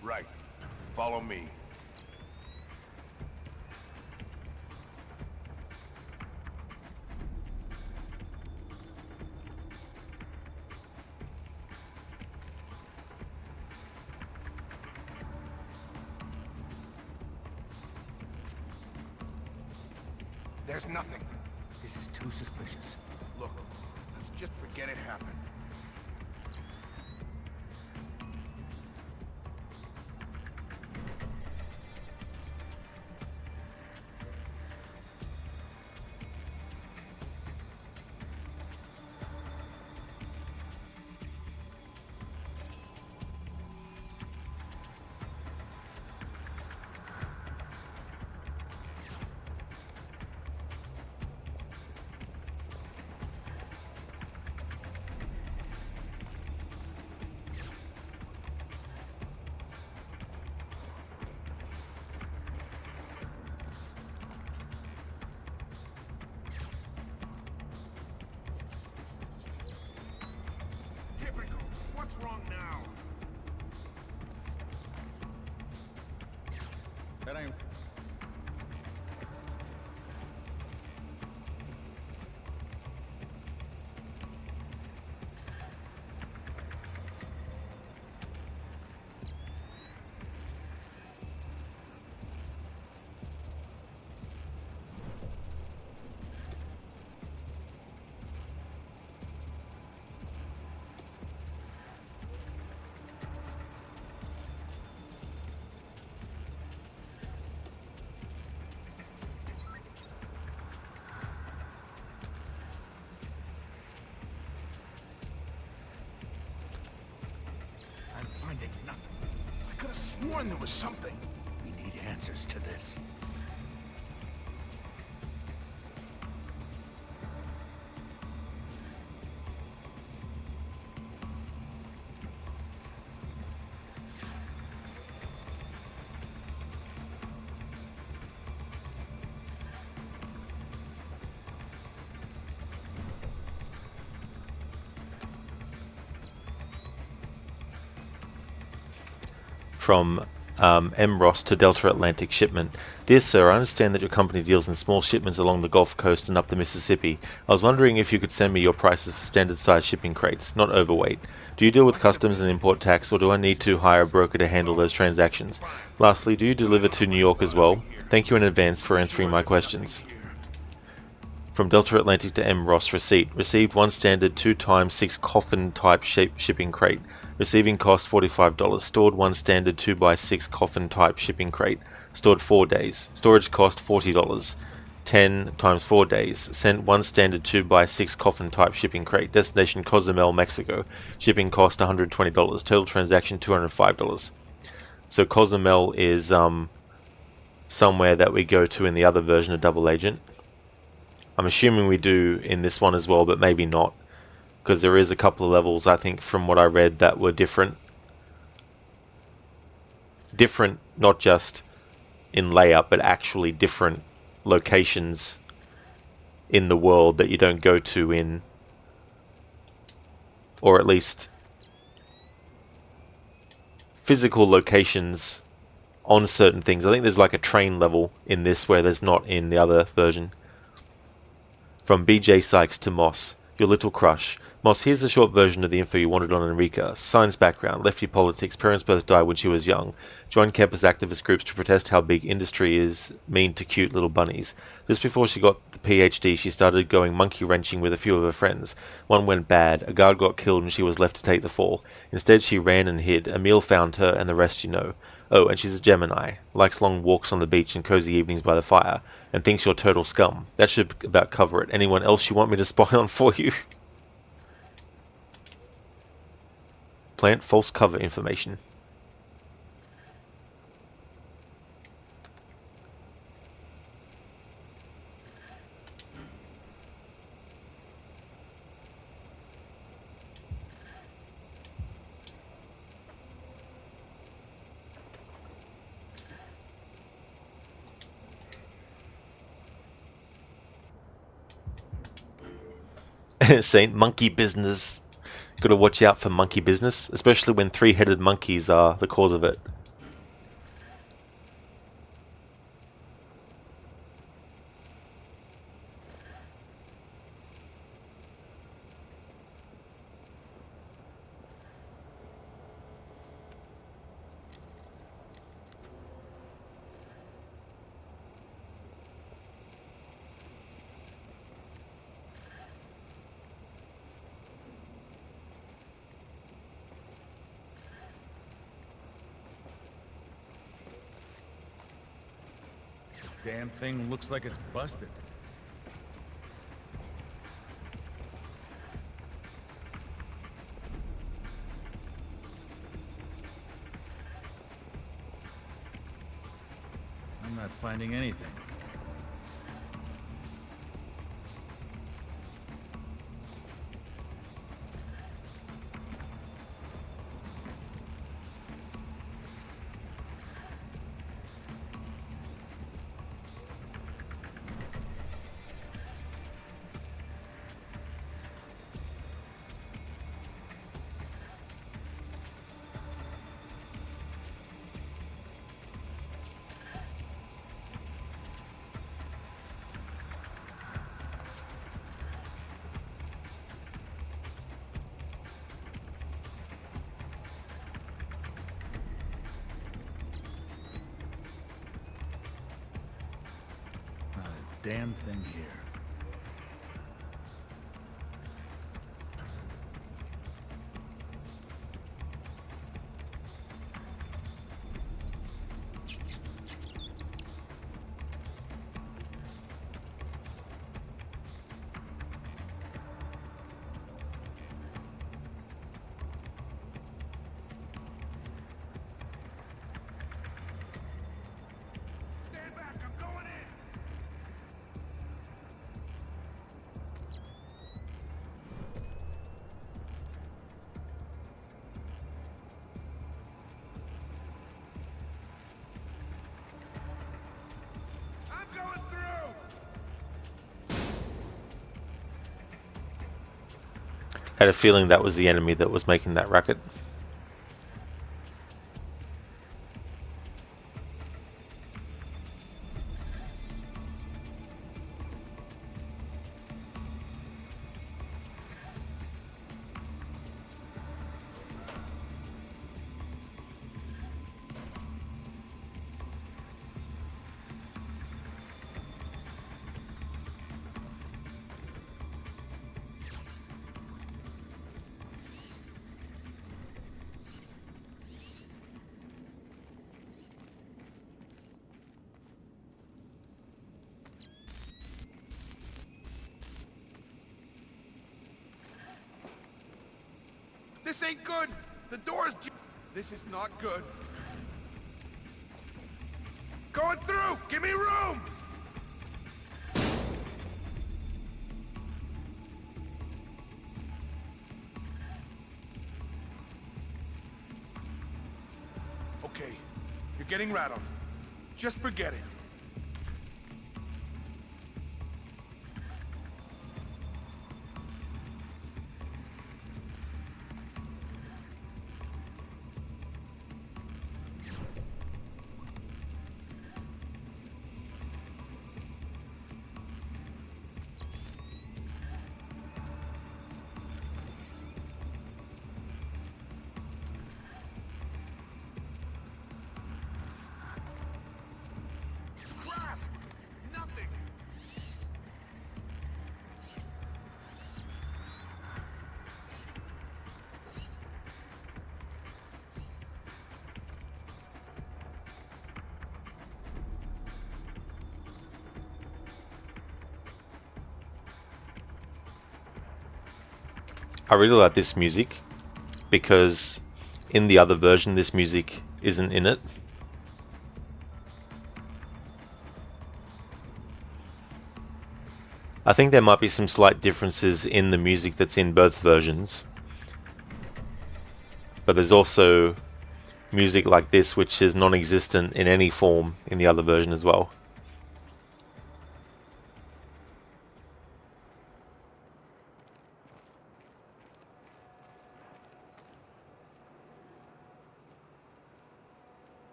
Right. Follow me. There's nothing. This is too suspicious. Look, let's just forget it happened. Typical. What's wrong now? That ain't... I'm finding nothing. I could have sworn there was something. We need answers to this. From M. Ross to Delta Atlantic Shipment. Dear Sir, I understand that your company deals in small shipments along the Gulf Coast and up the Mississippi. I was wondering if you could send me your prices for standard size shipping crates, not overweight. Do you deal with customs and import tax, or do I need to hire a broker to handle those transactions? Lastly, do you deliver to New York as well? Thank you in advance for answering my questions. From Delta Atlantic to M. Ross. Receipt. Received one standard 2x6 coffin type shipping crate. Receiving cost $45. Stored one standard 2x6 coffin type shipping crate. Stored 4 days. Storage cost $40. 10 times 4 days. Sent one standard 2x6 coffin type shipping crate. Destination Cozumel, Mexico. Shipping cost $120. Total transaction $205. So Cozumel is somewhere that we go to in the other version of Double Agent. I'm assuming we do in this one as well, but maybe not, because there is a couple of levels, I think, from what I read, that were different not just in layout, but actually different locations in the world that you don't go to in, or at least physical locations on certain things. I think there's like a train level in this where there's not in the other version. From BJ Sykes to Moss, your little crush. Moss, here's a short version of the info you wanted on Enrica. Science background, lefty politics, parents both died when she was young. Joined campus activist groups to protest how big industry is mean to cute little bunnies. Just before she got the PhD, she started going monkey wrenching with a few of her friends. One went bad, a guard got killed and she was left to take the fall. Instead she ran and hid. Emil found her and the rest you know. Oh, and she's a Gemini, likes long walks on the beach and cozy evenings by the fire, and thinks you're total scum. That should about cover it. Anyone else you want me to spy on for you? Plant false cover information. Saint monkey business. Gotta watch out for monkey business, especially when three-headed monkeys are the cause of it. Damn thing looks like it's busted. I'm not finding anything. Damn thing here. Stand back, I'm going in! I'm going through! Had a feeling that was the enemy that was making that racket. This ain't good! The door's This is not good. Going through! Give me room! Okay, you're getting rattled. Just forget it. I really like this music because in the other version this music isn't in it. I think there might be some slight differences in the music that's in both versions, but there's also music like this which is non-existent in any form in the other version as well.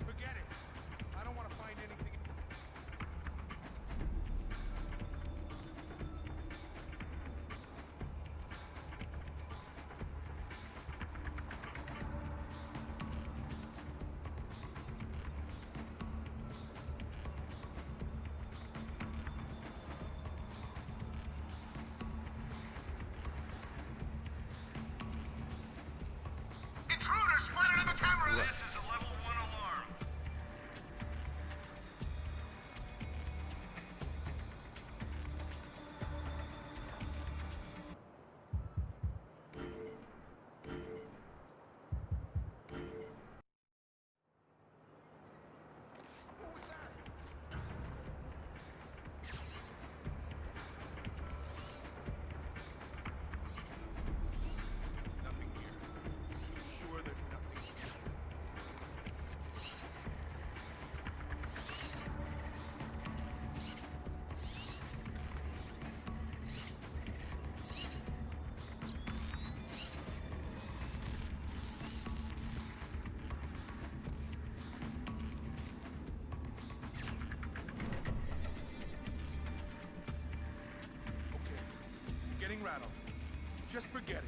Forget it. I don't want to find anything. Intruder spotted on the camera! This is a level 1 alarm. Nothing here. Sure there's nothing. Okay. Getting rattled. Just forget it.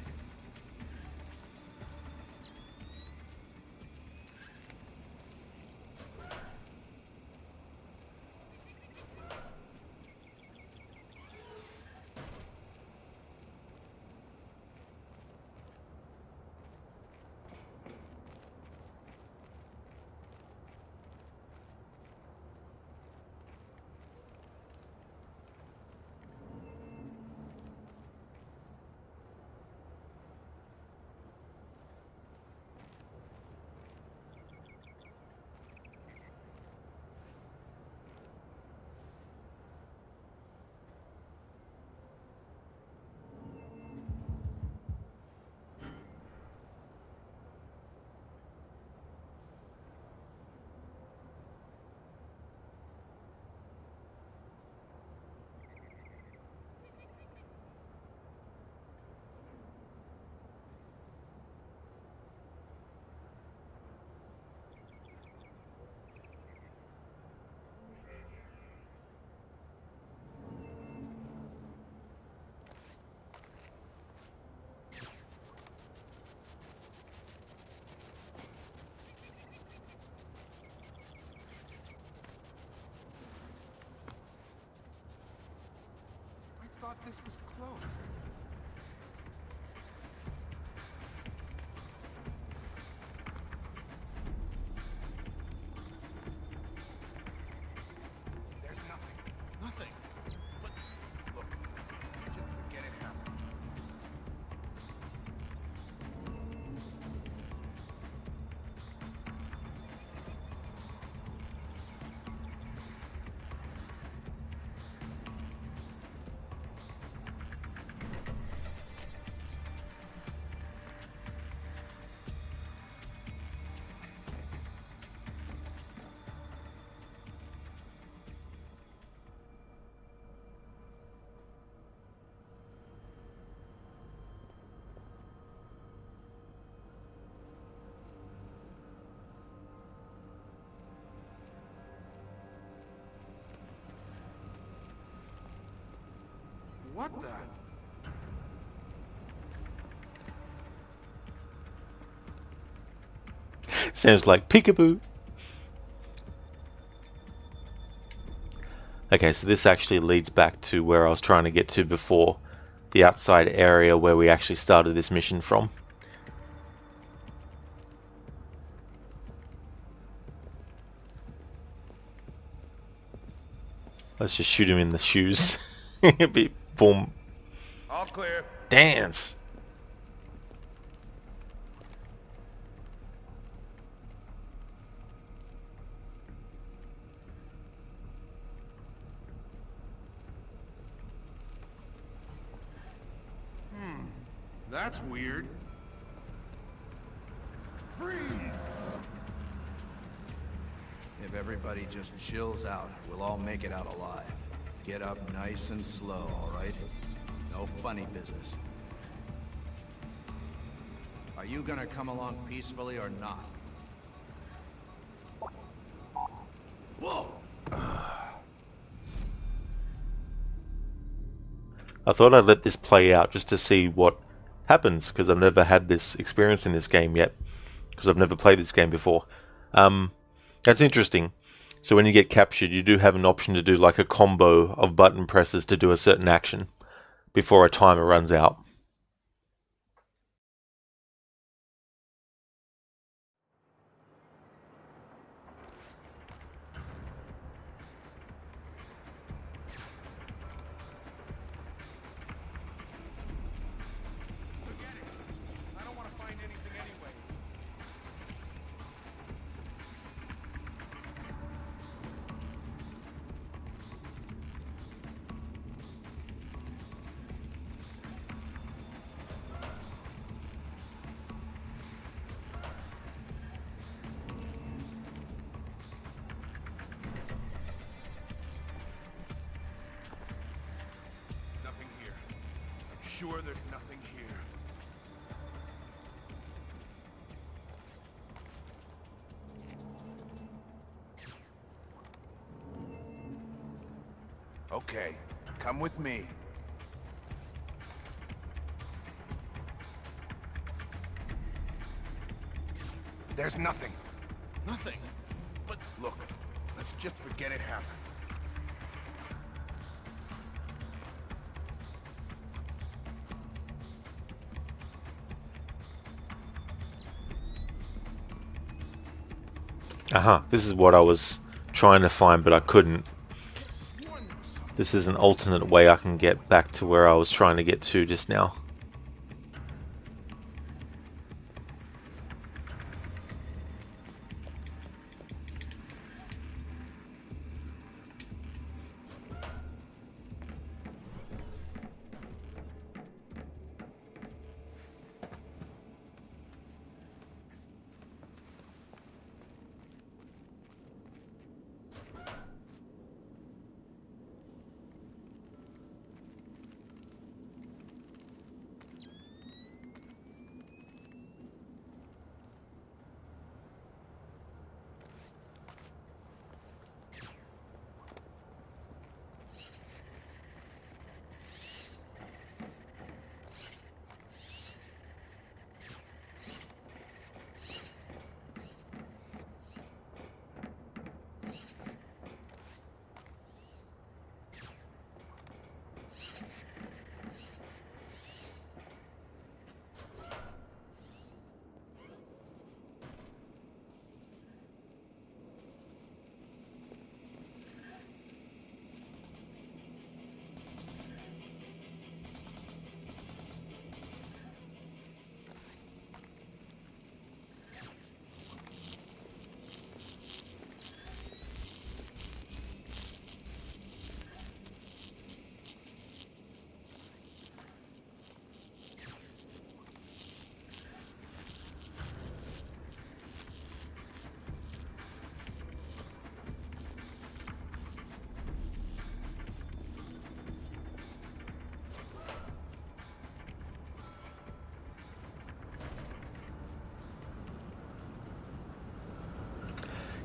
thought this was closed. There's nothing. Nothing. But look, let's just forget it happened. What the? Sounds like peekaboo. Okay, so this actually leads back to where I was trying to get to before, the outside area where we actually started this mission from. Let's just shoot him in the shoes. Boom. All clear. Dance. That's weird. Freeze! If everybody just chills out, we'll all make it out alive. Get up nice and slow, all right? No funny business. Are you gonna come along peacefully or not? Whoa! I thought I'd let this play out just to see what happens, because I've never had this experience in this game yet, because I've never played this game before. That's interesting. So when you get captured, you do have an option to do like a combo of button presses to do a certain action before a timer runs out. I don't want to find anything anyway. Nothing here. I'm sure there's nothing here. Okay, come with me. There's nothing. Nothing. But look, let's just forget it happened. Aha, this is what I was trying to find, but I couldn't. This is an alternate way I can get back to where I was trying to get to just now.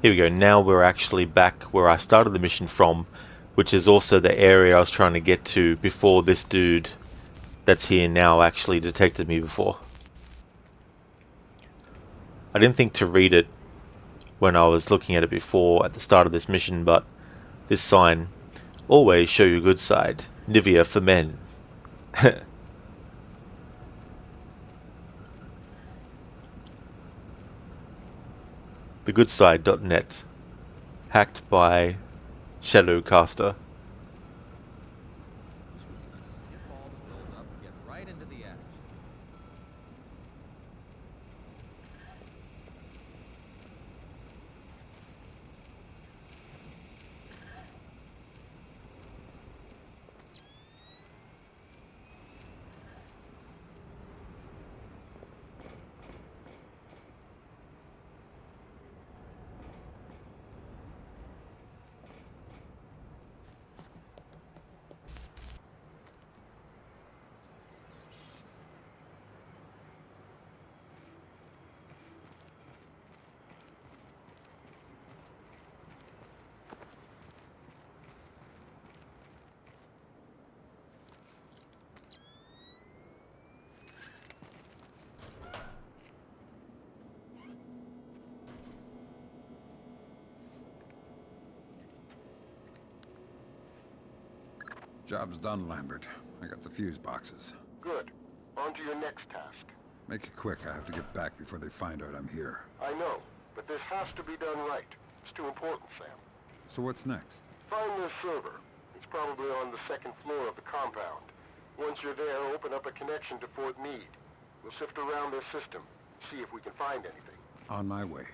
Here we go. Now we're actually back where I started the mission from, which is also the area I was trying to get to before this dude that's here now actually detected me before. I didn't think to read it when I was looking at it before at the start of this mission, but this sign, always show your good side, Nivea for men. Thegoodside.net, hacked by Shadowcaster. Skip all the build-up, get right into the action. Job's done, Lambert. I got the fuse boxes. Good. On to your next task. Make it quick. I have to get back before they find out I'm here. I know, but this has to be done right. It's too important, Sam. So what's next? Find their server. It's probably on the second floor of the compound. Once you're there, open up a connection to Fort Meade. We'll sift around their system, see if we can find anything. On my way.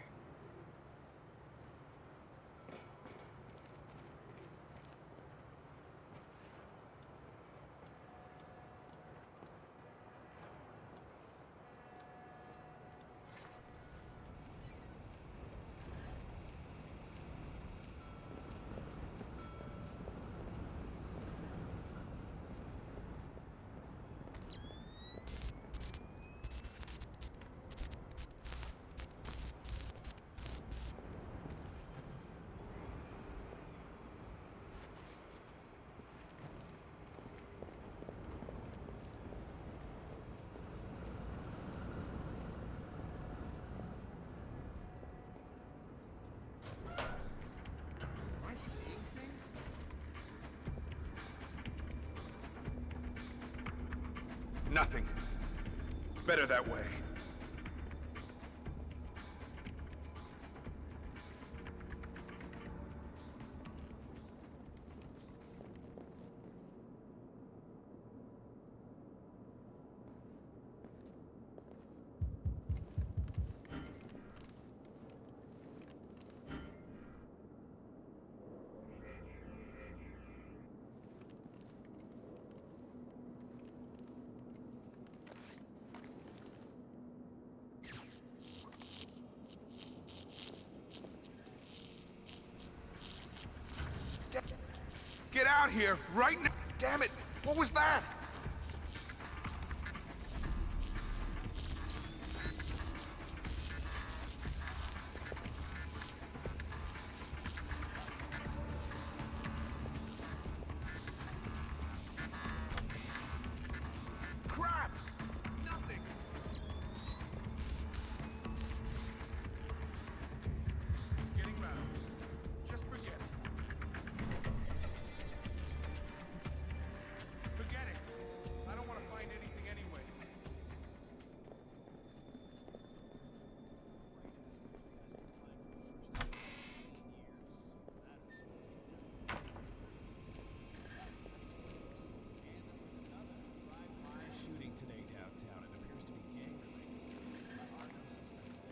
Nothing. Better that way. Get out here right now! Damn it! What was that? Crap! Nothing! Getting rattled. Just forget it. Forget it. I don't want to find anything anyway. Shooting today downtown. It appears to be gang related. There are no suspects there.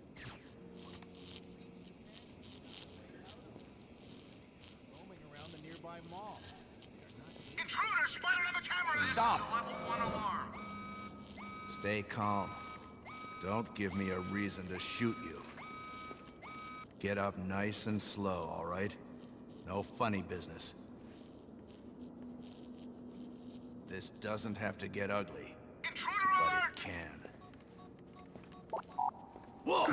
The victim was unconscious. Roaming around the nearby mall. Intruder spotted on the camera! Stop. This is a level 1 alarm. Stay calm. Don't give me a reason to shoot you. Get up nice and slow, all right? No funny business. This doesn't have to get ugly, but it can. Whoa!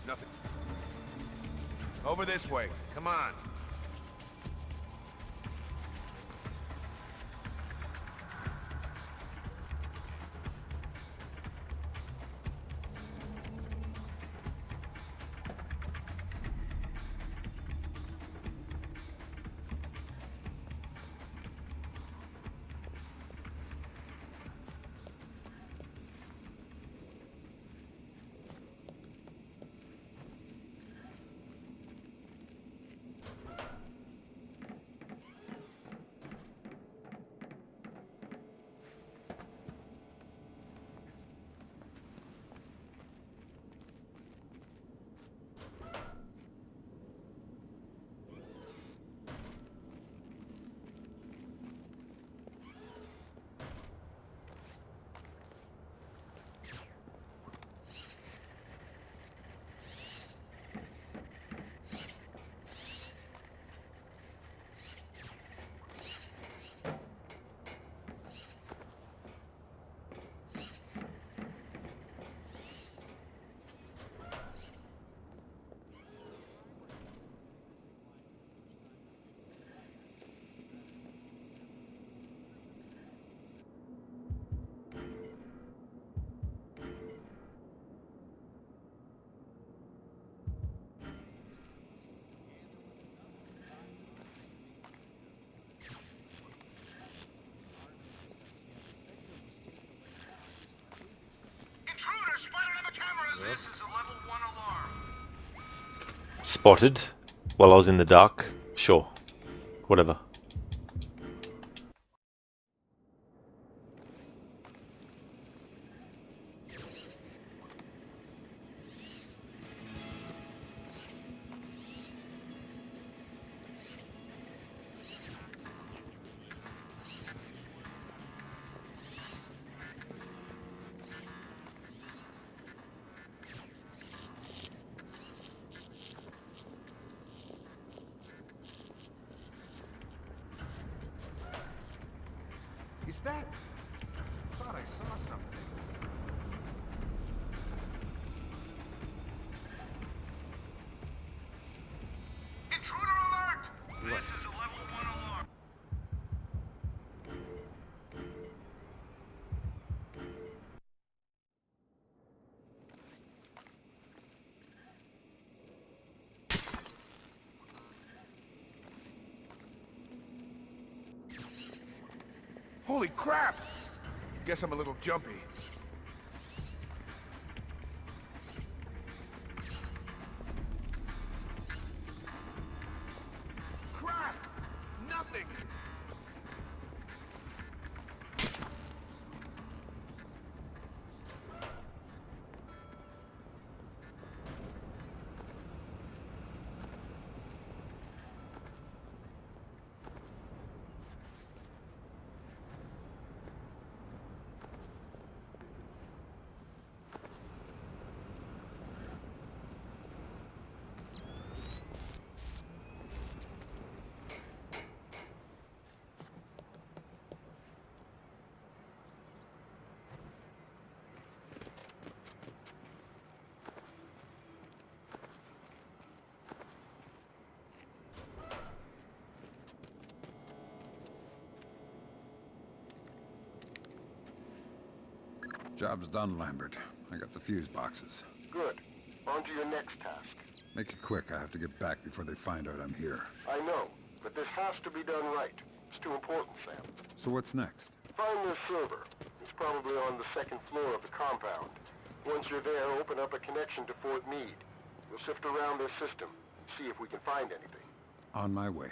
Nothing. Over this way. Come on. This is a level 1 alarm. Spotted while I was in the dark. Sure. Whatever. Is that? I thought I saw something. Intruder alert! This is a level 1 alarm. Holy crap! Guess I'm a little jumpy. Crap! Nothing! Job's done, Lambert. I got the fuse boxes. Good. On to your next task. Make it quick. I have to get back before they find out I'm here. I know, but this has to be done right. It's too important, Sam. So what's next? Find this server. It's probably on the second floor of the compound. Once you're there, open up a connection to Fort Meade. We'll sift around their system, see if we can find anything. On my way.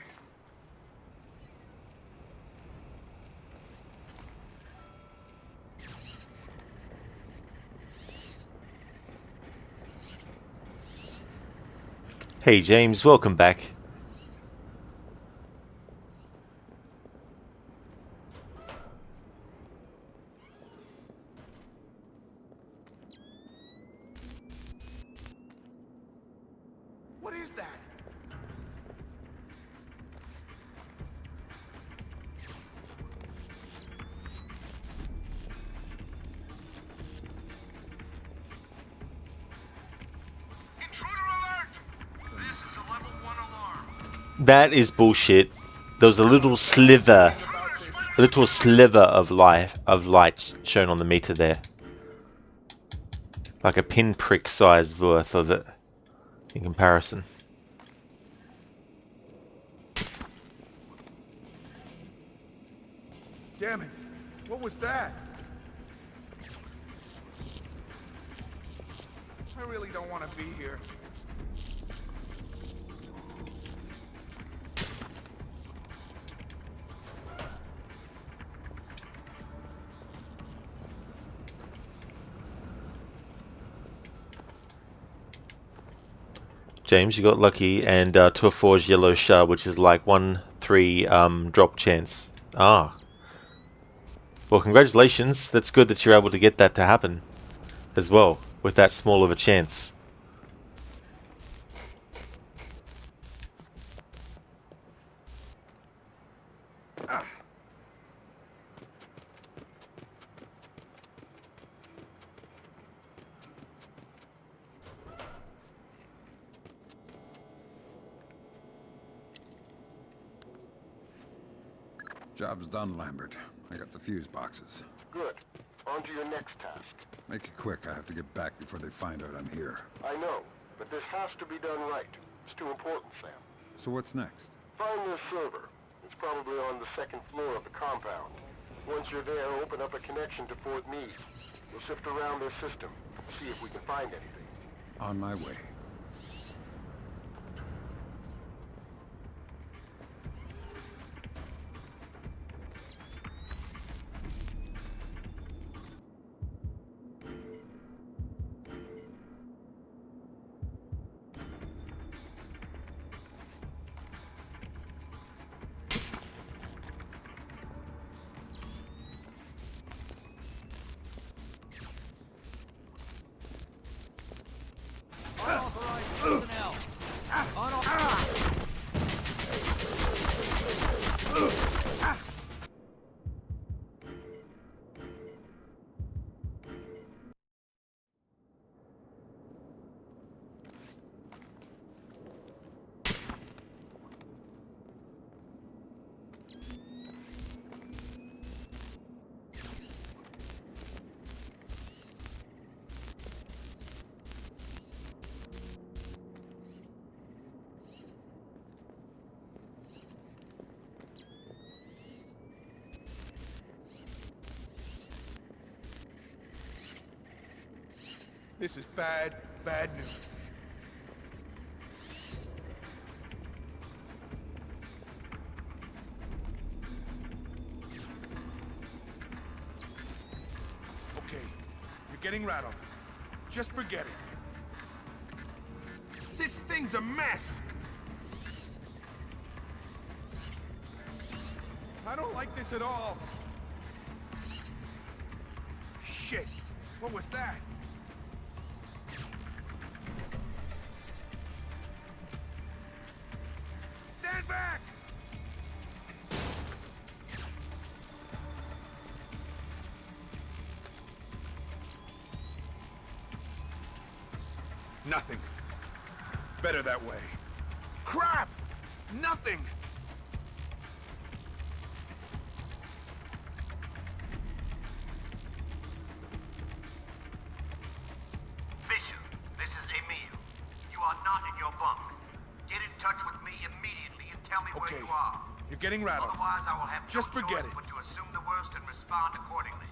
Hey James, welcome back. What is that? That is bullshit. There was a little sliver of light shown on the meter there. Like a pinprick size worth of it in comparison. Damn it. What was that? I really don't want to be here. James, you got lucky, and Turforge Yellow Shard, which is like 1/3 drop chance. Ah. Well, congratulations. That's good that you're able to get that to happen as well, with that small of a chance. Job's done, Lambert. I got the fuse boxes. Good. On to your next task. Make it quick. I have to get back before they find out I'm here. I know, but this has to be done right. It's too important, Sam. So what's next? Find their server. It's probably on the second floor of the compound. Once you're there, open up a connection to Fort Meade. We'll sift around their system, see if we can find anything. On my way. Unauthorized personnel. This is bad, bad news. Okay, you're getting rattled. Just forget it. This thing's a mess! I don't like this at all. Shit, what was that? Stand back! Nothing. Better that way. Crap! Nothing! Bishop, this is Emil. You are not in your bunk. Get in touch with me immediately and tell me where Okay, you are. you're getting rattled. Otherwise, I will have Just no forget choice it. but to assume the worst and respond accordingly.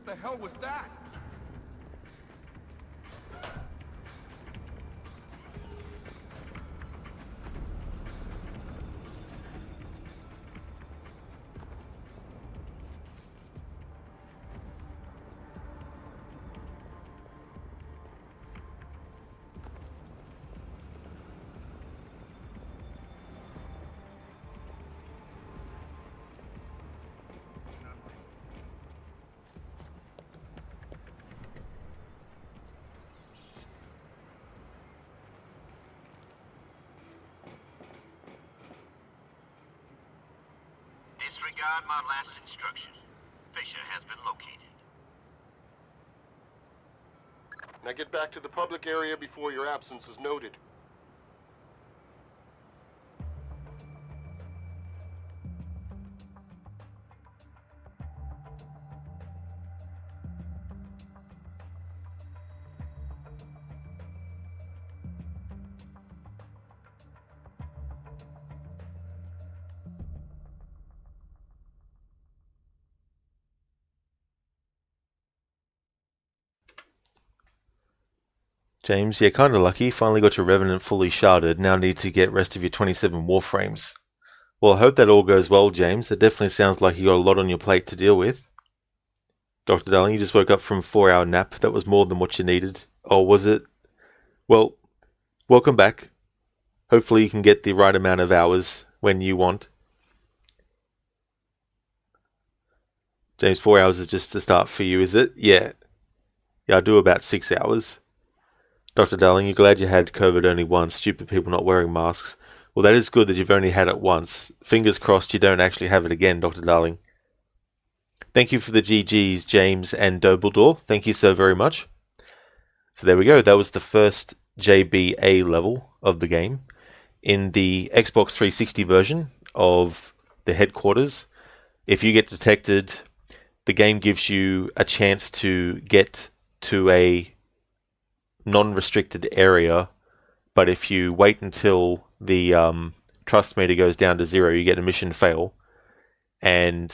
What the hell was that? Disregard my last instruction. Fisher has been located. Now get back to the public area before your absence is noted. James, yeah, kinda lucky. Finally got your Revenant fully sharded. Now need to get rest of your 27 Warframes. Well, I hope that all goes well, James. It definitely sounds like you got a lot on your plate to deal with. Dr. Darling, you just woke up from a 4-hour nap. That was more than what you needed. Oh, was it? Well, welcome back. Hopefully you can get the right amount of hours when you want. James, 4 hours is just the start for you, is it? Yeah. Yeah, I do about 6 hours. Dr. Darling, you're glad you had COVID only once. Stupid people not wearing masks. Well, that is good that you've only had it once. Fingers crossed you don't actually have it again, Dr. Darling. Thank you for the GGs, James and Dobledore. Thank you so very much. So there we go. That was the first JBA level of the game. In the Xbox 360 version of the headquarters, if you get detected, the game gives you a chance to get to a non-restricted area, but if you wait until the trust meter goes down to 0, you get a mission fail. And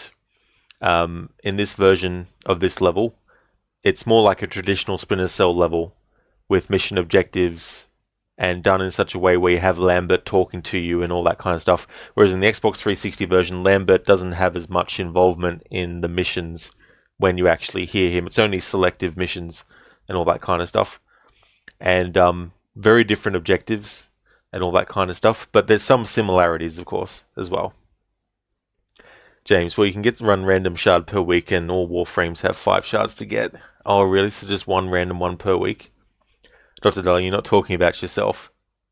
in this version of this level, it's more like a traditional Splinter Cell level with mission objectives and done in such a way where you have Lambert talking to you and all that kind of stuff. Whereas in the Xbox 360 version, Lambert doesn't have as much involvement in the missions when you actually hear him. It's only selective missions and all that kind of stuff. And very different objectives and all that kind of stuff. But there's some similarities, of course, as well. James, well, you can run random shard per week and all Warframes have 5 shards to get. Oh, really? So just one random one per week? Dr. Darling, you're not talking about yourself.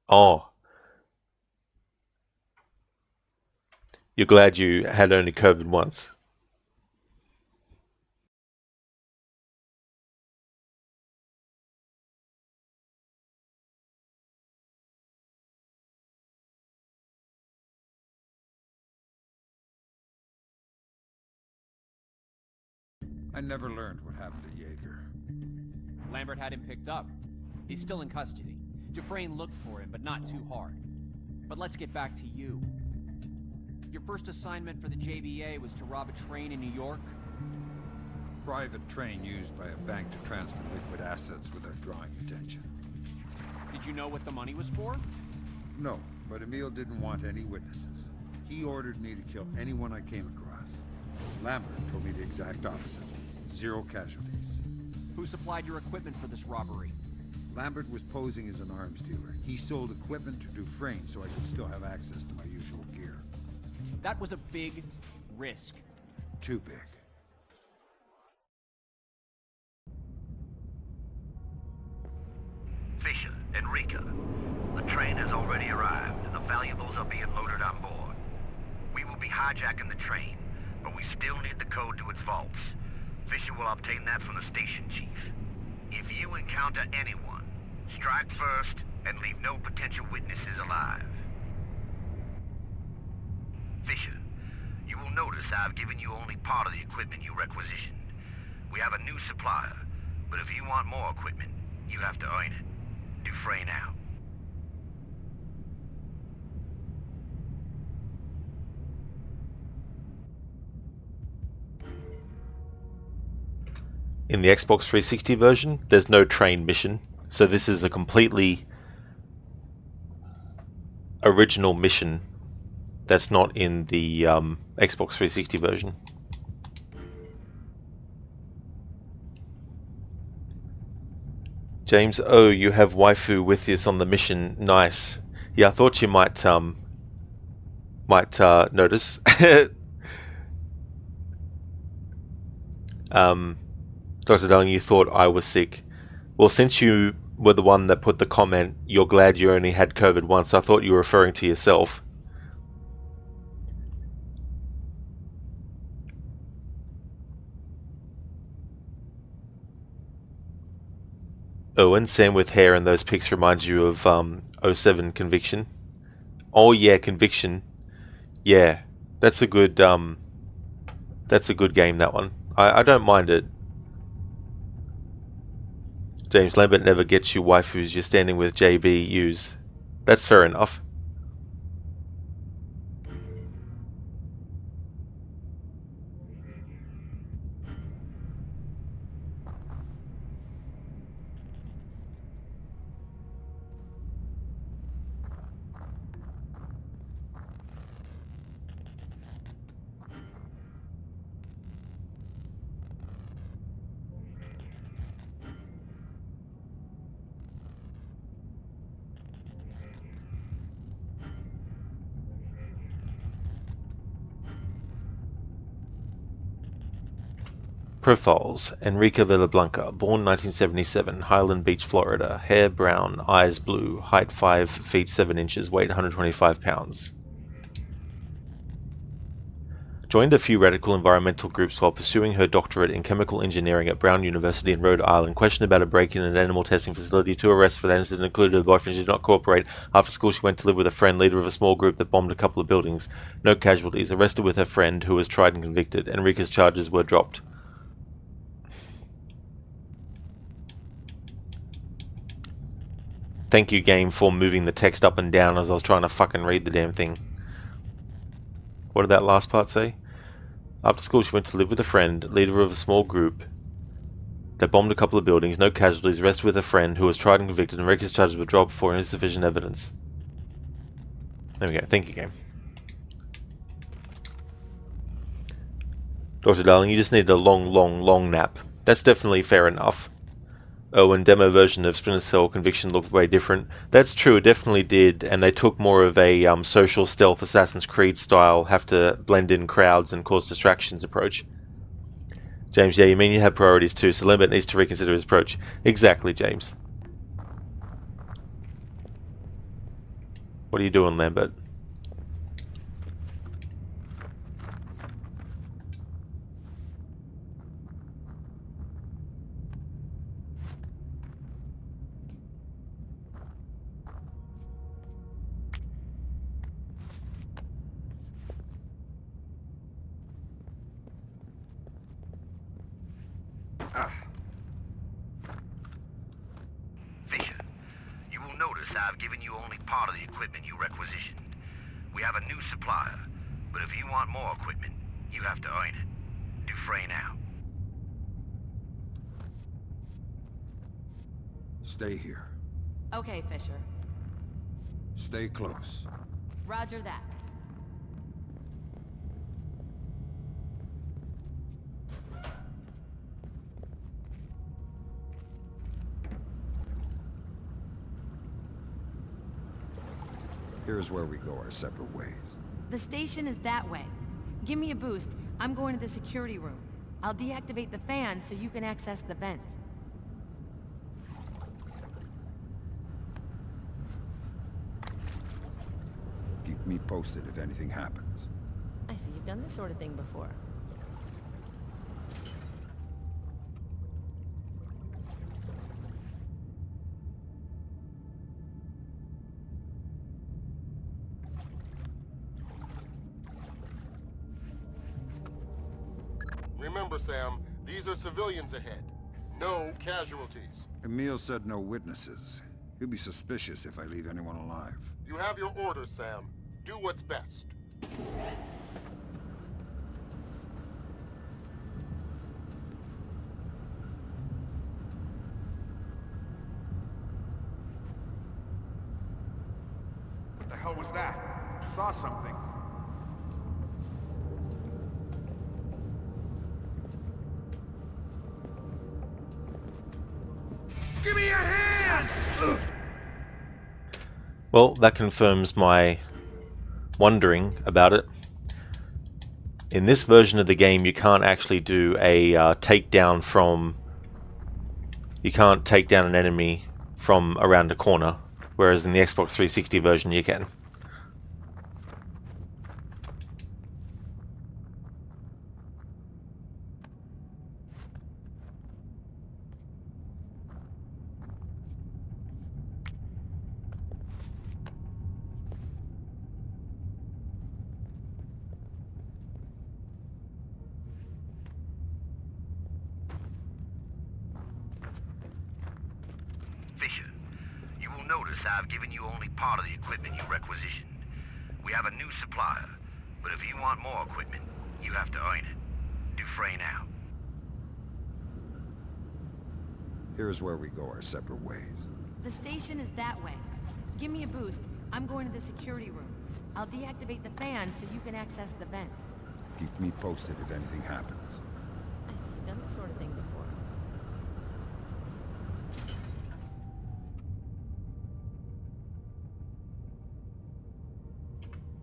Oh. You're glad you had only COVID once. I never learned what happened to Jaeger. Lambert had him picked up. He's still in custody. Dufresne looked for him, but not too hard. But let's get back to you. Your first assignment for the JBA was to rob a train in New York? Private train used by a bank to transfer liquid assets without drawing attention. Did you know what the money was for? No, but Emile didn't want any witnesses. He ordered me to kill anyone I came across. Lambert told me the exact opposite. 0 casualties. Who supplied your equipment for this robbery? Lambert was posing as an arms dealer. He sold equipment to Dufresne so I could still have access to my usual gear. That was a big risk. Too big. Fisher, Enrica, the train has already arrived and the valuables are being loaded on board. We will be hijacking the train, but we still need the code to its vaults. Fisher will obtain that from the station chief. If you encounter anyone, strike first and leave no potential witnesses alive. Fisher, you will notice I've given you only part of the equipment you requisitioned. We have a new supplier, but if you want more equipment, you have to earn it. Dufresne out. in the Xbox 360 version, there's no train mission. So this is a completely original mission that's not in the Xbox 360 version. James, oh, you have waifu with us on the mission. Nice. Yeah, I thought you might notice. Dr. Darling, you thought I was sick. Well, since you were the one that put the comment, you're glad you only had COVID once, I thought you were referring to yourself. Owen, Sam with hair and those pics reminds you of 07 Conviction. Oh yeah, Conviction. Yeah, that's a good game, that one. I don't mind it. James Lambert never gets you waifus, you're standing with JBUs. That's fair enough. Profiles: Enrique Villablanca, born 1977, Highland Beach, Florida, hair brown, eyes blue, height 5 feet 7 inches, weight 125 pounds. Joined a few radical environmental groups while pursuing her doctorate in chemical engineering at Brown University in Rhode Island. Questioned about a break-in at an animal testing facility. 2 arrests for that incident included her boyfriend did not cooperate. After school she went to live with a friend, leader of a small group that bombed a couple of buildings. No casualties. Arrested with her friend, who was tried and convicted. Enrique's charges were dropped. Thank you, game, for moving the text up and down as I was trying to fucking read the damn thing. What did that last part say? After school, she went to live with a friend, leader of a small group that bombed a couple of buildings. No casualties. Arrested with a friend, who was tried and convicted. Enrique's charges were dropped for insufficient evidence. There we go. Thank you, game. Dr. Darling, you just needed a long nap. That's definitely fair enough. Oh, and demo version of Splinter Cell Conviction looked way different. That's true, it definitely did, and they took more of a social stealth Assassin's Creed style, have to blend in crowds and cause distractions approach. James, yeah, you mean you have priorities too, so Lambert needs to reconsider his approach. Exactly, James. What are you doing, Lambert? Fisher, you will notice I've given you only part of the equipment you requisitioned. We have a new supplier, but if you want more equipment, you have to earn it. Dufresne out. Stay here. Okay, Fisher. Stay close. Roger that. Here's where we go our separate ways. The station is that way. Give me a boost. I'm going to the security room. I'll deactivate the fan so you can access the vent. Keep me posted if anything happens. I see you've done this sort of thing before. Remember, Sam, these are civilians ahead. No casualties. Emil said no witnesses. He'll be suspicious if I leave anyone alive. You have your orders, Sam. Do what's best. The hell was that? I saw something. Give me a hand! Ugh. Well, that confirms my wondering about it. In this version of the game, you can't actually do a takedown from... You can't take down an enemy from around a corner, whereas in the Xbox 360 version you can. Fisher, you will notice I've given you only part of the equipment you requisitioned. We have a new supplier, but if you want more equipment, you have to earn it. Dufresne out. Here's where we go our separate ways. The station is that way. Give me a boost. I'm going to the security room. I'll deactivate the fan so you can access the vent. Keep me posted if anything happens. I see you've done this sort of thing before.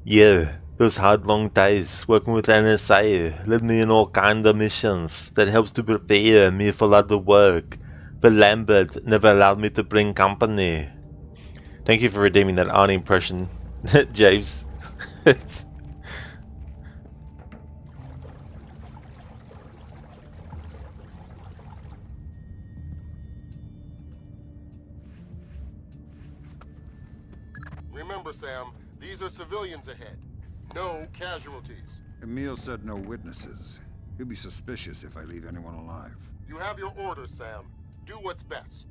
Yeah, those hard long days working with NSA led me in all kind of missions that helps to prepare me for a lot of work, but Lambert never allowed me to bring company. Thank you for redeeming that Arnie impression, James. Remember, Sam, these are civilians ahead. No casualties. Emil said no witnesses. He'll be suspicious if I leave anyone alive. You have your orders, Sam. Do what's best.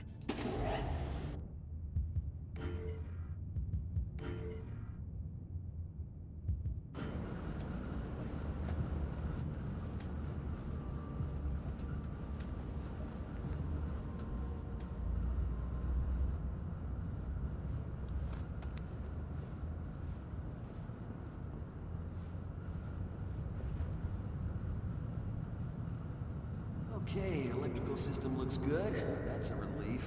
Okay, electrical system looks good. That's a relief.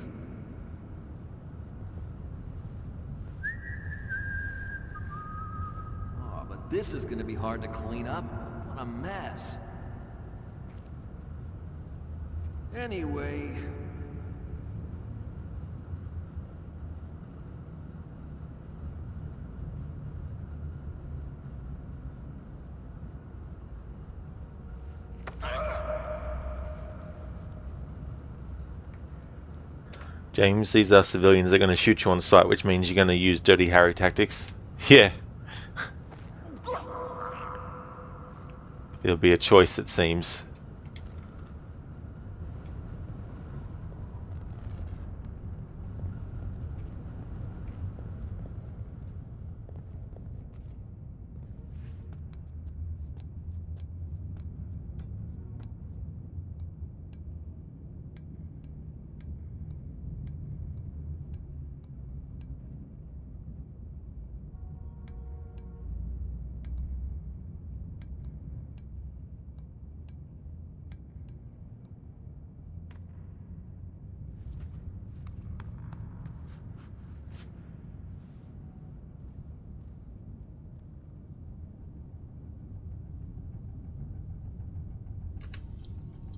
Oh, but this is gonna be hard to clean up. What a mess. Anyway... James, these are civilians that are going to shoot you on sight, which means you're going to use Dirty Harry tactics. Yeah. It'll be a choice, it seems.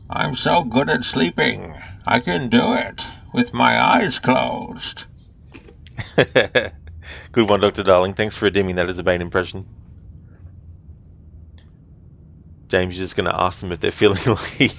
I'm so good at sleeping. I can do it with my eyes closed. Good one, Dr. Darling. Thanks for redeeming that as a Bane impression. James, you're just going to ask them if they're feeling lucky.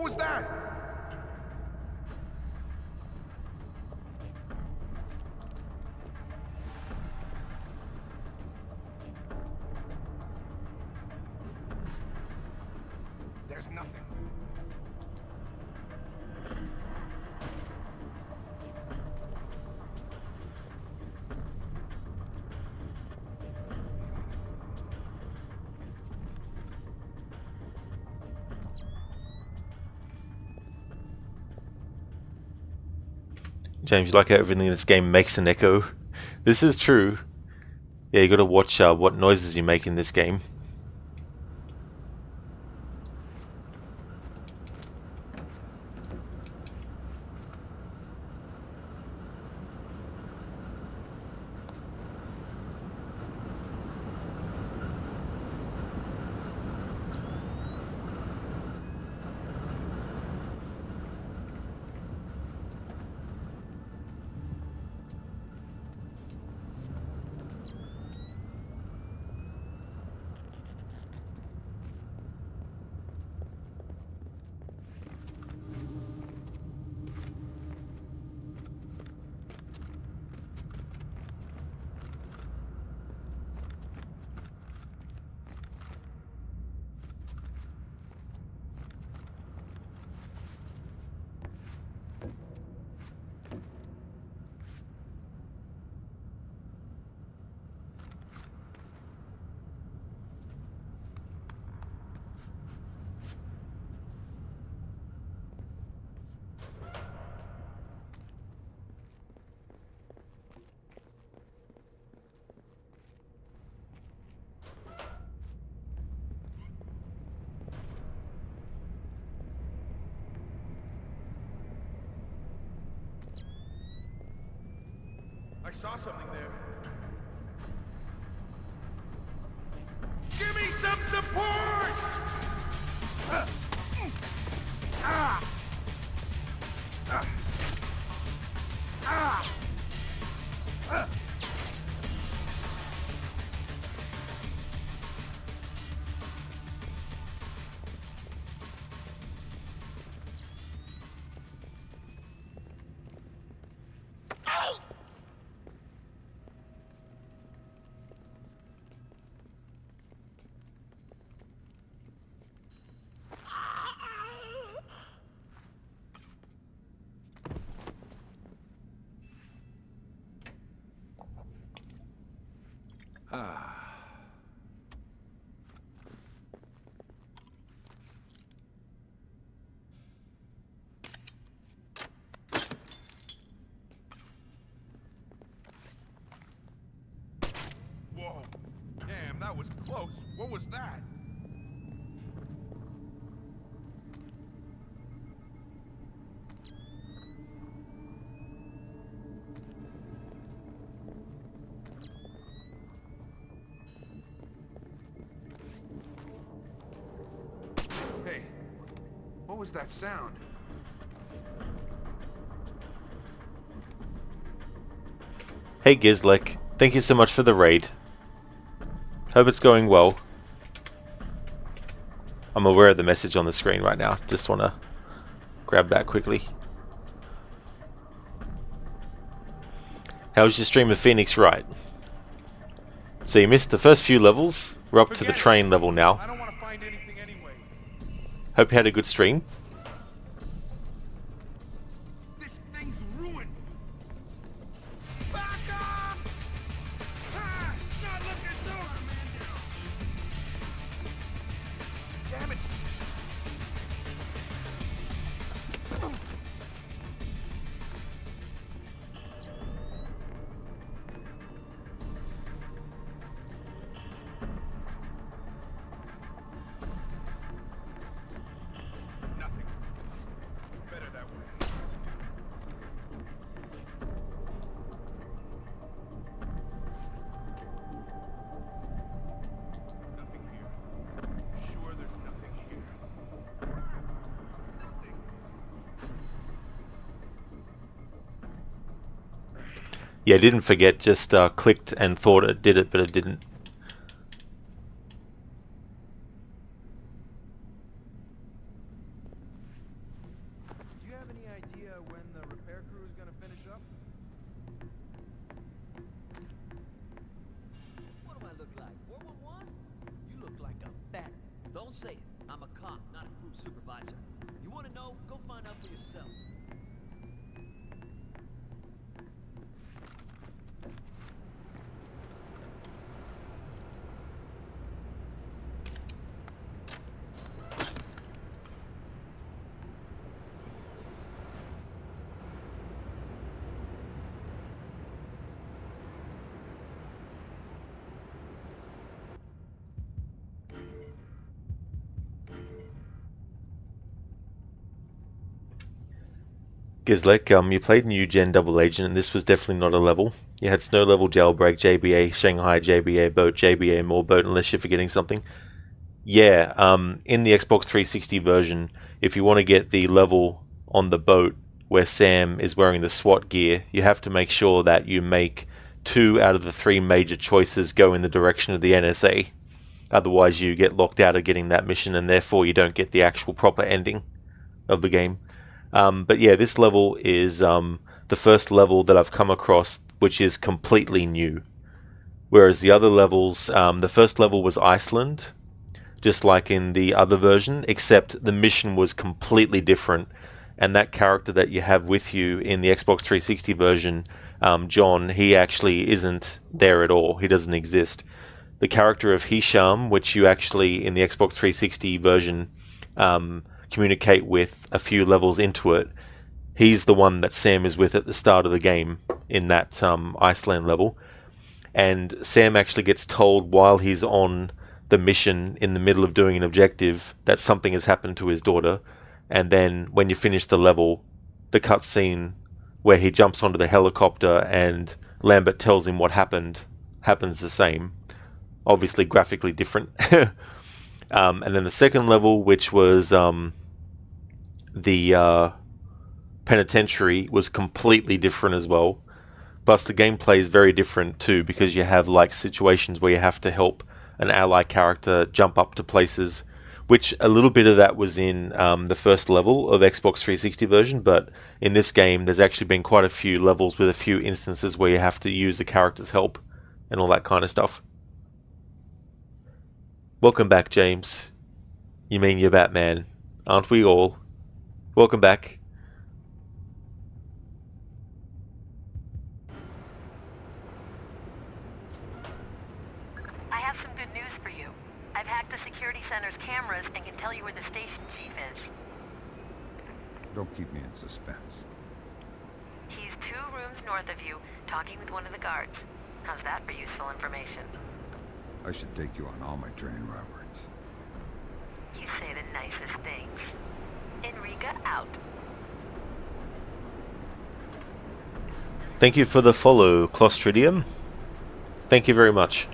was that? There's nothing. James, you like how everything in this game makes an echo? This is true. Yeah, you gotta watch what noises you make in this game. I saw something there. Give me some support! Whoa. Damn, that was close. What was that? Hey, what was that sound? Hey Gizlek, thank you so much for the raid. Hope it's going well. I'm aware of the message on the screen right now. Just want to grab that quickly. How was your stream of Phoenix Wright? So you missed the first few levels. We're up to the train level now. I don't want to find anything anyway. Hope you had a good stream. This thing's ruined. Back up! Ah, not looking so. Damn it! Nothing. Better that way. Nothing here. Sure, there's nothing here. Nothing. Yeah, didn't forget, just clicked and thought it did it, but it didn't. say it. I'm a cop, not a group supervisor. You want to know? Go find out for yourself. Gizlek, you played New Gen Double Agent, and this was definitely not a level. You had Snow Level, Jailbreak, JBA, Shanghai, JBA, Boat, JBA, more Boat, unless you're forgetting something. Yeah, in the Xbox 360 version, if you want to get the level on the boat where Sam is wearing the SWAT gear, you have to make sure that you make 2 out of the 3 major choices go in the direction of the NSA. Otherwise, you get locked out of getting that mission, and therefore you don't get the actual proper ending of the game. But yeah, this level is the first level that I've come across which is completely new. Whereas the other levels, the first level was Iceland, just like in the other version, except the mission was completely different. And that character that you have with you in the Xbox 360 version, John, he actually isn't there at all. He doesn't exist. The character of Hisham, which you actually in the Xbox 360 version communicate with a few levels into it, he's the one that Sam is with at the start of the game in that Iceland level. And Sam actually gets told while he's on the mission in the middle of doing an objective that something has happened to his daughter. And then when you finish the level, the cutscene where he jumps onto the helicopter and Lambert tells him what happened happens the same. Obviously graphically different. And then the second level, which was the penitentiary, was completely different as well. Plus the gameplay is very different too, because you have like situations where you have to help an ally character jump up to places, which a little bit of that was in the first level of Xbox 360 version, but in this game there's actually been quite a few levels with a few instances where you have to use the character's help and all that kind of stuff. Welcome back, James. You mean you're Batman, aren't we all? Welcome back. I have some good news for you. I've hacked the security center's cameras and can tell you where the station chief is. Don't keep me in suspense. He's 2 rooms north of you, talking with one of the guards. How's that for useful information? I should take you on all my train robberies. You say the nicest things. Enrica out. Thank you for the follow, Clostridium. Thank you very much.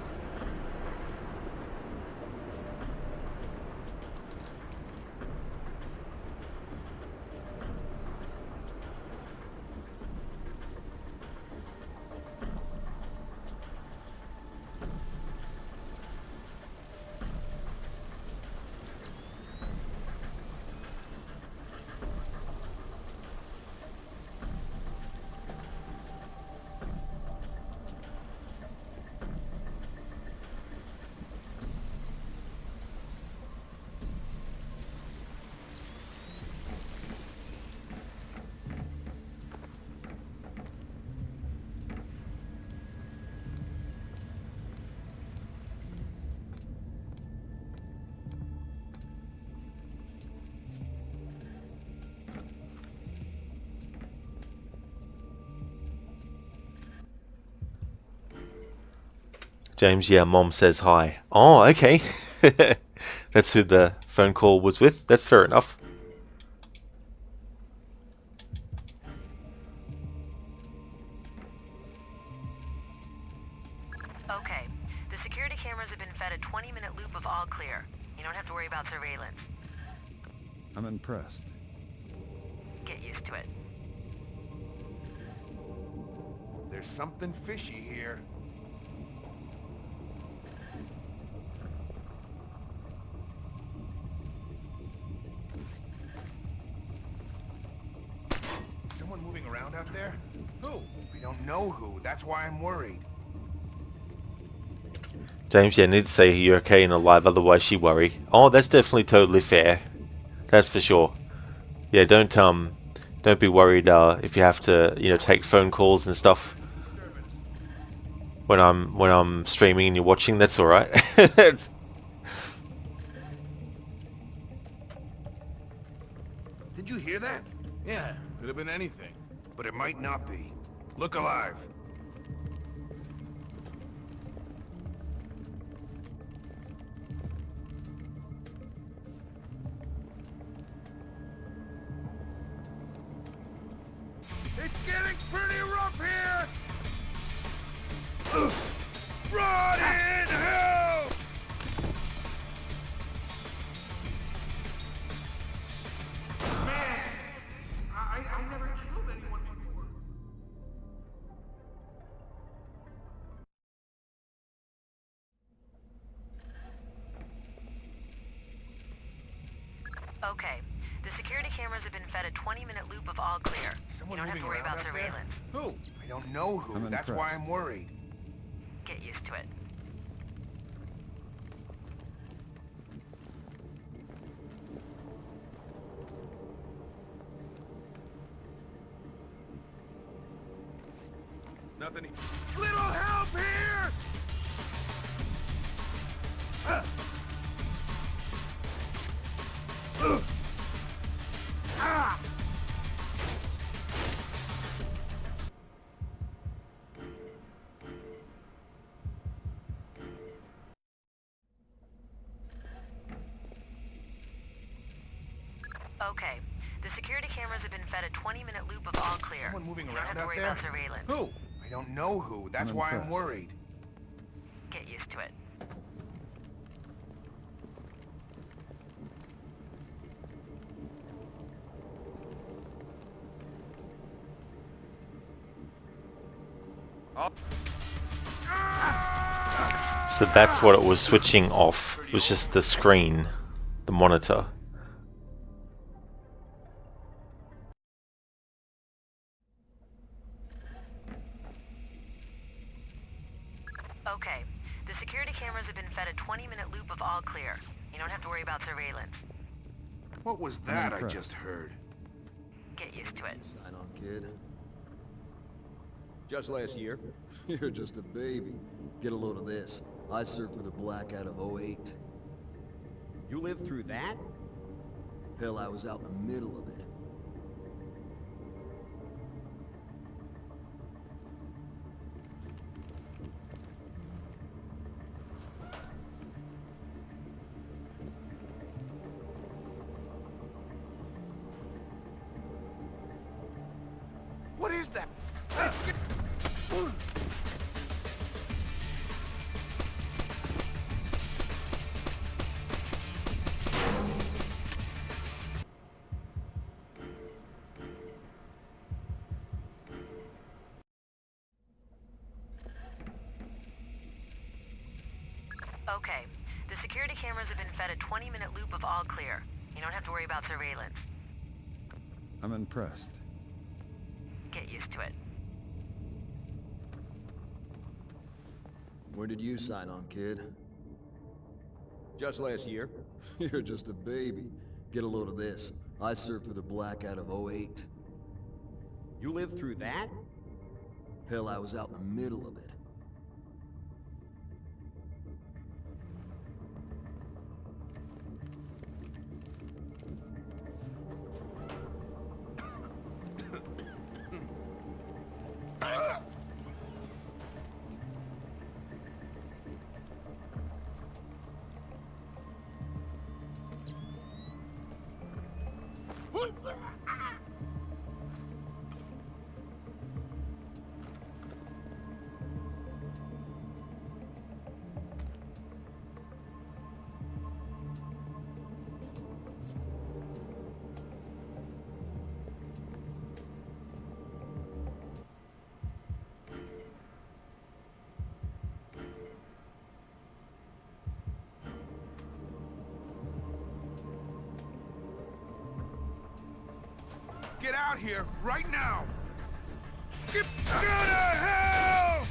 James, yeah, Mom says hi. Oh, okay. That's who the phone call was with. That's fair enough. Okay. The security cameras have been fed a 20-minute loop of all clear. You don't have to worry about surveillance. I'm impressed. Get used to it. There's something fishy here. Someone moving around out there? Who? We don't know who. That's why I'm worried. James, yeah, need to say you're okay and alive, otherwise she worry. Oh, that's definitely totally fair. That's for sure. Yeah, don't be worried if you have to, take phone calls and stuff when I'm streaming and you're watching. That's all right. Did you hear that? Yeah, could have been anything. But it might not be. Look alive. It's getting pretty rough here! Rot in hell! Man, I never killed anyone before. Okay. The security cameras have been fed a 20-minute loop of all clear. Someone you don't have to moving worry around about up there? surveillance. Who? I don't know who. That's why I'm worried. Get used to it. Nothing. Little help here! Ah! Okay. The security cameras have been fed a 20-minute loop of all clear. Someone moving you don't around have to up worry there? about surveillance. Who? I don't know who. That's why I'm worried. Get used to it. So that's what it was switching off. It was just the screen, the monitor. Okay. The security cameras have been fed a 20-minute loop of all clear. You don't have to worry about surveillance. What was that I just heard? Get used to it. Sign on, kid. Just last year? You're just a baby. Get a load of this. I served through the blackout of '08. You lived through that? Hell, I was out in the middle of it. What is that? Okay. The security cameras have been fed a 20-minute loop of all clear. You don't have to worry about surveillance. I'm impressed. Get used to it. When did you sign on, kid? Just last year. You're just a baby. Get a load of this. I served through the blackout of '08. You lived through that? Hell, I was out in the middle of it. Get out here, right now! Get out of hell!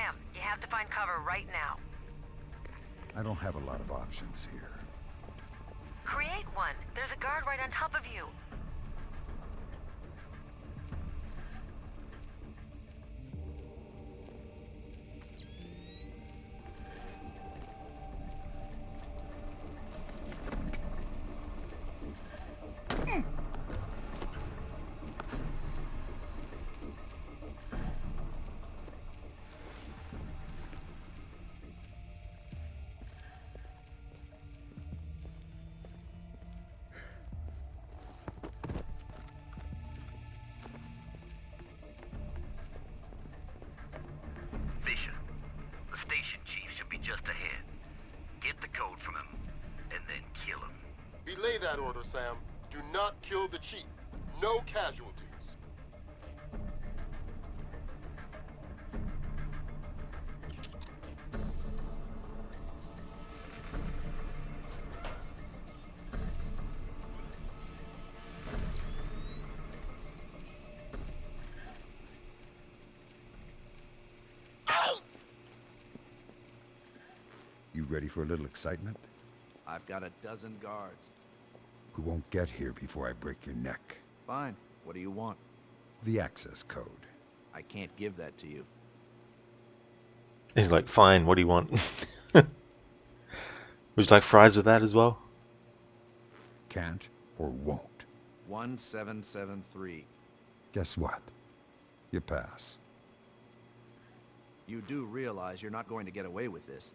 Sam, you have to find cover right now. I don't have a lot of options here. Create one. There's a guard right on top of you. Fisher, the station chief should be just ahead. Get the code from him, and then kill him. Belay that order, Sam. Do not kill the chief. No casualties. You ready for a little excitement? I've got a dozen guards. We won't get here before I break your neck. Fine. What do you want? The access code. I can't give that to you. He's like, fine, what do you want? Would you like fries with that as well? Can't or won't. 1773. Guess what? You pass. You do realize you're not going to get away with this.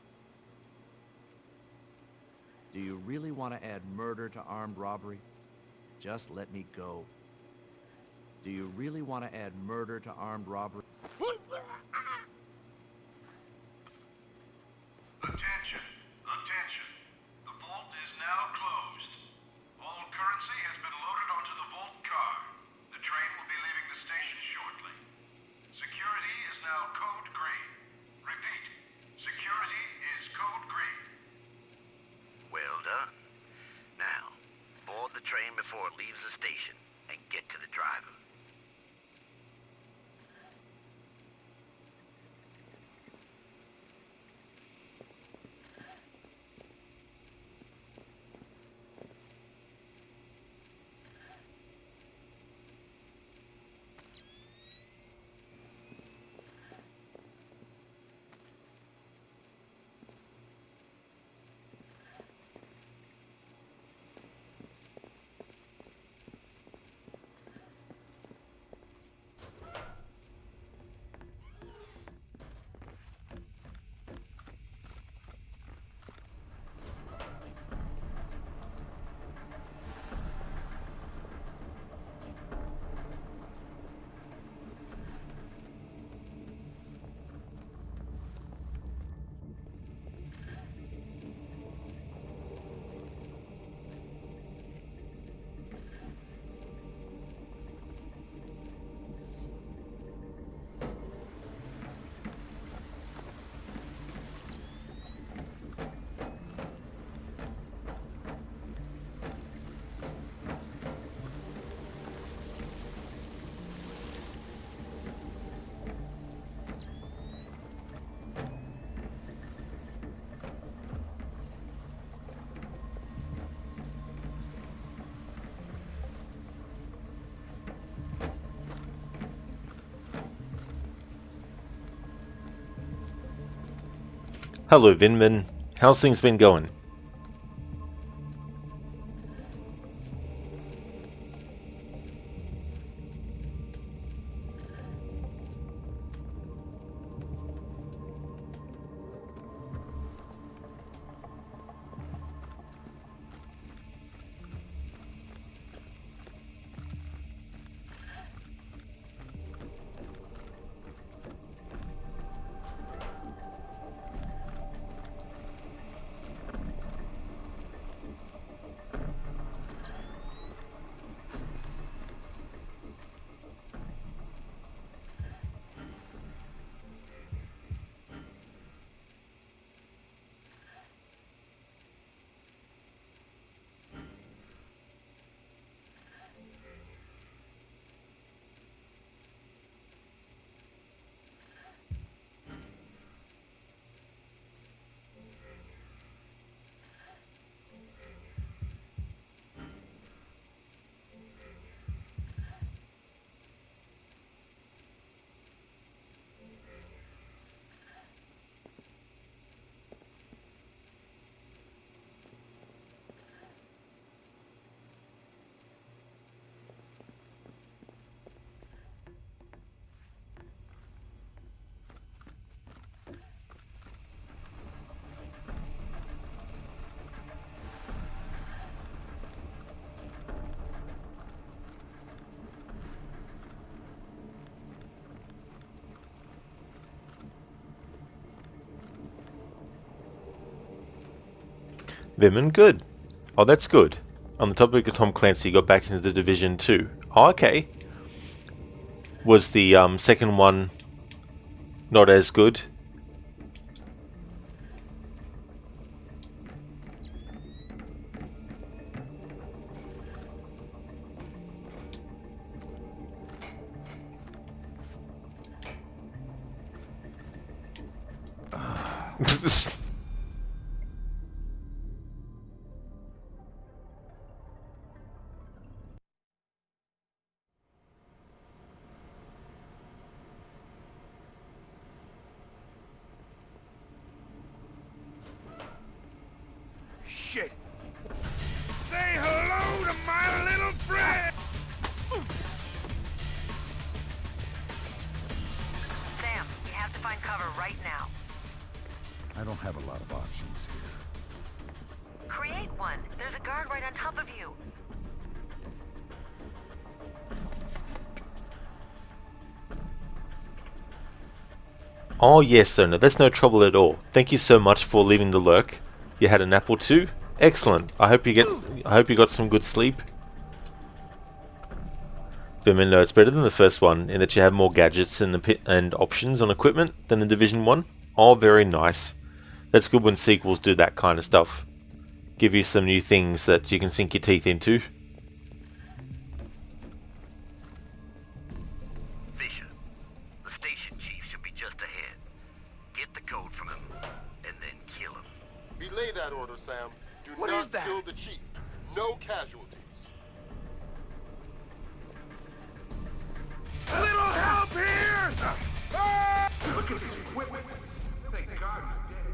Do you really want to add murder to armed robbery? Just let me go. Do you really want to add murder to armed robbery? Attention! Attention! The vault is now closed. All currency has been loaded onto the vault car. The train will be leaving the station shortly. Security is now code green. Repeat, security is code green. Well done. Now, board the train before it leaves the station and get to the driver. Hello, Vinman. How's things been going? Vimin, good. Oh, that's good. On the topic of Tom Clancy, got back into the Division 2. Oh, okay. Was the second one not as good? Shit! Say hello to my little friend! Sam, you have to find cover right now. I don't have a lot of options here. Create one. There's a guard right on top of you. Oh yes, Sona, that's no trouble at all. Thank you so much for leaving the lurk. You had an apple too? Excellent. I hope you got some good sleep. Vimin, no, it's better than the first one in that you have more gadgets and options on equipment than the Division 1. Oh, very nice. That's good when sequels do that kind of stuff. Give you some new things that you can sink your teeth into. Fisher, the station chief should be just ahead. Get the code from him, and then kill him. Relay that order, Sam. Do What not is that? kill the chief. No casualties. A little help here! Ah! Look at this. Wait. Thank God he's dead.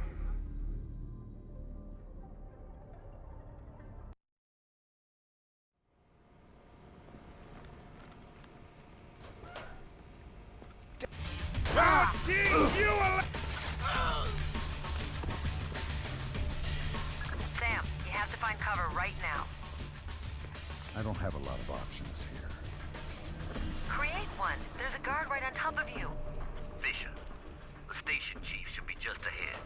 Ah, geez, you Sam, you have to find cover right now. I don't have a lot of options here. Create one. There's a guard right on top of you. Fisher, the station chief should be just ahead.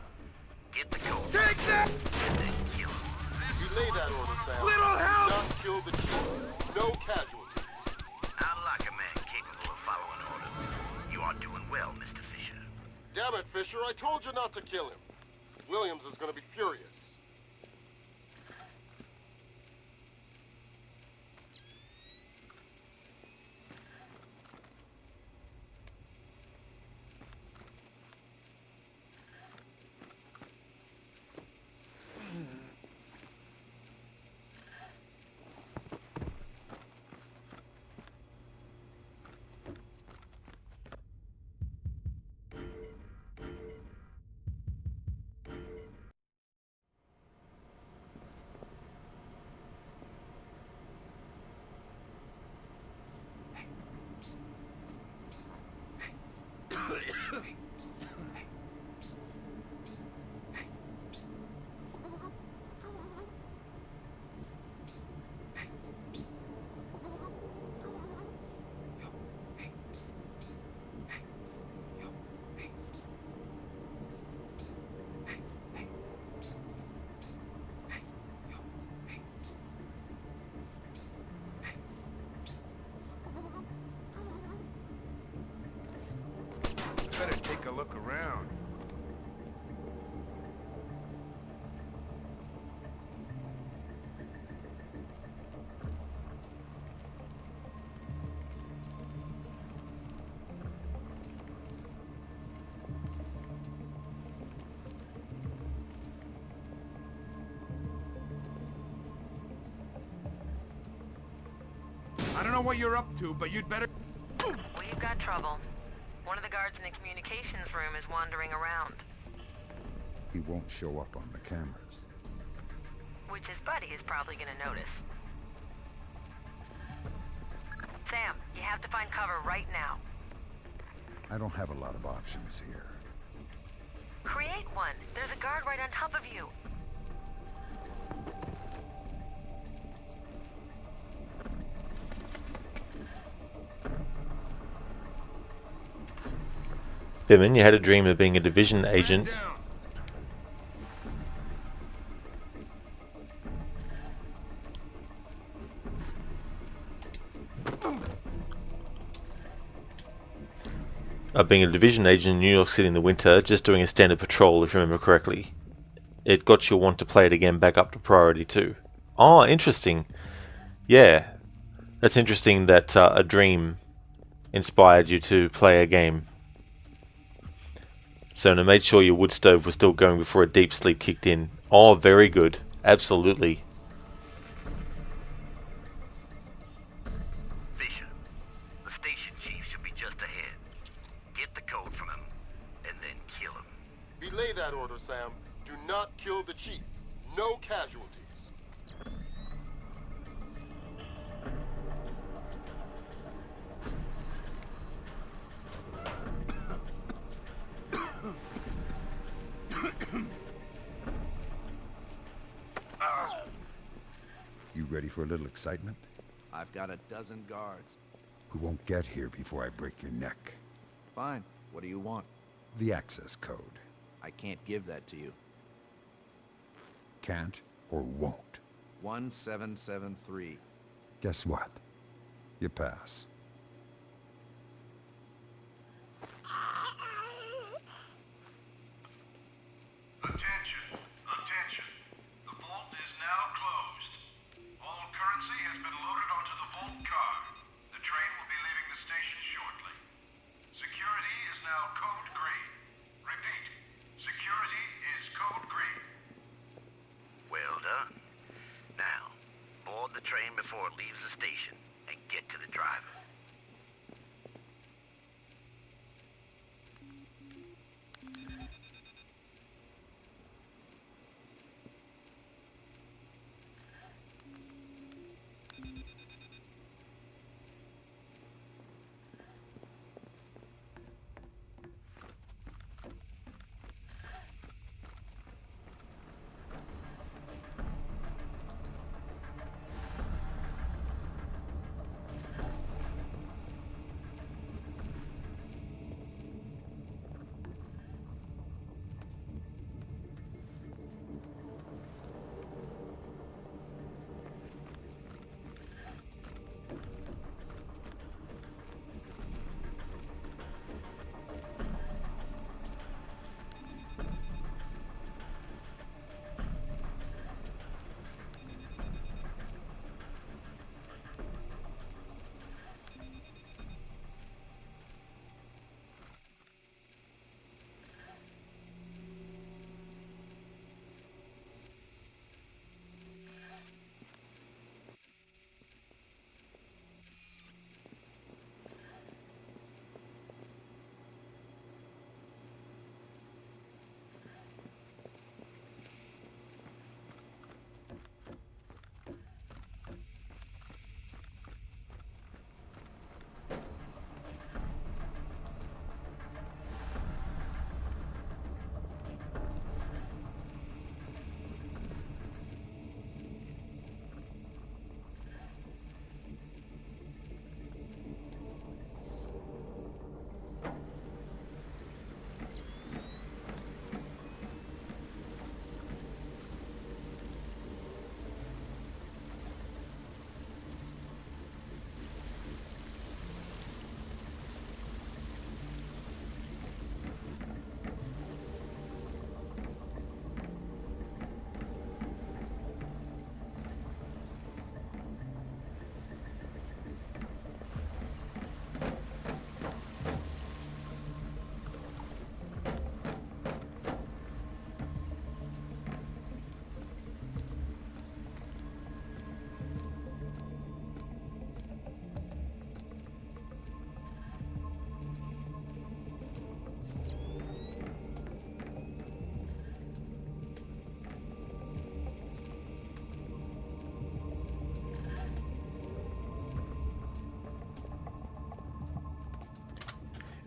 Get the code. Take that! And then kill him. Relay that order, Sam. Little help! Do not kill the chief. No casualties. Unlike a man capable of following orders. You are doing well, Mr. Fisher. Damn it, Fisher. I told you not to kill him. Williams is going to be furious. Better take a look around. I don't know what you're up to, but you'd better... We've got trouble. One of the guards in the communications room is wandering around, He won't show up on the cameras. which his buddy is probably gonna notice. Sam, you have to find cover right now. I don't have a lot of options here. Create one. There's a guard right on top of you. Vimin, you had a dream of being a Division agent. being a division agent in New York City in the winter, just doing a standard patrol, if you remember correctly. It got you want to play it again back up to priority 2. Oh, interesting. Yeah, that's interesting that a dream inspired you to play a game. So I made sure your wood stove was still going before a deep sleep kicked in. Oh, very good. Absolutely. Fisher, the station chief should be just ahead. Get the code from him, and then kill him. Belay that order, Sam. Do not kill the chief. No casualties. You ready for a little excitement? I've got a dozen guards. We won't get here before I break your neck. Fine. What do you want? The access code. I can't give that to you. Can't or won't. 1773. Guess what? You pass. Attention! Attention! The vault is now closed. All currency has been loaded onto the vault car. The train will be leaving the station shortly. Security is now code green. Repeat, security is code green. Well done. Now, board the train before it leaves the station and get to the driver.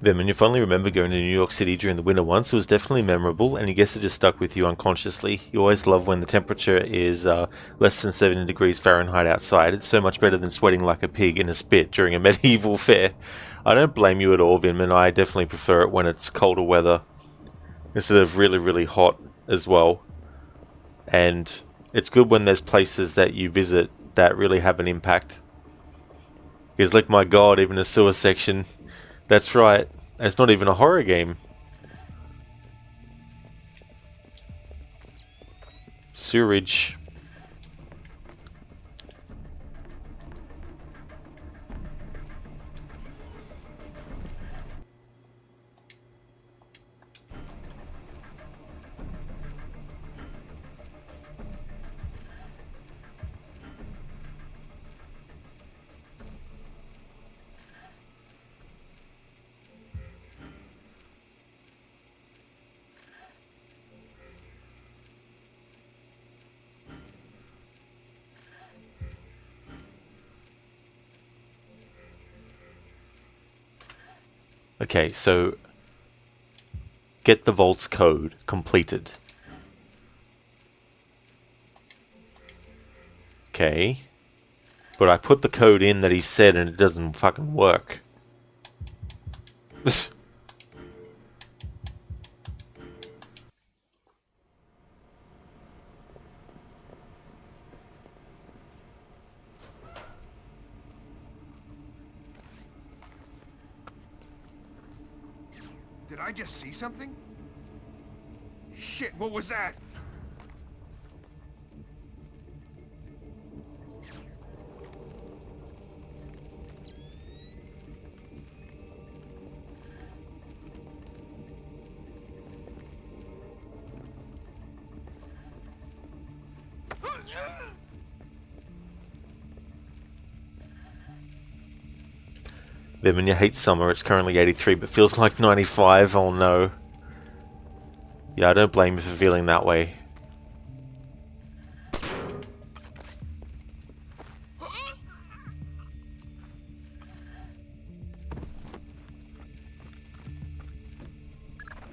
Then when you finally remember going to New York City during the winter once, it was definitely memorable, and I guess it just stuck with you unconsciously. You always love when the temperature is less than 70 degrees Fahrenheit outside. It's so much better than sweating like a pig in a spit during a medieval fair. I don't blame you at all, Vim, and I definitely prefer it when it's colder weather instead of really, really hot as well. And it's good when there's places that you visit that really have an impact. Because, like, my god, even a sewer section... That's right. It's not even a horror game. Sewerage. Okay, so get the vault's code completed. Okay. But I put the code in that he said and it doesn't fucking work. Did I just see something? Shit, what was that? Vim, you hate summer. It's currently 83, but feels like 95. Oh no. Yeah, I don't blame you for feeling that way.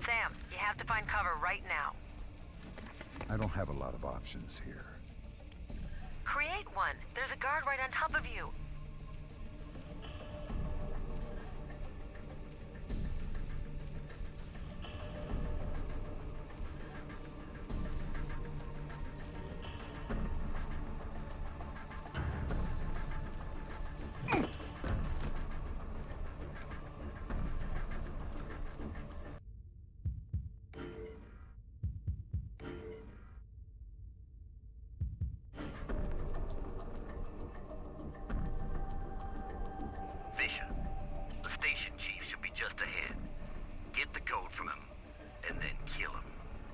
Sam, you have to find cover right now. I don't have a lot of options here. Create one. There's a guard right on top of you. Fisher, the station chief should be just ahead. Get the code from him, and then kill him.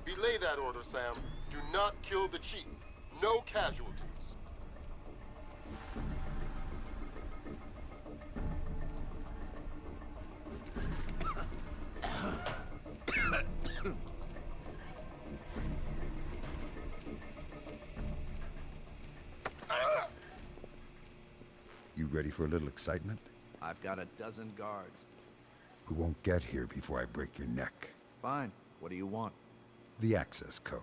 Belay that order, Sam. Do not kill the chief. No casualties. You ready for a little excitement? I've got a dozen guards. We won't get here before I break your neck. Fine. What do you want? The access code.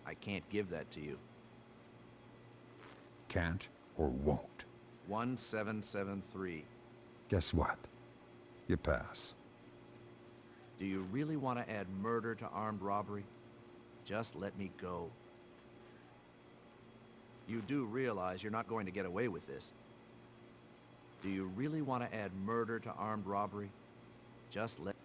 I can't give that to you. Can't or won't. 1773. Guess what? You pass. Do you really want to add murder to armed robbery? Just let me go. You do realize you're not going to get away with this. Do you really want to add murder to armed robbery? Just let...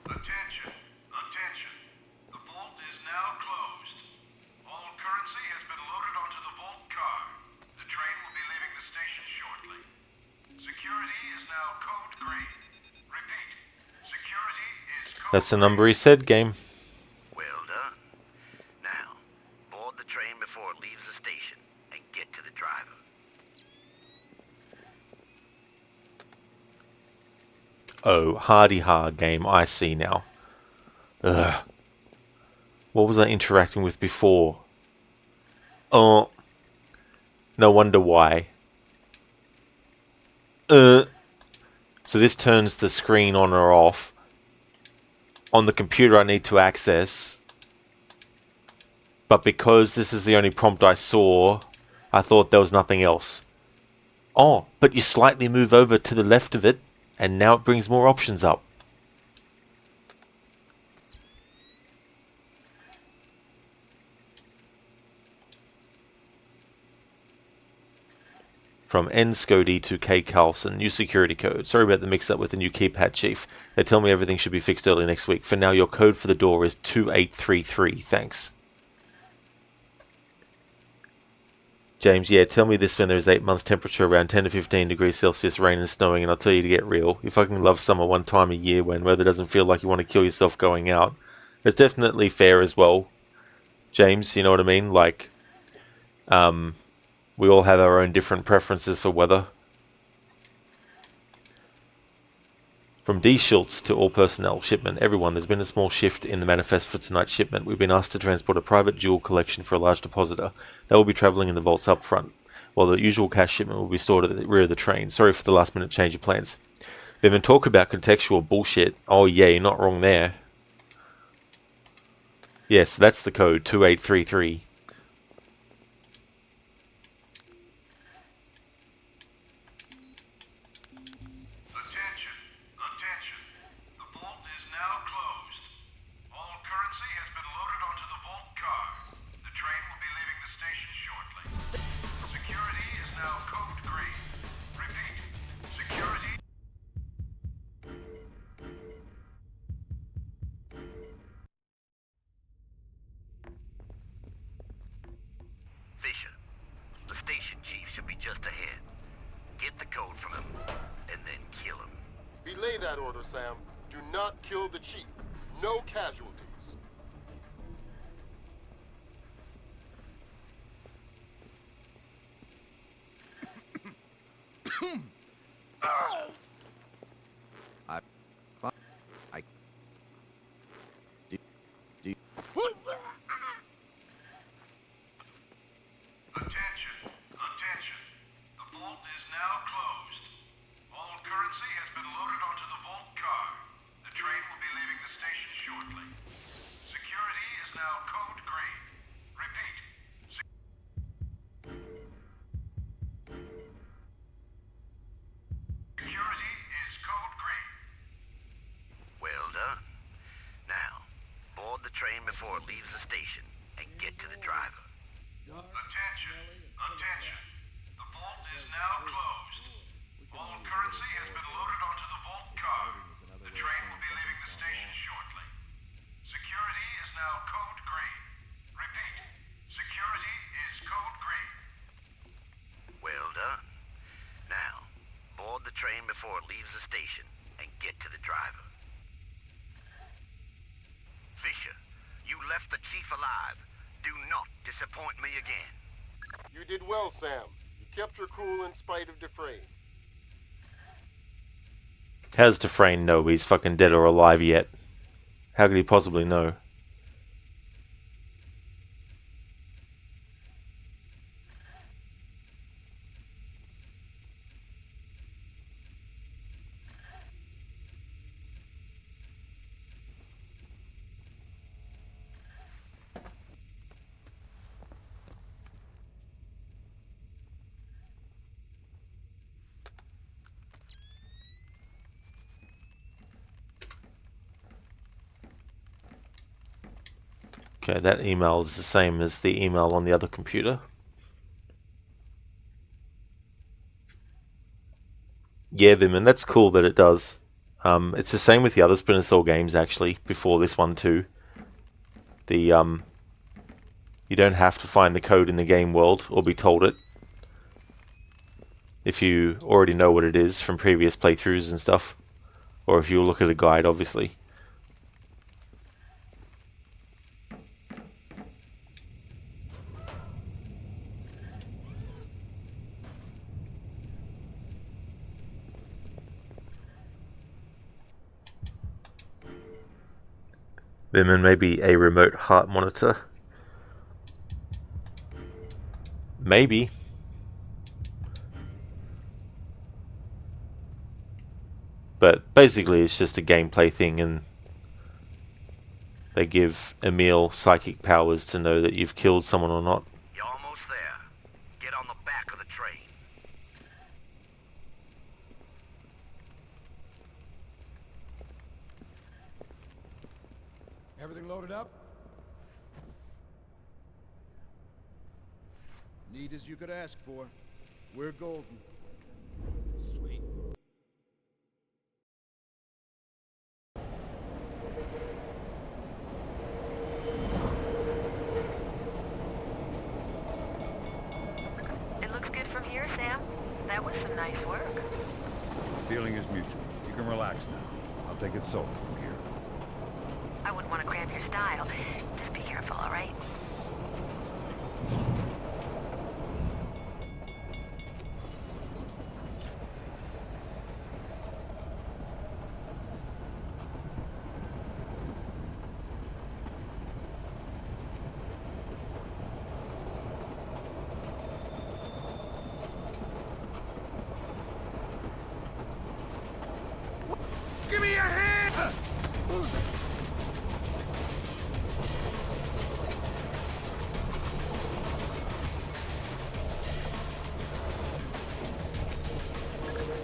Attention! Attention! The vault is now closed. All currency has been loaded onto the vault car. The train will be leaving the station shortly. Security is now code green. Repeat. Security is code That's the number he said, game. Well done. Now, board the train before it leaves the station and get to the driver. Oh, hardy hard game. I see now. Ugh. What was I interacting with before? Oh. No wonder why. So this turns the screen on or off. On the computer I need to access. But because this is the only prompt I saw, I thought there was nothing else. Oh, but you slightly move over to the left of it, and now it brings more options up. From N. Scody to K. Carlson. New security code. Sorry about the mix-up with the new keypad, Chief. They tell me everything should be fixed early next week. For now, your code for the door is 2833. Thanks. James, yeah, tell me this when there's 8 months temperature around 10 to 15 degrees Celsius, rain and snowing, and I'll tell you to get real. You fucking love summer one time a year when weather doesn't feel like you want to kill yourself going out. It's definitely fair as well, James, you know what I mean? Like, we all have our own different preferences for weather. From D. Schultz to all personnel, shipment, everyone, there's been a small shift in the manifest for tonight's shipment. We've been asked to transport a private jewel collection for a large depositor. They will be travelling in the vaults up front, while the usual cash shipment will be stored at the rear of the train. Sorry for the last minute change of plans. They've been talk about contextual bullshit. Oh yeah, you're not wrong there. Yes, that's the code, 2833. Fisher, the station chief should be just ahead. Get the code from him, and then kill him. Belay that order, Sam. Do not kill the chief. No casualties. Train before it leaves the station and get to the driver. Attention! Attention! The vault is now closed. All currency has been loaded onto the vault car. The train will be leaving the station shortly. Security is now code green. Repeat, security is code green. Well done. Now, board the train before it leaves the station and get to the driver. Fisher, you left the chief alive. Do not disappoint me again. You did well, Sam. You kept your cool in spite of Dufresne. How does Dufresne know he's fucking dead or alive yet? How could he possibly know? Okay, that email is the same as the email on the other computer. Yeah, Vimon, that's cool that it does. It's the same with the other Splinter Cell games, actually, before this one too. You don't have to find the code in the game world, or be told it. If you already know what it is from previous playthroughs and stuff. Or if you look at a guide, obviously. Vimon, maybe a remote heart monitor. Maybe. But basically it's just a gameplay thing, and they give Emil psychic powers to know that you've killed someone or not. You're almost there. Get on the back of the train. Everything loaded up? Neat as you could ask for. We're golden. Sweet. It looks good from here, Sam. That was some nice work. The feeling is mutual. You can relax now. I'll take it solo from here. I wouldn't want to cramp your style. Just be careful, all right? Give me a hand!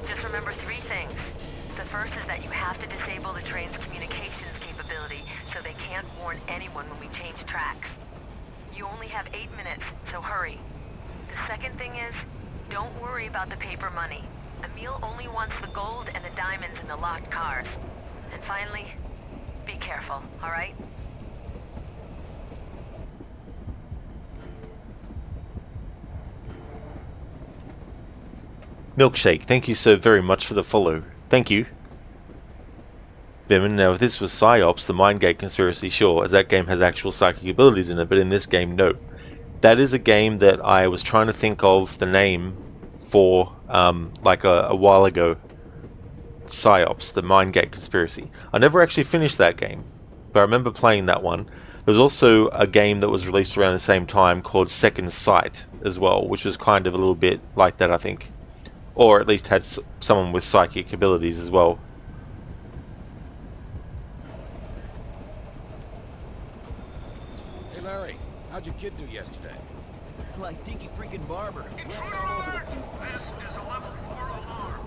Just remember three things. The first is that you have to disable the train's communications capability so they can't warn anyone when we change tracks. You only have 8 minutes, so hurry. The second thing is, don't worry about the paper money. Emil only wants the gold and the diamonds in the locked cars. And finally, be careful, all right? Milkshake, thank you so very much for the follow. Thank you. Vimon, now if this was PsyOps, the Mindgate conspiracy, sure, as that game has actual psychic abilities in it, but in this game, no. That is a game that I was trying to think of the name for, like a while ago. PsyOps, the Mindgate conspiracy. I never actually finished that game, but I remember playing that one. There's also a game that was released around the same time called Second Sight as well, which was kind of a little bit like that, I think. Or at least had someone with psychic abilities as well. Hey Larry, how'd your kid do yesterday? Like Dinky freaking Barber. Ran all over the field. This is a level 4 alarm.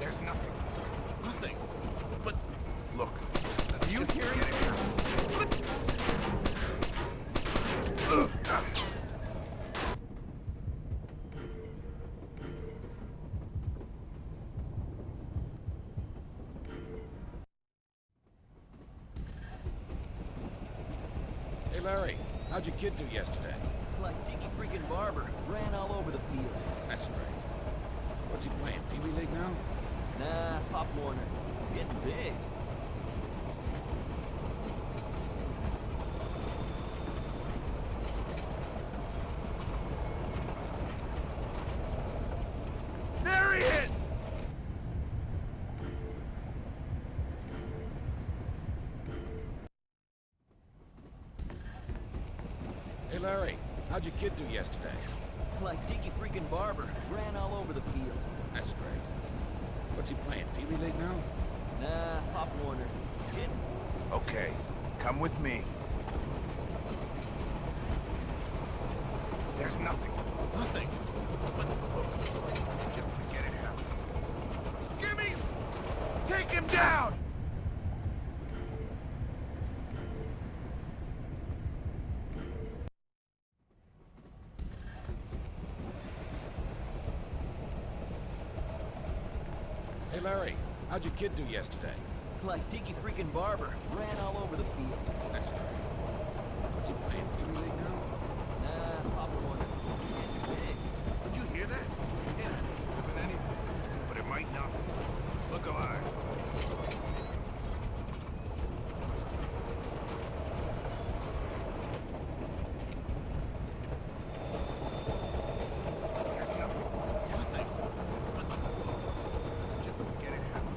There's nothing. Nothing. But look. Do you hear it? Hey Larry, how'd your kid do yesterday? Like Dinky freaking Barber. Ran all over the field. That's right. What's he playing, Pee Wee League now? Nah, Pop Warner. He's getting big. There he is! Hey Larry, how'd your kid do yesterday? Like Dinky freaking Barber. Ran all over the field. That's great. What's he playing, Pee Wee League now? Nah, Pop Warner. He's getting... Okay, come with me. There's nothing. Nothing. But look, let's just forget it happened. Gimme! Take him down! Hey Larry, how'd your kid do yesterday? Like Dinky freaking Barber. Ran all over the field. That's great. What's he playing, Pee Wee League now? Nah, Pop Warner. He's getting big. Did you hear that? Yeah, it could have been anything. But it might not. Look alive. There's nothing. Nothing. But let's just forget it happened.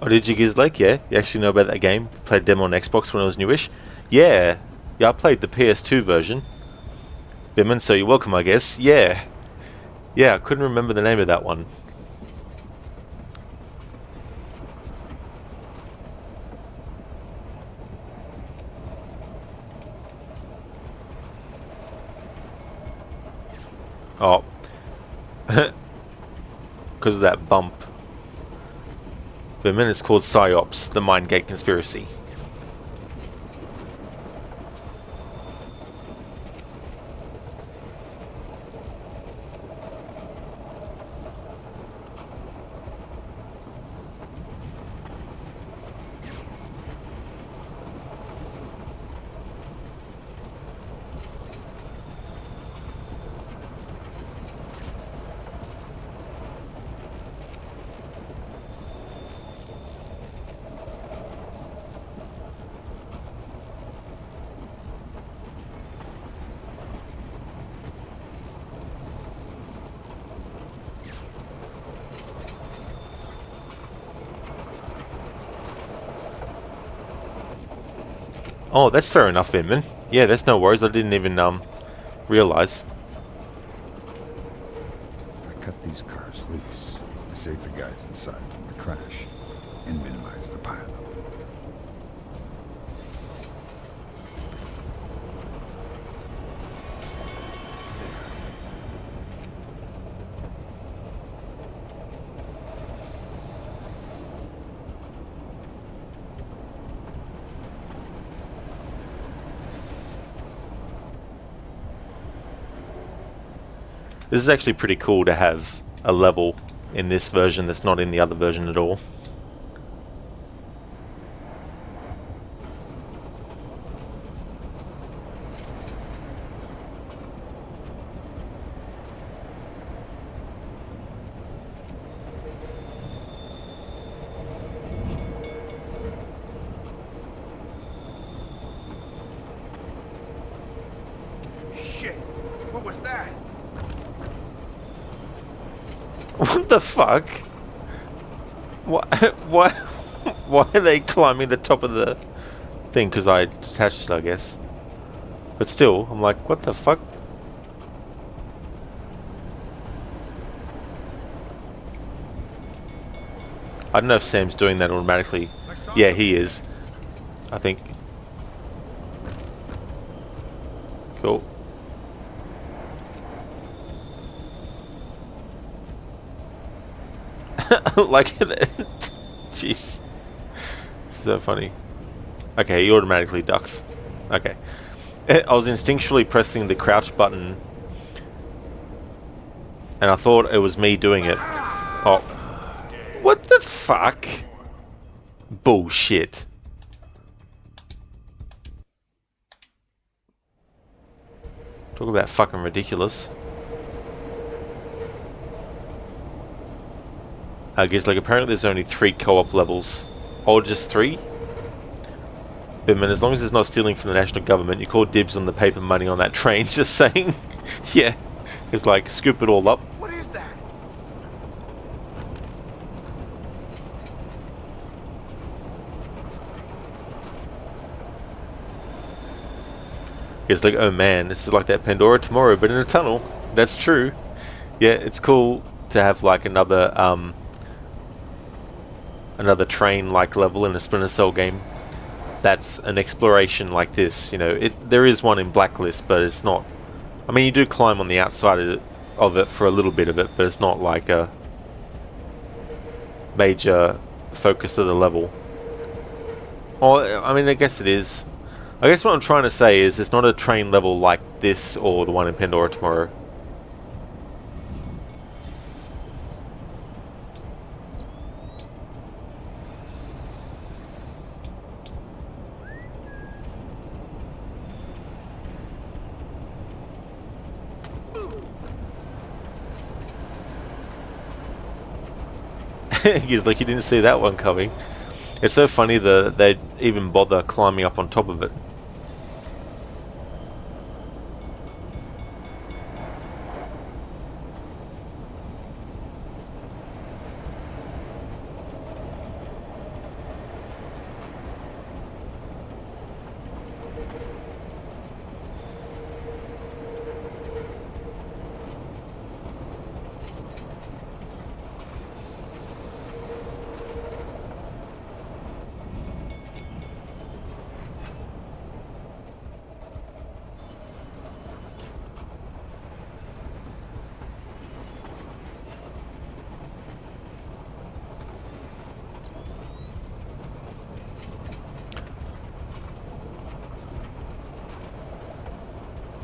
Oh, did you Gizlake? Yeah, you actually know about that game? Played demo on Xbox when it was newish? Yeah, I played the PS2 version. Bimman, so you're welcome, I guess. Yeah, I couldn't remember the name of that one. Oh. Because of that bump. The minute's called PsyOps, the Mindgate Conspiracy. Oh, that's fair enough, Inman. Yeah, that's no worries. I didn't even realize. If I cut these cars loose, I save the guys inside from the crash and minimize the pileup. This is actually pretty cool to have a level in this version that's not in the other version at all. Shit! What was that? What the fuck? Why are they climbing the top of the thing? Because I detached it, I guess. But still, I'm like, what the fuck? I don't know if Sam's doing that automatically. Yeah, he is. I think. Cool. Like, jeez, so funny. Okay, he automatically ducks. Okay, I was instinctually pressing the crouch button, and I thought it was me doing it. Oh, what the fuck? Bullshit. Talk about fucking ridiculous. I guess, like, apparently there's only 3 co-op levels. Or just 3? But man, as long as it's not stealing from the national government, you call dibs on the paper money on that train, just saying. Yeah. It's like, scoop it all up. What is that? It's like, oh man, this is like that Pandora Tomorrow, but in a tunnel. That's true. Yeah, it's cool to have, like, another train-like level in a Splinter Cell game. That's an exploration like this, you know. There is one in Blacklist, but it's not. I mean, you do climb on the outside of it for a little bit of it, but it's not like a major focus of the level. Or, I mean, I guess it is. I guess what I'm trying to say is it's not a train level like this or the one in Pandora Tomorrow. He's like, you didn't see that one coming. It's so funny that they'd even bother climbing up on top of it.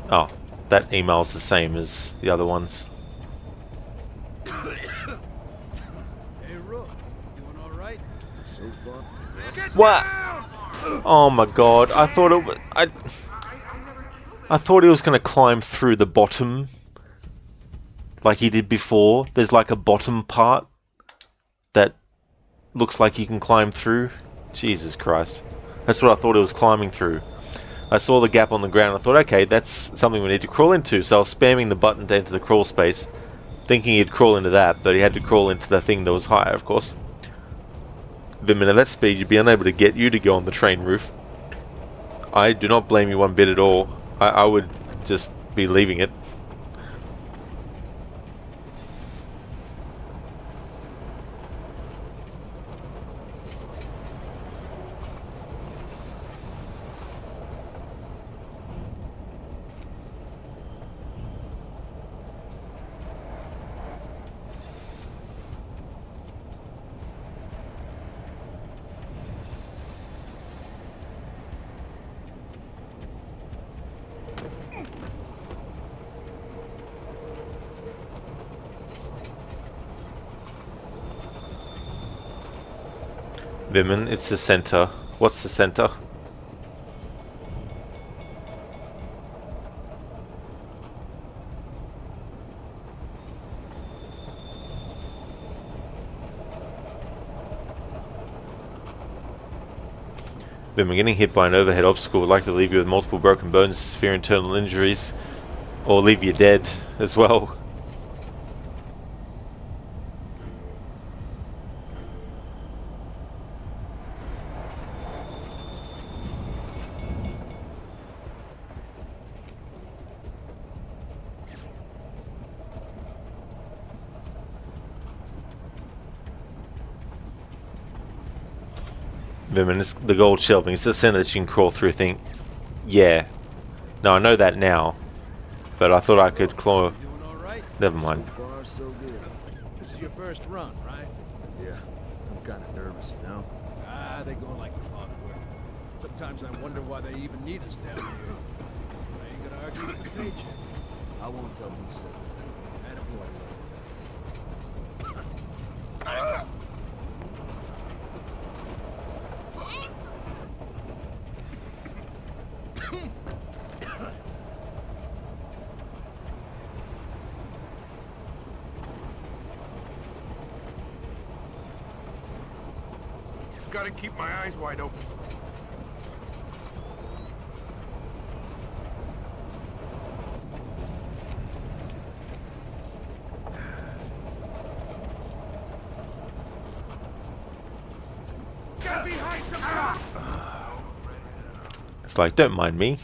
Oh, that email's the same as the other ones. Hey, Rook, doing all right? So far. What? Oh my god! I thought it was. I thought he was going to climb through the bottom, like he did before. There's like a bottom part that looks like you can climb through. Jesus Christ! That's what I thought it was climbing through. I saw the gap on the ground. I thought, okay, that's something we need to crawl into. So I was spamming the button to enter the crawl space, thinking he'd crawl into that, but he had to crawl into the thing that was higher, of course. Vim, at that speed, you'd be unable to get you to go on the train roof. I do not blame you one bit at all. I would just be leaving it. Vimin, it's the center. What's the center? Vimin, getting hit by an overhead obstacle would likely leave you with multiple broken bones, severe internal injuries, or leave you dead as well. Vimin, it's the gold shelving. It's the center that you can crawl through. Think, yeah. No, I know that now, but I thought I could claw. Never mind. So far, so good. This is your first run, right? Yeah. I'm kind of nervous, you know? Ah, they go like clockwork. Sometimes I wonder why they even need us down here. I ain't gonna argue with the paycheck. I won't tell them you said that. Attaboy. Gotta keep my eyes wide open. Get behind some It's like, don't mind me.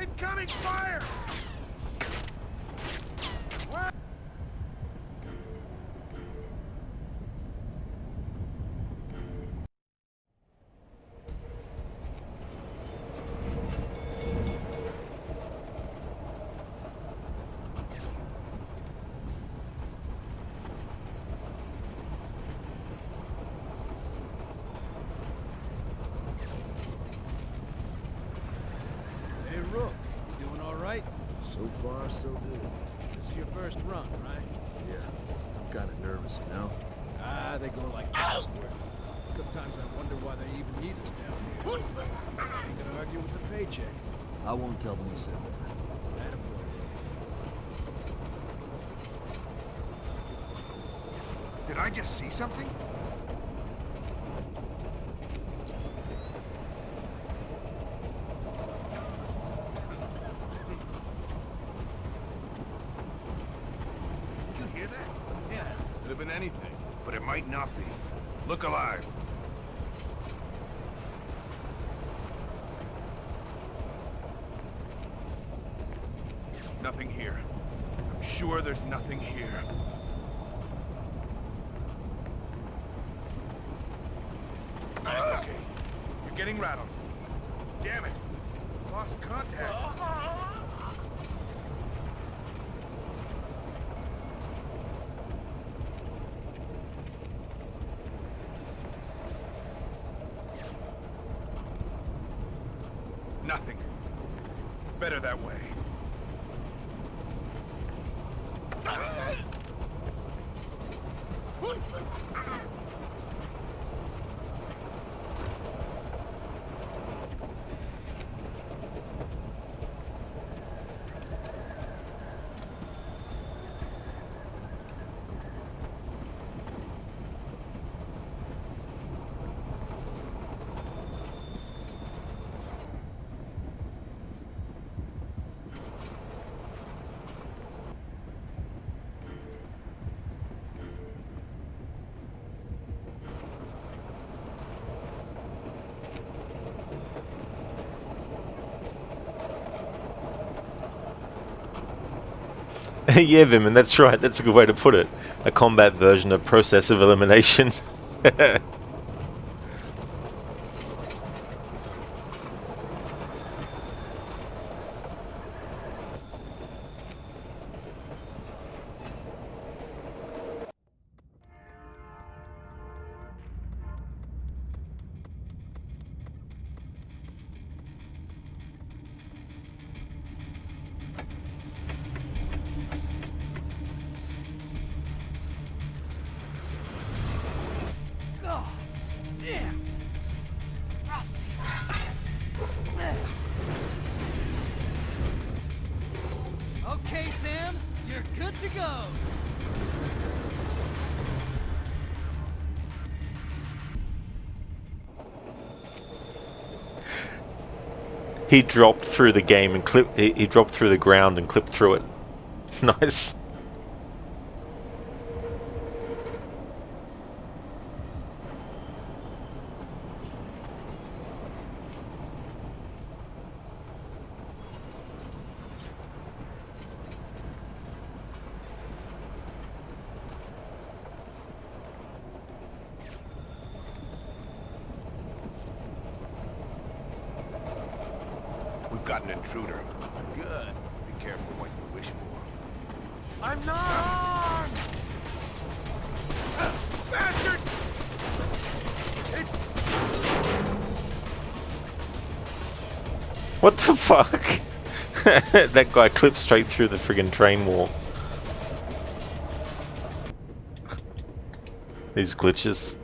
incoming fire! Hey, Rook, you doing all right? So far, so good. This is your first run, right? Yeah. I'm kind of nervous, you know? Ah, they go like clockwork. Sometimes I wonder why they even need us down here. I ain't gonna argue with the paycheck. I won't tell them you said that. Did I just see something? Did you hear that? Yeah, could have been anything, but it might not be. Look alive. Nothing here. I'm sure there's nothing here. Okay, you're getting rattled. Damn it! Lost contact. nothing. Better that way. Yeah, Vim, that's right. That's a good way to put it. A combat version of process of elimination. God damn! Rusty! Okay, Sam, you're good to go. He dropped through the game and clipped. He dropped through the ground and clipped through it. Nice. We've got an intruder. Good. Be careful what you wish for. I'm not armed! Bastard! What the fuck? That guy clipped straight through the friggin' train wall. These glitches.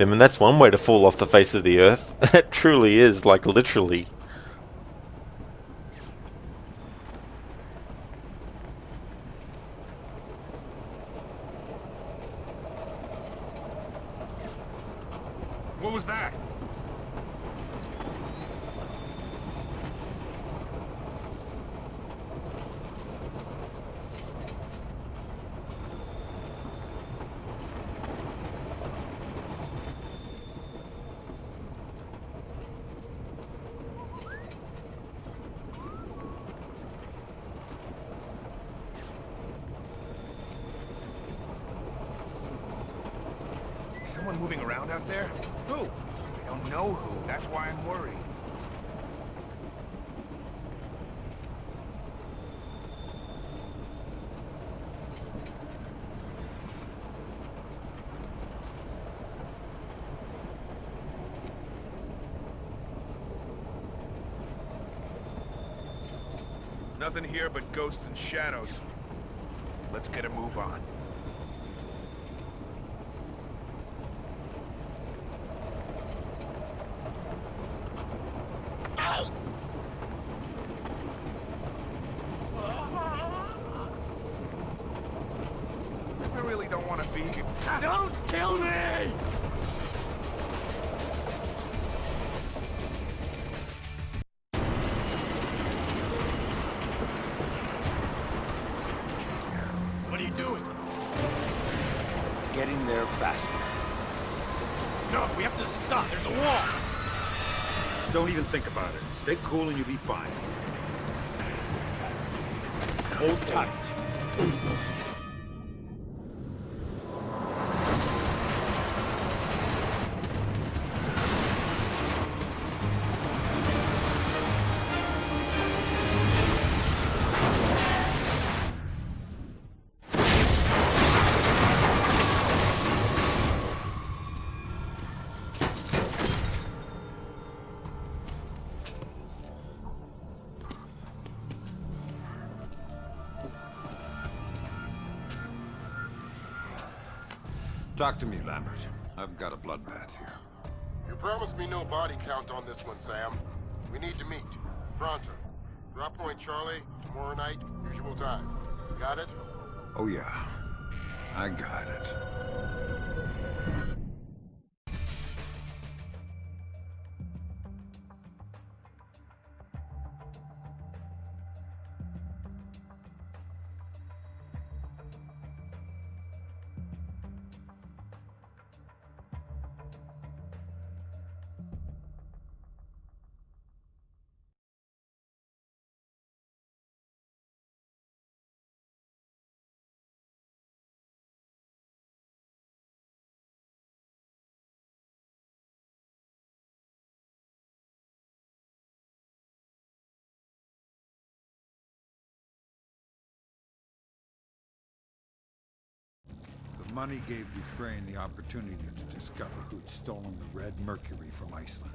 I mean, that's one way to fall off the face of the earth. It truly is, like, literally. What was that? Someone moving around out there? Who? I don't know who. That's why I'm worried. Nothing here but ghosts and shadows. Let's get a move on. I really don't want to be here. Don't kill me! What are you doing? Getting there faster. No, we have to stop. There's a wall. Don't even think about it. Stay cool and you'll be fine. Hold tight. Talk to me, Lambert. I've got a bloodbath here. You promised me no body count on this one, Sam. We need to meet. Pronto. Drop point Charlie, tomorrow night, usual time. Got it? Oh yeah, I got it. The money gave Dufresne the opportunity to discover who'd stolen the red mercury from Iceland.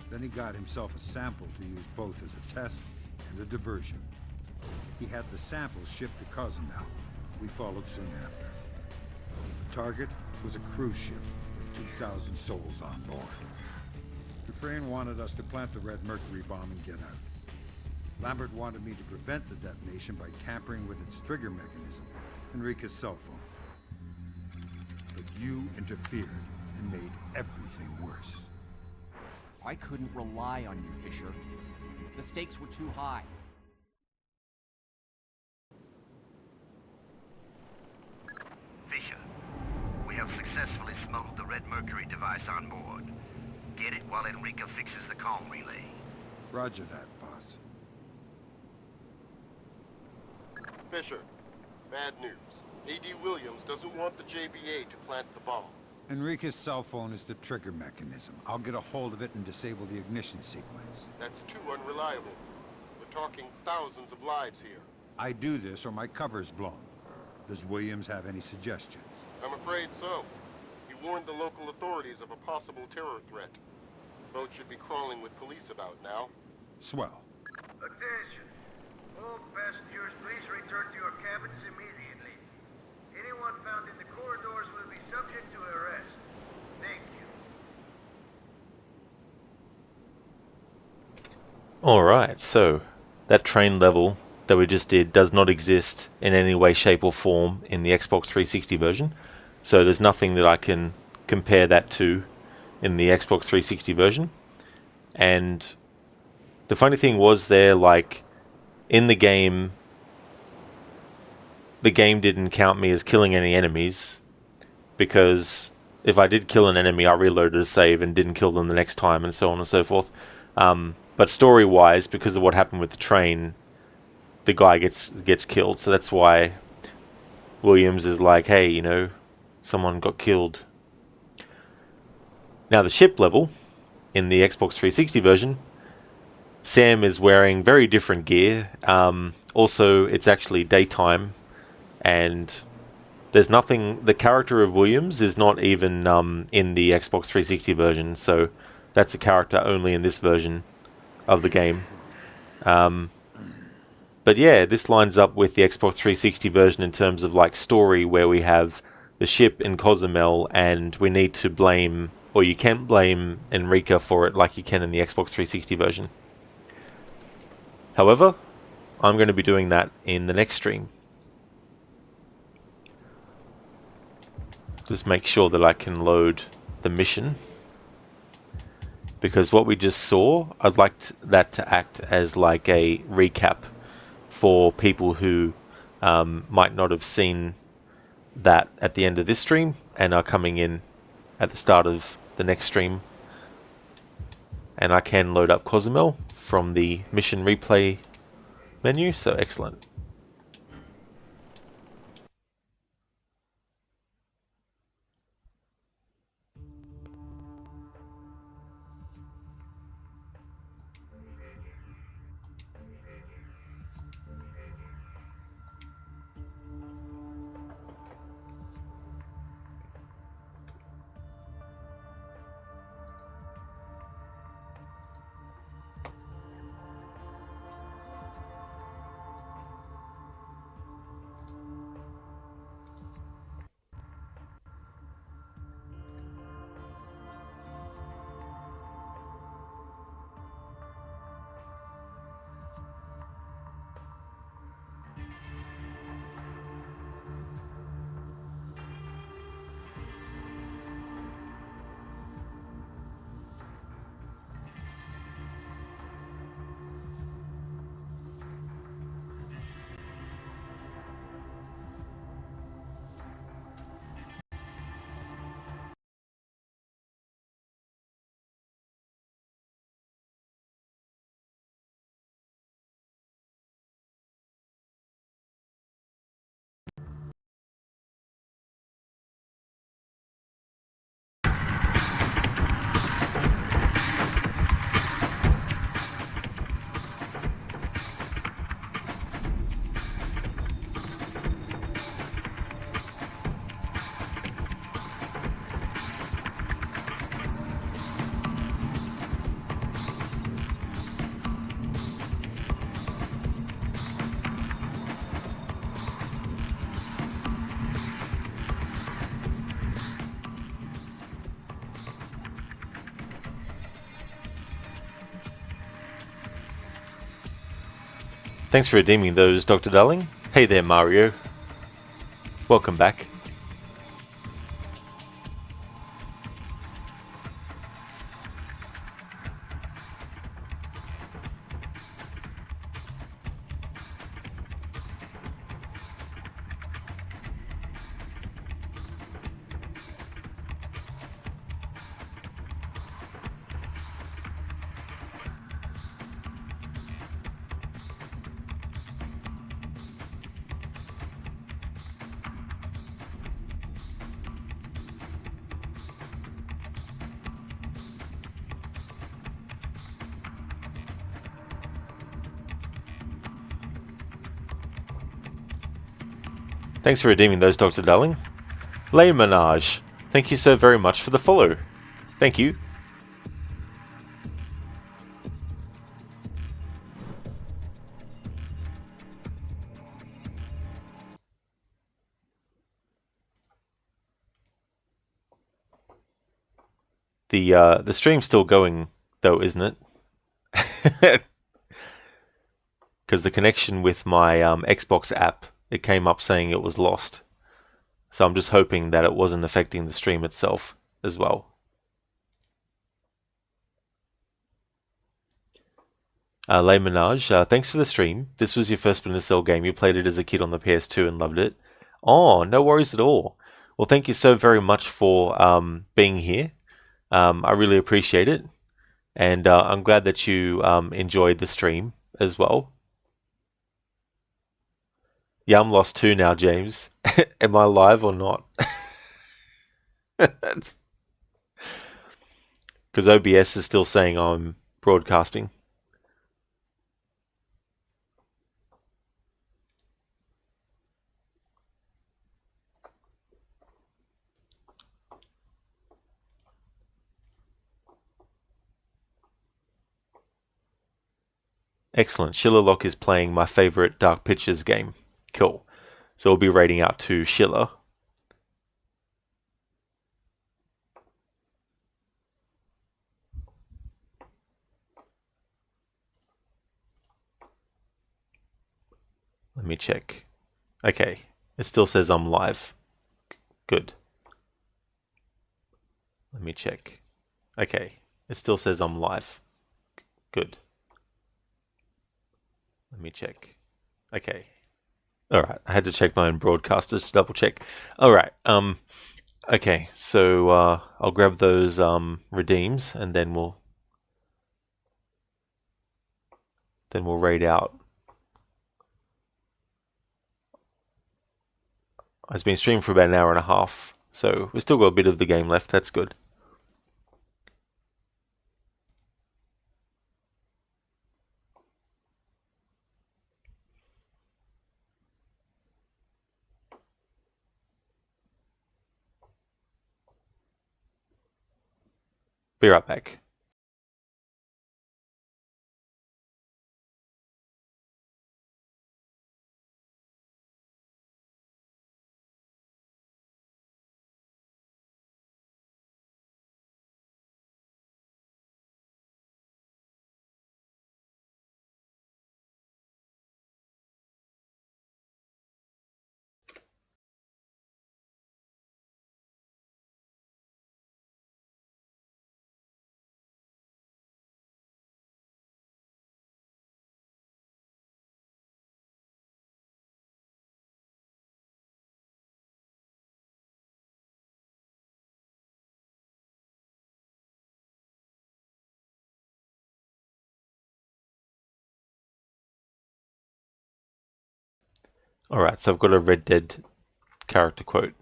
Then he got himself a sample to use both as a test and a diversion. He had the samples shipped to Cozumel. We followed soon after. The target was a cruise ship with 2,000 souls on board. Dufresne wanted us to plant the red mercury bomb and get out. Lambert wanted me to prevent the detonation by tampering with its trigger mechanism, Enrique's cell phone. But you interfered and made everything worse. I couldn't rely on you, Fisher. The stakes were too high. Fisher, we have successfully smuggled the red mercury device on board. Get it while Enrique fixes the comm relay. Roger that, boss. Fisher, bad news. A.D. Williams doesn't want the JBA to plant the bomb. Enrique's cell phone is the trigger mechanism. I'll get a hold of it and disable the ignition sequence. That's too unreliable. We're talking thousands of lives here. I do this or my cover's blown. Does Williams have any suggestions? I'm afraid so. He warned the local authorities of a possible terror threat. Boat should be crawling with police about now. Swell. Attention. All passengers, please return to your cabins immediately. Anyone found in the corridors will be subject to arrest. Thank you. Alright, so that train level that we just did does not exist in any way, shape or form in the Xbox 360 version. So there's nothing that I can compare that to in the Xbox 360 version. And the funny thing was there, like, in the game didn't count me as killing any enemies, because if I did kill an enemy, I reloaded a save and didn't kill them the next time, and so on and so forth. But story-wise, because of what happened with the train, the guy gets killed. So that's why Williams is like, hey, you know, someone got killed. Now the ship level in the Xbox 360 version, Sam is wearing very different gear. Also, it's actually daytime, and there's nothing. The character of Williams is not even in the Xbox 360 version, so that's a character only in this version of the game. But yeah, this lines up with the Xbox 360 version in terms of like story, where we have the ship in Cozumel, and we need to blame, or you can blame Enrique for it like you can in the Xbox 360 version. However, I'm going to be doing that in the next stream. Just make sure that I can load the mission, because what we just saw, I'd like that to act as like a recap for people who might not have seen that at the end of this stream and are coming in at the start of the next stream. And I can load up Cozumel from the mission replay menu, so excellent. Thanks for redeeming those, Dr. Darling. Hey there, Mario. Welcome back. Thanks for redeeming those, Dr. Darling. Lay Menage, thank you so very much for the follow. Thank you. The stream's still going though, isn't it? Because the connection with my Xbox app, it came up saying it was lost. So I'm just hoping that it wasn't affecting the stream itself as well. Lay Menage, thanks for the stream. This was your first Splinter Cell game. You played it as a kid on the PS2 and loved it. Oh, no worries at all. Well, thank you so very much for being here. I really appreciate it. And I'm glad that you enjoyed the stream as well. Yeah, I'm lost too now, James. Am I live or not? Because OBS is still saying I'm broadcasting. Excellent. Schiller Lock is playing my favorite Dark Pictures game. Cool. So we'll be raiding out to Schiller. Let me check. Okay. It still says I'm live. Good. Let me check. Okay. It still says I'm live. Good. Let me check. Okay. Alright, I had to check my own broadcasters to double check. Alright, okay, so I'll grab those redeems and then we'll raid out. It's been streaming for about an hour and a half, so we've still got a bit of the game left, that's good. Be right back. Alright, so I've got a Red Dead character quote.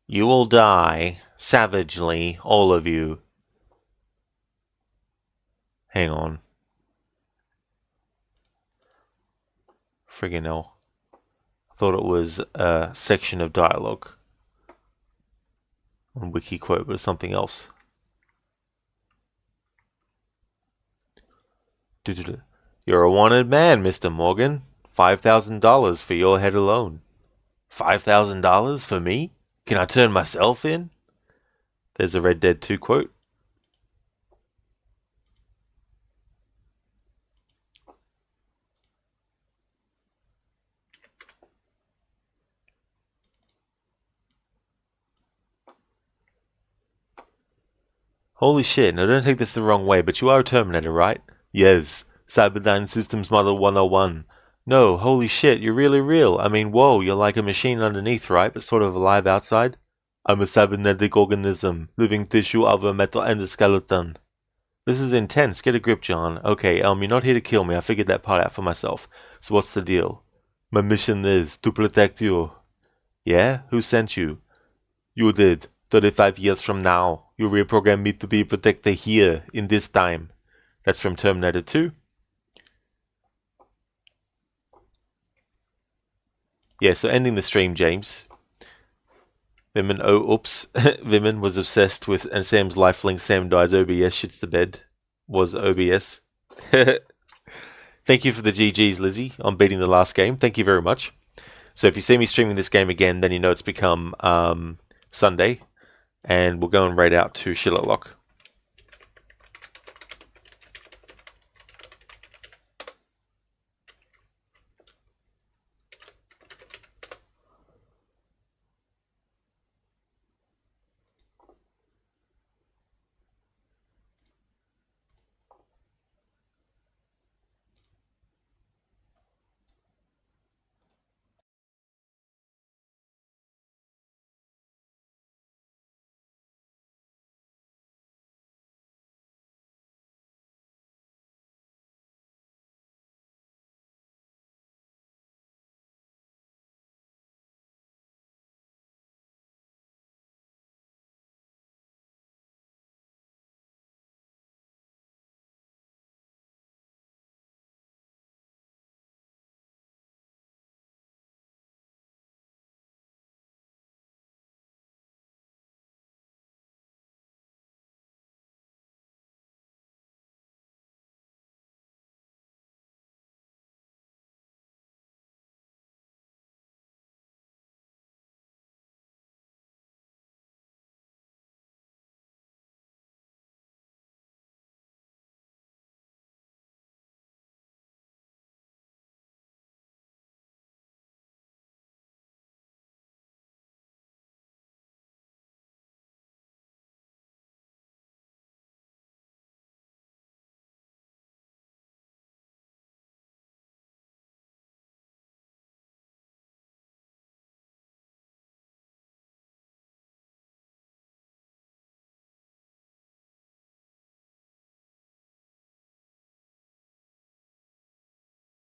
You will die savagely, all of you. Hang on. Friggin' hell. I thought it was a section of dialogue on WikiQuote, but it's something else. You're a wanted man, Mr. Morgan. $5,000 for your head alone. $5,000 for me? Can I turn myself in? There's a Red Dead 2 quote. Holy shit, now don't take this the wrong way, but you are a Terminator, right? Yes. Cyberdyne Systems Model 101. No, holy shit, you're really real. I mean, whoa, you're like a machine underneath, right? But sort of alive outside? I'm a cybernetic organism, living tissue of a metal and a skeleton. This is intense. Get a grip, John. Okay, you're not here to kill me. I figured that part out for myself. So what's the deal? My mission is to protect you. Yeah? Who sent you? You did. 35 years from now. You reprogrammed me to be a protector here, in this time. That's from Terminator 2. Yeah, so ending the stream, James. Vimin, oh, oops. Vimin was obsessed with, and Sam's lifelink, Sam dies, OBS shits the bed. Was OBS. Thank you for the GGs, Lizzie, on beating the last game. Thank you very much. So if you see me streaming this game again, then you know it's become Sunday. And we'll go and raid out to Shillock.